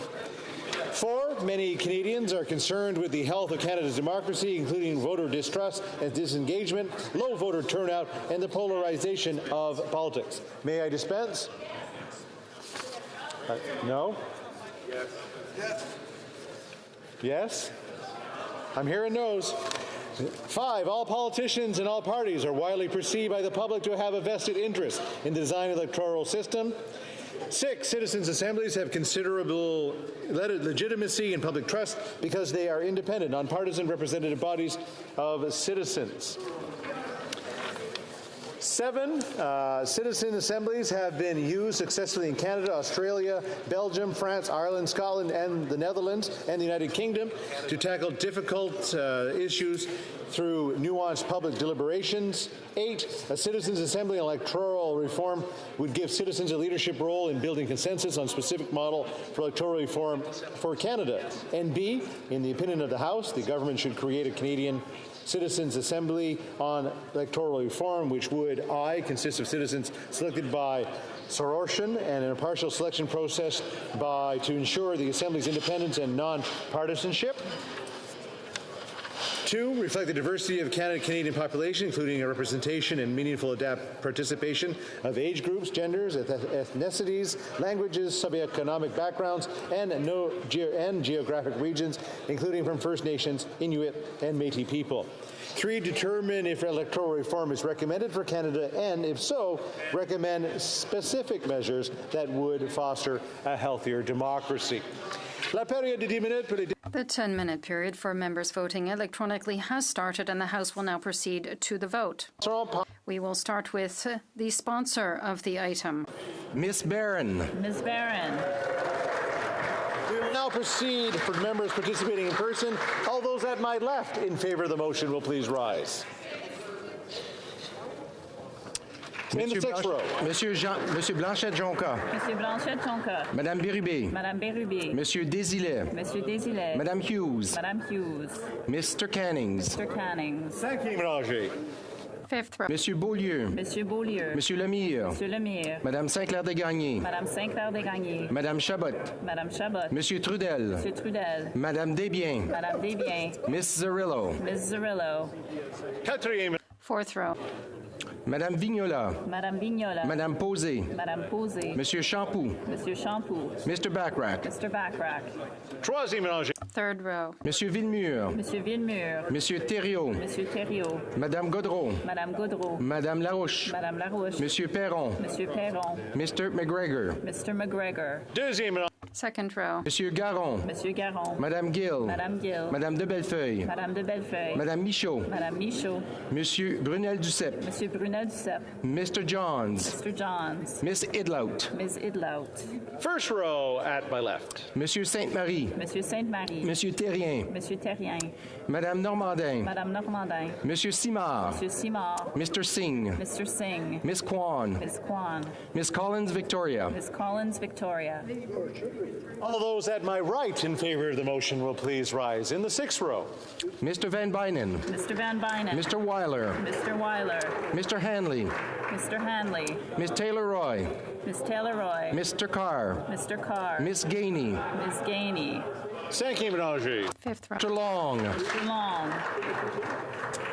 4, many Canadians are concerned with the health of Canada's democracy, including voter distrust and disengagement, low voter turnout, and the polarization of politics. May I dispense? No? Yes. Yes. Yes? I'm hearing no's. 5, all politicians and all parties are widely perceived by the public to have a vested interest in the design of the electoral system. 6, citizens' assemblies have considerable legitimacy and public trust because they are independent, nonpartisan representative bodies of citizens. 7, citizen assemblies have been used successfully in Canada, Australia, Belgium, France, Ireland, Scotland, and the Netherlands, and the United Kingdom to tackle difficult issues through nuanced public deliberations. 8, a citizens' assembly on electoral reform would give citizens a leadership role in building consensus on specific model for electoral reform for Canada. And B, in the opinion of the House, the government should create a Canadian Citizens' Assembly on electoral reform, which would, I, consist of citizens selected by sorortion and an impartial selection process to ensure the Assembly's independence and non-partisanship. 2, reflect the diversity of Canadian population, including a representation and meaningful participation of age groups, genders, ethnicities, languages, socioeconomic backgrounds, and geographic regions, including from First Nations, Inuit, and Métis people. 3, determine if electoral reform is recommended for Canada, and if so, recommend specific measures that would foster a healthier democracy. La période de 10 minutes pour les The 10-minute period for members voting electronically has started, and the House will now proceed to the vote. We will start with the sponsor of the item. Miss Barron. Ms. Barron. We will now proceed for members participating in person. All those at my left in favor of the motion will please rise. In the 6th row. Monsieur Blanchette-Jonca. Monsieur Blanchette-Jonca. Madame Bérubé. Madame Bérubé. Monsieur Desilets. Monsieur Desilets. Madame Hughes. Madame Hughes. Mr. Cannings. Mr. Cannings. Thank you, Mélanger. Fifth row. Monsieur Beaulieu. Monsieur Beaulieu. Monsieur Lemire. Monsieur Lemire. Madame Sinclair-Desgagnés. Madame Sinclair-Desgagnés. Madame Chabot. Madame Chabot. Monsieur Trudel. Monsieur Trudel. Madame Desbiens. Madame Desbiens. Miss Zarillo. Miss Zarillo. Fourth row. Madame Vignola. Madame Vignola. Madame Posé. Madame Posé. Monsieur Champoux. Monsieur Champoux. Mr. Backrack. Mr. Backrack. Third row. Monsieur Villemur. Monsieur Villemur. Monsieur Thériault. Monsieur Thériault. Madame Godreau. Madame Godreau. Madame Larouche. Madame Larouche. Monsieur Perron. Monsieur Perron. Mr. McGregor. Mr. McGregor. Second row. Monsieur Garon. Monsieur Garon. Madame Gill. Madame Gill. Madame de Bellefeuille. Madame de Bellefeuille. Madame Michaud. Madame Michaud. Monsieur Brunel-Duceppe. Monsieur Brunel-Duceppe. Mr. Johns. Mr. Johns. Miss Idlout. Ms. Idlout. First row at my left. Monsieur Sainte-Marie. Monsieur Sainte-Marie. Monsieur Terrien. Monsieur Terrien. Madame Normandin. Madame Normandin. Monsieur Simard. Monsieur Simard. Mr. Singh. Mr. Singh. Miss Kwan. Miss Kwan. Miss Collins Victoria. Miss Collins Victoria. All those at my right in favor of the motion will please rise. In the sixth row. Mr. Van Bynen. Mr. Van Bynen. Mr. Weiler. Mr. Weiler. Mr. Hanley. Mr. Hanley. Miss Taylor Roy. Miss Taylor Roy. Mr. Carr. Mr. Carr. Miss Gainey. Miss Gainey. Cinquième ménager. Fifth row. Mr. Long. Mr. Long.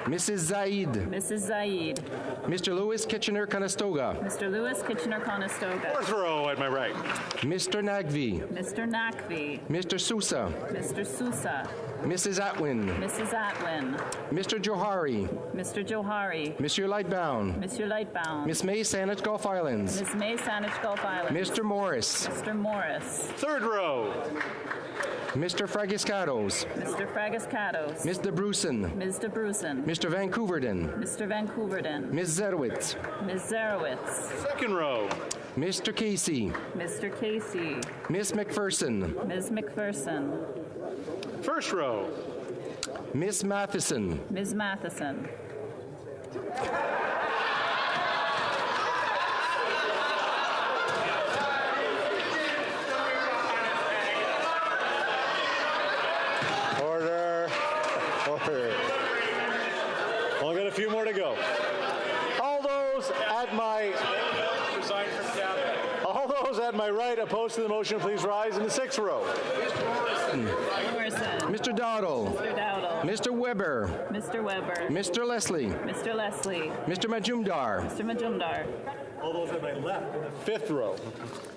Mrs. Zaid. Mrs. Zaid. Mr. Lewis Kitchener-Conestoga. Mr. Lewis Kitchener-Conestoga. Fourth row at my right. Mr. Nagvi. Mr. Nakvi. Mr. Sousa. Mr. Sousa. Mrs. Atwin. Mrs. Atwin. Mr. Johari. Mr. Johari. Monsieur Lightbound. Monsieur Lightbound. Miss May Saanich Gulf Islands. Miss May Saanich Gulf Islands. Mr. Morris. Mr. Morris. Third row. Mr. Fragiscatos. Mr. Fragiscatos. Miss DeBrusen. Ms. DeBrusen. Mr. Vancouverden. Mr. Vancouverden. Miss Zerwitz. Ms. Zarowitz. Second row. Mr. Casey. Mr. Casey. Miss McPherson. Ms. McPherson. First row. Miss Matheson. Ms. Matheson. Order. Order. Only got a few more to go. All those at my right opposed to the motion, please rise in the sixth row. Morrison. Mr. Dowdle. Mr. Dowdle. Mr. Weber. Mr. Weber. Mr. Leslie. Mr. Leslie. Mr. Majumdar. Mr. Majumdar. All those at my left in the fifth row.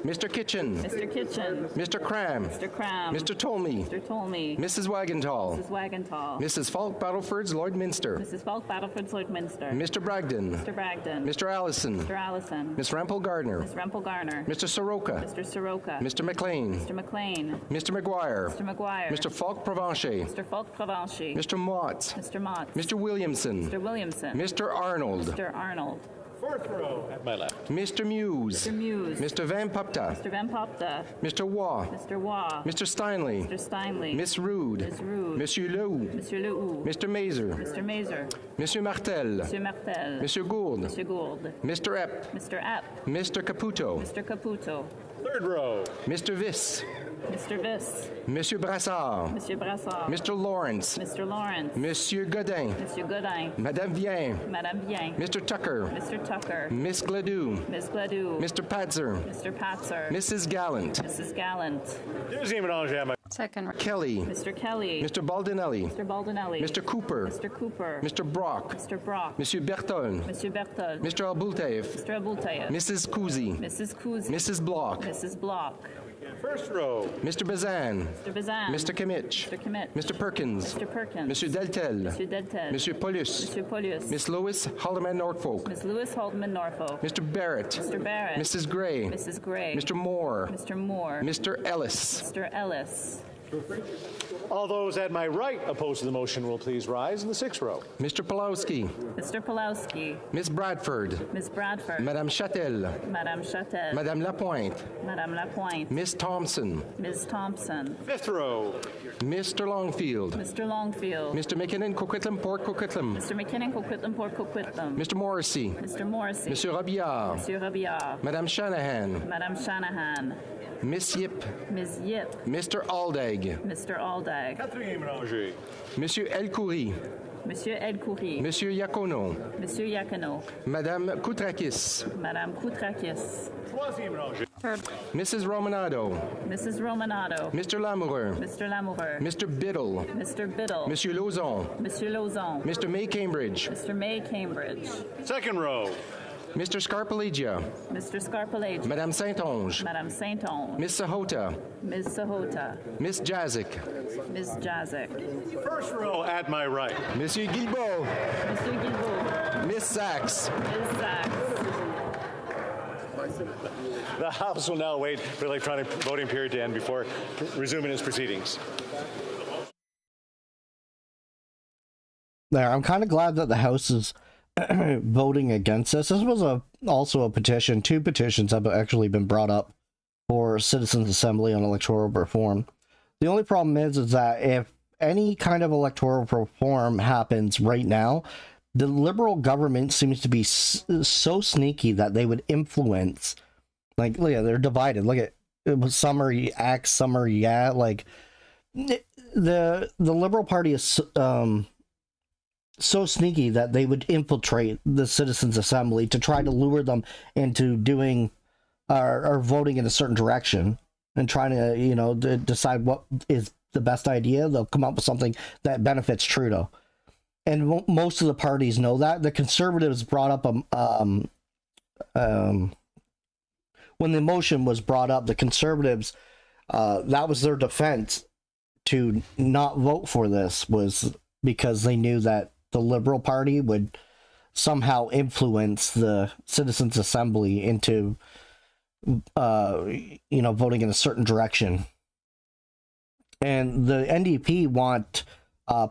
Mr. Kitchen. Mr. Kitchen. Mr. Cram. Mr. Cram. Mr. Tolmie. Mr. Tolmie. Mrs. Wagentall. Mrs. Wagentall. Mrs. Falk Battleford's Lloydminster. Mrs. Falk Battleford's Lloydminster. Mr. Bragdon. Mr. Bragdon. Mr. Allison. Mr. Allison. Miss Rempel Gardner. Miss Rempel Garner. Mr. Soroka. Mr. Soroka. Mr. McLean. Mr. McLean. Mr. McGuire. Mr. McGuire. Mr. Falk Provencher. Mr. Falk Provencher. Mr. Mott. Mr. Mott. Mr. Williamson. Mr. Williamson. Mr. Arnold. Mr. Arnold. Fourth row at my left. Mr. Muse. Mr. Muse. Mr. Van Pupta. Mr. Van Popta. Mr. Waugh. Mr. Waugh. Mr. Steinley. Mr. Steinley. Miss Rude. Miss Rude. Monsieur Lehoux. Monsieur Lehoux. Mr. Mazer. Mr. Mazer. Monsieur Martel. Monsieur Martel. Monsieur Gould. Monsieur Gould. Mr. Epp. Mr. Epp. Mr. Caputo. Mr. Caputo. Third row. Mr. Viss. Mr. Viss. Monsieur Brassard. Monsieur Brassard. Mr. Lawrence. Mr. Lawrence. Monsieur Godin. Monsieur Godin. Madame Vien. Madame Bien. Mr. Tucker. Mr. Tucker. Miss Gladue. Miss Gladue. Mr. Patzer. Mr. Patzer. Mrs. Gallant. Mrs. Gallant. Deuxième ménager à my Second row. Kelly. Mr. Kelly. Mr. Baldinelli. Mr. Baldinelli. Mr. Cooper. Mr. Cooper. Mr. Brock. Mr. Brock. Monsieur Bertol. Monsieur Bertol. Mr. Albultaev. Mr. Abultayev. Mrs. Kuzi. Mrs. Kuzi. Mrs. Block. Mrs. Block. first row. Mr. Bazan. Mr. Bazan. Mr. Kimmich. Mr. Kimmich. Mr. Perkins. Mr. Perkins. Monsieur Deltel. Monsieur Deltel. Monsieur Paulus. Monsieur Paulus. Miss Lewis Haldeman Norfolk. Miss Lewis Haldeman Norfolk. Mr. Barrett. Mr. Barrett. Mrs. Gray. Mrs. Gray. Mr. Moore. Mr. Moore. Mr. Ellis. Mr. Ellis. All those at my right opposed to the motion will please rise in the sixth row. Mr. Pulowski. Mr. Pulowski. Miss Bradford. Miss Bradford. Madame Châtel. Madame Châtel. Madame Lapointe. Madame Lapointe. Miss Thompson. Ms. Thompson. Fifth row. Mr. Longfield. Mr. Longfield. Mr. McKinnon Coquitlam Port Coquitlam. Mr. McKinnon Coquitlam Port Coquitlam. Mr. Morrissey. Mr. Morrissey. Monsieur Robillard. Monsieur Robillard. Madame Shanahan. Madame Shanahan. Miss Yip. Ms. Yip. Mr. Aldag. Mr. Aldag. Quatrième rangée. Monsieur Elkoury. Monsieur Edcourier. Monsieur Iacono, Monsieur Iacono. Madame Koutrakis, Madame Koutrakis. Mrs. Romanado, Mrs. Romanado. Mr. Lamoureux, Mr. Lamoureux. Mr. Biddle, Mr. Biddle. Monsieur Lauzon, Monsieur Lauzon. Mr. May Cambridge, Mr. May Cambridge. Second row. Mr. Scarpalegia, Mr. Scarpelage. Madame Saint-Onge, Madame Saint-Onge. Miss Sahota, Ms. Sahota. Miss Jazik, Ms. Jazik. First row at my right. Monsieur Guilbeault, Monsieur Guilbeault. Miss Sachs. Ms. Sachs. The House will now wait for the electronic voting period to end before resuming its proceedings. There, I'm kind of glad that the House is voting against this. This was also a petition. 2 petitions have actually been brought up for Citizens Assembly on electoral reform. The only problem is that if any kind of electoral reform happens right now, the Liberal government seems to be so sneaky that they would influence. Like, look at, they're divided. Look at, some are X, some are yeah. Like, the Liberal Party is so sneaky that they would infiltrate the Citizens Assembly to try to lure them into doing or voting in a certain direction and trying to, you know, decide what is the best idea. They'll come up with something that benefits Trudeau. And most of the parties know that. The Conservatives brought up when the motion was brought up, the Conservatives, that was their defense to not vote for this, was because they knew that the Liberal Party would somehow influence the Citizens Assembly into, voting in a certain direction. And the NDP want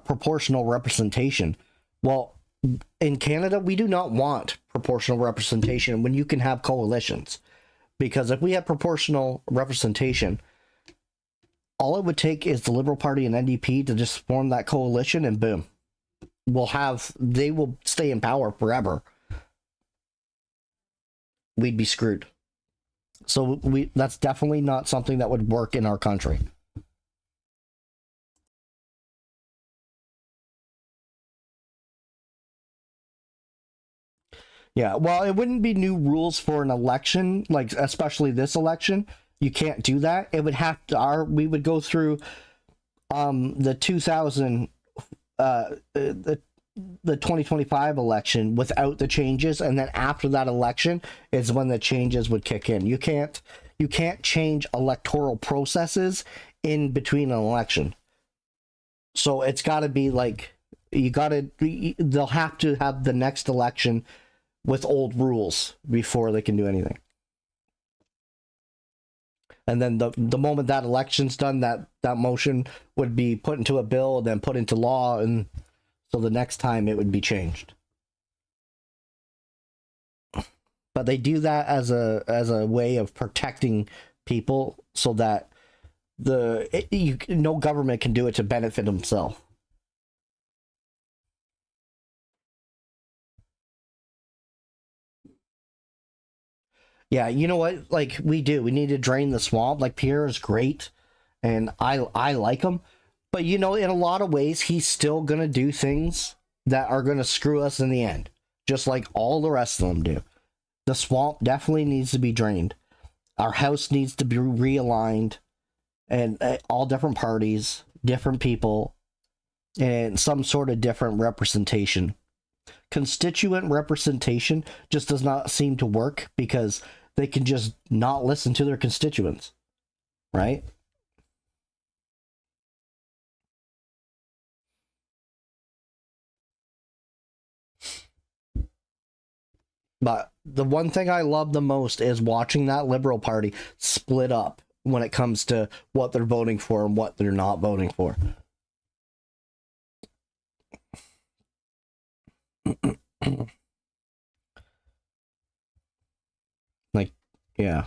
proportional representation. Well, in Canada, we do not want proportional representation when you can have coalitions. Because if we have proportional representation, all it would take is the Liberal Party and NDP to just form that coalition, and boom, they will stay in power forever. We'd be screwed. So that's definitely not something that would work in our country. Yeah, well, it wouldn't be new rules for an election, like especially this election. You can't do that. It would have to. We would go through the 2025 election without the changes, and then after that election is when the changes would kick in. You can't change electoral processes in between an election. So it's got to be like they'll have to have the next election with old rules before they can do anything. And then the moment that election's done, that motion would be put into a bill and then put into law, and so the next time it would be changed. But they do that as a way of protecting people, so that no government can do it to benefit himself. Yeah, you know what? Like, we need to drain the swamp. Like, Pierre is great, and I like him. But, in a lot of ways, he's still going to do things that are going to screw us in the end, just like all the rest of them do. The swamp definitely needs to be drained. Our House needs to be realigned, and all different parties, different people, and some sort of different representation. Constituent representation just does not seem to work because they can just not listen to their constituents, right? But the one thing I love the most is watching that Liberal Party split up when it comes to what they're voting for and what they're not voting for. Like, yeah,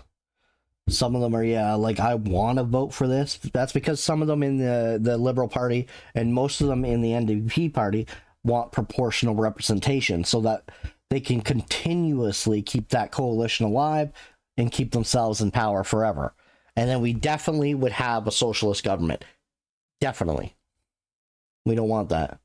some of them are, like, I want to vote for this. That's because some of them in the Liberal Party and most of them in the NDP party want proportional representation so that they can continuously keep that coalition alive and keep themselves in power forever. And then we definitely would have a socialist government. Definitely. We don't want that.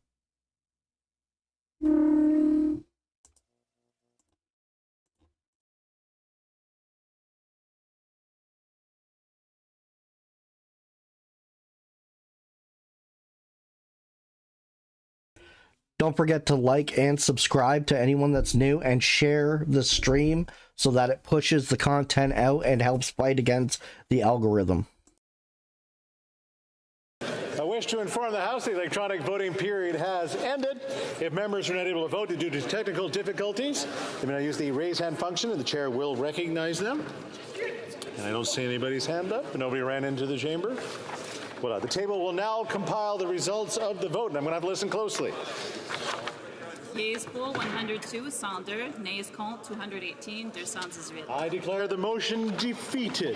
Don't forget to like and subscribe to anyone that's new, and share the stream so that it pushes the content out and helps fight against the algorithm. I wish to inform the House the electronic voting period has ended. If members are not able to vote due to technical difficulties, they may now use the raise hand function and the chair will recognize them. And I don't see anybody's hand up. Nobody ran into the chamber. Well, the table will now compile the results of the vote, and I'm going to have to listen closely. Yeas pour 102, 102, nays contre 218, 218. I declare the motion defeated.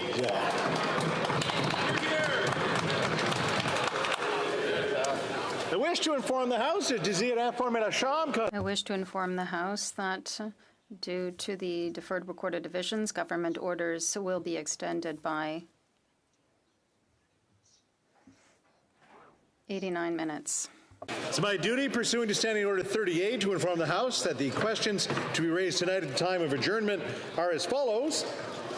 I wish to inform the House I wish to inform the House that due to the deferred recorded divisions, government orders will be extended by 89 minutes. It's my duty, pursuant to Standing Order 38, to inform the House that the questions to be raised tonight at the time of adjournment are as follows.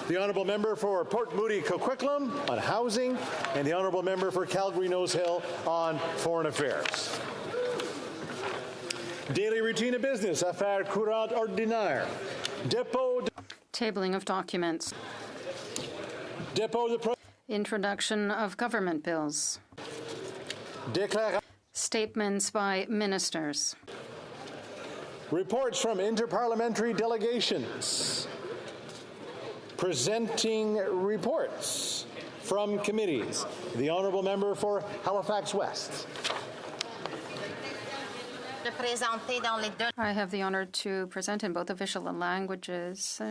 The Honourable Member for Port Moody Coquitlam on housing, and the Honourable Member for Calgary Nose Hill on foreign affairs. Daily routine of business, affaire courante ordinaire. Dépôt. Tabling of documents. Dépôt de Introduction of government bills. Statements by ministers. Reports from interparliamentary delegations. Presenting reports from committees. The Honourable Member for Halifax West. I have the honor to present in both official languages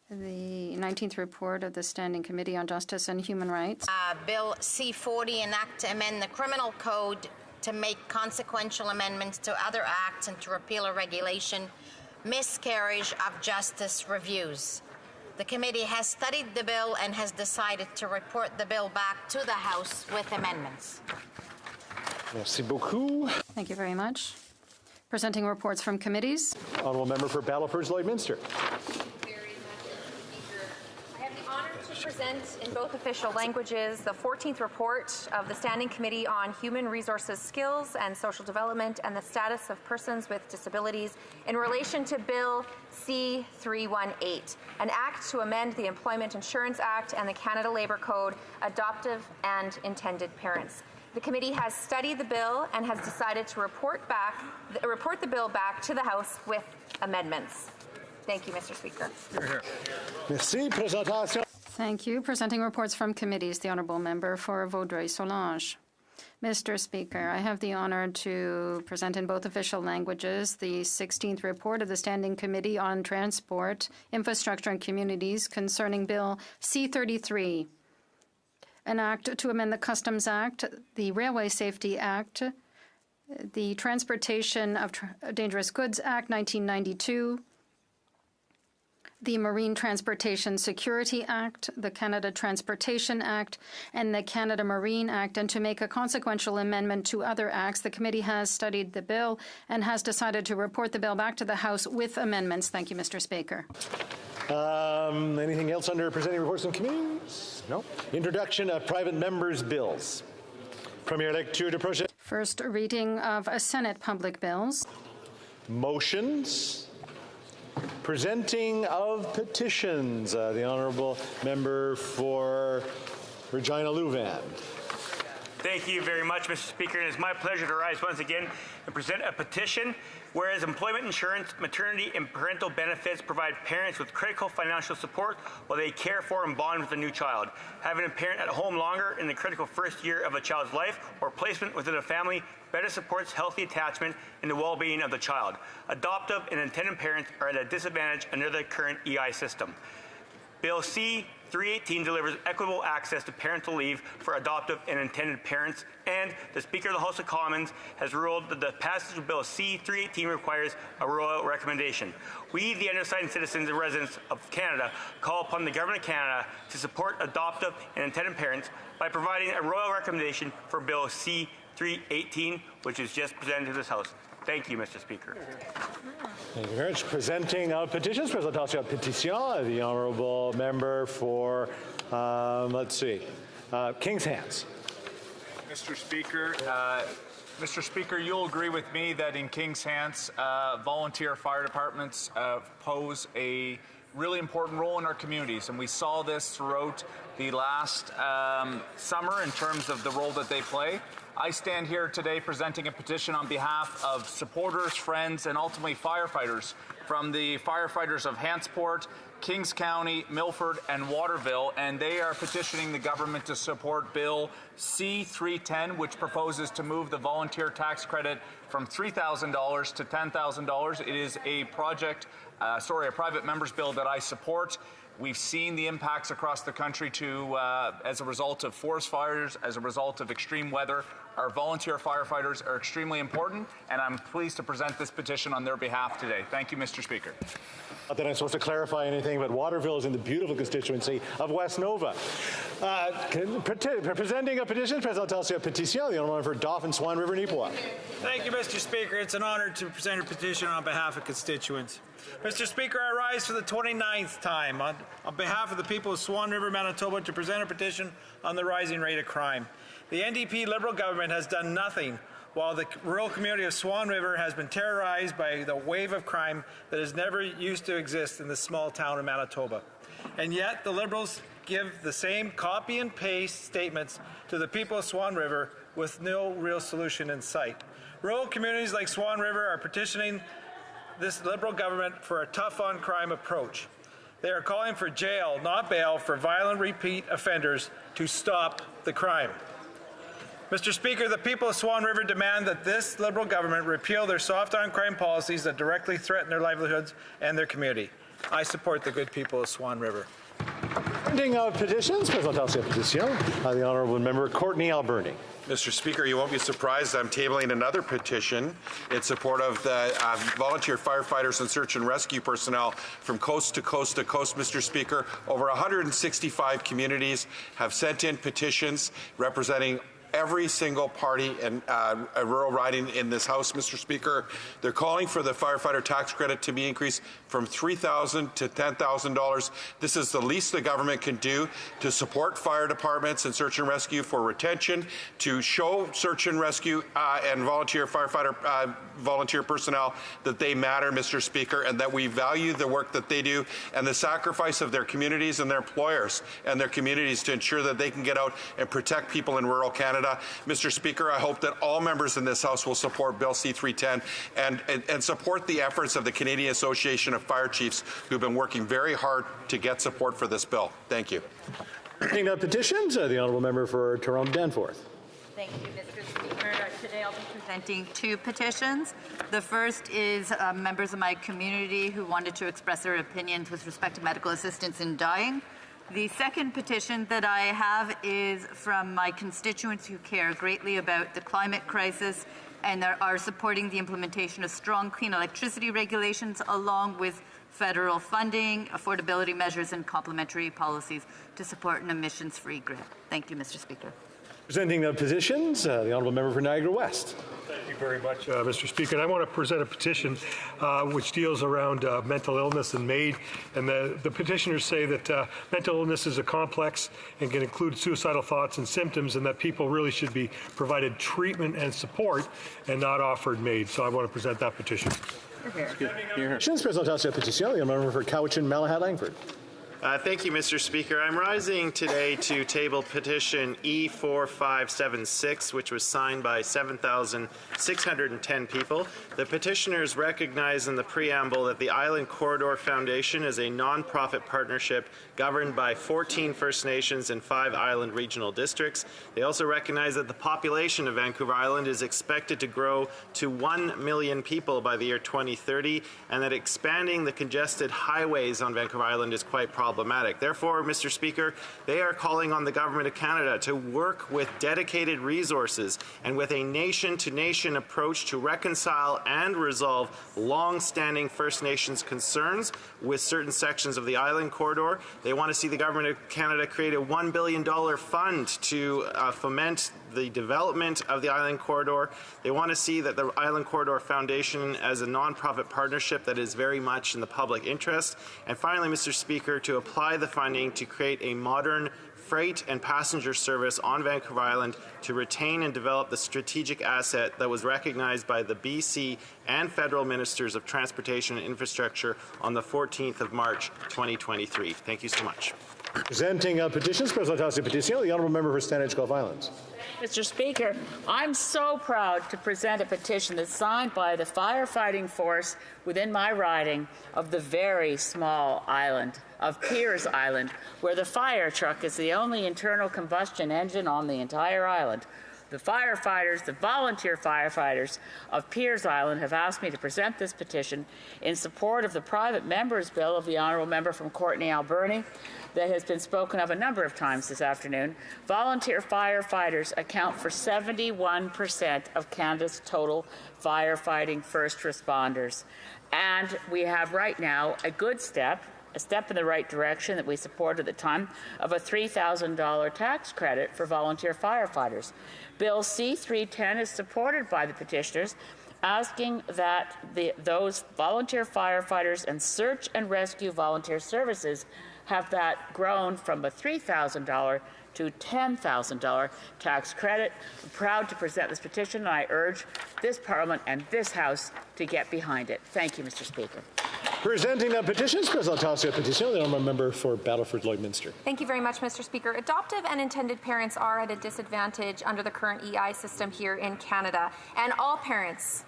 the 19th report of the Standing Committee on Justice and Human Rights. Bill C-40, an act to amend the Criminal Code to make consequential amendments to other acts and to repeal a regulation, miscarriage of justice reviews. The committee has studied the bill and has decided to report the bill back to the House with amendments. Merci beaucoup. Thank you very much. Presenting reports from committees. Honourable Member for Battleford Lloydminster. Present in both official languages the 14th report of the Standing Committee on Human Resources Skills and Social Development and the Status of Persons with Disabilities in relation to Bill C-318, an act to amend the Employment Insurance Act and the Canada Labour Code, adoptive and intended parents. The committee has studied the bill and has decided to report the bill back to the House with amendments. Thank you, Mr. Speaker. Merci. Présentation. Thank you. Presenting reports from committees, the Honourable Member for Vaudreuil-Soulanges. Mr. Speaker, I have the honour to present in both official languages the 16th report of the Standing Committee on Transport, Infrastructure and Communities concerning Bill C-33, an act to amend the Customs Act, the Railway Safety Act, the Transportation of Dangerous Goods Act 1992, the Marine Transportation Security Act, the Canada Transportation Act, and the Canada Marine Act, and to make a consequential amendment to other acts. The committee has studied the bill and has decided to report the bill back to the House with amendments. Thank you, Mr. Speaker. Anything else under presenting reports from committees? No. Introduction of private members' bills. Première lecture de projet. First reading of Senate public bills. Motions. Presenting of petitions. The Honourable Member for Regina Louvain. Thank you very much, Mr. Speaker. It is my pleasure to rise once again and present a petition whereas employment insurance, maternity, and parental benefits provide parents with critical financial support while they care for and bond with a new child. Having a parent at home longer in the critical first year of a child's life or placement within a family better supports healthy attachment and the well-being of the child. Adoptive and intended parents are at a disadvantage under the current EI system. Bill C-318 delivers equitable access to parental leave for adoptive and intended parents, and the Speaker of the House of Commons has ruled that the passage of Bill C-318 requires a royal recommendation. We, the undersigned citizens and residents of Canada, call upon the Government of Canada to support adoptive and intended parents by providing a royal recommendation for Bill C-318, which is just presented to this House. Thank you, Mr. Speaker. Thank you very much. Presenting of petitions, présentation of petition, the Honourable Member for, King's Hands. Mr. Speaker, Mr. Speaker, you'll agree with me that in King's Hands, volunteer fire departments pose a really important role in our communities, and we saw this throughout the last summer in terms of the role that they play. I stand here today presenting a petition on behalf of supporters, friends, and ultimately firefighters from the firefighters of Hantsport, Kings County, Milford, and Waterville, and they are petitioning the government to support Bill C-310, which proposes to move the volunteer tax credit from $3,000 to $10,000. It is a private member's bill that I support. We've seen the impacts across the country as a result of forest fires, as a result of extreme weather. Our volunteer firefighters are extremely important, and I'm pleased to present this petition on their behalf today. Thank you, Mr. Speaker. Not that I'm supposed to clarify anything, but Waterville is in the beautiful constituency of West Nova. Presenting a petition, Présentation Petition, the honourable for Dauphin, Swan River, Neepawa. Thank you, Mr. Speaker. It's an honour to present a petition on behalf of constituents. Mr. Speaker, I rise for the 29th time on behalf of the people of Swan River, Manitoba, to present a petition on the rising rate of crime. The NDP Liberal government has done nothing while the rural community of Swan River has been terrorized by the wave of crime that has never used to exist in this small town of Manitoba. And yet the Liberals give the same copy and paste statements to the people of Swan River with no real solution in sight. Rural communities like Swan River are petitioning this Liberal government for a tough-on-crime approach. They are calling for jail, not bail, for violent repeat offenders to stop the crime. Mr. Speaker, the people of Swan River demand that this Liberal government repeal their soft-on-crime policies that directly threaten their livelihoods and their community. I support the good people of Swan River. Ending of petitions, Présentation Petition, the honourable member Courtney Alberni. Mr. Speaker, you won't be surprised I'm tabling another petition in support of the volunteer firefighters and search and rescue personnel from coast to coast to coast, Mr. Speaker. Over 165 communities have sent in petitions representing every single party in a rural riding in this House, Mr. Speaker. They're calling for the firefighter tax credit to be increased from $3,000 to $10,000. This is the least the government can do to support fire departments and search and rescue for retention, to show search and rescue and volunteer firefighter volunteer personnel that they matter, Mr. Speaker, and that we value the work that they do and the sacrifice of their communities and their employers and their communities to ensure that they can get out and protect people in rural Canada. Mr. Speaker, I hope that all members in this House will support Bill C-310 and support the efforts of the Canadian Association of Fire Chiefs, who've been working very hard to get support for this bill. Thank you. Ending of petitions, the honourable member for Toronto Danforth. Thank you, Mr. Speaker. Today I'll be presenting two petitions. The first is members of my community who wanted to express their opinions with respect to medical assistance in dying. The second petition that I have is from my constituents who care greatly about the climate crisis and are supporting the implementation of strong clean electricity regulations along with federal funding, affordability measures, and complementary policies to support an emissions-free grid. Thank you, Mr. Speaker. Presenting the petitions, the honourable member for Niagara West. Thank you very much, Mr. Speaker. And I want to present a petition which deals around mental illness and MAID. And the petitioners say that mental illness is a complex and can include suicidal thoughts and symptoms, and that people really should be provided treatment and support and not offered MAID. So I want to present that petition. Présentation Petition, the member for Cowichan, Malahat, Langford. Thank you, Mr. Speaker. I'm rising today to table petition E4576, which was signed by 7,610 people. The petitioners recognize in the preamble that the Island Corridor Foundation is a non-profit partnership governed by 14 First Nations and 5 island regional districts. They also recognize that the population of Vancouver Island is expected to grow to 1 million people by the year 2030, and that expanding the congested highways on Vancouver Island is quite problematic. Therefore, Mr. Speaker, they are calling on the Government of Canada to work with dedicated resources and with a nation-to-nation approach to reconcile and resolve long-standing First Nations concerns with certain sections of the Island Corridor. They want to see the Government of Canada create a $1 billion fund to foment the development of the Island Corridor. They want to see that the Island Corridor Foundation as a non-profit partnership that is very much in the public interest. And finally, Mr. Speaker, to to apply the funding to create a modern freight and passenger service on Vancouver Island to retain and develop the strategic asset that was recognized by the BC and federal ministers of transportation and infrastructure on the 14th of March 2023. Thank you so much. Presenting petitions, Presentation Petition, the Honourable Member for Stanage Gulf Islands. Mr. Speaker, I'm so proud to present a petition that's signed by the firefighting force within my riding of the very small island of Piers Island, where the fire truck is the only internal combustion engine on the entire island. The firefighters, the volunteer firefighters of Piers Island have asked me to present this petition in support of the private member's bill of the Honourable Member from Courtenay, Alberni, that has been spoken of a number of times this afternoon. Volunteer firefighters account for 71% of Canada's total firefighting first responders. And we have right now a good step, a step in the right direction that we supported at the time, of a $3,000 tax credit for volunteer firefighters. Bill C-310 is supported by the petitioners, asking that those volunteer firefighters and search and rescue volunteer services have that grown from a $3,000 to $10,000 tax credit. I'm proud to present this petition, and I urge this Parliament and this House to get behind it. Thank you, Mr. Speaker. Presenting the petitions, Presentation Petition, the Honourable Member for Battleford Lloydminster. Thank you very much, Mr. Speaker. Adoptive and intended parents are at a disadvantage under the current EI system here in Canada, and all parents,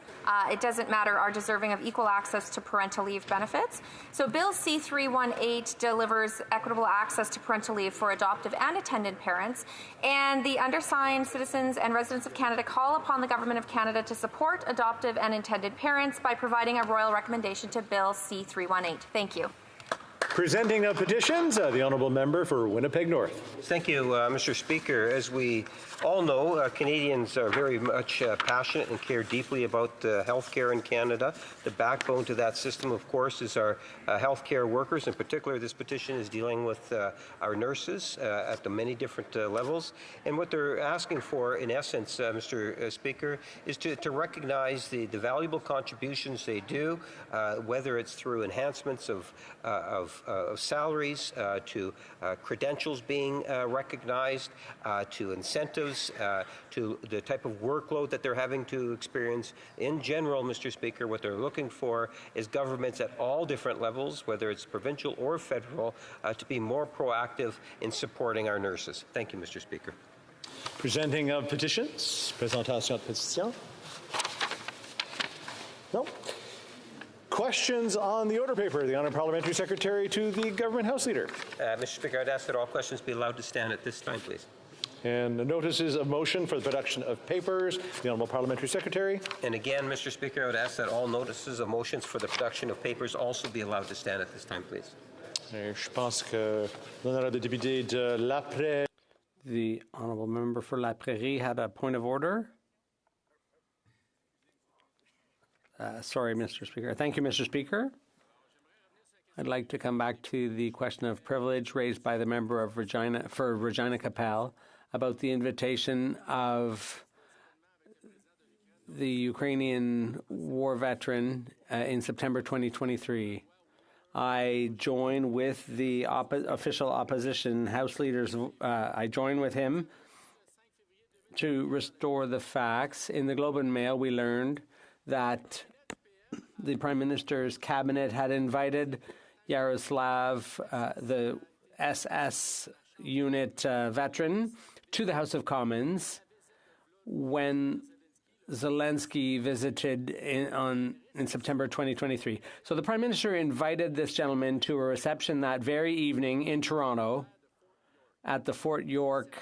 it doesn't matter, are deserving of equal access to parental leave benefits. So Bill C-318 delivers equitable access to parental leave for adoptive and attendant parents, and the undersigned citizens and residents of Canada call upon the Government of Canada to support adoptive and intended parents by providing a royal recommendation to Bill C-318. Thank you. Presenting the petitions, the Honourable Member for Winnipeg North. Thank you, Mr. Speaker. As we all know, Canadians are very much passionate and care deeply about health care in Canada. The backbone to that system, of course, is our health care workers. In particular, this petition is dealing with our nurses at the many different levels. And what they're asking for, in essence, Mr. Speaker, is to recognize the valuable contributions they do, whether it's through enhancements of salaries, to credentials being recognized, to incentives, to the type of workload that they're having to experience. In general, Mr. Speaker, what they're looking for is governments at all different levels, whether it's provincial or federal, to be more proactive in supporting our nurses. Thank you, Mr. Speaker. Presenting of petitions, Présentation de pétition. No. Questions on the order paper. The Honourable Parliamentary Secretary to the Government House Leader. Mr. Speaker, I'd ask that all questions be allowed to stand at this time, please. And the notices of motion for the production of papers. The Honourable Parliamentary Secretary. And again, Mr. Speaker, I would ask that all notices of motions for the production of papers also be allowed to stand at this time, please. Je pense que l'honorable député de La Prairie. The Honourable Member for La Prairie had a point of order. Sorry, Mr. Speaker. Thank you, Mr. Speaker. I'd like to come back to the question of privilege raised by the member of Regina Capel about the invitation of the Ukrainian war veteran in September 2023. I join with the official opposition House leaders. I join with him to restore the facts. In the Globe and Mail, we learned that the Prime Minister's cabinet had invited Yaroslav, the SS unit veteran, to the House of Commons when Zelensky visited in September 2023. So the Prime Minister invited this gentleman to a reception that very evening in Toronto at the Fort York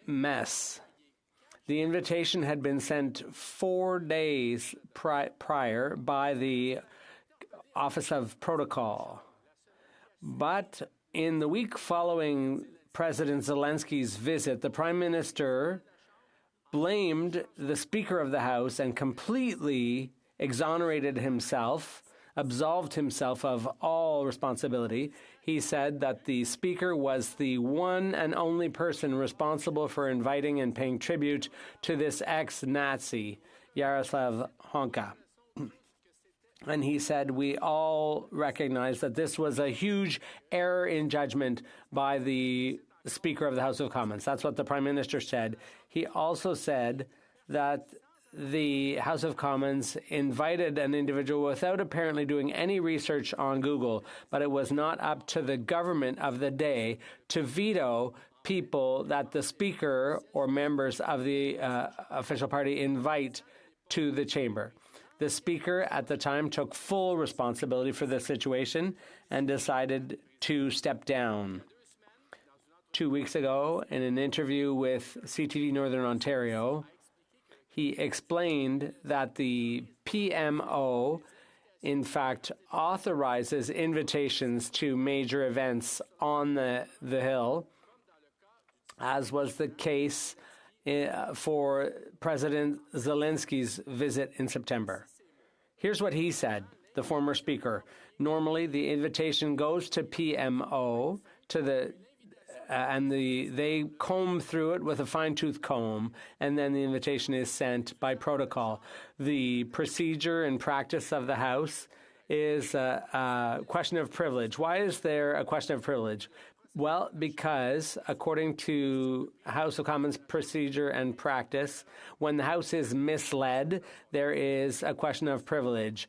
mess. The invitation had been sent 4 days prior by the Office of Protocol. But in the week following President Zelensky's visit, the Prime Minister blamed the Speaker of the House and completely exonerated himself, absolved himself of all responsibility. He said that the Speaker was the one and only person responsible for inviting and paying tribute to this ex-Nazi, Yaroslav Honka. And he said, we all recognize that this was a huge error in judgment by the Speaker of the House of Commons. That's what the Prime Minister said. He also said that the House of Commons invited an individual without apparently doing any research on Google, but it was not up to the government of the day to veto people that the Speaker or members of the official party invite to the chamber. The Speaker at the time took full responsibility for the situation and decided to step down. 2 weeks ago, in an interview with CTV Northern Ontario, he explained that the PMO, in fact, authorizes invitations to major events on the Hill, as was the case for President Zelensky's visit in September. Here's what he said, the former speaker. Normally, the invitation goes to PMO, and they comb through it with a fine-tooth comb, and then the invitation is sent by protocol. The procedure and practice of the House is a question of privilege. Why is there a question of privilege? Well, because according to House of Commons procedure and practice, when the House is misled, there is a question of privilege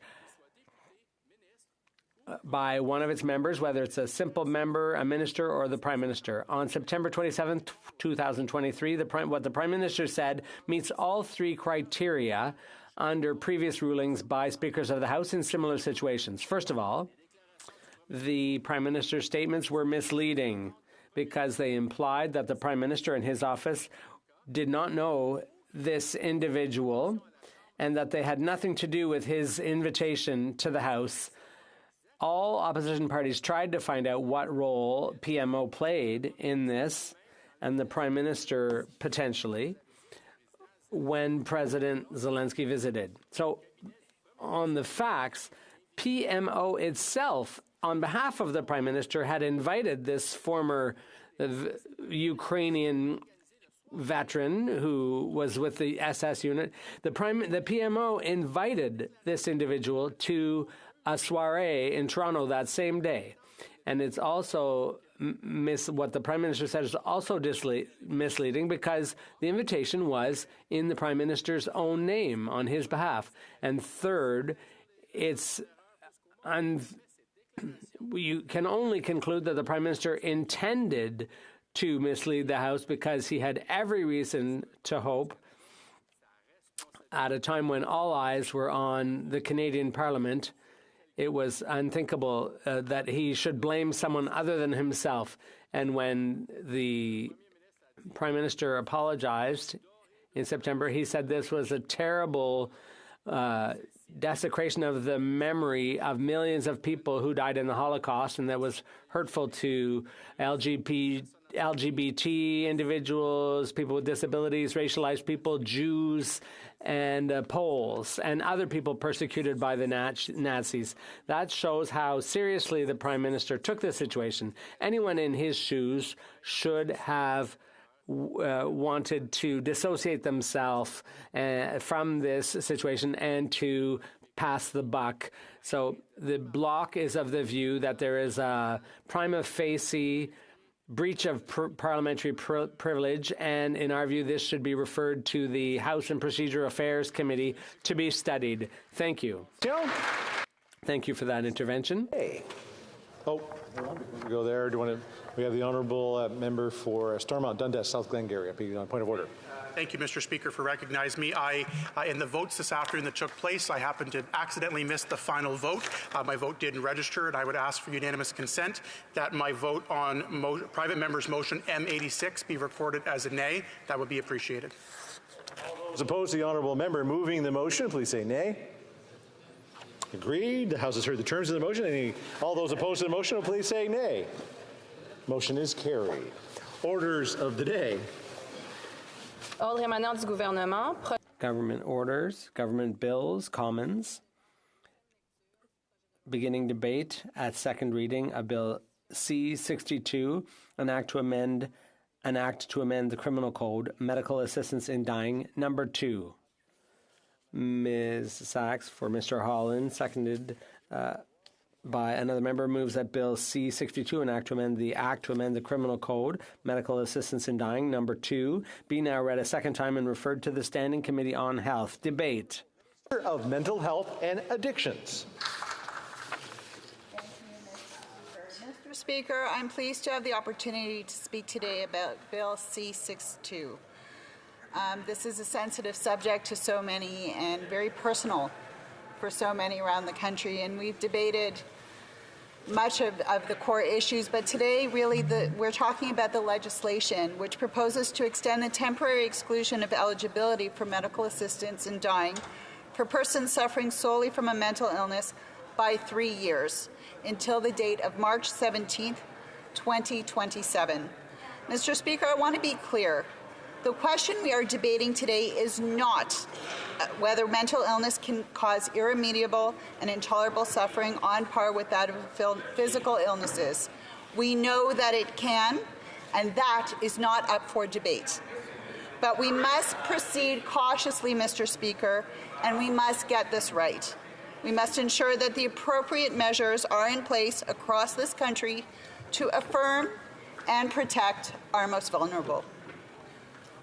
by one of its members, whether it's a simple member, a minister, or the Prime Minister. On September 27, 2023, what the Prime Minister said meets all three criteria under previous rulings by Speakers of the House in similar situations. First of all, the Prime Minister's statements were misleading because they implied that the Prime Minister and his office did not know this individual and that they had nothing to do with his invitation to the House. All opposition parties tried to find out what role PMO played in this, and the Prime Minister potentially, when President Zelensky visited. So on the facts, PMO itself, on behalf of the Prime Minister, had invited this former Ukrainian veteran who was with the SS unit. The PMO invited this individual to a soiree in Toronto that same day. And it's also what the Prime Minister said is also misleading because the invitation was in the Prime Minister's own name on his behalf. And third, you can only conclude that the Prime Minister intended to mislead the House because he had every reason to hope at a time when all eyes were on the Canadian Parliament. It was unthinkable that he should blame someone other than himself. And when the Prime Minister apologized in September, he said this was a terrible desecration of the memory of millions of people who died in the Holocaust, and that was hurtful to LGBT individuals, people with disabilities, racialized people, Jews, and Poles, and other people persecuted by the Nazis. That shows how seriously the Prime Minister took this situation. Anyone in his shoes should have wanted to dissociate themselves from this situation and to pass the buck. So the Bloc is of the view that there is a prima facie breach of parliamentary privilege, and in our view, this should be referred to the House and Procedural Affairs Committee to be studied. Thank you. Thank you for that intervention. Hey. Oh, we go there. We have the honourable member for Stormont, Dundas, South Glengarry. Point of order. Thank you, Mr. Speaker, for recognizing me. In the votes this afternoon that took place, I happened to accidentally miss the final vote. My vote didn't register, and I would ask for unanimous consent that my vote on private member's motion M86 be recorded as a nay. That would be appreciated. All those opposed to the honourable member moving the motion, please say nay. Agreed. The House has heard the terms of the motion. All those opposed to the motion will please say nay. Motion is carried. Orders of the day. Ordre émanant du gouvernement. Government orders, government bills, Commons. Beginning debate at second reading of Bill C-62, an act to amend the Criminal Code, Medical Assistance in Dying, number 2. Ms. Sachs for Mr. Holland, seconded by another member, moves that Bill C-62, an act to amend the Act to amend the Criminal Code, Medical Assistance in Dying, number 2, be now read a second time and referred to the Standing Committee on Health. Debate. Of Mental Health and Addictions. Mr. Speaker, I'm pleased to have the opportunity to speak today about Bill C-62. This is a sensitive subject to so many and very personal for so many around the country, and we've debated much of the core issues, but today really we're talking about the legislation which proposes to extend the temporary exclusion of eligibility for medical assistance in dying for persons suffering solely from a mental illness by 3 years until the date of March 17th, 2027. Mr. Speaker, I want to be clear. The question we are debating today is not whether mental illness can cause irremediable and intolerable suffering on par with that of physical illnesses. We know that it can, and that is not up for debate. But we must proceed cautiously, Mr. Speaker, and we must get this right. We must ensure that the appropriate measures are in place across this country to affirm and protect our most vulnerable.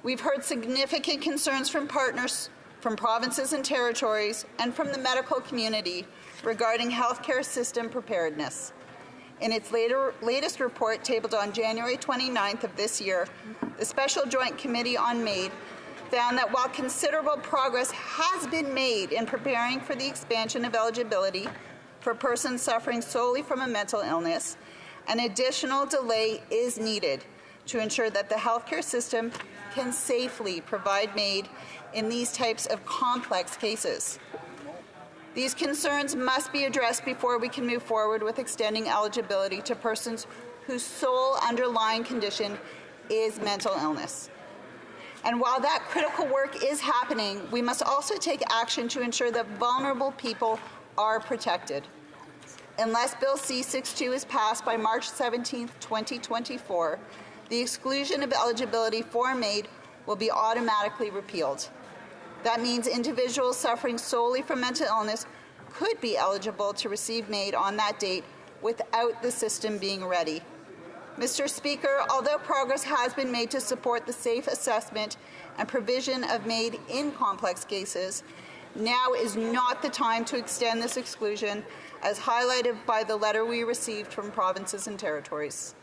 We've heard significant concerns from partners, from provinces and territories, and from the medical community regarding healthcare system preparedness. In its latest report, tabled on January 29th of this year, the Special Joint Committee on MAID found that while considerable progress has been made in preparing for the expansion of eligibility for persons suffering solely from a mental illness, an additional delay is needed to ensure that the healthcare system can safely provide MAID in these types of complex cases. These concerns must be addressed before we can move forward with extending eligibility to persons whose sole underlying condition is mental illness. And while that critical work is happening, we must also take action to ensure that vulnerable people are protected. Unless Bill C-62 is passed by March 17, 2024, the exclusion of eligibility for MAID will be automatically repealed. That means individuals suffering solely from mental illness could be eligible to receive MAID on that date without the system being ready. Mr. Speaker, although progress has been made to support the safe assessment and provision of MAID in complex cases, now is not the time to extend this exclusion, as highlighted by the letter we received from provinces and territories.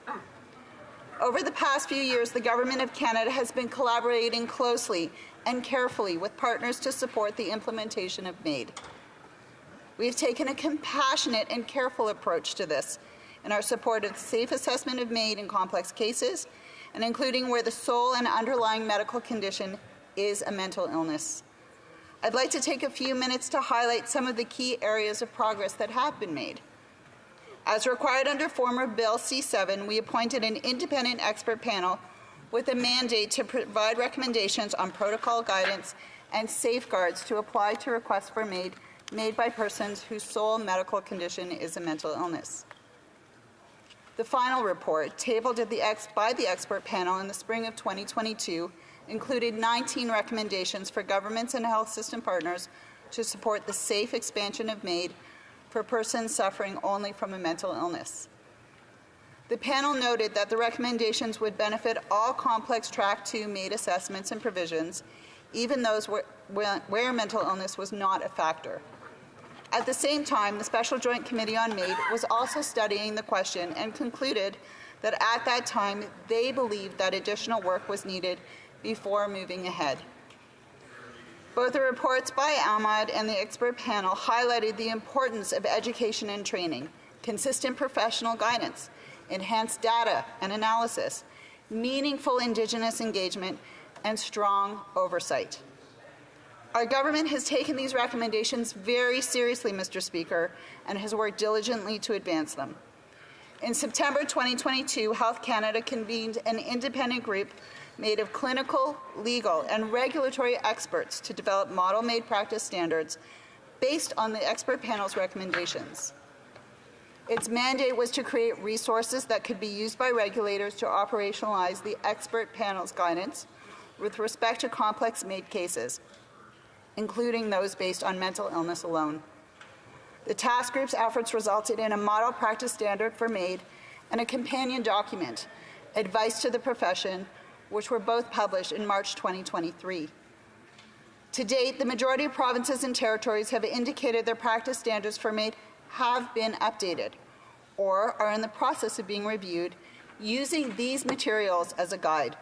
Over the past few years, the Government of Canada has been collaborating closely and carefully with partners to support the implementation of MAID. We have taken a compassionate and careful approach to this in our support of the safe assessment of MAID in complex cases, and including where the sole and underlying medical condition is a mental illness. I'd like to take a few minutes to highlight some of the key areas of progress that have been made. As required under former Bill C-7, we appointed an independent expert panel with a mandate to provide recommendations on protocol guidance and safeguards to apply to requests for MAID made by persons whose sole medical condition is a mental illness. The final report, tabled by the expert panel in the spring of 2022, included 19 recommendations for governments and health system partners to support the safe expansion of MAID for persons suffering only from a mental illness. The panel noted that the recommendations would benefit all complex Track 2 MAID assessments and provisions, even those where mental illness was not a factor. At the same time, the Special Joint Committee on MAID was also studying the question and concluded that at that time they believed that additional work was needed before moving ahead. Both the reports by ALMAD and the expert panel highlighted the importance of education and training, consistent professional guidance, enhanced data and analysis, meaningful Indigenous engagement, and strong oversight. Our government has taken these recommendations very seriously, Mr. Speaker, and has worked diligently to advance them. In September 2022, Health Canada convened an independent group made of clinical, legal, and regulatory experts to develop model MAID practice standards based on the expert panel's recommendations. Its mandate was to create resources that could be used by regulators to operationalize the expert panel's guidance with respect to complex MAID cases, including those based on mental illness alone. The task group's efforts resulted in a model practice standard for MAID and a companion document, Advice to the Profession, which were both published in March 2023. To date, the majority of provinces and territories have indicated their practice standards for MAID have been updated or are in the process of being reviewed using these materials as a guide.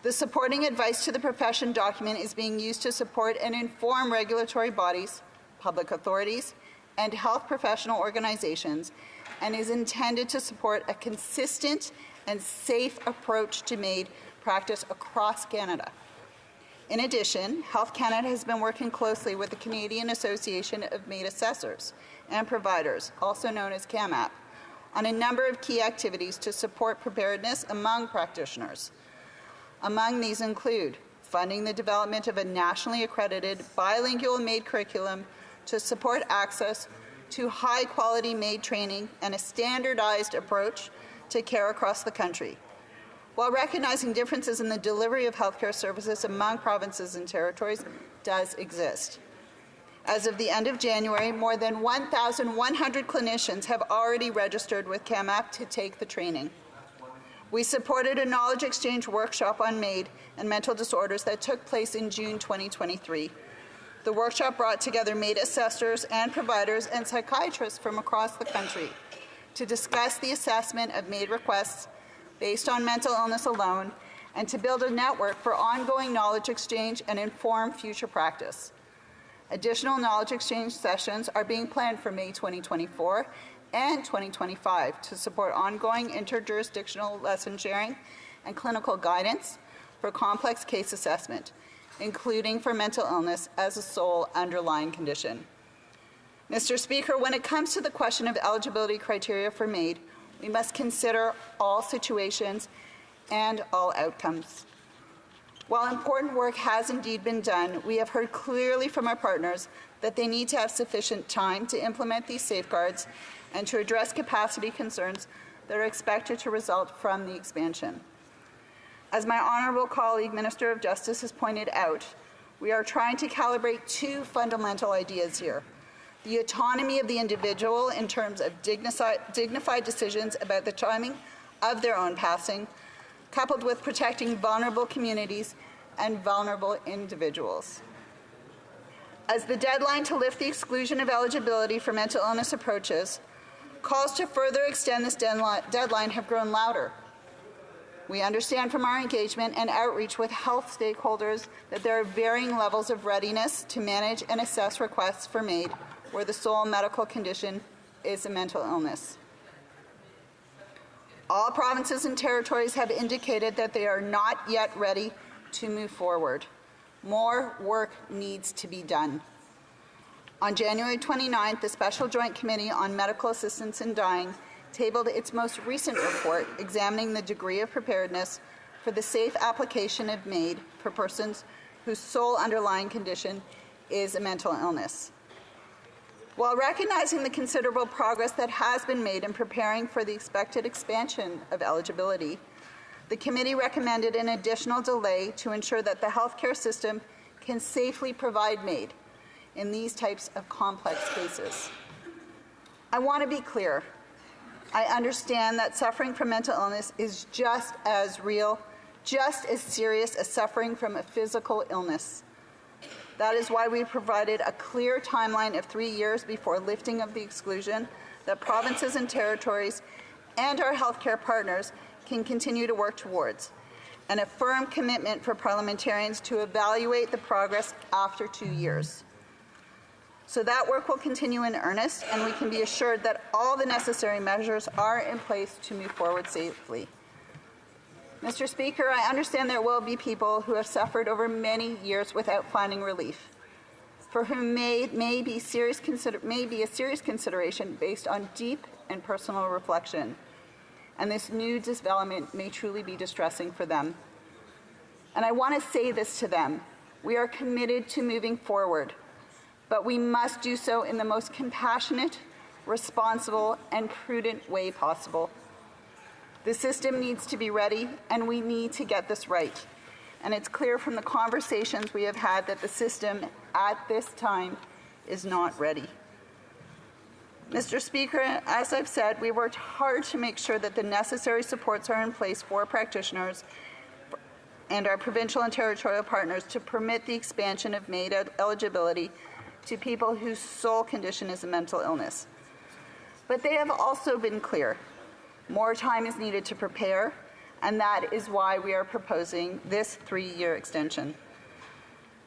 The supporting Advice to the Profession document is being used to support and inform regulatory bodies, public authorities, and health professional organizations, and is intended to support a consistent and safe approach to MAID practice across Canada. In addition, Health Canada has been working closely with the Canadian Association of MAID Assessors and Providers, also known as CAMAP, on a number of key activities to support preparedness among practitioners. Among these include funding the development of a nationally accredited bilingual MAID curriculum to support access to high-quality MAID training and a standardized approach to care across the country, while recognizing differences in the delivery of healthcare services among provinces and territories does exist. As of the end of January, more than 1,100 clinicians have already registered with CAMAP to take the training. We supported a knowledge exchange workshop on MAID and mental disorders that took place in June 2023. The workshop brought together MAID assessors and providers and psychiatrists from across the country to discuss the assessment of MAID requests based on mental illness alone and to build a network for ongoing knowledge exchange and inform future practice. Additional knowledge exchange sessions are being planned for May 2024 and 2025 to support ongoing interjurisdictional lesson sharing and clinical guidance for complex case assessment, including for mental illness as a sole underlying condition. Mr. Speaker, when it comes to the question of eligibility criteria for MAID, we must consider all situations and all outcomes. While important work has indeed been done, we have heard clearly from our partners that they need to have sufficient time to implement these safeguards and to address capacity concerns that are expected to result from the expansion. As my honourable colleague, Minister of Justice, has pointed out, we are trying to calibrate two fundamental ideas here: the autonomy of the individual in terms of dignified decisions about the timing of their own passing, coupled with protecting vulnerable communities and vulnerable individuals. As the deadline to lift the exclusion of eligibility for mental illness approaches, calls to further extend this deadline have grown louder. We understand from our engagement and outreach with health stakeholders that there are varying levels of readiness to manage and assess requests for MAID where the sole medical condition is a mental illness. All provinces and territories have indicated that they are not yet ready to move forward. More work needs to be done. On January 29th, the Special Joint Committee on Medical Assistance in Dying tabled its most recent report examining the degree of preparedness for the safe application of MAID for persons whose sole underlying condition is a mental illness. While recognizing the considerable progress that has been made in preparing for the expected expansion of eligibility, the committee recommended an additional delay to ensure that the healthcare system can safely provide MAID in these types of complex cases. I want to be clear. I understand that suffering from mental illness is just as real, just as serious as suffering from a physical illness. That is why we provided a clear timeline of 3 years before lifting of the exclusion that provinces and territories and our healthcare partners can continue to work towards, and a firm commitment for parliamentarians to evaluate the progress after 2 years. So that work will continue in earnest, and we can be assured that all the necessary measures are in place to move forward safely. Mr. Speaker, I understand there will be people who have suffered over many years without finding relief, for whom MAID may be a serious consideration based on deep and personal reflection, and this new development may truly be distressing for them. And I want to say this to them: we are committed to moving forward, but we must do so in the most compassionate, responsible, and prudent way possible. The system needs to be ready, and we need to get this right. and it's clear from the conversations we have had that the system at this time is not ready. Mr. Speaker, as I've said, we worked hard to make sure that the necessary supports are in place for practitioners and our provincial and territorial partners to permit the expansion of MAID eligibility to people whose sole condition is a mental illness. But they have also been clear. More time is needed to prepare, and that is why we are proposing this 3-year extension.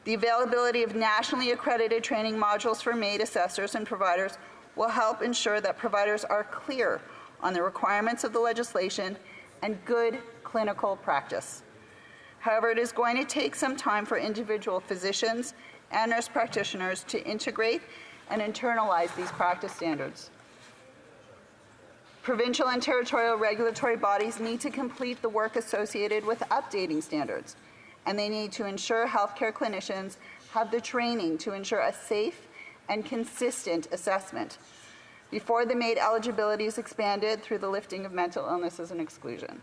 The availability of nationally accredited training modules for MAID assessors and providers will help ensure that providers are clear on the requirements of the legislation and good clinical practice. However, it is going to take some time for individual physicians and nurse practitioners to integrate and internalize these practice standards. Provincial and territorial regulatory bodies need to complete the work associated with updating standards, and they need to ensure healthcare clinicians have the training to ensure a safe and consistent assessment before the MAID eligibility is expanded through the lifting of mental illness as an exclusion.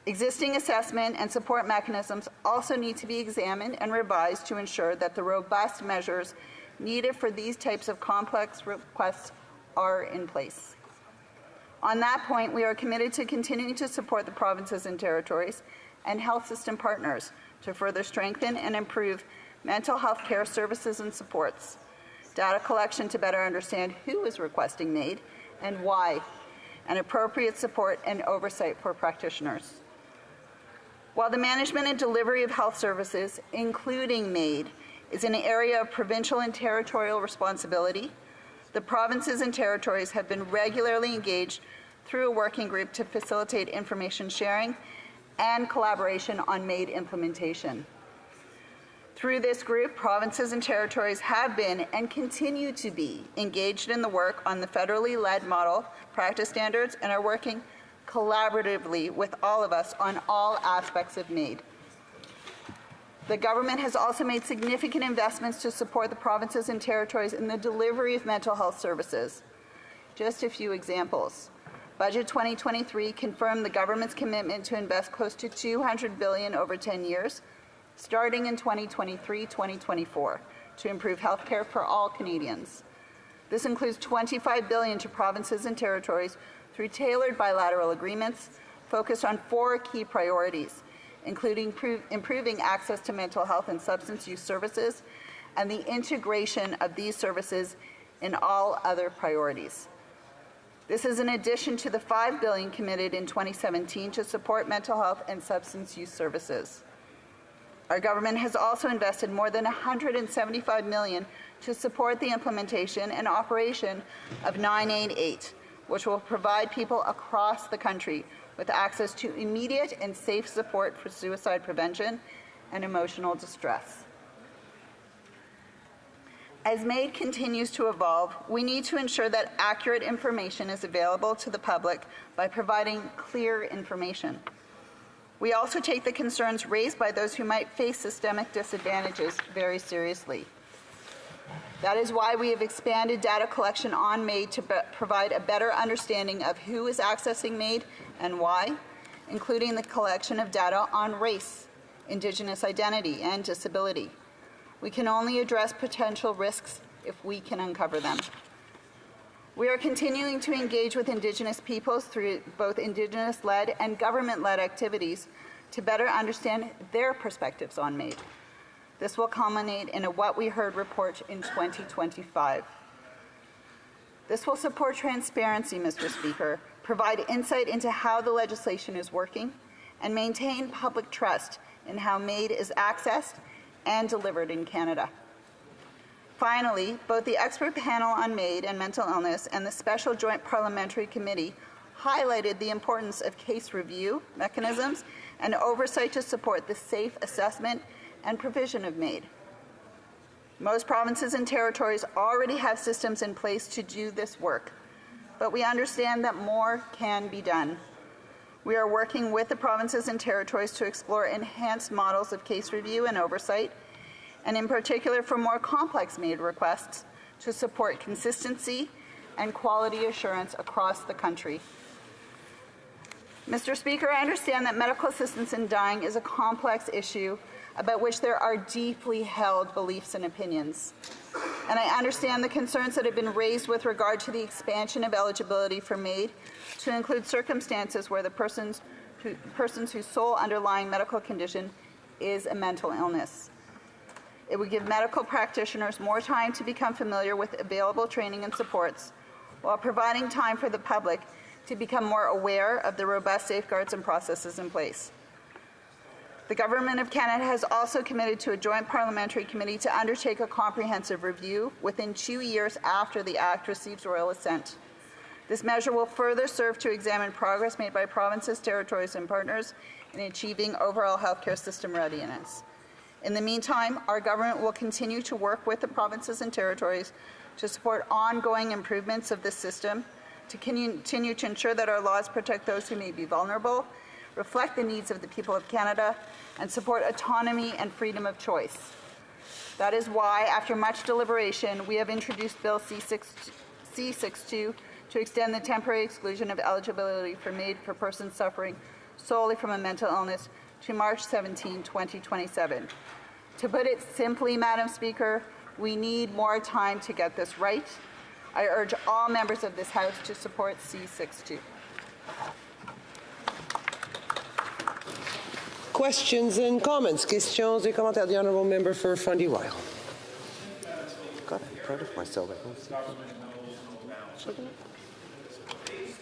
Existing assessment and support mechanisms also need to be examined and revised to ensure that the robust measures needed for these types of complex requests are in place. On that point, we are committed to continuing to support the provinces and territories and health system partners to further strengthen and improve mental health care services and supports, data collection to better understand who is requesting MAID and why, and appropriate support and oversight for practitioners. While the management and delivery of health services, including MAID, is an area of provincial and territorial responsibility, the provinces and territories have been regularly engaged through a working group to facilitate information sharing and collaboration on MAID implementation. Through this group, provinces and territories have been and continue to be engaged in the work on the federally led model practice standards and are working collaboratively with all of us on all aspects of MAID. The government has also made significant investments to support the provinces and territories in the delivery of mental health services. Just a few examples. Budget 2023 confirmed the government's commitment to invest close to $200 billion over 10 years, starting in 2023-2024, to improve health care for all Canadians. This includes $25 billion to provinces and territories through tailored bilateral agreements focused on 4 key priorities, including improving access to mental health and substance use services and the integration of these services in all other priorities. This is in addition to the $5 billion committed in 2017 to support mental health and substance use services. Our government has also invested more than $175 million to support the implementation and operation of 988, which will provide people across the country with access to immediate and safe support for suicide prevention and emotional distress. As MAID continues to evolve, we need to ensure that accurate information is available to the public by providing clear information. We also take the concerns raised by those who might face systemic disadvantages very seriously. That is why we have expanded data collection on MAID to provide a better understanding of who is accessing MAID and why, including the collection of data on race, Indigenous identity, and disability. We can only address potential risks if we can uncover them. We are continuing to engage with Indigenous peoples through both Indigenous-led and government-led activities to better understand their perspectives on MAID. This will culminate in a What We Heard report in 2025. This will support transparency, Mr. Speaker, provide insight into how the legislation is working, and maintain public trust in how MAID is accessed and delivered in Canada. Finally, both the expert panel on MAID and mental illness and the Special Joint Parliamentary Committee highlighted the importance of case review mechanisms and oversight to support the safe assessment and provision of MAID. Most provinces and territories already have systems in place to do this work, but we understand that more can be done. We are working with the provinces and territories to explore enhanced models of case review and oversight, and in particular for more complex MAID requests to support consistency and quality assurance across the country. Mr. Speaker, I understand that medical assistance in dying is a complex issue about which there are deeply held beliefs and opinions. And I understand the concerns that have been raised with regard to the expansion of eligibility for MAID to include circumstances where the persons whose sole underlying medical condition is a mental illness. It would give medical practitioners more time to become familiar with available training and supports, while providing time for the public to become more aware of the robust safeguards and processes in place. The Government of Canada has also committed to a joint parliamentary committee to undertake a comprehensive review within 2 years after the Act receives royal assent. This measure will further serve to examine progress made by provinces, territories, and partners in achieving overall healthcare system readiness. In the meantime, our government will continue to work with the provinces and territories to support ongoing improvements of this system, to continue to ensure that our laws protect those who may be vulnerable, reflect the needs of the people of Canada, and support autonomy and freedom of choice. That is why, after much deliberation, we have introduced Bill C-62 to extend the temporary exclusion of eligibility for MAID for persons suffering solely from a mental illness to March 17, 2027. To put it simply, Madam Speaker, we need more time to get this right. I urge all members of this House to support C-62. Questions and comments? Questions et commentaires. The Honourable Member for Fundy Wild. God, I'm proud of myself.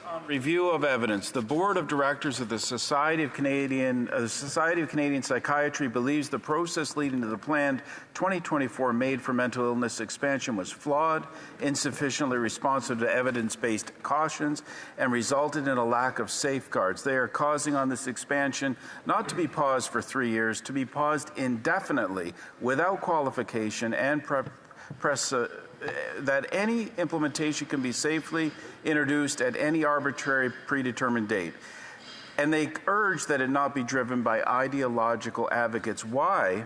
On review of evidence, the Board of Directors of the Society of Canadian Psychiatry believes the process leading to the planned 2024 MAID for mental illness expansion was flawed, insufficiently responsive to evidence-based cautions, and resulted in a lack of safeguards. They are causing on this expansion not to be paused for 3 years, to be paused indefinitely without qualification and that any implementation can be safely introduced at any arbitrary predetermined date. And they urge that it not be driven by ideological advocates. Why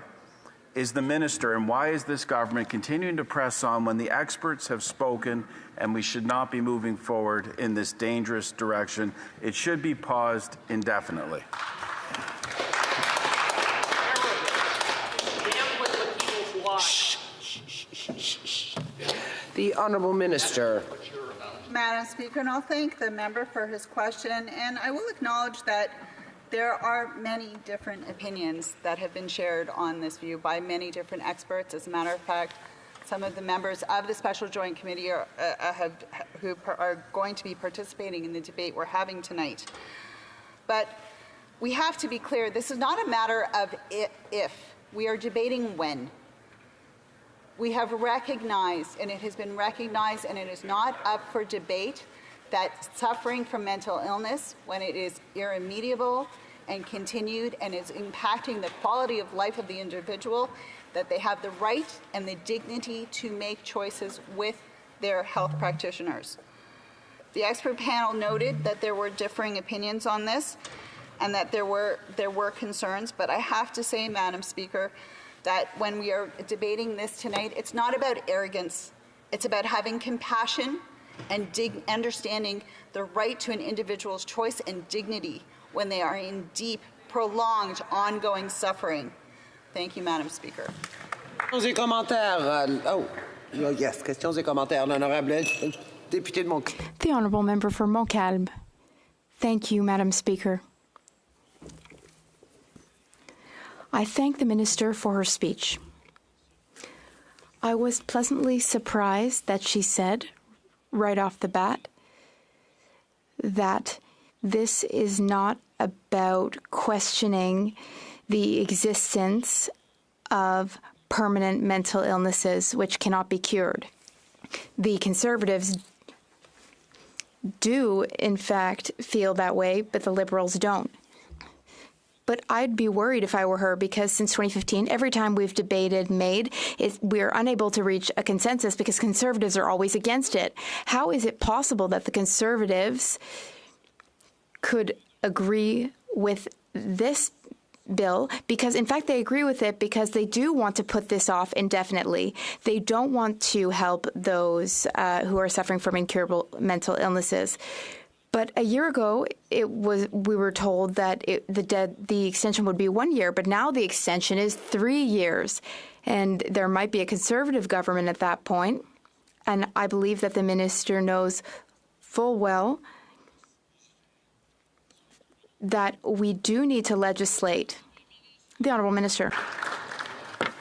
is the minister and why is this government continuing to press on when the experts have spoken and we should not be moving forward in this dangerous direction? It should be paused indefinitely. The Honourable Minister. Madam Speaker, and I'll thank the member for his question, and I will acknowledge that there are many different opinions that have been shared on this view by many different experts. As a matter of fact, some of the members of the Special Joint Committee who are going to be participating in the debate we're having tonight. But we have to be clear, this is not a matter of if. We are debating when. We have recognized, and it has been recognized, and it is not up for debate, that suffering from mental illness, when it is irremediable and continued and is impacting the quality of life of the individual, that they have the right and the dignity to make choices with their health practitioners. The expert panel noted that there were differing opinions on this and that there were concerns, but I have to say, Madam Speaker, that when we are debating this tonight, it's not about arrogance. It's about having compassion and understanding the right to an individual's choice and dignity when they are in deep, prolonged, ongoing suffering. Thank you, Madam Speaker. Questions et commentaires. Yes, questions et commentaires. L'honorable député de Montcalm. The Honourable Member for Montcalm. Thank you, Madam Speaker. I thank the Minister for her speech. I was pleasantly surprised that she said, right off the bat, that this is not about questioning the existence of permanent mental illnesses which cannot be cured. The Conservatives do, in fact, feel that way, but the Liberals don't. But I'd be worried if I were her, because since 2015, every time we've debated MAID, we're unable to reach a consensus because Conservatives are always against it. How is it possible that the Conservatives could agree with this bill? Because, in fact, they agree with it because they do want to put this off indefinitely. They don't want to help those who are suffering from incurable mental illnesses. But a year ago, we were told that the extension would be 1 year, but now the extension is 3 years. And there might be a Conservative government at that point. And I believe that the minister knows full well that we do need to legislate. The Honourable Minister.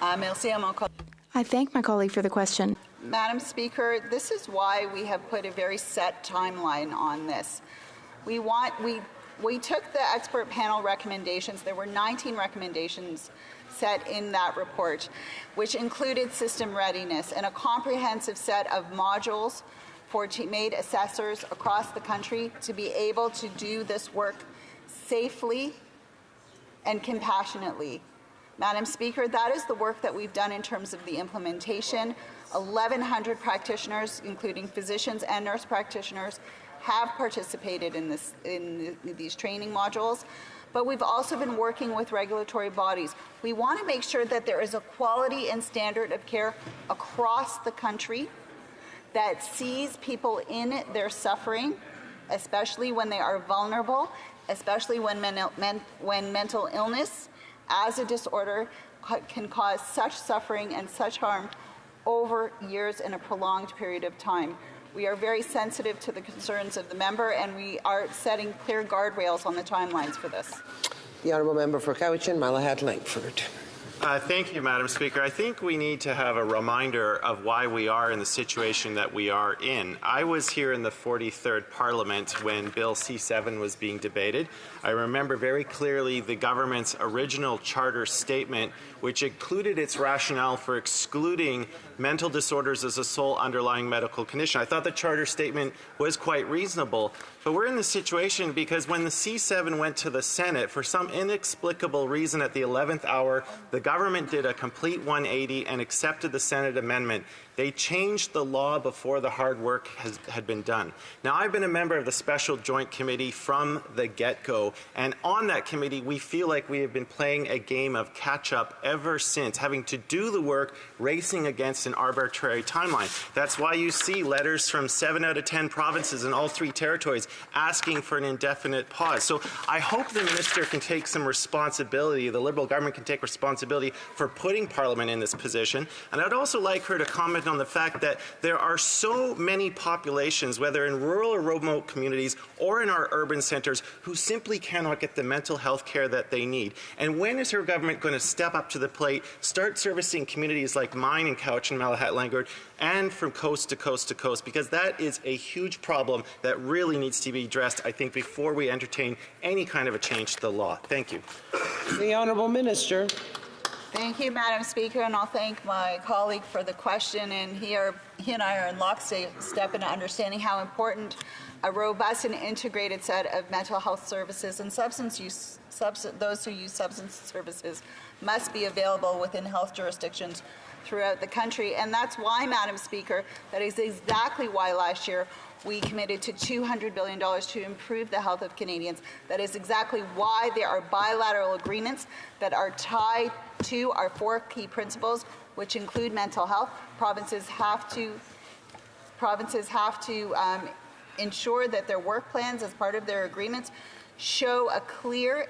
I thank my colleague for the question. Madam Speaker, this is why we have put a very set timeline on this. We took the expert panel recommendations. There were 19 recommendations set in that report, which included system readiness and a comprehensive set of modules for MAID assessors across the country to be able to do this work safely and compassionately. Madam Speaker, that is the work that we've done in terms of the implementation. 1,100 practitioners, including physicians and nurse practitioners, have participated in these training modules. But we've also been working with regulatory bodies. We want to make sure that there is a quality and standard of care across the country that sees people in their suffering, especially when they are vulnerable, especially when mental illness as a disorder can cause such suffering and such harm over years in a prolonged period of time. We are very sensitive to the concerns of the member, and we are setting clear guardrails on the timelines for this. The Honourable Member for Cowichan, Malahat Langford. Thank you, Madam Speaker. I think we need to have a reminder of why we are in the situation that we are in. I was here in the 43rd Parliament when Bill C7 was being debated. I remember very clearly the government's original charter statement, which included its rationale for excluding mental disorders as a sole underlying medical condition. I thought the charter statement was quite reasonable, but we're in this situation because when the C7 went to the Senate, for some inexplicable reason at the 11th hour, the government did a complete 180 and accepted the Senate amendment. They changed the law before the hard work had been done. Now, I've been a member of the Special Joint Committee from the get-go, and on that committee, we feel like we have been playing a game of catch-up ever since, having to do the work, racing against an arbitrary timeline. That's why you see letters from 7 out of 10 provinces in all 3 territories asking for an indefinite pause. So I hope the minister can take some responsibility, the Liberal government can take responsibility for putting Parliament in this position. And I'd also like her to comment on the fact that there are so many populations, whether in rural or remote communities or in our urban centres, who simply cannot get the mental health care that they need. And when is her government going to step up to the plate, start servicing communities like mine in Couch and Malahat Langford, and from coast to coast to coast? Because that is a huge problem that really needs to be addressed, I think, before we entertain any kind of a change to the law. Thank you. The Honourable Minister. Thank you, Madam Speaker, and I'll thank my colleague for the question. And he and I are in lockstep in understanding how important a robust and integrated set of mental health services and those who use substance services must be available within health jurisdictions throughout the country. And that's why, Madam Speaker, that is exactly why last year we committed to $200 billion to improve the health of Canadians. That is exactly why there are bilateral agreements that are tied to our 4 key principles, which include mental health. Provinces have to ensure that their work plans as part of their agreements show a clear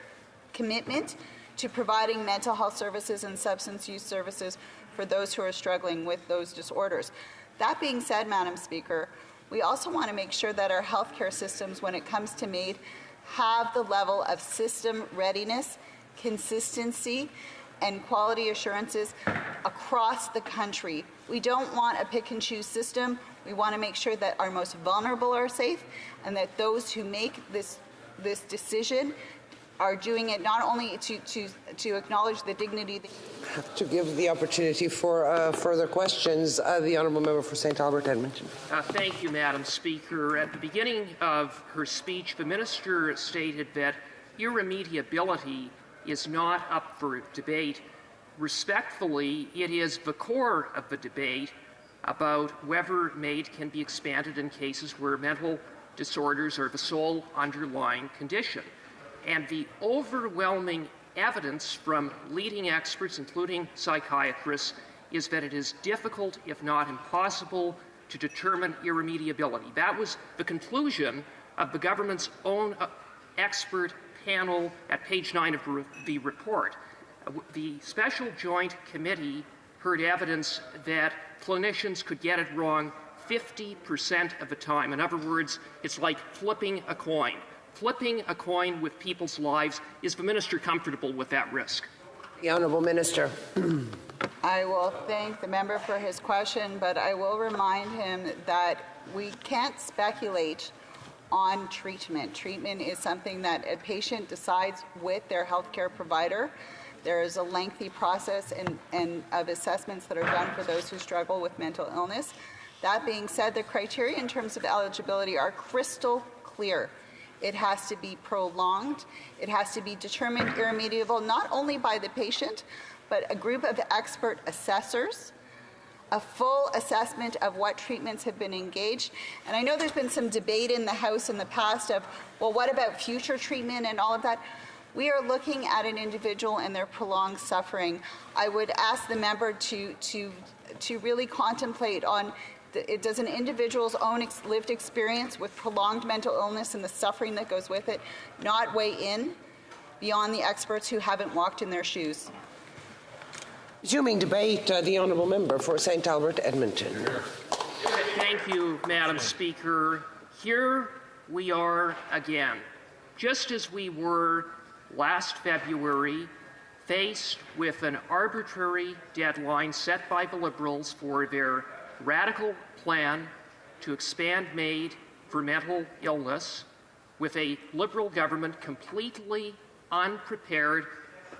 commitment to providing mental health services and substance use services for those who are struggling with those disorders. That being said, Madam Speaker, we also want to make sure that our healthcare systems, when it comes to MAID, have the level of system readiness, consistency, and quality assurances across the country. We don't want a pick-and-choose system. We want to make sure that our most vulnerable are safe, and that those who make this decision are doing it not only to acknowledge the dignity. To give the opportunity for further questions, the Honourable Member for St. Albert Edmonton. Thank you, Madam Speaker. At the beginning of her speech, the Minister stated that irremediability is not up for debate. Respectfully, it is the core of the debate about whether MAID can be expanded in cases where mental disorders are the sole underlying condition. And the overwhelming evidence from leading experts, including psychiatrists, is that it is difficult, if not impossible, to determine irremediability. That was the conclusion of the government's own expert panel at page 9 of the report. The Special Joint Committee heard evidence that clinicians could get it wrong 50% of the time. In other words, it's like flipping a coin. Flipping a coin with people's lives. Is the minister comfortable with that risk? The Honourable Minister. I will thank the member for his question, but I will remind him that we can't speculate on treatment. Treatment is something that a patient decides with their healthcare provider. There is a lengthy process and of assessments that are done for those who struggle with mental illness. That being said, the criteria in terms of eligibility are crystal clear. It has to be prolonged. It has to be determined irremediable, not only by the patient, but a group of expert assessors, a full assessment of what treatments have been engaged. And I know there's been some debate in the House in the past of, well, what about future treatment and all of that? We are looking at an individual and their prolonged suffering. I would ask the member to really contemplate on does an individual's own lived experience with prolonged mental illness and the suffering that goes with it not weigh in beyond the experts who haven't walked in their shoes? Resuming debate, the Honourable Member for St. Albert, Edmonton. Thank you, Madam Speaker. Here we are again, just as we were last February, faced with an arbitrary deadline set by the Liberals for their radical plan to expand MAID for mental illness, with a Liberal government completely unprepared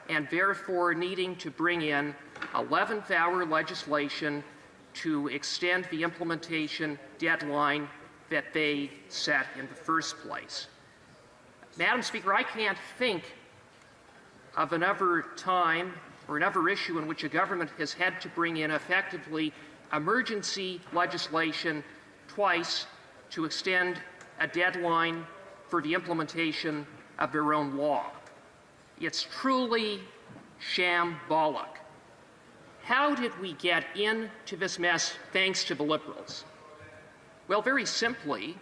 and therefore needing to bring in 11th hour legislation to extend the implementation deadline that they set in the first place. Madam Speaker, I can't think of another time or another issue in which a government has had to bring in effectively emergency legislation twice to extend a deadline for the implementation of their own law. It's truly shambolic. How did we get into this mess thanks to the Liberals? Well, very simply,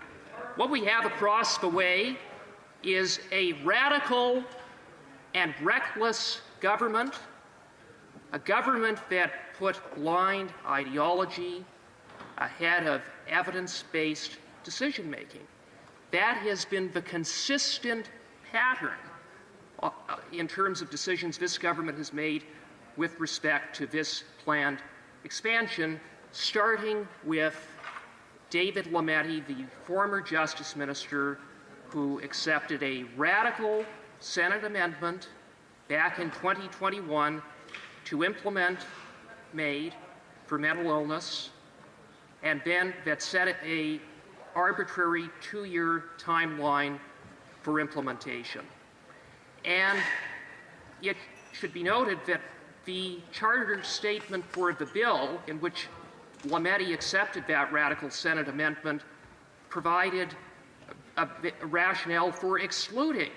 what we have across the way is a radical and reckless government, a government that put blind ideology ahead of evidence-based decision-making. That has been the consistent pattern in terms of decisions this government has made with respect to this planned expansion, starting with David Lametti, the former Justice Minister, who accepted a radical Senate amendment back in 2021 to implement MAID for mental illness, and then that set a arbitrary 2-year timeline for implementation. And it should be noted that the charter statement for the bill, in which Lametti accepted that radical Senate amendment, provided a rationale for excluding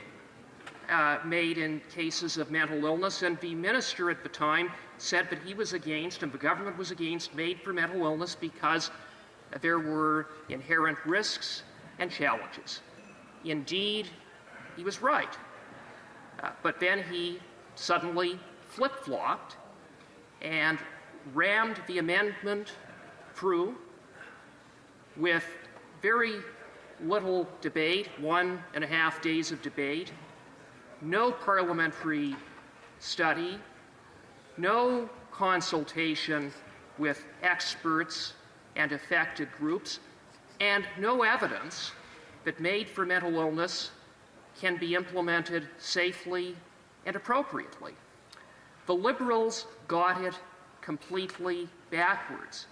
MAID in cases of mental illness, and the minister at the time said that he was against, and the government was against, MAID for mental illness because there were inherent risks and challenges. Indeed, he was right. But then he suddenly flip-flopped and rammed the amendment through with very little debate, 1.5 days of debate, no parliamentary study, no consultation with experts and affected groups, and no evidence that MAID for mental illness can be implemented safely and appropriately. The Liberals got it completely backwards.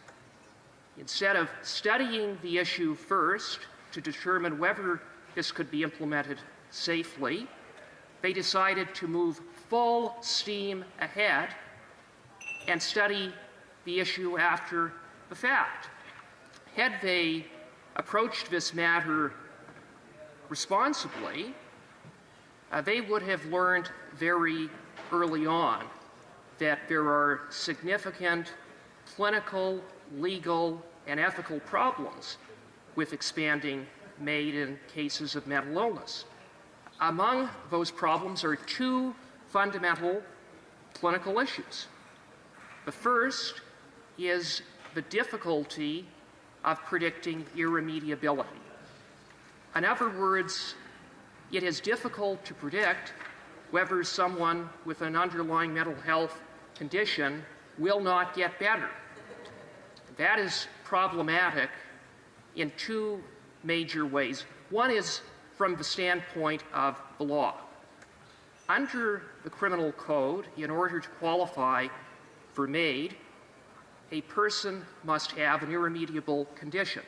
Instead of studying the issue first to determine whether this could be implemented safely, they decided to move full steam ahead and study the issue after the fact. Had they approached this matter responsibly, they would have learned very early on that there are significant clinical, legal, and ethical problems with expanding MAID in cases of mental illness. Among those problems are two fundamental clinical issues. The first is the difficulty of predicting irremediability. In other words, it is difficult to predict whether someone with an underlying mental health condition will not get better. That is problematic in two major ways. One is from the standpoint of the law. Under the criminal code, in order to qualify for MAID, a person must have an irremediable condition.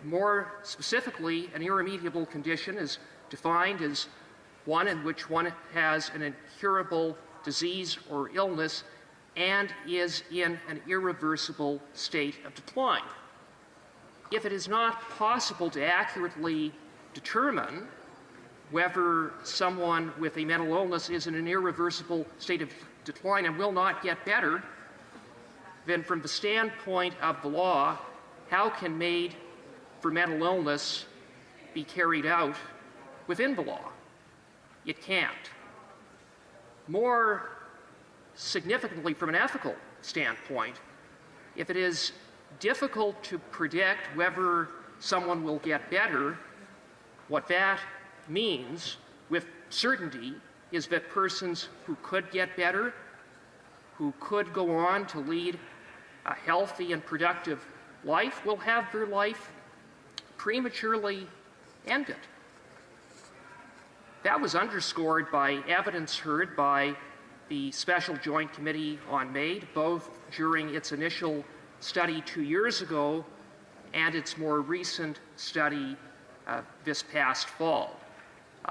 More specifically, an irremediable condition is defined as one in which one has an incurable disease or illness and is in an irreversible state of decline. If it is not possible to accurately determine whether someone with a mental illness is in an irreversible state of decline and will not get better, then from the standpoint of the law, how can MAID for mental illness be carried out within the law? It can't. More significantly, from an ethical standpoint, if it is difficult to predict whether someone will get better, what that means with certainty is that persons who could get better, who could go on to lead a healthy and productive life, will have their life prematurely ended. That was underscored by evidence heard by the Special Joint Committee on MAID, both during its initial study 2 years ago and its more recent study this past fall.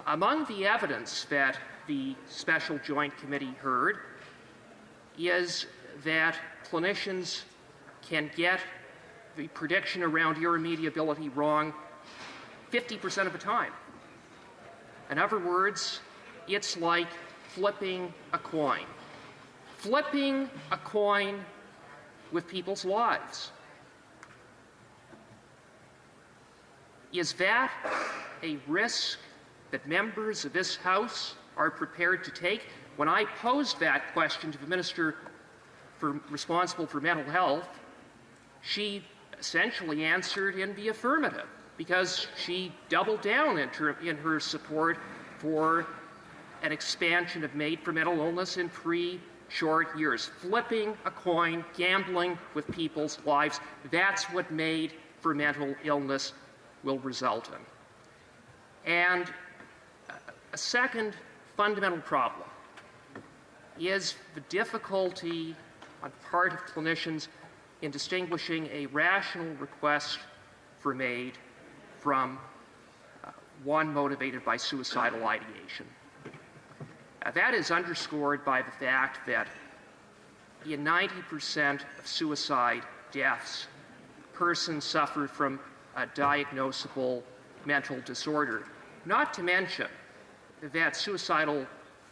Among the evidence that the Special Joint Committee heard is that clinicians can get the prediction around irremediability wrong 50% of the time. In other words, it's like flipping a coin. Flipping a coin with people's lives. Is that a risk that members of this House are prepared to take? When I posed that question to the Minister responsible for mental health, she essentially answered in the affirmative, because she doubled down in her support for an expansion of MAID for mental illness in 3 short years. Flipping a coin, gambling with people's lives, that's what MAID for mental illness will result in. And a second fundamental problem is the difficulty on part of clinicians in distinguishing a rational request for MAID from one motivated by suicidal ideation. That is underscored by the fact that in 90% of suicide deaths, persons suffer from a diagnosable mental disorder. Not to mention that suicidal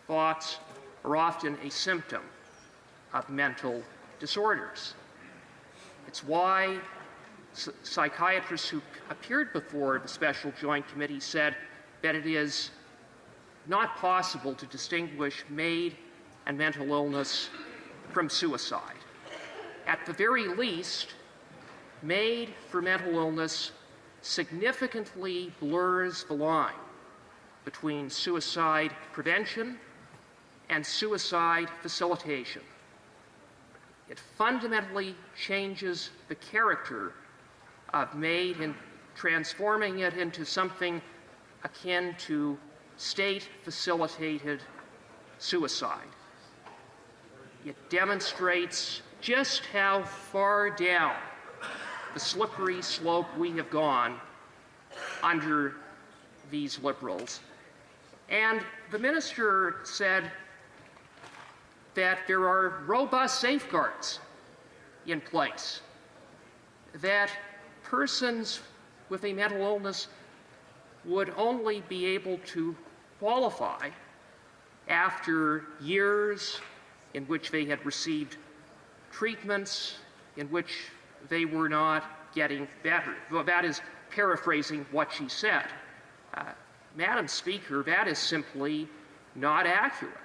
thoughts are often a symptom of mental disorders. It's why psychiatrists who appeared before the Special Joint Committee said that it is not possible to distinguish MAID and mental illness from suicide. At the very least, MAID for mental illness significantly blurs the line between suicide prevention and suicide facilitation. It fundamentally changes the character of MAID in transforming it into something akin to state-facilitated suicide. It demonstrates just how far down the slippery slope we have gone under these Liberals. And the minister said that there are robust safeguards in place, that persons with a mental illness would only be able to qualify after years in which they had received treatments in which they were not getting better. Well, that is paraphrasing what she said. Madam Speaker, that is simply not accurate.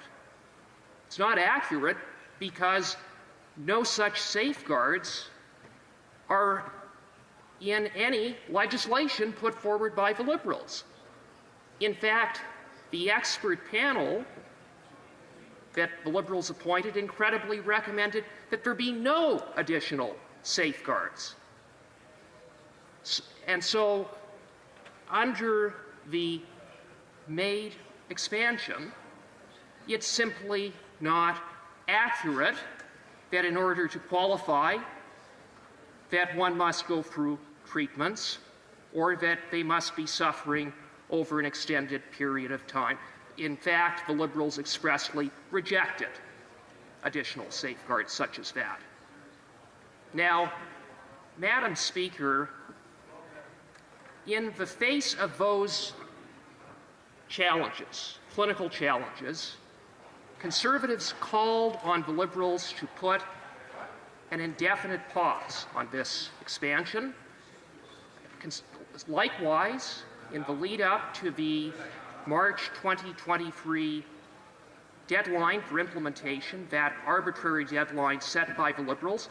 It's not accurate because no such safeguards are in any legislation put forward by the Liberals. In fact, the expert panel that the Liberals appointed incredibly recommended that there be no additional safeguards. And so, under the MAID expansion, it's simply not accurate that in order to qualify, that one must go through treatments or that they must be suffering over an extended period of time. In fact, the Liberals expressly rejected additional safeguards such as that. Now, Madam Speaker, in the face of those challenges, clinical challenges, Conservatives called on the Liberals to put an indefinite pause on this expansion. Likewise, in the lead up to the March 2023 deadline for implementation, that arbitrary deadline set by the Liberals,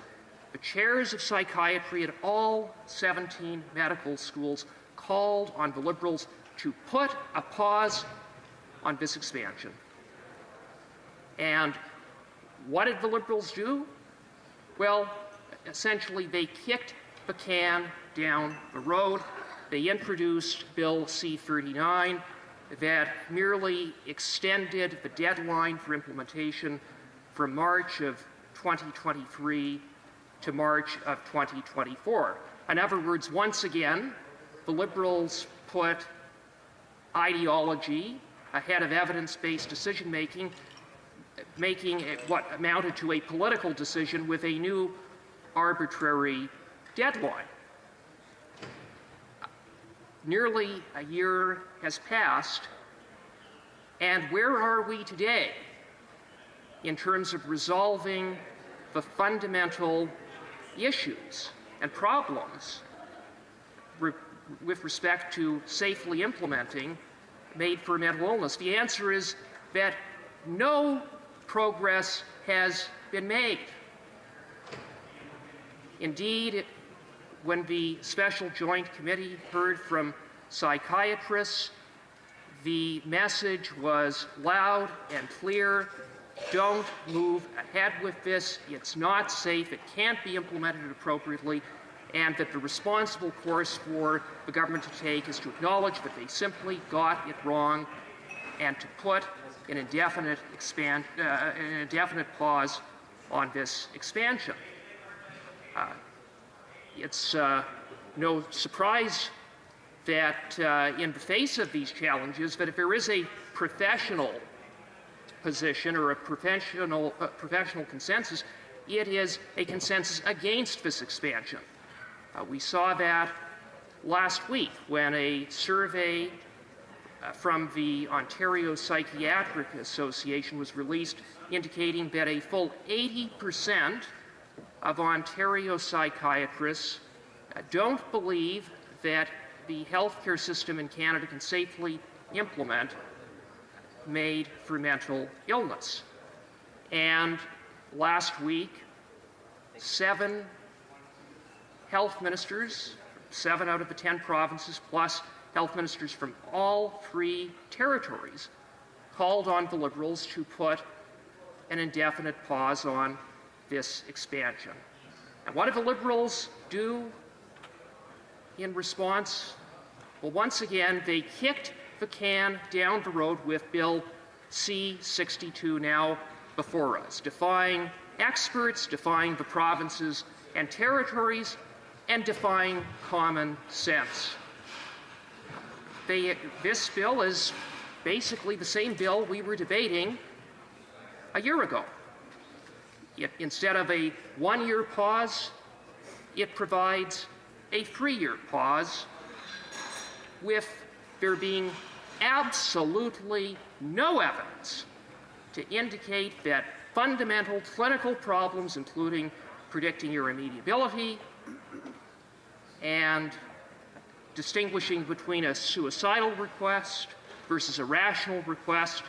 the chairs of psychiatry at all 17 medical schools called on the Liberals to put a pause on this expansion. And what did the Liberals do? Well, essentially they kicked the can down the road. They introduced Bill C-39 that merely extended the deadline for implementation from March of 2023 to March of 2024. In other words, once again, the Liberals put ideology ahead of evidence-based decision-making, making what amounted to a political decision with a new arbitrary deadline. Nearly a year has passed, and where are we today in terms of resolving the fundamental issues and problems with respect to safely implementing MAID for mental illness? The answer is that no progress has been made. Indeed, when the Special Joint Committee heard from psychiatrists, the message was loud and clear: don't move ahead with this, it's not safe, it can't be implemented appropriately, and that the responsible course for the government to take is to acknowledge that they simply got it wrong and to put an indefinite pause on this expansion. It's no surprise that in the face of these challenges, that if there is a professional position or a professional consensus, it is a consensus against this expansion. We saw that last week when a survey from the Ontario Psychiatric Association was released indicating that a full 80% of Ontario psychiatrists don't believe that the healthcare system in Canada can safely implement MAID for mental illness. And last week, 7 health ministers, 7 out of the 10 provinces, plus health ministers from all 3 territories, called on the Liberals to put an indefinite pause on this expansion. And what did the Liberals do in response? Well, once again, they kicked the can down the road with Bill C-62 now before us, defying experts, defying the provinces and territories, and defying common sense. This bill is basically the same bill we were debating a year ago. Instead of a 1-year pause, it provides a 3-year pause, with there being absolutely no evidence to indicate that fundamental clinical problems, including predicting irremediability and distinguishing between a suicidal request versus a rational request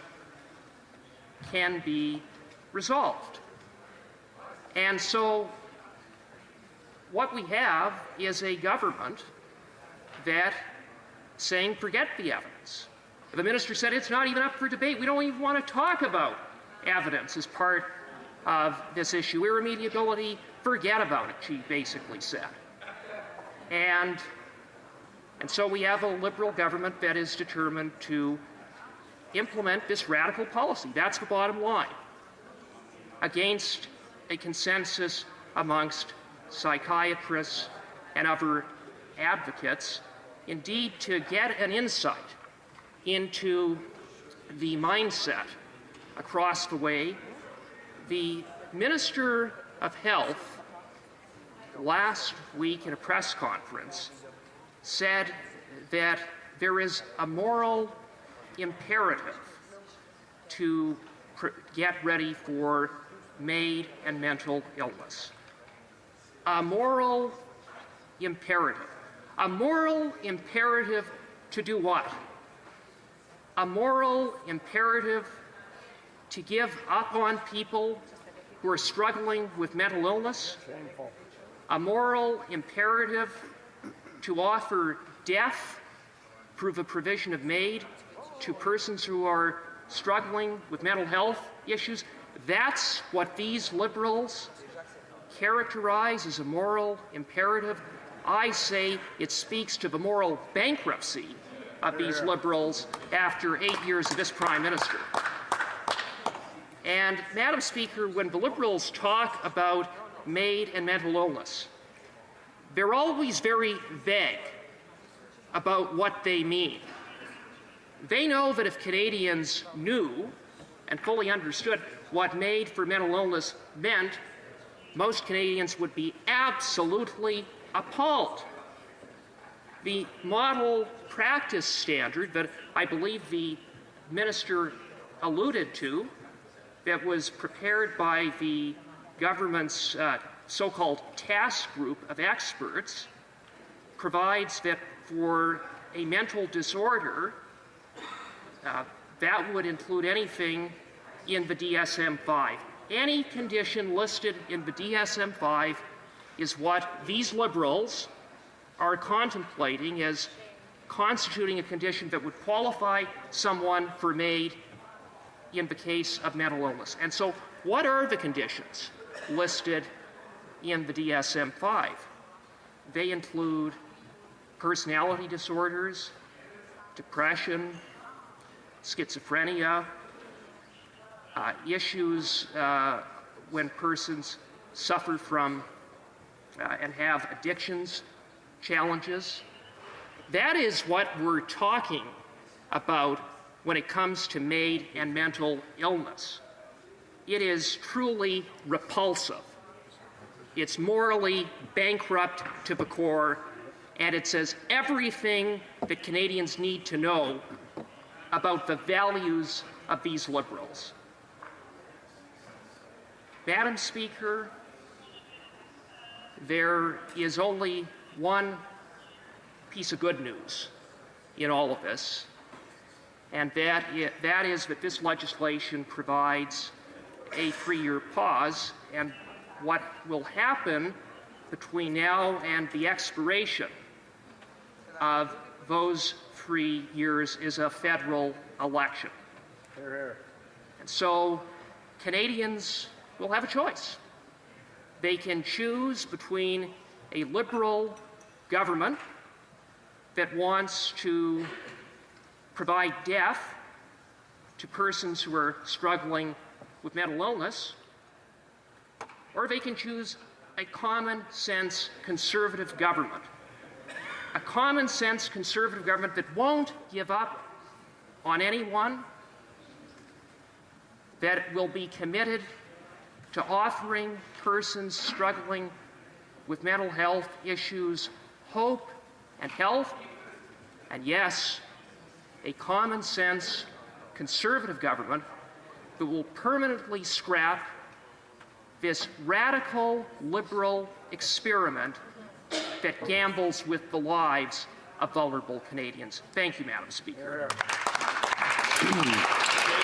can be resolved. And so what we have is a government that saying, forget the evidence. The minister said it's not even up for debate. We don't even want to talk about evidence as part of this issue. Irremediability, forget about it, she basically said. And so we have a Liberal government that is determined to implement this radical policy. That's the bottom line. Against a consensus amongst psychiatrists and other advocates, indeed to get an insight into the mindset across the way. The Minister of Health last week in a press conference said that there is a moral imperative to get ready for MAID and mental illness. A moral imperative. A moral imperative to do what? A moral imperative to give up on people who are struggling with mental illness. Shameful. A moral imperative to offer death through the provision of MAID to persons who are struggling with mental health issues. That's what these Liberals characterize as a moral imperative. I say it speaks to the moral bankruptcy of these Liberals after 8 years of this Prime Minister. And, Madam Speaker, when the Liberals talk about MAID and mental illness, they're always very vague about what they mean. They know that if Canadians knew and fully understood what MAID for mental illness meant, most Canadians would be absolutely appalled. The model practice standard that I believe the minister alluded to, that was prepared by the government's so-called task group of experts, provides that for a mental disorder, that would include anything in the DSM-5. Any condition listed in the DSM-5 is what these Liberals are contemplating as constituting a condition that would qualify someone for MAID in the case of mental illness. And so what are the conditions listed in the DSM-5? They include personality disorders, depression, schizophrenia, issues when persons suffer from and have addictions, challenges. That is what we're talking about when it comes to MAID and mental illness. It is truly repulsive. It's morally bankrupt to the core, and it says everything that Canadians need to know about the values of these Liberals. Madam Speaker, there is only one piece of good news in all of this, and that is that this legislation provides a 3-year pause, and what will happen between now and the expiration of those 3 years is a federal election. Hear, hear. And so Canadians will have a choice. They can choose between a Liberal government that wants to provide death to persons who are struggling with mental illness, or they can choose a common-sense conservative government. A common-sense conservative government that won't give up on anyone, that will be committed to offering persons struggling with mental health issues hope and health, and yes, a common-sense conservative government that will permanently scrap this radical Liberal experiment that gambles with the lives of vulnerable Canadians. Thank you, Madam Speaker.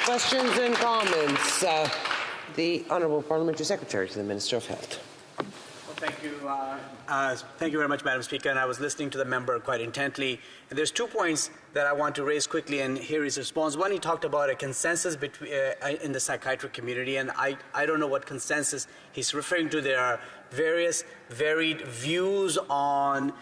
Questions and comments? The Honourable Parliamentary Secretary to the Minister of Health. Thank you very much, Madam Speaker. And I was listening to the member quite intently. And there's 2 points that I want to raise quickly and hear his response. One, he talked about a consensus between, in the psychiatric community, and I don't know what consensus he's referring to. There are various varied views on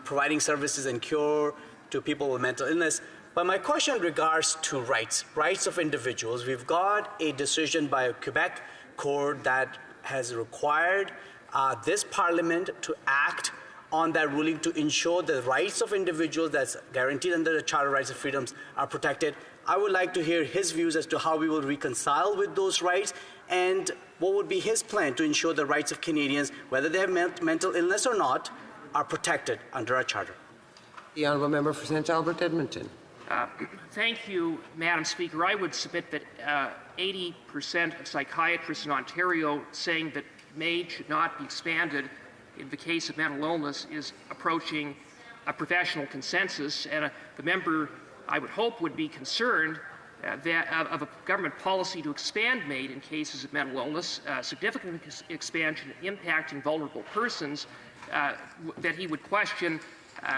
providing services and cure to people with mental illness. But my question regards to rights of individuals. We've got a decision by a Quebec court that has required this Parliament to act on that ruling to ensure the rights of individuals that's guaranteed under the Charter of Rights and Freedoms are protected. I would like to hear his views as to how we will reconcile with those rights and what would be his plan to ensure the rights of Canadians, whether they have mental illness or not, are protected under our Charter. The Honourable Member for St. Albert, Edmonton. Thank you, Madam Speaker. I would submit that 80% of psychiatrists in Ontario saying that MAID should not be expanded in the case of mental illness is approaching a professional consensus, and the member, I would hope, would be concerned of a government policy to expand MAID in cases of mental illness, significant expansion impacting vulnerable persons, that he would question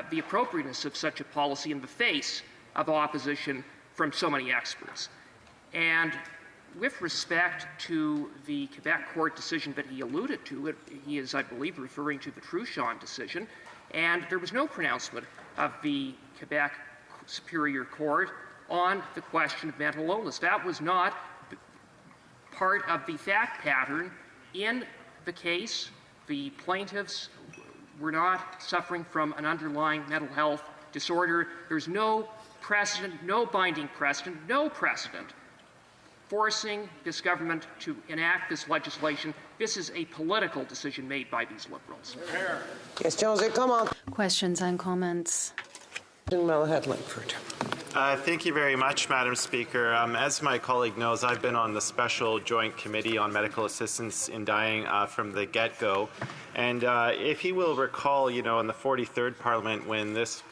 the appropriateness of such a policy in the face of opposition from so many experts. And with respect to the Quebec court decision that he alluded to, he is, I believe, referring to the Truchon decision, and there was no pronouncement of the Quebec Superior Court on the question of mental illness. That was not part of the fact pattern in the case. The plaintiffs were not suffering from an underlying mental health disorder. There's no precedent, no binding precedent, no precedent forcing this government to enact this legislation. This is a political decision made by these Liberals. Questions and comments. Thank you very much, Madam Speaker. As my colleague knows, I've been on the Special Joint Committee on Medical Assistance in Dying from the get-go. And if he will recall, in the 43rd Parliament, when this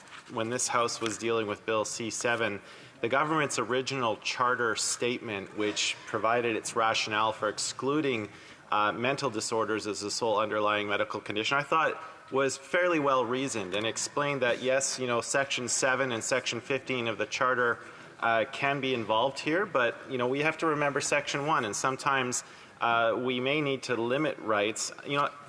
House was dealing with Bill C-7, the government's original charter statement, which provided its rationale for excluding mental disorders as the sole underlying medical condition, I thought was fairly well reasoned and explained that, yes, Section 7 and Section 15 of the Charter can be involved here, but, we have to remember Section 1, and sometimes we may need to limit rights.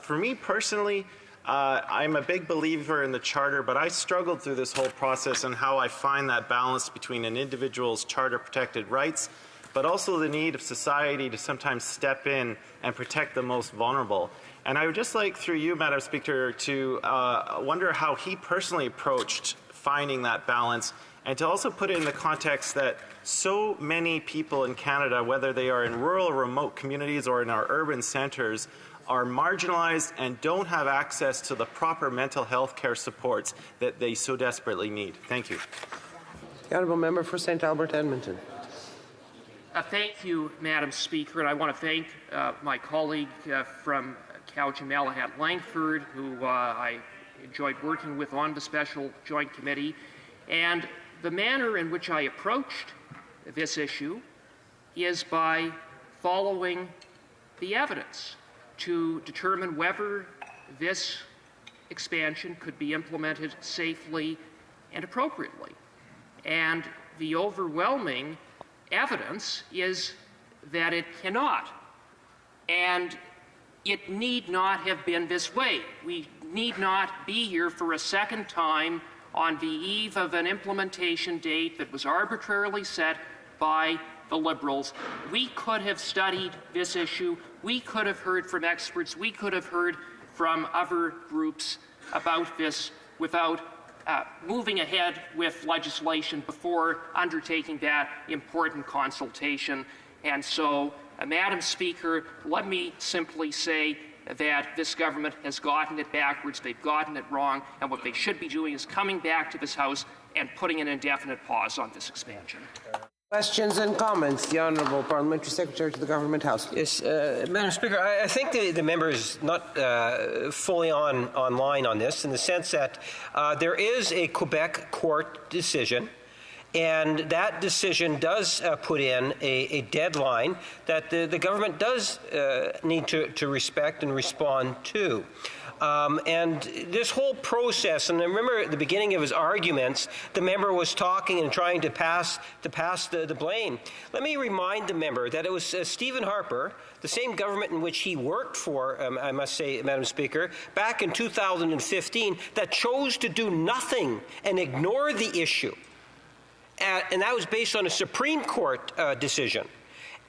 For me personally, I'm a big believer in the Charter, but I struggled through this whole process and how I find that balance between an individual's Charter-protected rights, but also the need of society to sometimes step in and protect the most vulnerable. And I would just like, through you, Madam Speaker, to wonder how he personally approached finding that balance, and to also put it in the context that so many people in Canada, whether they are in rural or remote communities or in our urban centres, are marginalized and don't have access to the proper mental health care supports that they so desperately need. Thank you. The Honourable Member for St. Albert, Edmonton. Thank you, Madam Speaker, and I want to thank my colleague from Cowichan-Malahat Langford, who I enjoyed working with on the Special Joint Committee. And the manner in which I approached this issue is by following the evidence to determine whether this expansion could be implemented safely and appropriately. And the overwhelming evidence is that it cannot. And it need not have been this way. We need not be here for a second time on the eve of an implementation date that was arbitrarily set by the Liberals. We could have studied this issue. We could have heard from experts. We could have heard from other groups about this without moving ahead with legislation before undertaking that important consultation. And so, Madam Speaker, let me simply say that this government has gotten it backwards. They've gotten it wrong. And what they should be doing is coming back to this House and putting an indefinite pause on this expansion. Questions and comments. The Honourable Parliamentary Secretary to the Government House. Yes, Madam Speaker, I think the member is not fully online on this in the sense that there is a Quebec court decision, and that decision does put in a deadline that the government does need to respect and respond to. And this whole process, and I remember at the beginning of his arguments, the member was talking and trying to pass the blame. Let me remind the member that it was Stephen Harper, the same government in which he worked for, I must say, Madam Speaker, back in 2015, that chose to do nothing and ignore the issue. And that was based on a Supreme Court decision.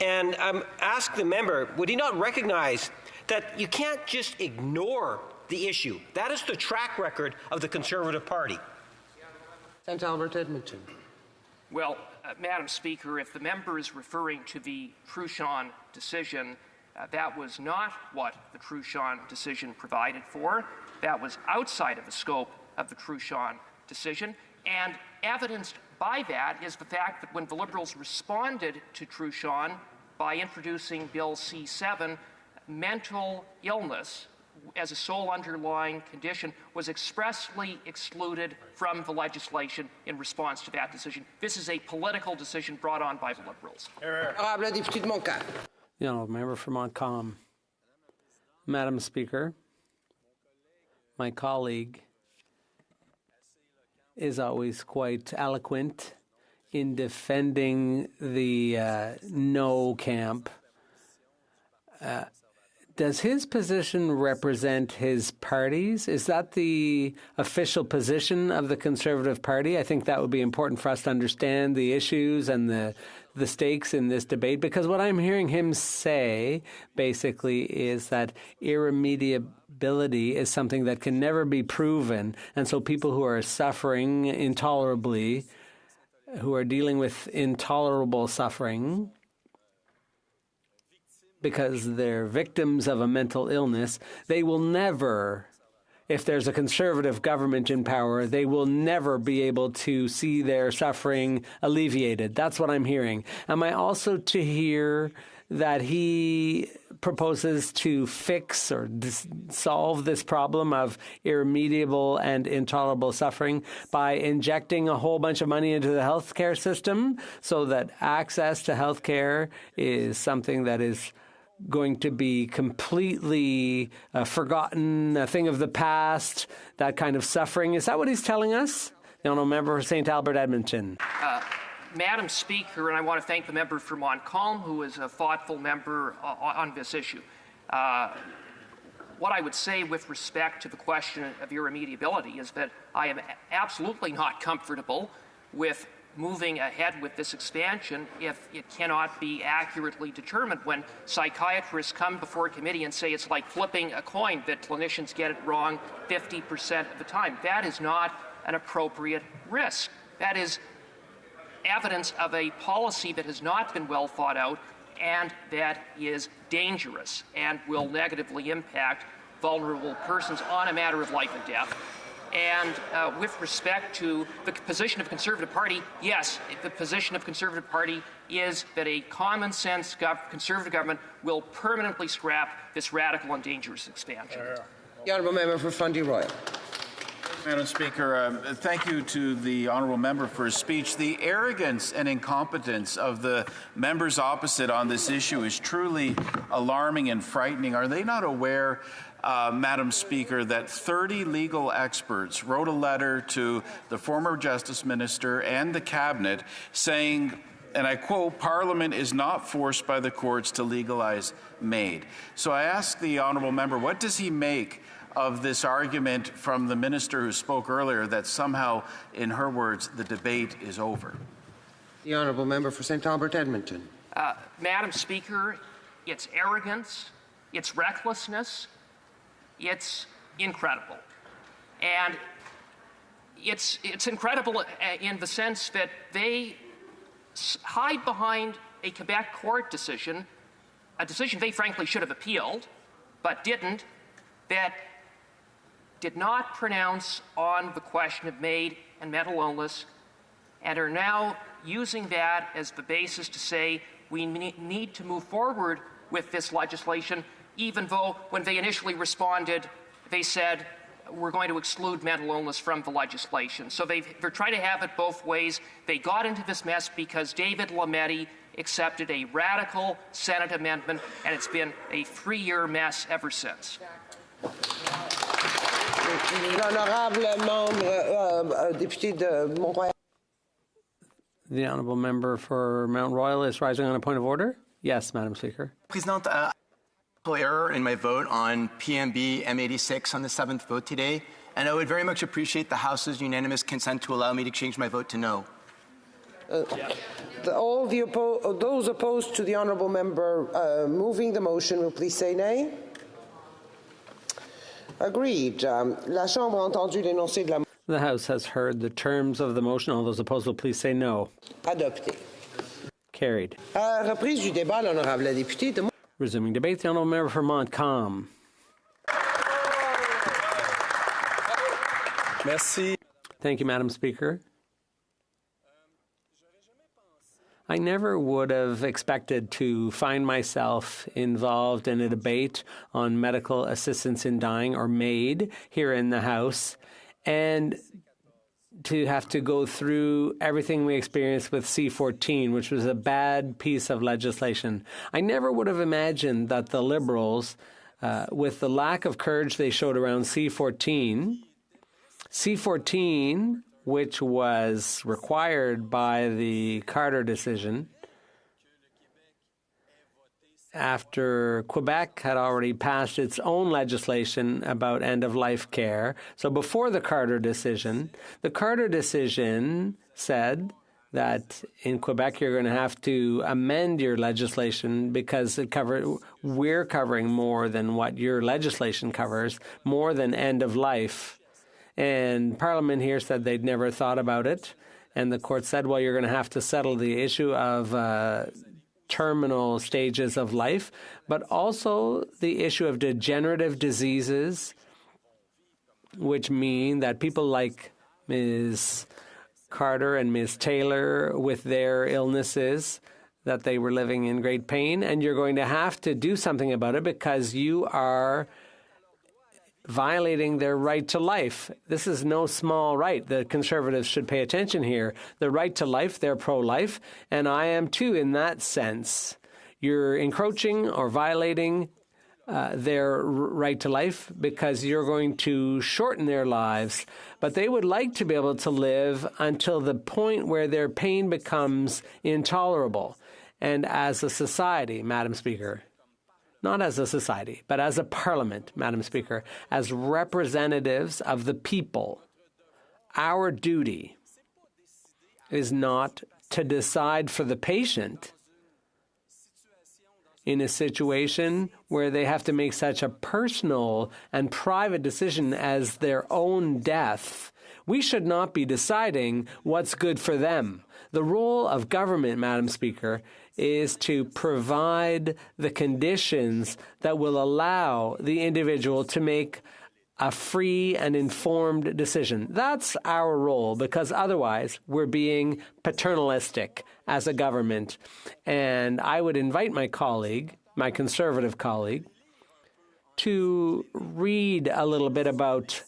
And I'm asking the member, would he not recognize that you can't just ignore the issue? That is the track record of the Conservative Party. St. Albert, Edmonton. Well, Madam Speaker, if the member is referring to the Pursuant decision, that was not what the Pursuant decision provided for. That was outside of the scope of the Pursuant decision. And evidenced by that is the fact that when the Liberals responded to Pursuant by introducing Bill C7, mental illness as a sole underlying condition was expressly excluded from the legislation in response to that decision. This is a political decision brought on by the Liberals. The Honourable Member for Montcalm. Madam Speaker, my colleague is always quite eloquent in defending the no camp. Does his position represent his party's? Is that the official position of the Conservative Party? I think that would be important for us to understand the issues and the stakes in this debate, because what I'm hearing him say basically is that irremediability is something that can never be proven, and so people who are suffering intolerably, who are dealing with intolerable suffering because they're victims of a mental illness, they will never, if there's a Conservative government in power, they will never be able to see their suffering alleviated. That's what I'm hearing. Am I also to hear that he proposes to fix or solve this problem of irremediable and intolerable suffering by injecting a whole bunch of money into the healthcare system so that access to healthcare is something that is going to be completely forgotten, a thing of the past, that kind of suffering? Is that what he's telling us? The Honourable Member for St. Albert, Edmonton. Madam Speaker, and I want to thank the member for Montcalm, who is a thoughtful member on this issue. What I would say with respect to the question of irremediability is that I am absolutely not comfortable with moving ahead with this expansion if it cannot be accurately determined. When psychiatrists come before a committee and say it's like flipping a coin, that clinicians get it wrong 50% of the time, that is not an appropriate risk. That is evidence of a policy that has not been well thought out and that is dangerous and will negatively impact vulnerable persons on a matter of life and death. And with respect to the position of the Conservative Party, yes, the position of the Conservative Party is that a common-sense Conservative government will permanently scrap this radical and dangerous expansion. The Honourable Member for Fundy Royal. Madam Speaker, thank you to the Honourable Member for his speech. The arrogance and incompetence of the members opposite on this issue is truly alarming and frightening. Are they not aware, Madam Speaker, that 30 legal experts wrote a letter to the former Justice Minister and the Cabinet saying, and I quote, "Parliament is not forced by the courts to legalize MAID." So I ask the Honourable Member, what does he make of this argument from the Minister who spoke earlier that somehow, in her words, the debate is over? The Honourable Member for St. Albert, Edmonton. Madam Speaker, it's arrogance, it's recklessness, it's incredible. And it's incredible in the sense that they hide behind a Quebec court decision, a decision they frankly should have appealed, but didn't, that did not pronounce on the question of MAID and mental illness, and are now using that as the basis to say we need to move forward with this legislation, even though when they initially responded, they said, we're going to exclude mental illness from the legislation. So they're trying to have it both ways. They got into this mess because David Lametti accepted a radical Senate amendment, and it's been a 3-year mess ever since. The honourable member for Mount Royal is rising on a point of order. Yes, Madam Speaker. President, error in my vote on PMB M86 on the 7th vote today, and I would very much appreciate the House's unanimous consent to allow me to change my vote to no. Those opposed to the honourable member moving the motion will please say nay. Agreed. La Chambre a entendu l'énoncé de la. The House has heard the terms of the motion. All those opposed will please say no. Adopté. Carried. Reprise du débat, l'honorable député de. Resuming debate, the honourable member for Montcalm. Merci. Thank you, Madam Speaker. I never would have expected to find myself involved in a debate on medical assistance in dying, or MAID, here in the House, and to have to go through everything we experienced with C-14, which was a bad piece of legislation. I never would have imagined that the Liberals, with the lack of courage they showed around C-14, which was required by the Carter decision, after Quebec had already passed its own legislation about end-of-life care. So before the Carter decision said that in Quebec you're going to have to amend your legislation because we're covering more than what your legislation covers, more than end-of-life. And Parliament here said they'd never thought about it. And the court said, well, you're going to have to settle the issue of terminal stages of life, but also the issue of degenerative diseases, which mean that people like Ms. Carter and Ms. Taylor with their illnesses, that they were living in great pain, and you're going to have to do something about it because you are violating their right to life. This is no small right. The Conservatives should pay attention here. The right to life, they're pro-life, and I am too in that sense. You're encroaching or violating their right to life because you're going to shorten their lives, but they would like to be able to live until the point where their pain becomes intolerable. And as a society, Madam Speaker, not as a society, but as a parliament, Madam Speaker, as representatives of the people, our duty is not to decide for the patient in a situation where they have to make such a personal and private decision as their own death. We should not be deciding what's good for them. The role of government, Madam Speaker, is to provide the conditions that will allow the individual to make a free and informed decision. That's our role, because otherwise we're being paternalistic as a government. And I would invite my colleague, my Conservative colleague, to read a little bit about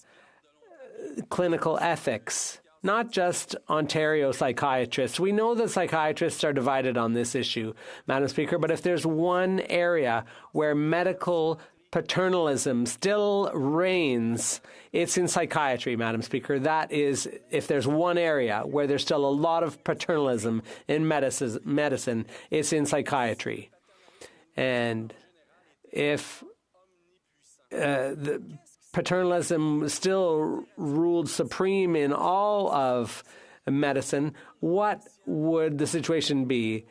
clinical ethics. Not just Ontario psychiatrists. We know that psychiatrists are divided on this issue, Madam Speaker, but if there's one area where medical paternalism still reigns, it's in psychiatry, Madam Speaker. That is, if there's one area where there's still a lot of paternalism in medicine, it's in psychiatry. And if the paternalism still ruled supreme in all of medicine, what would the situation be?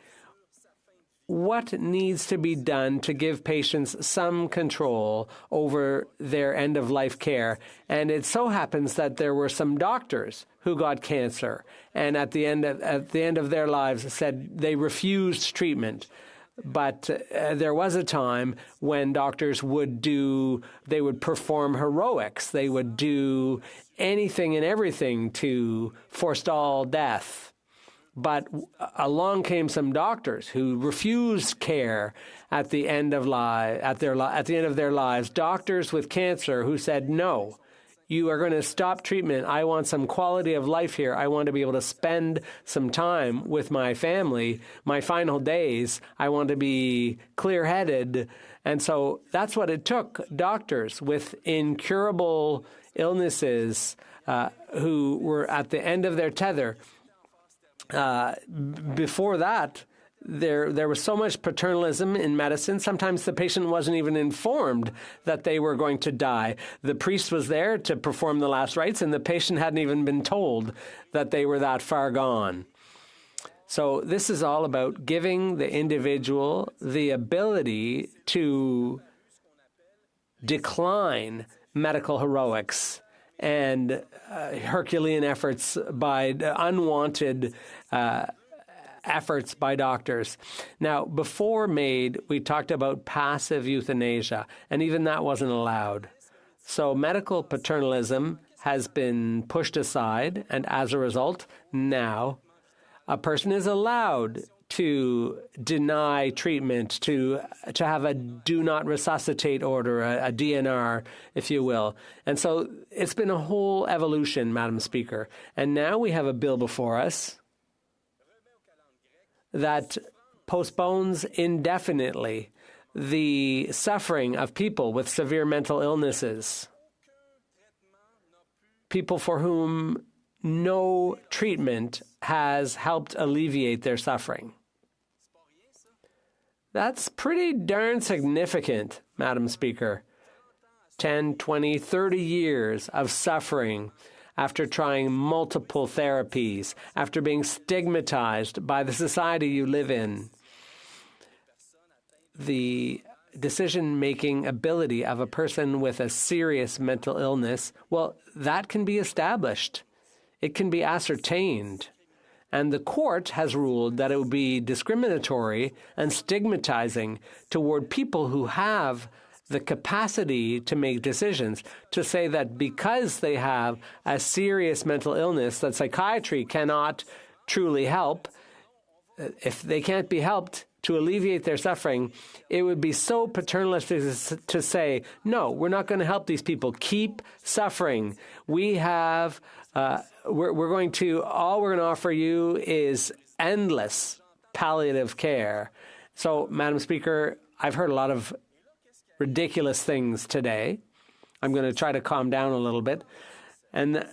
What needs to be done to give patients some control over their end-of-life care? And it so happens that there were some doctors who got cancer, and at the end of their lives said they refused treatment. But there was a time when doctors would perform heroics. They would do anything and everything to forestall death. But along came some doctors who refused care at the end of their lives. Doctors with cancer who said, "No, you are going to stop treatment. I want some quality of life here. I want to be able to spend some time with my family. My final days, I want to be clear-headed." And so that's what it took. Doctors with incurable illnesses who were at the end of their tether. Before that, there was so much paternalism in medicine. Sometimes the patient wasn't even informed that they were going to die. The priest was there to perform the last rites, and the patient hadn't even been told that they were that far gone. So this is all about giving the individual the ability to decline medical heroics and Herculean efforts by unwanted efforts by doctors. Now, before MAID, we talked about passive euthanasia, and even that wasn't allowed. So medical paternalism has been pushed aside, and as a result, now a person is allowed to deny treatment, to have a do not resuscitate order, a DNR, if you will. And so it's been a whole evolution, Madam Speaker. And now we have a bill before us that postpones indefinitely the suffering of people with severe mental illnesses, people for whom no treatment has helped alleviate their suffering. That's pretty darn significant, Madam Speaker. 10, 20, 30 years of suffering after trying multiple therapies, after being stigmatized by the society you live in. The decision-making ability of a person with a serious mental illness, well, that can be established. It can be ascertained. And the court has ruled that it would be discriminatory and stigmatizing toward people who have the capacity to make decisions, to say that because they have a serious mental illness that psychiatry cannot truly help, if they can't be helped to alleviate their suffering, it would be so paternalistic to say, no, we're not going to help these people. Keep suffering. We have... all we're going to offer you is endless palliative care. So, Madam Speaker, I've heard a lot of ridiculous things today. I'm going to try to calm down a little bit. And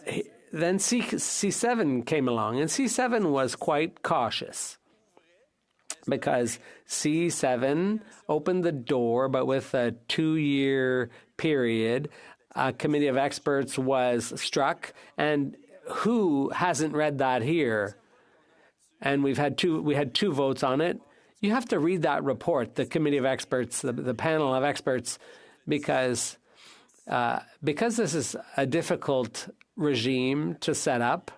then C7 came along, and C7 was quite cautious because C7 opened the door, but with a 2-year period, a committee of experts was struck, and who hasn't read that here? And we had two votes on it. You have to read that report, the committee of experts, the panel of experts, because this is a difficult regime to set up,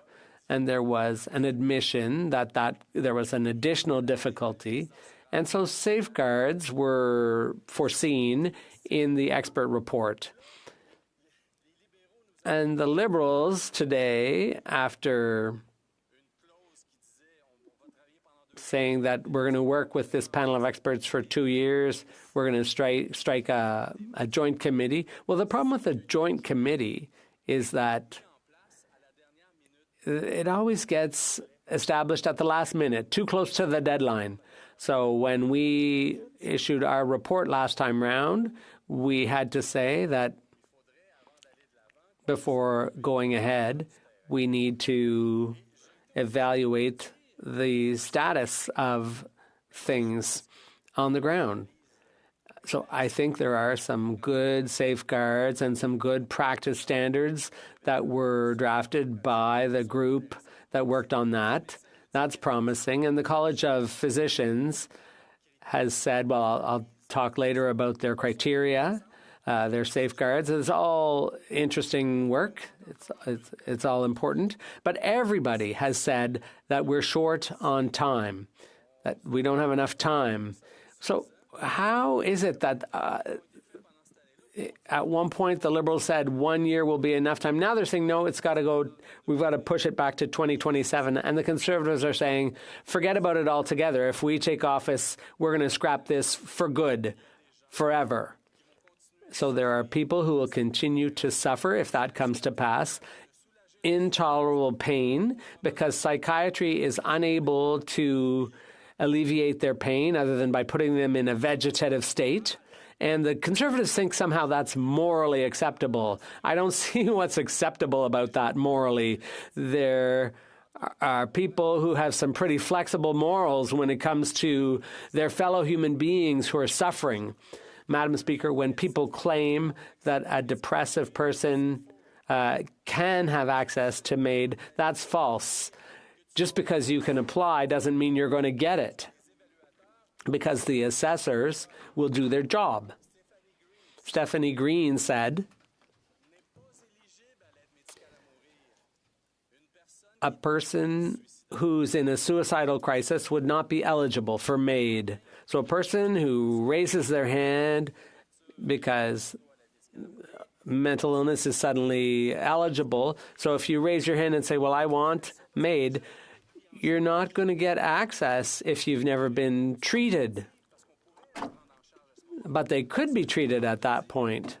and there was an admission that there was an additional difficulty, and so safeguards were foreseen in the expert report. And the Liberals today, after saying that we're going to work with this panel of experts for 2 years, we're going to strike a joint committee. Well, the problem with a joint committee is that it always gets established at the last minute, too close to the deadline. So when we issued our report last time round, we had to say that before going ahead, we need to evaluate the status of things on the ground. So I think there are some good safeguards and some good practice standards that were drafted by the group that worked on that. That's promising. And the College of Physicians has said, well, I'll talk later about their criteria, their safeguards. It's all interesting work. It's all important. But everybody has said that we're short on time, that we don't have enough time. So how is it that at one point, the Liberals said 1 year will be enough time. Now they're saying, no, it's got to go, we've got to push it back to 2027. And the Conservatives are saying, forget about it altogether. If we take office, we're going to scrap this for good, forever. So there are people who will continue to suffer if that comes to pass. Intolerable pain because psychiatry is unable to alleviate their pain other than by putting them in a vegetative state. And the Conservatives think somehow that's morally acceptable. I don't see what's acceptable about that morally. There are people who have some pretty flexible morals when it comes to their fellow human beings who are suffering. Madam Speaker, when people claim that a depressive person can have access to MAID, that's false. Just because you can apply doesn't mean you're going to get it, because the assessors will do their job. Stephanie Green said, a person who's in a suicidal crisis would not be eligible for MAID. So a person who raises their hand because mental illness is suddenly eligible. So if you raise your hand and say, well, I want MAID, you're not going to get access if you've never been treated. But they could be treated at that point.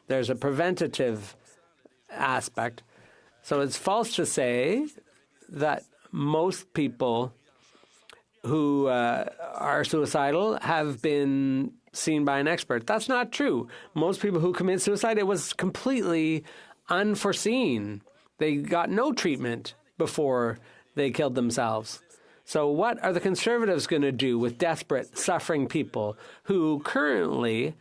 There's a preventative aspect. So it's false to say that most people who are suicidal have been seen by an expert. That's not true. Most people who commit suicide, it was completely unforeseen. They got no treatment before they killed themselves. So what are the Conservatives going to do with desperate, suffering people who currently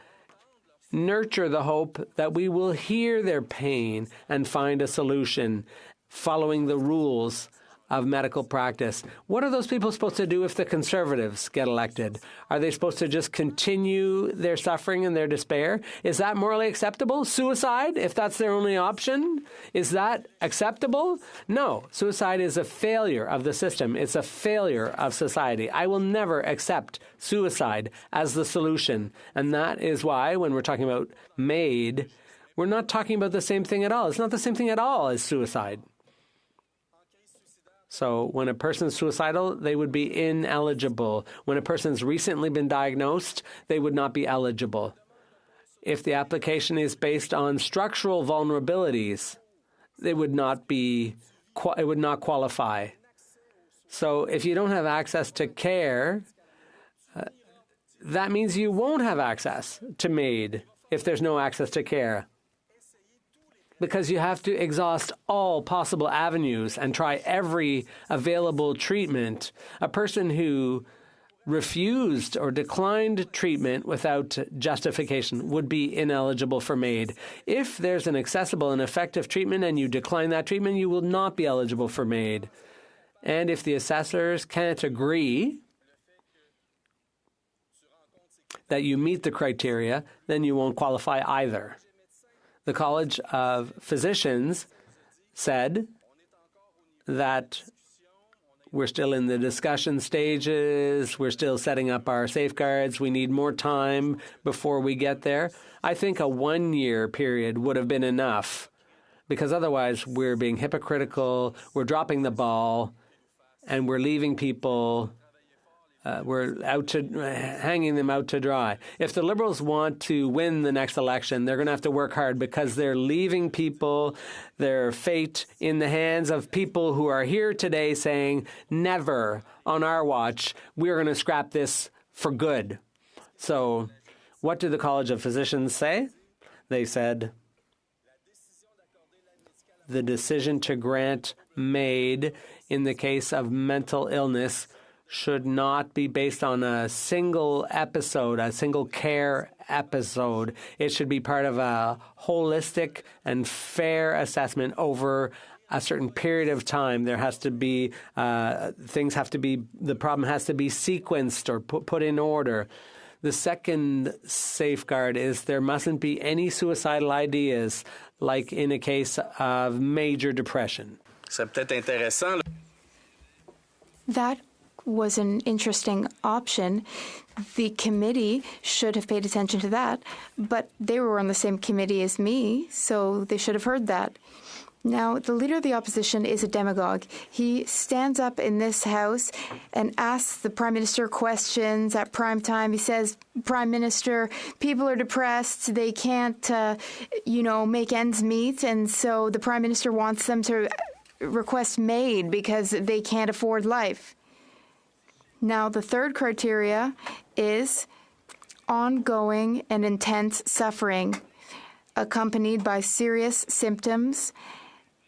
nurture the hope that we will hear their pain and find a solution following the rules of medical practice? What are those people supposed to do if the Conservatives get elected? Are they supposed to just continue their suffering and their despair? Is that morally acceptable? Suicide, if that's their only option? Is that acceptable? No. Suicide is a failure of the system. It's a failure of society. I will never accept suicide as the solution. And that is why when we're talking about MAID, we're not talking about the same thing at all. It's not the same thing at all as suicide. So when a person's suicidal, they would be ineligible. When a person's recently been diagnosed, they would not be eligible. If the application is based on structural vulnerabilities, it would not qualify. So if you don't have access to care, that means you won't have access to MAID if there's no access to care. Because you have to exhaust all possible avenues and try every available treatment. A person who refused or declined treatment without justification would be ineligible for MAID. If there's an accessible and effective treatment and you decline that treatment, you will not be eligible for MAID. And if the assessors can't agree that you meet the criteria, then you won't qualify either. The College of Physicians said that we're still in the discussion stages. We're still setting up our safeguards. We need more time before we get there. I think a 1-year period would have been enough, because otherwise we're being hypocritical, we're dropping the ball, and we're leaving people, hanging them out to dry. If the Liberals want to win the next election, they're going to have to work hard, because they're leaving people, their fate, in the hands of people who are here today saying, never on our watch, we're going to scrap this for good. So what did the College of Physicians say? They said the decision to grant MAID in the case of mental illness should not be based on a single episode, a single care episode. It should be part of a holistic and fair assessment over a certain period of time. There has to be, the problem has to be sequenced or put in order. The second safeguard is there mustn't be any suicidal ideas, like in a case of major depression. That was an interesting option. The committee should have paid attention to that, but they were on the same committee as me, so they should have heard that. Now, the Leader of the Opposition is a demagogue. He stands up in this House and asks the Prime Minister questions at prime time. He says, Prime Minister, people are depressed. They can't, make ends meet. And so the Prime Minister wants them to request MAID because they can't afford life. Now, the third criteria is ongoing and intense suffering, accompanied by serious symptoms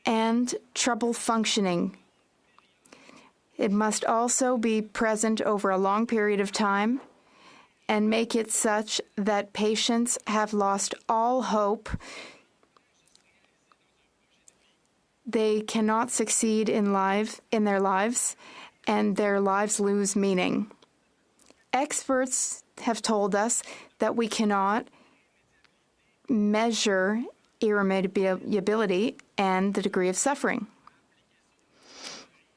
and trouble functioning. It must also be present over a long period of time and make it such that patients have lost all hope. They cannot succeed in their lives, and their lives lose meaning. Experts have told us that we cannot measure irremediability and the degree of suffering.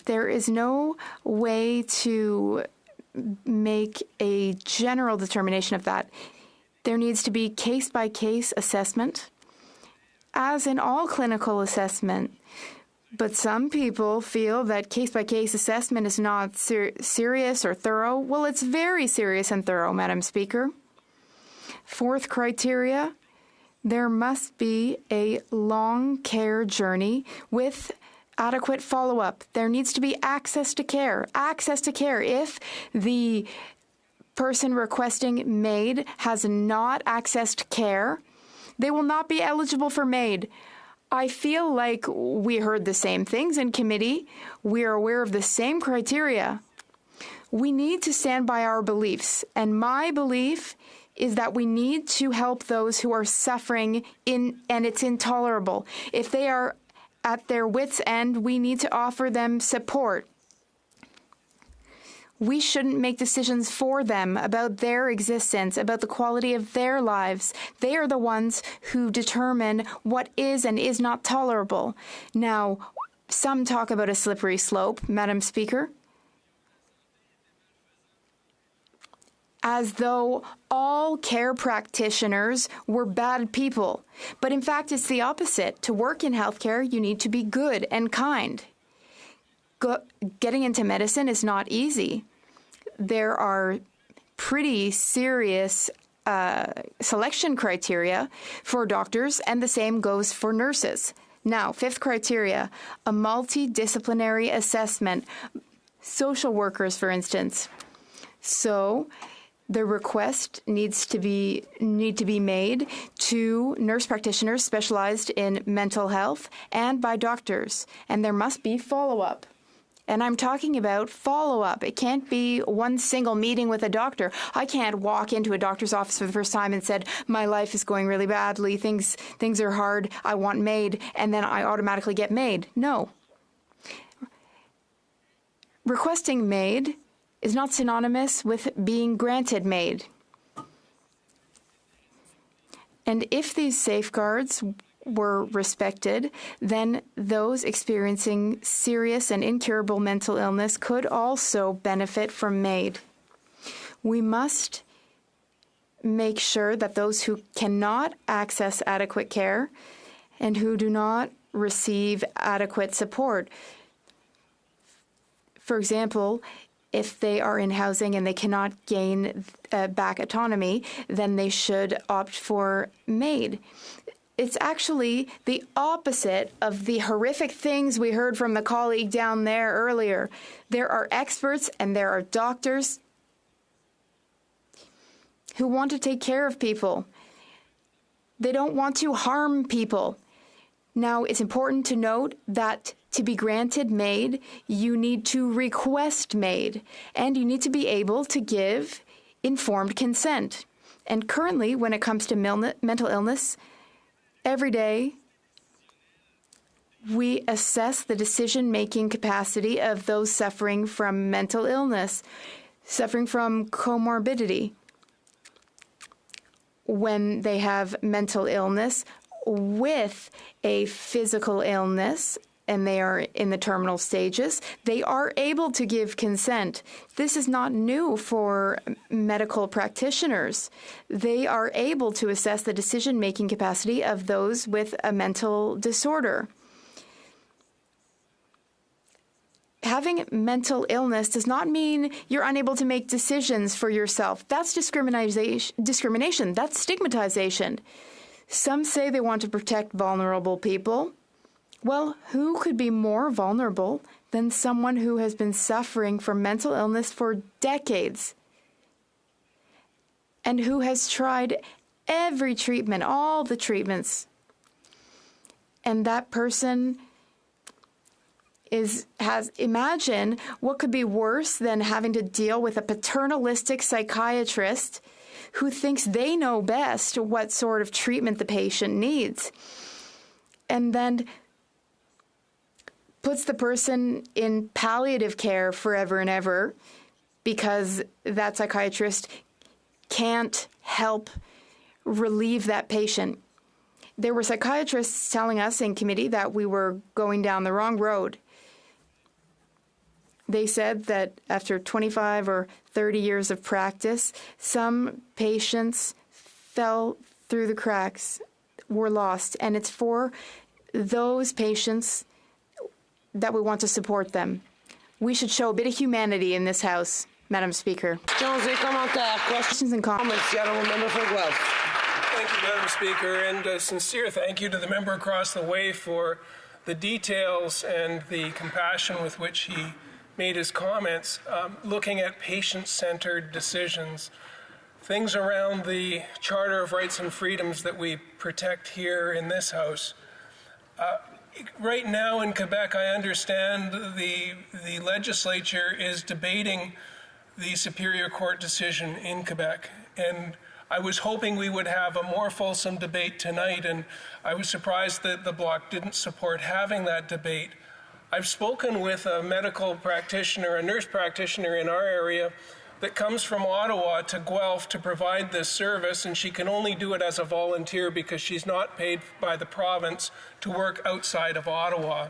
There is no way to make a general determination of that. There needs to be case-by-case assessment, as in all clinical assessment. But some people feel that case-by-case assessment is not serious or thorough. Well, it's very serious and thorough, Madam Speaker. Fourth criteria, there must be a long care journey with adequate follow-up. There needs to be access to care. Access to care. If the person requesting MAID has not accessed care, they will not be eligible for MAID. I feel like we heard the same things in committee. We are aware of the same criteria. We need to stand by our beliefs, and my belief is that we need to help those who are suffering and it's intolerable. If they are at their wits' end, we need to offer them support. We shouldn't make decisions for them about their existence, about the quality of their lives. They are the ones who determine what is and is not tolerable. Now, some talk about a slippery slope, Madam Speaker, as though all care practitioners were bad people. But in fact, it's the opposite. To work in healthcare, you need to be good and kind. Getting into medicine is not easy. There are pretty serious selection criteria for doctors, and the same goes for nurses. Now, fifth criteria, a multidisciplinary assessment. Social workers, for instance. So the request need to be made to nurse practitioners specialized in mental health and by doctors, and there must be follow-up. And I'm talking about follow-up. It can't be one single meeting with a doctor. I can't walk into a doctor's office for the first time and said, my life is going really badly, things are hard, I want MAID, and then I automatically get MAID. No. Requesting MAID is not synonymous with being granted MAID. And if these safeguards were respected, then those experiencing serious and incurable mental illness could also benefit from MAID. We must make sure that those who cannot access adequate care and who do not receive adequate support, for example, if they are in housing and they cannot gain back autonomy, then they should opt for MAID. It's actually the opposite of the horrific things we heard from the colleague down there earlier. There are experts and there are doctors who want to take care of people. They don't want to harm people. Now, it's important to note that to be granted MAID, you need to request MAID, and you need to be able to give informed consent. And currently, when it comes to mental illness, every day, we assess the decision-making capacity of those suffering from mental illness, suffering from comorbidity. When they have mental illness with a physical illness, and they are in the terminal stages, they are able to give consent. This is not new for medical practitioners. They are able to assess the decision-making capacity of those with a mental disorder. Having mental illness does not mean you're unable to make decisions for yourself. That's discrimination. That's stigmatization. Some say they want to protect vulnerable people. Well, who could be more vulnerable than someone who has been suffering from mental illness for decades and who has tried every treatment, all the treatments, and that person imagine what could be worse than having to deal with a paternalistic psychiatrist who thinks they know best what sort of treatment the patient needs, and then puts the person in palliative care forever and ever because that psychiatrist can't help relieve that patient. There were psychiatrists telling us in committee that we were going down the wrong road. They said that after 25 or 30 years of practice, some patients fell through the cracks, were lost, and it's for those patients that we want to support them. We should show a bit of humanity in this House, Madam Speaker. Questions and comments. The Honourable Member for Guelph. Thank you, Madam Speaker, and a sincere thank you to the member across the way for the details and the compassion with which he made his comments, looking at patient-centered decisions, things around the Charter of Rights and Freedoms that we protect here in this House. Right now in Quebec, I understand the legislature is debating the Superior Court decision in Quebec, and I was hoping we would have a more fulsome debate tonight, and I was surprised that the Bloc didn't support having that debate. I've spoken with a medical practitioner, a nurse practitioner in our area that comes from Ottawa to Guelph to provide this service, and she can only do it as a volunteer because she's not paid by the province to work outside of Ottawa.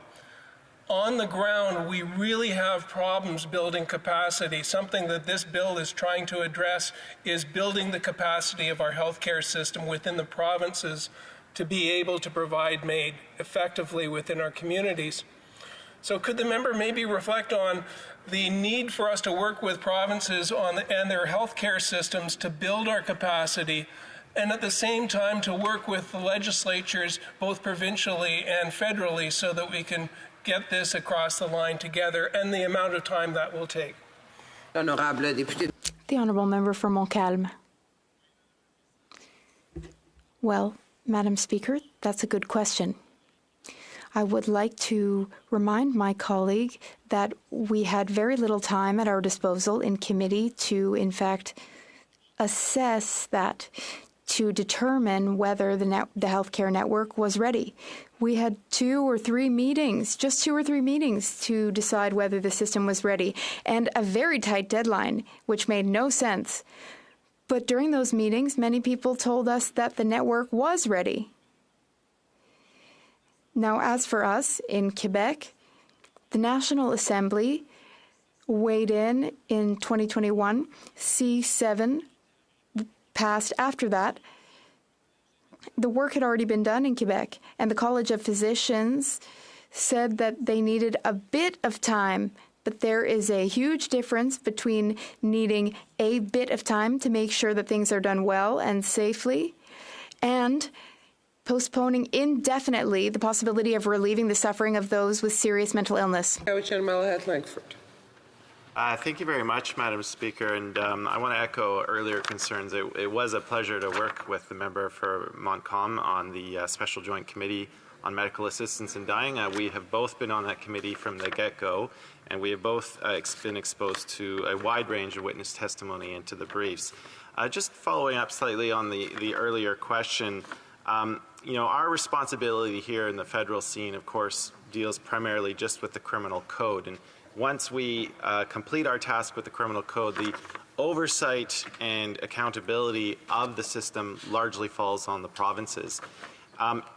On the ground, we really have problems building capacity. Something that this bill is trying to address is building the capacity of our healthcare system within the provinces to be able to provide MAID effectively within our communities. So could the member maybe reflect on the need for us to work with provinces and their healthcare systems to build our capacity, and at the same time to work with the legislatures, both provincially and federally, so that we can get this across the line together, and the amount of time that will take? The Honourable Member for Montcalm. Well, Madam Speaker, that's a good question. I would like to remind my colleague that we had very little time at our disposal in committee to, in fact, assess that, to determine whether the healthcare network was ready. We had just 2 or 3 meetings to decide whether the system was ready, and a very tight deadline, which made no sense. But during those meetings, many people told us that the network was ready. Now, as for us in Quebec, the National Assembly weighed in 2021. C7 passed after that. The work had already been done in Quebec, and the College of Physicians said that they needed a bit of time, but there is a huge difference between needing a bit of time to make sure that things are done well and safely, and postponing indefinitely the possibility of relieving the suffering of those with serious mental illness. Thank you very much, Madam Speaker, and I want to echo earlier concerns. It was a pleasure to work with the member for Montcalm on the Special Joint Committee on Medical Assistance in Dying. We have both been on that committee from the get-go, and we have both been exposed to a wide range of witness testimony into the briefs. Just following up slightly on the earlier question, our responsibility here in the federal scene, of course, deals primarily just with the criminal code. And once we complete our task with the criminal code, the oversight and accountability of the system largely falls on the provinces.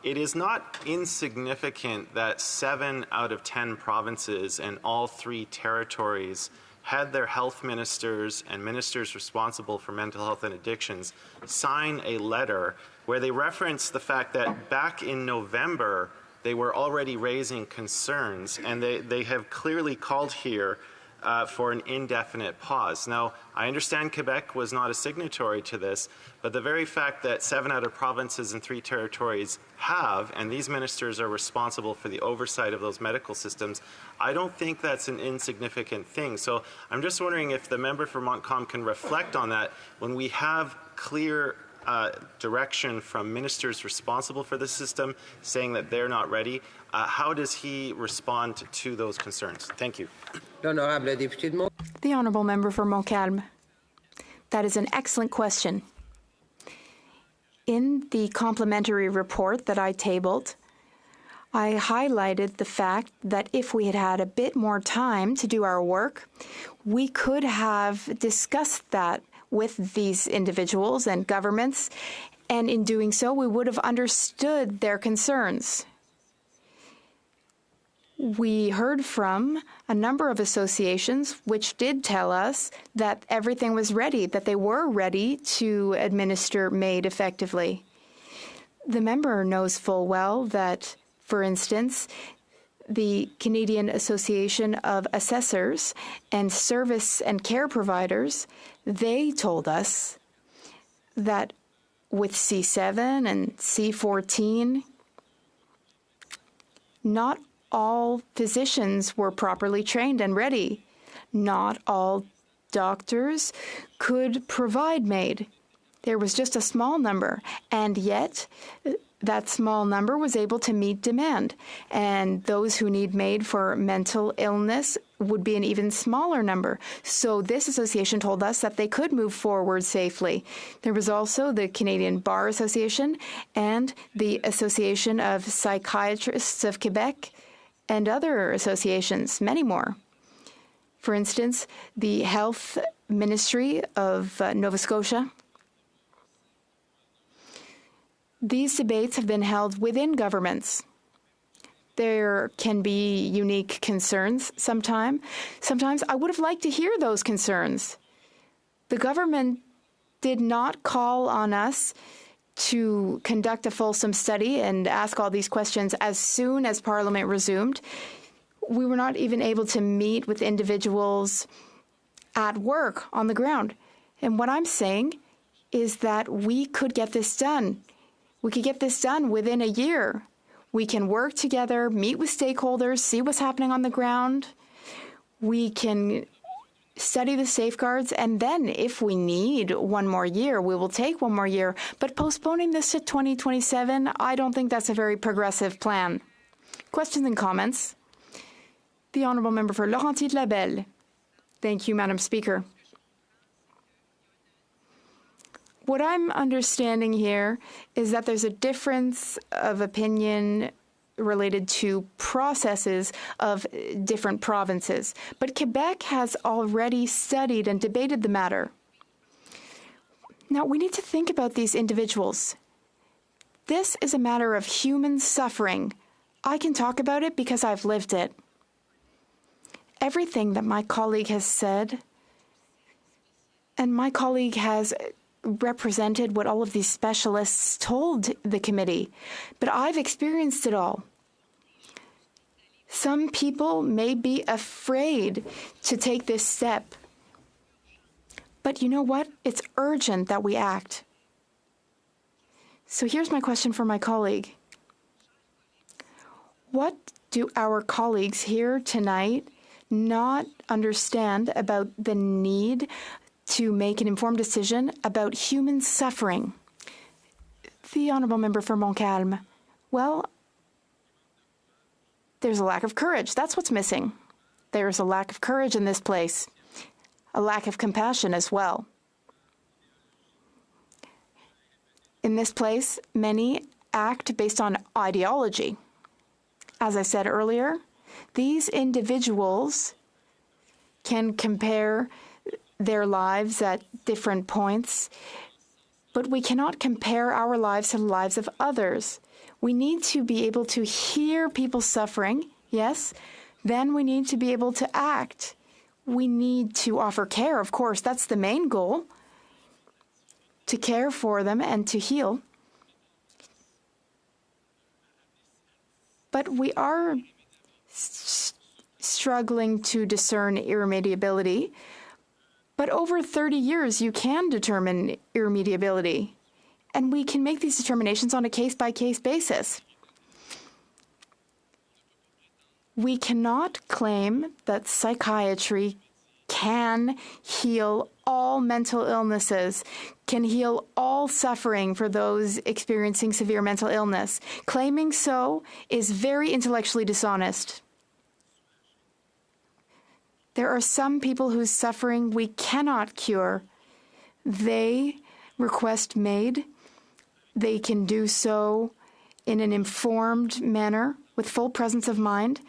It is not insignificant that 7 out of 10 provinces and all 3 territories had their health ministers and ministers responsible for mental health and addictions sign a letter where they reference the fact that back in November, they were already raising concerns, and they have clearly called here for an indefinite pause. Now, I understand Quebec was not a signatory to this, but the very fact that 7 out of provinces and 3 territories have, and these ministers are responsible for the oversight of those medical systems, I don't think that's an insignificant thing. So I'm just wondering if the member for Montcalm can reflect on that when we have clear direction from ministers responsible for the system saying that they're not ready. How does he respond to those concerns? Thank you. The Honourable Member for Montcalm. That is an excellent question. In the complementary report that I tabled, I highlighted the fact that if we had had a bit more time to do our work, we could have discussed that with these individuals and governments, and in doing so, we would have understood their concerns. We heard from a number of associations which did tell us that everything was ready, that they were ready to administer MAID effectively. The member knows full well that, for instance, the Canadian Association of Assessors and Service and Care Providers, they told us that with C7 and C14, not all physicians were properly trained and ready. Not all doctors could provide MAID. There was just a small number, and yet that small number was able to meet demand. And those who need MAID for mental illness would be an even smaller number. So this association told us that they could move forward safely. There was also the Canadian Bar Association and the Association of Psychiatrists of Quebec and other associations, many more. For instance, the Health Ministry of Nova Scotia. These debates have been held within governments. There can be unique concerns sometimes. Sometimes I would have liked to hear those concerns. The government did not call on us to conduct a fulsome study and ask all these questions as soon as Parliament resumed. We were not even able to meet with individuals at work on the ground. And what I'm saying is that we could get this done. We could get this done within a year. We can work together, meet with stakeholders, see what's happening on the ground. We can study the safeguards, and then if we need one more year, we will take one more year. But postponing this to 2027, I don't think that's a very progressive plan. Questions and comments? The Honourable Member for Laurentides-Labelle. Thank you, Madam Speaker. What I'm understanding here is that there's a difference of opinion related to processes of different provinces. But Quebec has already studied and debated the matter. Now, we need to think about these individuals. This is a matter of human suffering. I can talk about it because I've lived it. Everything that my colleague has said, and my colleague has represented what all of these specialists told the committee, but I've experienced it all. Some people may be afraid to take this step, but you know what? It's urgent that we act. So here's my question for my colleague. What do our colleagues here tonight not understand about the need to make an informed decision about human suffering? The Honourable Member for Montcalm. Well, there's a lack of courage. That's what's missing. There's a lack of courage in this place. A lack of compassion as well. In this place, many act based on ideology. As I said earlier, these individuals can compare their lives at different points, but we cannot compare our lives to the lives of others. We need to be able to hear people suffering, yes. Then we need to be able to act. We need to offer care, of course. That's the main goal, to care for them and to heal. But we are struggling to discern irremediability. But over 30 years, you can determine irremediability. And we can make these determinations on a case-by-case basis. We cannot claim that psychiatry can heal all mental illnesses, can heal all suffering for those experiencing severe mental illness. Claiming so is very intellectually dishonest. There are some people whose suffering we cannot cure. They request MAID. They can do so in an informed manner with full presence of mind.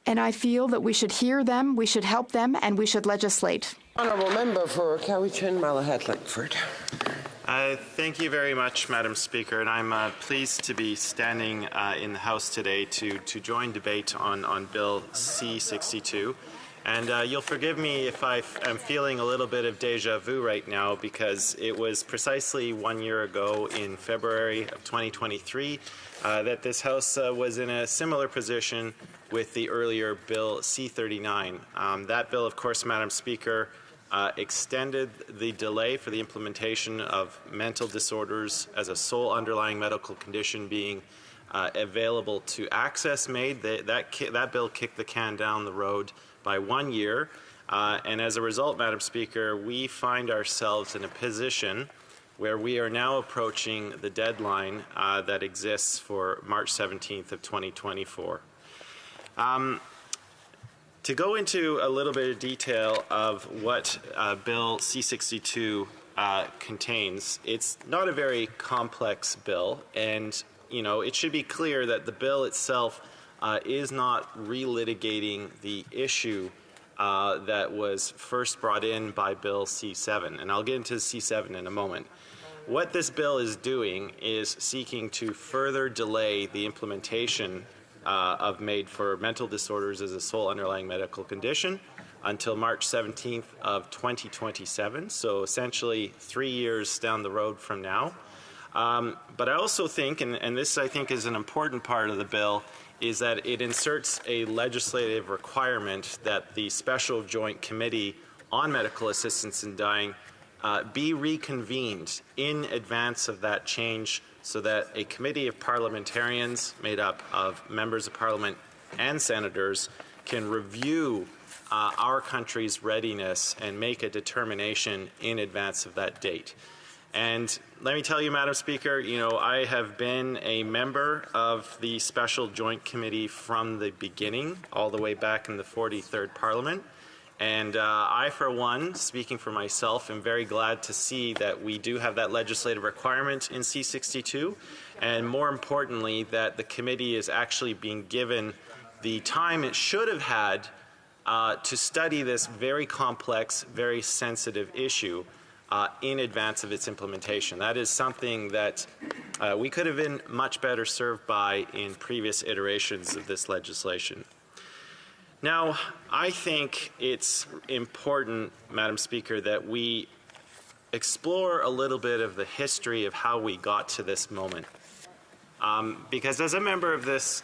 And I feel that we should hear them, we should help them, and we should legislate. Honourable Member for Cowichan, Malahat Langford. Thank you very much, Madam Speaker, and I'm pleased to be standing in the House today to join debate on Bill C-62. And you'll forgive me if I am feeling a little bit of deja vu right now, because it was precisely 1 year ago in February of 2023 that this House was in a similar position with the earlier Bill C-39. That bill, of course, Madam Speaker, extended the delay for the implementation of mental disorders as a sole underlying medical condition being available to access MAID. That bill kicked the can down the road by 1 year. And as a result, Madam Speaker, we find ourselves in a position where we are now approaching the deadline that exists for March 17th of 2024. To go into a little bit of detail of what Bill C-62 contains, it's not a very complex bill, and it should be clear that the bill itself is not relitigating the issue that was first brought in by Bill C-7, and I'll get into C-7 in a moment. What this bill is doing is seeking to further delay the implementation of MAID for mental disorders as a sole underlying medical condition until March 17th of 2027, so essentially 3 years down the road from now. But I also think, and this I think is an important part of the bill, is that it inserts a legislative requirement that the Special Joint Committee on Medical Assistance in Dying be reconvened in advance of that change, so that a committee of parliamentarians made up of members of parliament and senators can review our country's readiness and make a determination in advance of that date. And let me tell you, Madam Speaker, I have been a member of the Special Joint Committee from the beginning, all the way back in the 43rd Parliament. And I, for one, speaking for myself, am very glad to see that we do have that legislative requirement in C-62, and more importantly, that the committee is actually being given the time it should have had to study this very complex, very sensitive issue in advance of its implementation. That is something that we could have been much better served by in previous iterations of this legislation. Now, I think it's important, Madam Speaker, that we explore a little bit of the history of how we got to this moment. Because as a member of this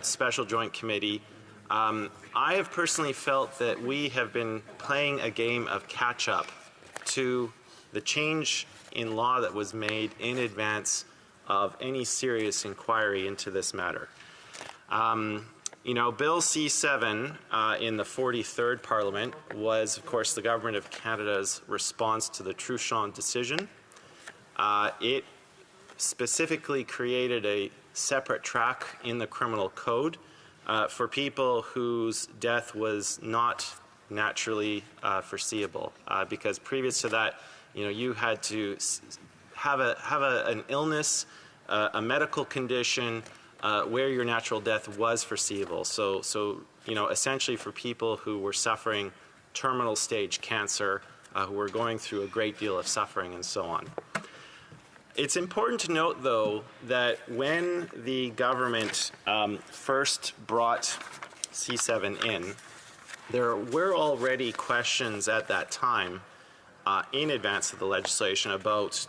Special Joint Committee, I have personally felt that we have been playing a game of catch-up to the change in law that was made in advance of any serious inquiry into this matter. Bill C-7 in the 43rd Parliament was, of course, the Government of Canada's response to the Truchon decision. It specifically created a separate track in the criminal code for people whose death was not naturally foreseeable, because previous to that, you had to have an illness, a medical condition, where your natural death was foreseeable. So essentially for people who were suffering terminal stage cancer, who were going through a great deal of suffering and so on. It's important to note, though, that when the government first brought C7 in, there were already questions at that time in advance of the legislation about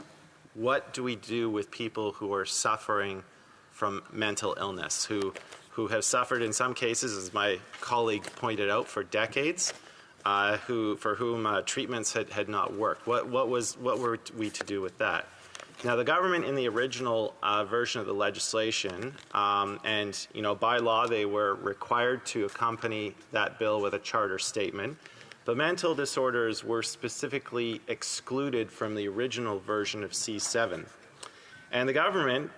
what do we do with people who are suffering from mental illness, who have suffered in some cases, as my colleague pointed out, for decades, for whom treatments had not worked. What were we to do with that? Now, the government in the original version of the legislation, and by law they were required to accompany that bill with a charter statement, but mental disorders were specifically excluded from the original version of C7. And the government,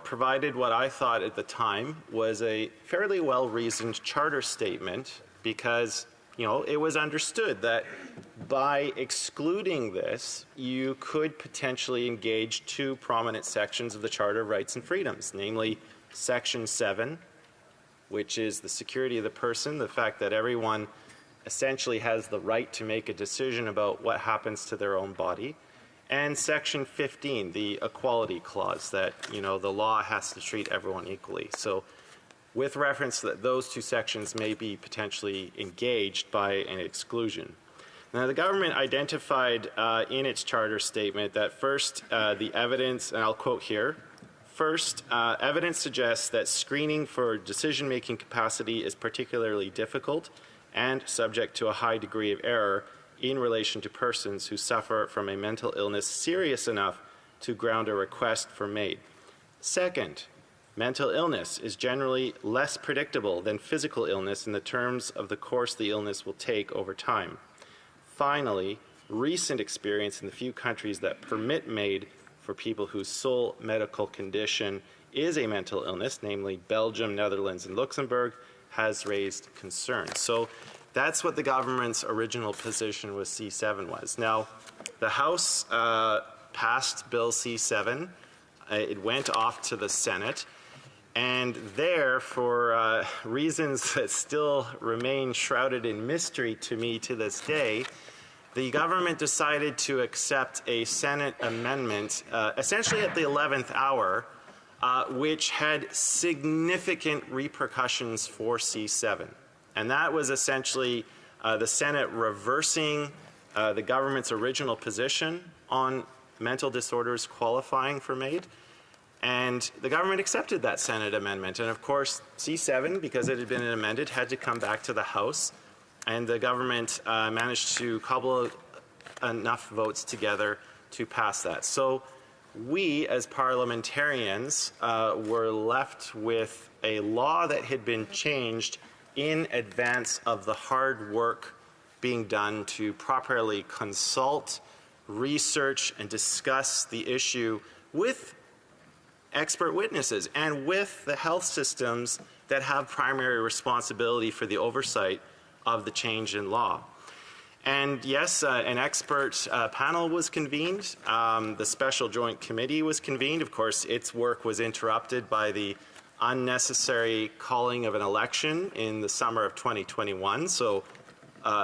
provided what I thought at the time was a fairly well-reasoned charter statement because, it was understood that by excluding this, you could potentially engage two prominent sections of the Charter of Rights and Freedoms, namely Section 7, which is the security of the person, the fact that everyone essentially has the right to make a decision about what happens to their own body, and Section 15, the Equality Clause, that the law has to treat everyone equally. So, with reference that those two sections may be potentially engaged by an exclusion. Now, the government identified in its charter statement that first, the evidence, and I'll quote here, first, evidence suggests that screening for decision-making capacity is particularly difficult and subject to a high degree of error in relation to persons who suffer from a mental illness serious enough to ground a request for MAID. Second, mental illness is generally less predictable than physical illness in the terms of the course the illness will take over time. Finally, recent experience in the few countries that permit MAID for people whose sole medical condition is a mental illness, namely Belgium, Netherlands, and Luxembourg, has raised concerns. So that's what the government's original position with C7 was. Now, the House passed Bill C7. It went off to the Senate. And there, for reasons that still remain shrouded in mystery to me to this day, the government decided to accept a Senate amendment, essentially at the 11th hour, which had significant repercussions for C7. And that was essentially the Senate reversing the government's original position on mental disorders qualifying for MAID. And the government accepted that Senate amendment. And of course, C7, because it had been amended, had to come back to the House. And the government managed to cobble enough votes together to pass that. So we, as parliamentarians, were left with a law that had been changed in advance of the hard work being done to properly consult, research, and discuss the issue with expert witnesses and with the health systems that have primary responsibility for the oversight of the change in law. And yes, an expert panel was convened. The Special Joint Committee was convened. Of course, its work was interrupted by the unnecessary calling of an election in the summer of 2021. So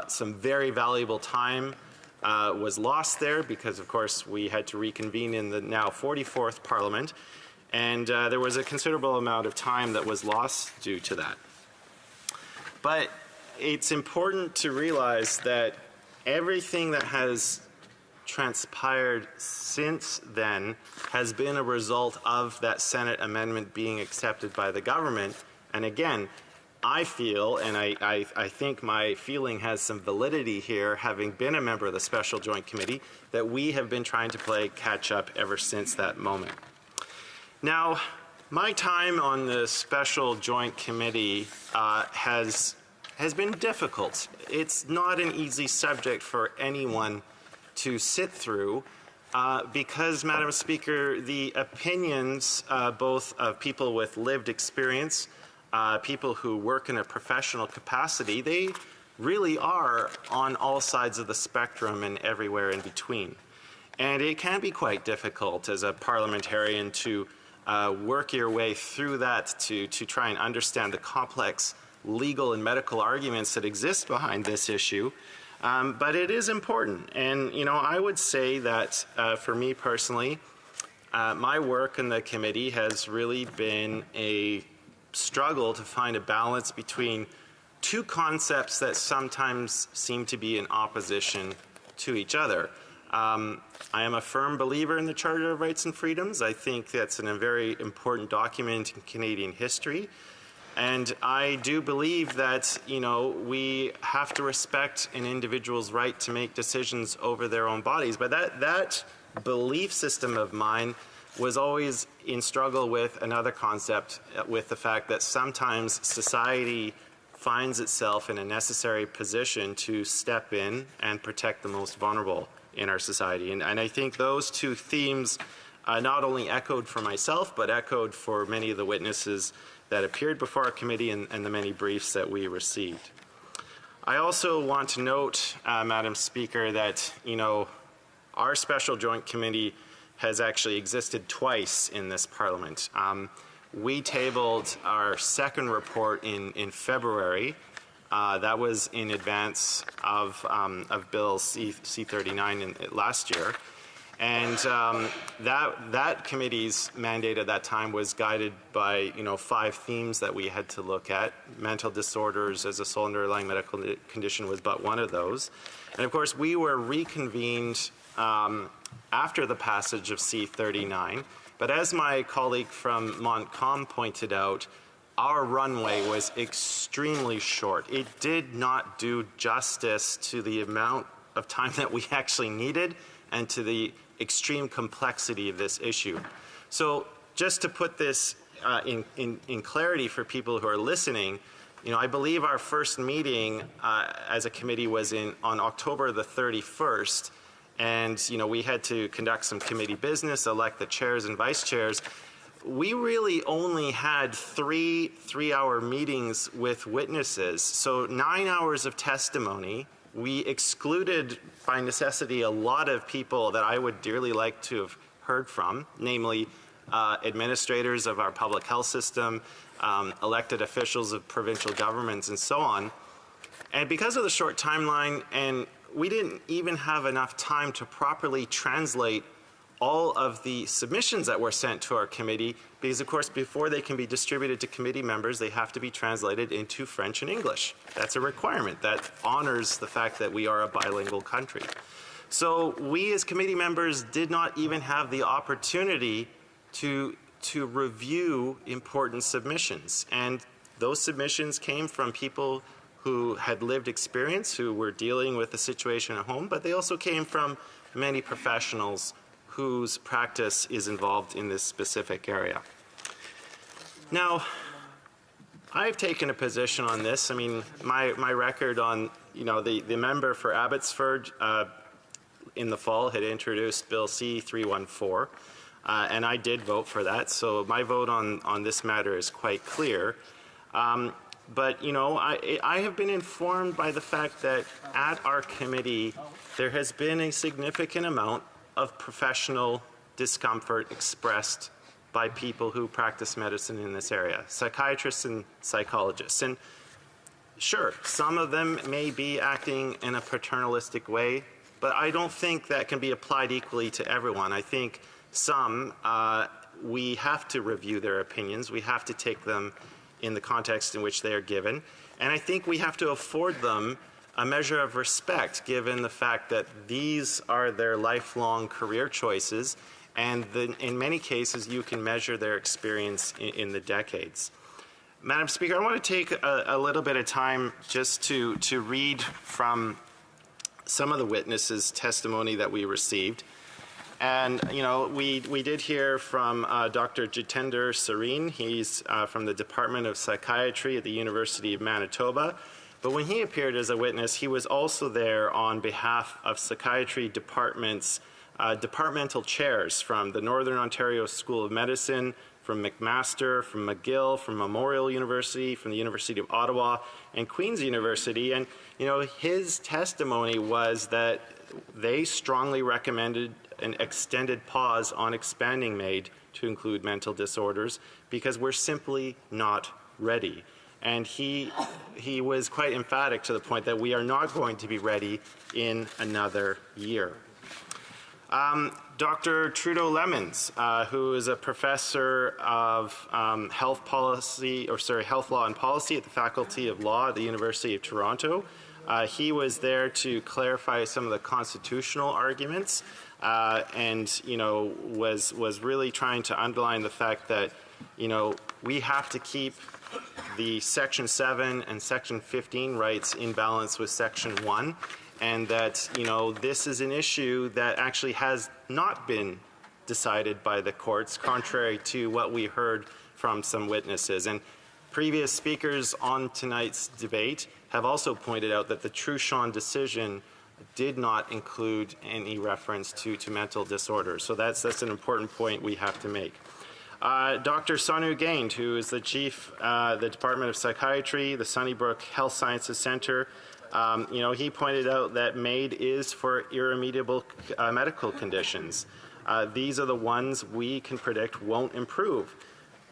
some very valuable time was lost there because, of course, we had to reconvene in the now 44th Parliament. And there was a considerable amount of time that was lost due to that. But it's important to realize that everything that has transpired since then has been a result of that Senate amendment being accepted by the government. And again, I feel, and I think my feeling has some validity here, having been a member of the Special Joint Committee, that we have been trying to play catch-up ever since that moment. Now, my time on the Special Joint Committee has been difficult. It's not an easy subject for anyone to sit through because, Madam Speaker, the opinions both of people with lived experience, people who work in a professional capacity, they really are on all sides of the spectrum and everywhere in between. And it can be quite difficult as a parliamentarian to work your way through that to try and understand the complex legal and medical arguments that exist behind this issue. But it is important. And, I would say that for me personally, my work in the committee has really been a struggle to find a balance between two concepts that sometimes seem to be in opposition to each other. I am a firm believer in the Charter of Rights and Freedoms. I think that's a very important document in Canadian history. And I do believe that, we have to respect an individual's right to make decisions over their own bodies. But that belief system of mine was always in struggle with another concept, with the fact that sometimes society finds itself in a necessary position to step in and protect the most vulnerable in our society. And I think those two themes not only echoed for myself, but echoed for many of the witnesses that appeared before our committee and the many briefs that we received. I also want to note, Madam Speaker, that, our special joint committee has actually existed twice in this Parliament. We tabled our second report in February. That was in advance of Bill C-39 last year. And that committee's mandate at that time was guided by 5 themes that we had to look at. Mental disorders as a sole underlying medical condition was but one of those. And of course, we were reconvened after the passage of C-39. But as my colleague from Montcalm pointed out, our runway was extremely short. It did not do justice to the amount of time that we actually needed and to the extreme complexity of this issue. So just to put this in clarity for people who are listening, I believe our first meeting as a committee was on October the 31st, and we had to conduct some committee business, elect the chairs and vice chairs. We really only had three-hour meetings with witnesses, so 9 hours of testimony. We excluded, by necessity, a lot of people that I would dearly like to have heard from, namely administrators of our public health system, elected officials of provincial governments, and so on. And because of the short timeline, and we didn't even have enough time to properly translate all of the submissions that were sent to our committee, because of course before they can be distributed to committee members, they have to be translated into French and English. That's a requirement that honors the fact that we are a bilingual country. So we as committee members did not even have the opportunity to review important submissions. And those submissions came from people who had lived experience, who were dealing with the situation at home, but they also came from many professionals whose practice is involved in this specific area. Now, I've taken a position on this. I mean, my record on, the member for Abbotsford in the fall had introduced Bill C-314, and I did vote for that, so my vote on this matter is quite clear. But, I have been informed by the fact that at our committee, there has been a significant amount of professional discomfort expressed by people who practice medicine in this area, psychiatrists and psychologists. And sure, some of them may be acting in a paternalistic way, but I don't think that can be applied equally to everyone. I think some, we have to review their opinions. We have to take them in the context in which they are given. And I think we have to afford them a measure of respect, given the fact that these are their lifelong career choices, and in many cases you can measure their experience in the decades. Madam Speaker, I want to take a little bit of time just to read from some of the witnesses' testimony that we received. And, we did hear from Dr. Jitender Sareen. He's from the Department of Psychiatry at the University of Manitoba. But when he appeared as a witness, he was also there on behalf of psychiatry departments, departmental chairs from the Northern Ontario School of Medicine, from McMaster, from McGill, from Memorial University, from the University of Ottawa, and Queen's University. And, his testimony was that they strongly recommended an extended pause on expanding MAID to include mental disorders because we're simply not ready. And he was quite emphatic to the point that we are not going to be ready in another year. Dr. Trudeau Lemons, who is a professor of health law and policy at the Faculty of Law at the University of Toronto. He was there to clarify some of the constitutional arguments, and was really trying to underline the fact that we have to keep the Section 7 and Section 15 rights in balance with Section 1. And that, this is an issue that actually has not been decided by the courts, contrary to what we heard from some witnesses. And previous speakers on tonight's debate have also pointed out that the Truchon decision did not include any reference to mental disorders. So that's an important point we have to make. Dr. Sonu Gained, who is the chief the Department of Psychiatry, the Sunnybrook Health Sciences Center, he pointed out that MAID is for irremediable medical conditions. These are the ones we can predict won't improve.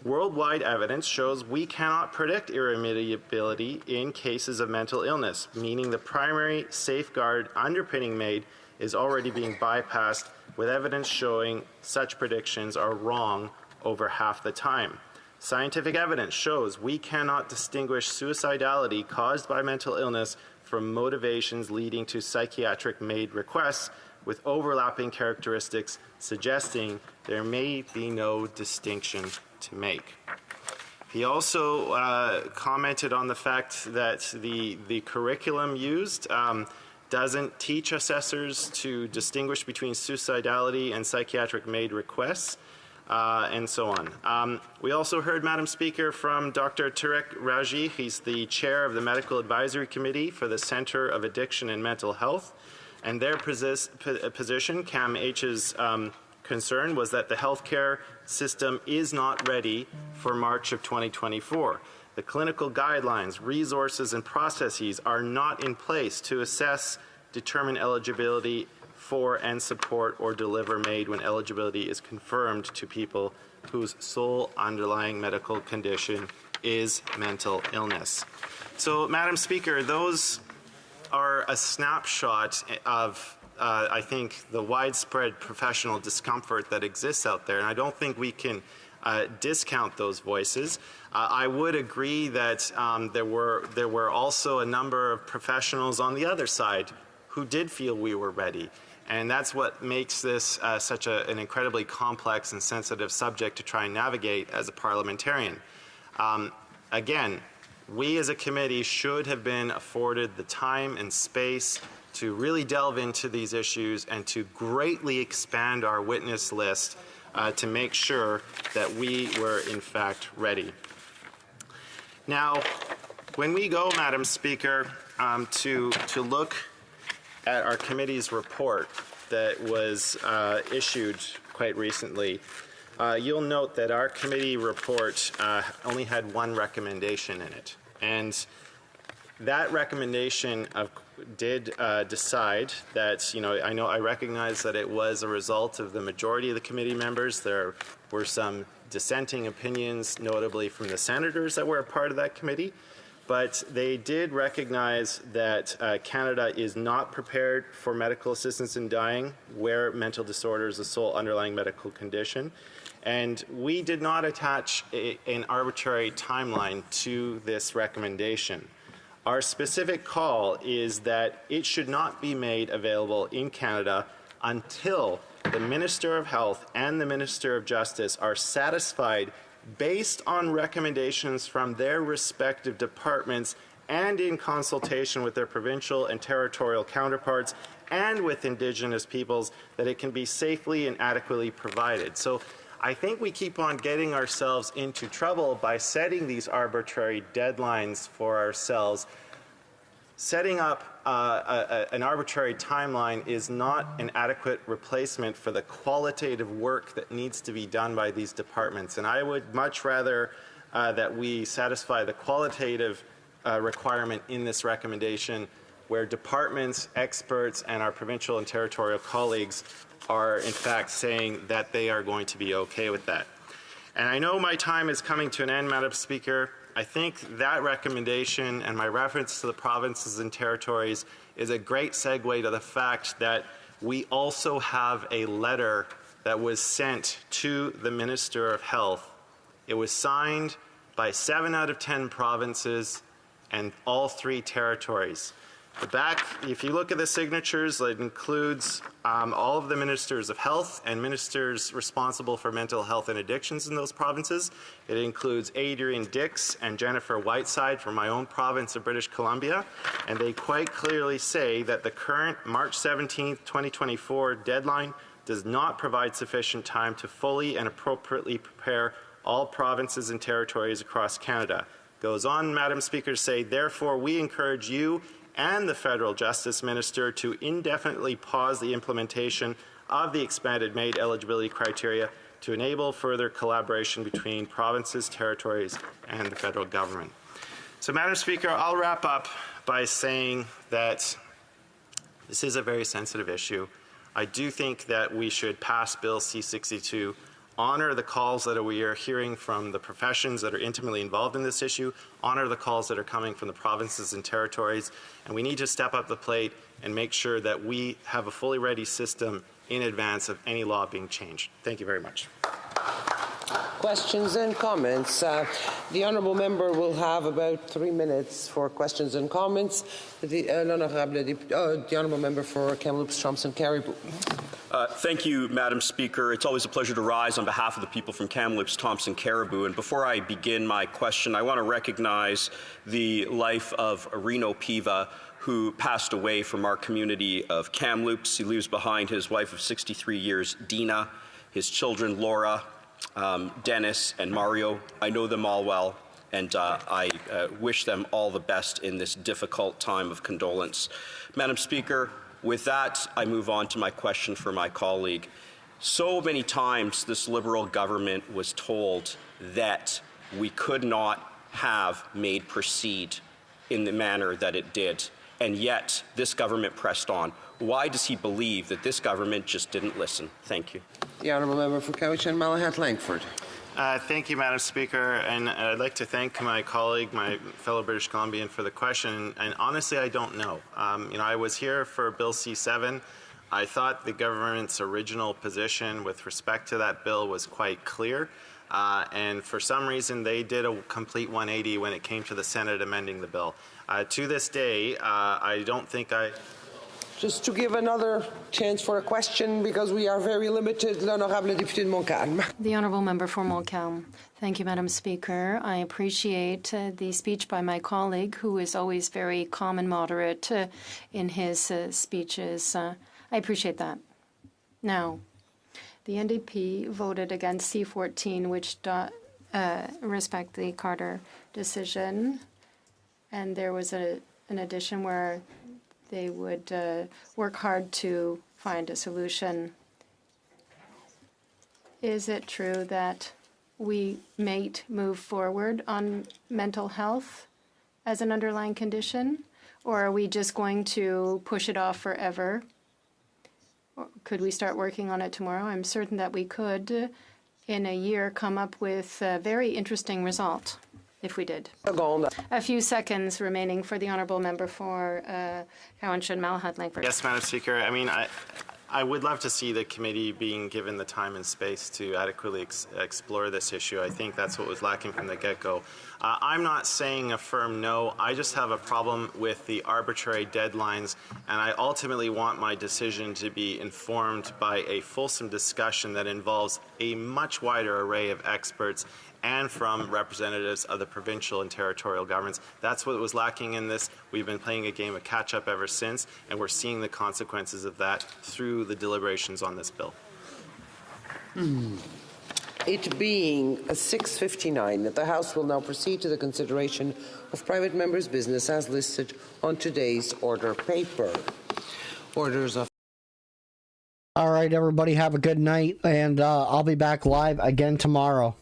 Worldwide evidence shows we cannot predict irremediability in cases of mental illness, meaning the primary safeguard underpinning MAID is already being bypassed, with evidence showing such predictions are wrong over half the time. Scientific evidence shows we cannot distinguish suicidality caused by mental illness from motivations leading to psychiatric MAID requests, with overlapping characteristics suggesting there may be no distinction to make. He also commented on the fact that the curriculum used doesn't teach assessors to distinguish between suicidality and psychiatric MAID requests, and so on. We also heard, Madam Speaker, from Dr. Tarek Raji. He's the chair of the Medical Advisory Committee for the Center of Addiction and Mental Health. And their position, CAMH's concern, was that the healthcare system is not ready for March of 2024. The clinical guidelines, resources, and processes are not in place to assess, determine eligibility for and support or deliver MAID when eligibility is confirmed to people whose sole underlying medical condition is mental illness. So, Madam Speaker, those are a snapshot of, I think, the widespread professional discomfort that exists out there, and I don't think we can discount those voices. I would agree that there were also a number of professionals on the other side who did feel we were ready. And that's what makes this such an incredibly complex and sensitive subject to try and navigate as a parliamentarian. Again, we as a committee should have been afforded the time and space to really delve into these issues and to greatly expand our witness list to make sure that we were in fact ready. Now, when we go, Madam Speaker, to look at our committee's report that was issued quite recently, you'll note that our committee report only had one recommendation in it. And that recommendation did decide that, I recognize that it was a result of the majority of the committee members. There were some dissenting opinions, notably from the senators that were a part of that committee. But they did recognize that Canada is not prepared for medical assistance in dying where mental disorder is the sole underlying medical condition. And we did not attach an arbitrary timeline to this recommendation. Our specific call is that it should not be made available in Canada until the Minister of Health and the Minister of Justice are satisfied, based on recommendations from their respective departments and in consultation with their provincial and territorial counterparts and with Indigenous peoples, that it can be safely and adequately provided. So I think we keep on getting ourselves into trouble by setting these arbitrary deadlines for ourselves. Setting up an arbitrary timeline is not an adequate replacement for the qualitative work that needs to be done by these departments. And I would much rather that we satisfy the qualitative requirement in this recommendation, where departments, experts, and our provincial and territorial colleagues are in fact saying that they are going to be okay with that. And I know my time is coming to an end, Madam Speaker. I think that recommendation and my reference to the provinces and territories is a great segue to the fact that we also have a letter that was sent to the Minister of Health. It was signed by 7 out of 10 provinces and all 3 territories. The back, if you look at the signatures, it includes all of the ministers of health and ministers responsible for mental health and addictions in those provinces. It includes Adrian Dix and Jennifer Whiteside from my own province of British Columbia. And they quite clearly say that the current March 17th, 2024 deadline does not provide sufficient time to fully and appropriately prepare all provinces and territories across Canada. Goes on, Madam Speaker, to say, therefore, we encourage you and the Federal Justice Minister to indefinitely pause the implementation of the expanded MAID eligibility criteria to enable further collaboration between provinces, territories, and the federal government. So, Madam Speaker, I'll wrap up by saying that this is a very sensitive issue. I do think that we should pass Bill C-62, honor the calls that we are hearing from the professions that are intimately involved in this issue, honor the calls that are coming from the provinces and territories, and we need to step up the plate and make sure that we have a fully ready system in advance of any law being changed. Thank you very much. Questions and comments. The honourable member will have about 3 minutes for questions and comments. The honourable member for Kamloops, Thompson, Caribou. Thank you, Madam Speaker. It's always a pleasure to rise on behalf of the people from Kamloops, Thompson, Caribou. And before I begin my question, I want to recognize the life of Reno Piva, who passed away from our community of Kamloops. He leaves behind his wife of 63 years, Dina, his children, Laura, Dennis, and Mario. I know them all well, and I wish them all the best in this difficult time of condolence. Madam Speaker, with that, I move on to my question for my colleague. So many times this Liberal government was told that we could not have MAID proceed in the manner that it did, and yet this government pressed on. Why does he believe that this government just didn't listen? Thank you. The honourable member for Cowichan and Malahat Langford. Thank you, Madam Speaker, and I'd like to thank my colleague, my fellow British Columbian, for the question. And honestly, I don't know. I was here for Bill C-7. I thought the government's original position with respect to that bill was quite clear. And for some reason, they did a complete 180 when it came to the Senate amending the bill. To this day, I don't think I... Just to give another chance for a question, because we are very limited, l'honorable député de Montcalm. The honourable member for Montcalm. Thank you, Madam Speaker. I appreciate the speech by my colleague, who is always very calm and moderate in his speeches. I appreciate that. Now, the NDP voted against C-14, which respect the Carter decision, and there was an addition where they would work hard to find a solution. Is it true that we might move forward on mental health as an underlying condition, or are we just going to push it off forever? Or could we start working on it tomorrow? I'm certain that we could, in a year, come up with a very interesting result. If we did. A few seconds remaining for the honourable member for Cowichan, Malahat Langford. Yes, Madam Speaker. I mean, I would love to see the committee being given the time and space to adequately explore this issue. I think that's what was lacking from the get-go. I'm not saying a firm no. I just have a problem with the arbitrary deadlines, and I ultimately want my decision to be informed by a fulsome discussion that involves a much wider array of experts and from representatives of the provincial and territorial governments. That's what was lacking in this. We've been playing a game of catch-up ever since, and we're seeing the consequences of that through the deliberations on this bill. It being 6:59, that the House will now proceed to the consideration of private members' business as listed on today's order paper. Orders of... All right, everybody, have a good night, and I'll be back live again tomorrow.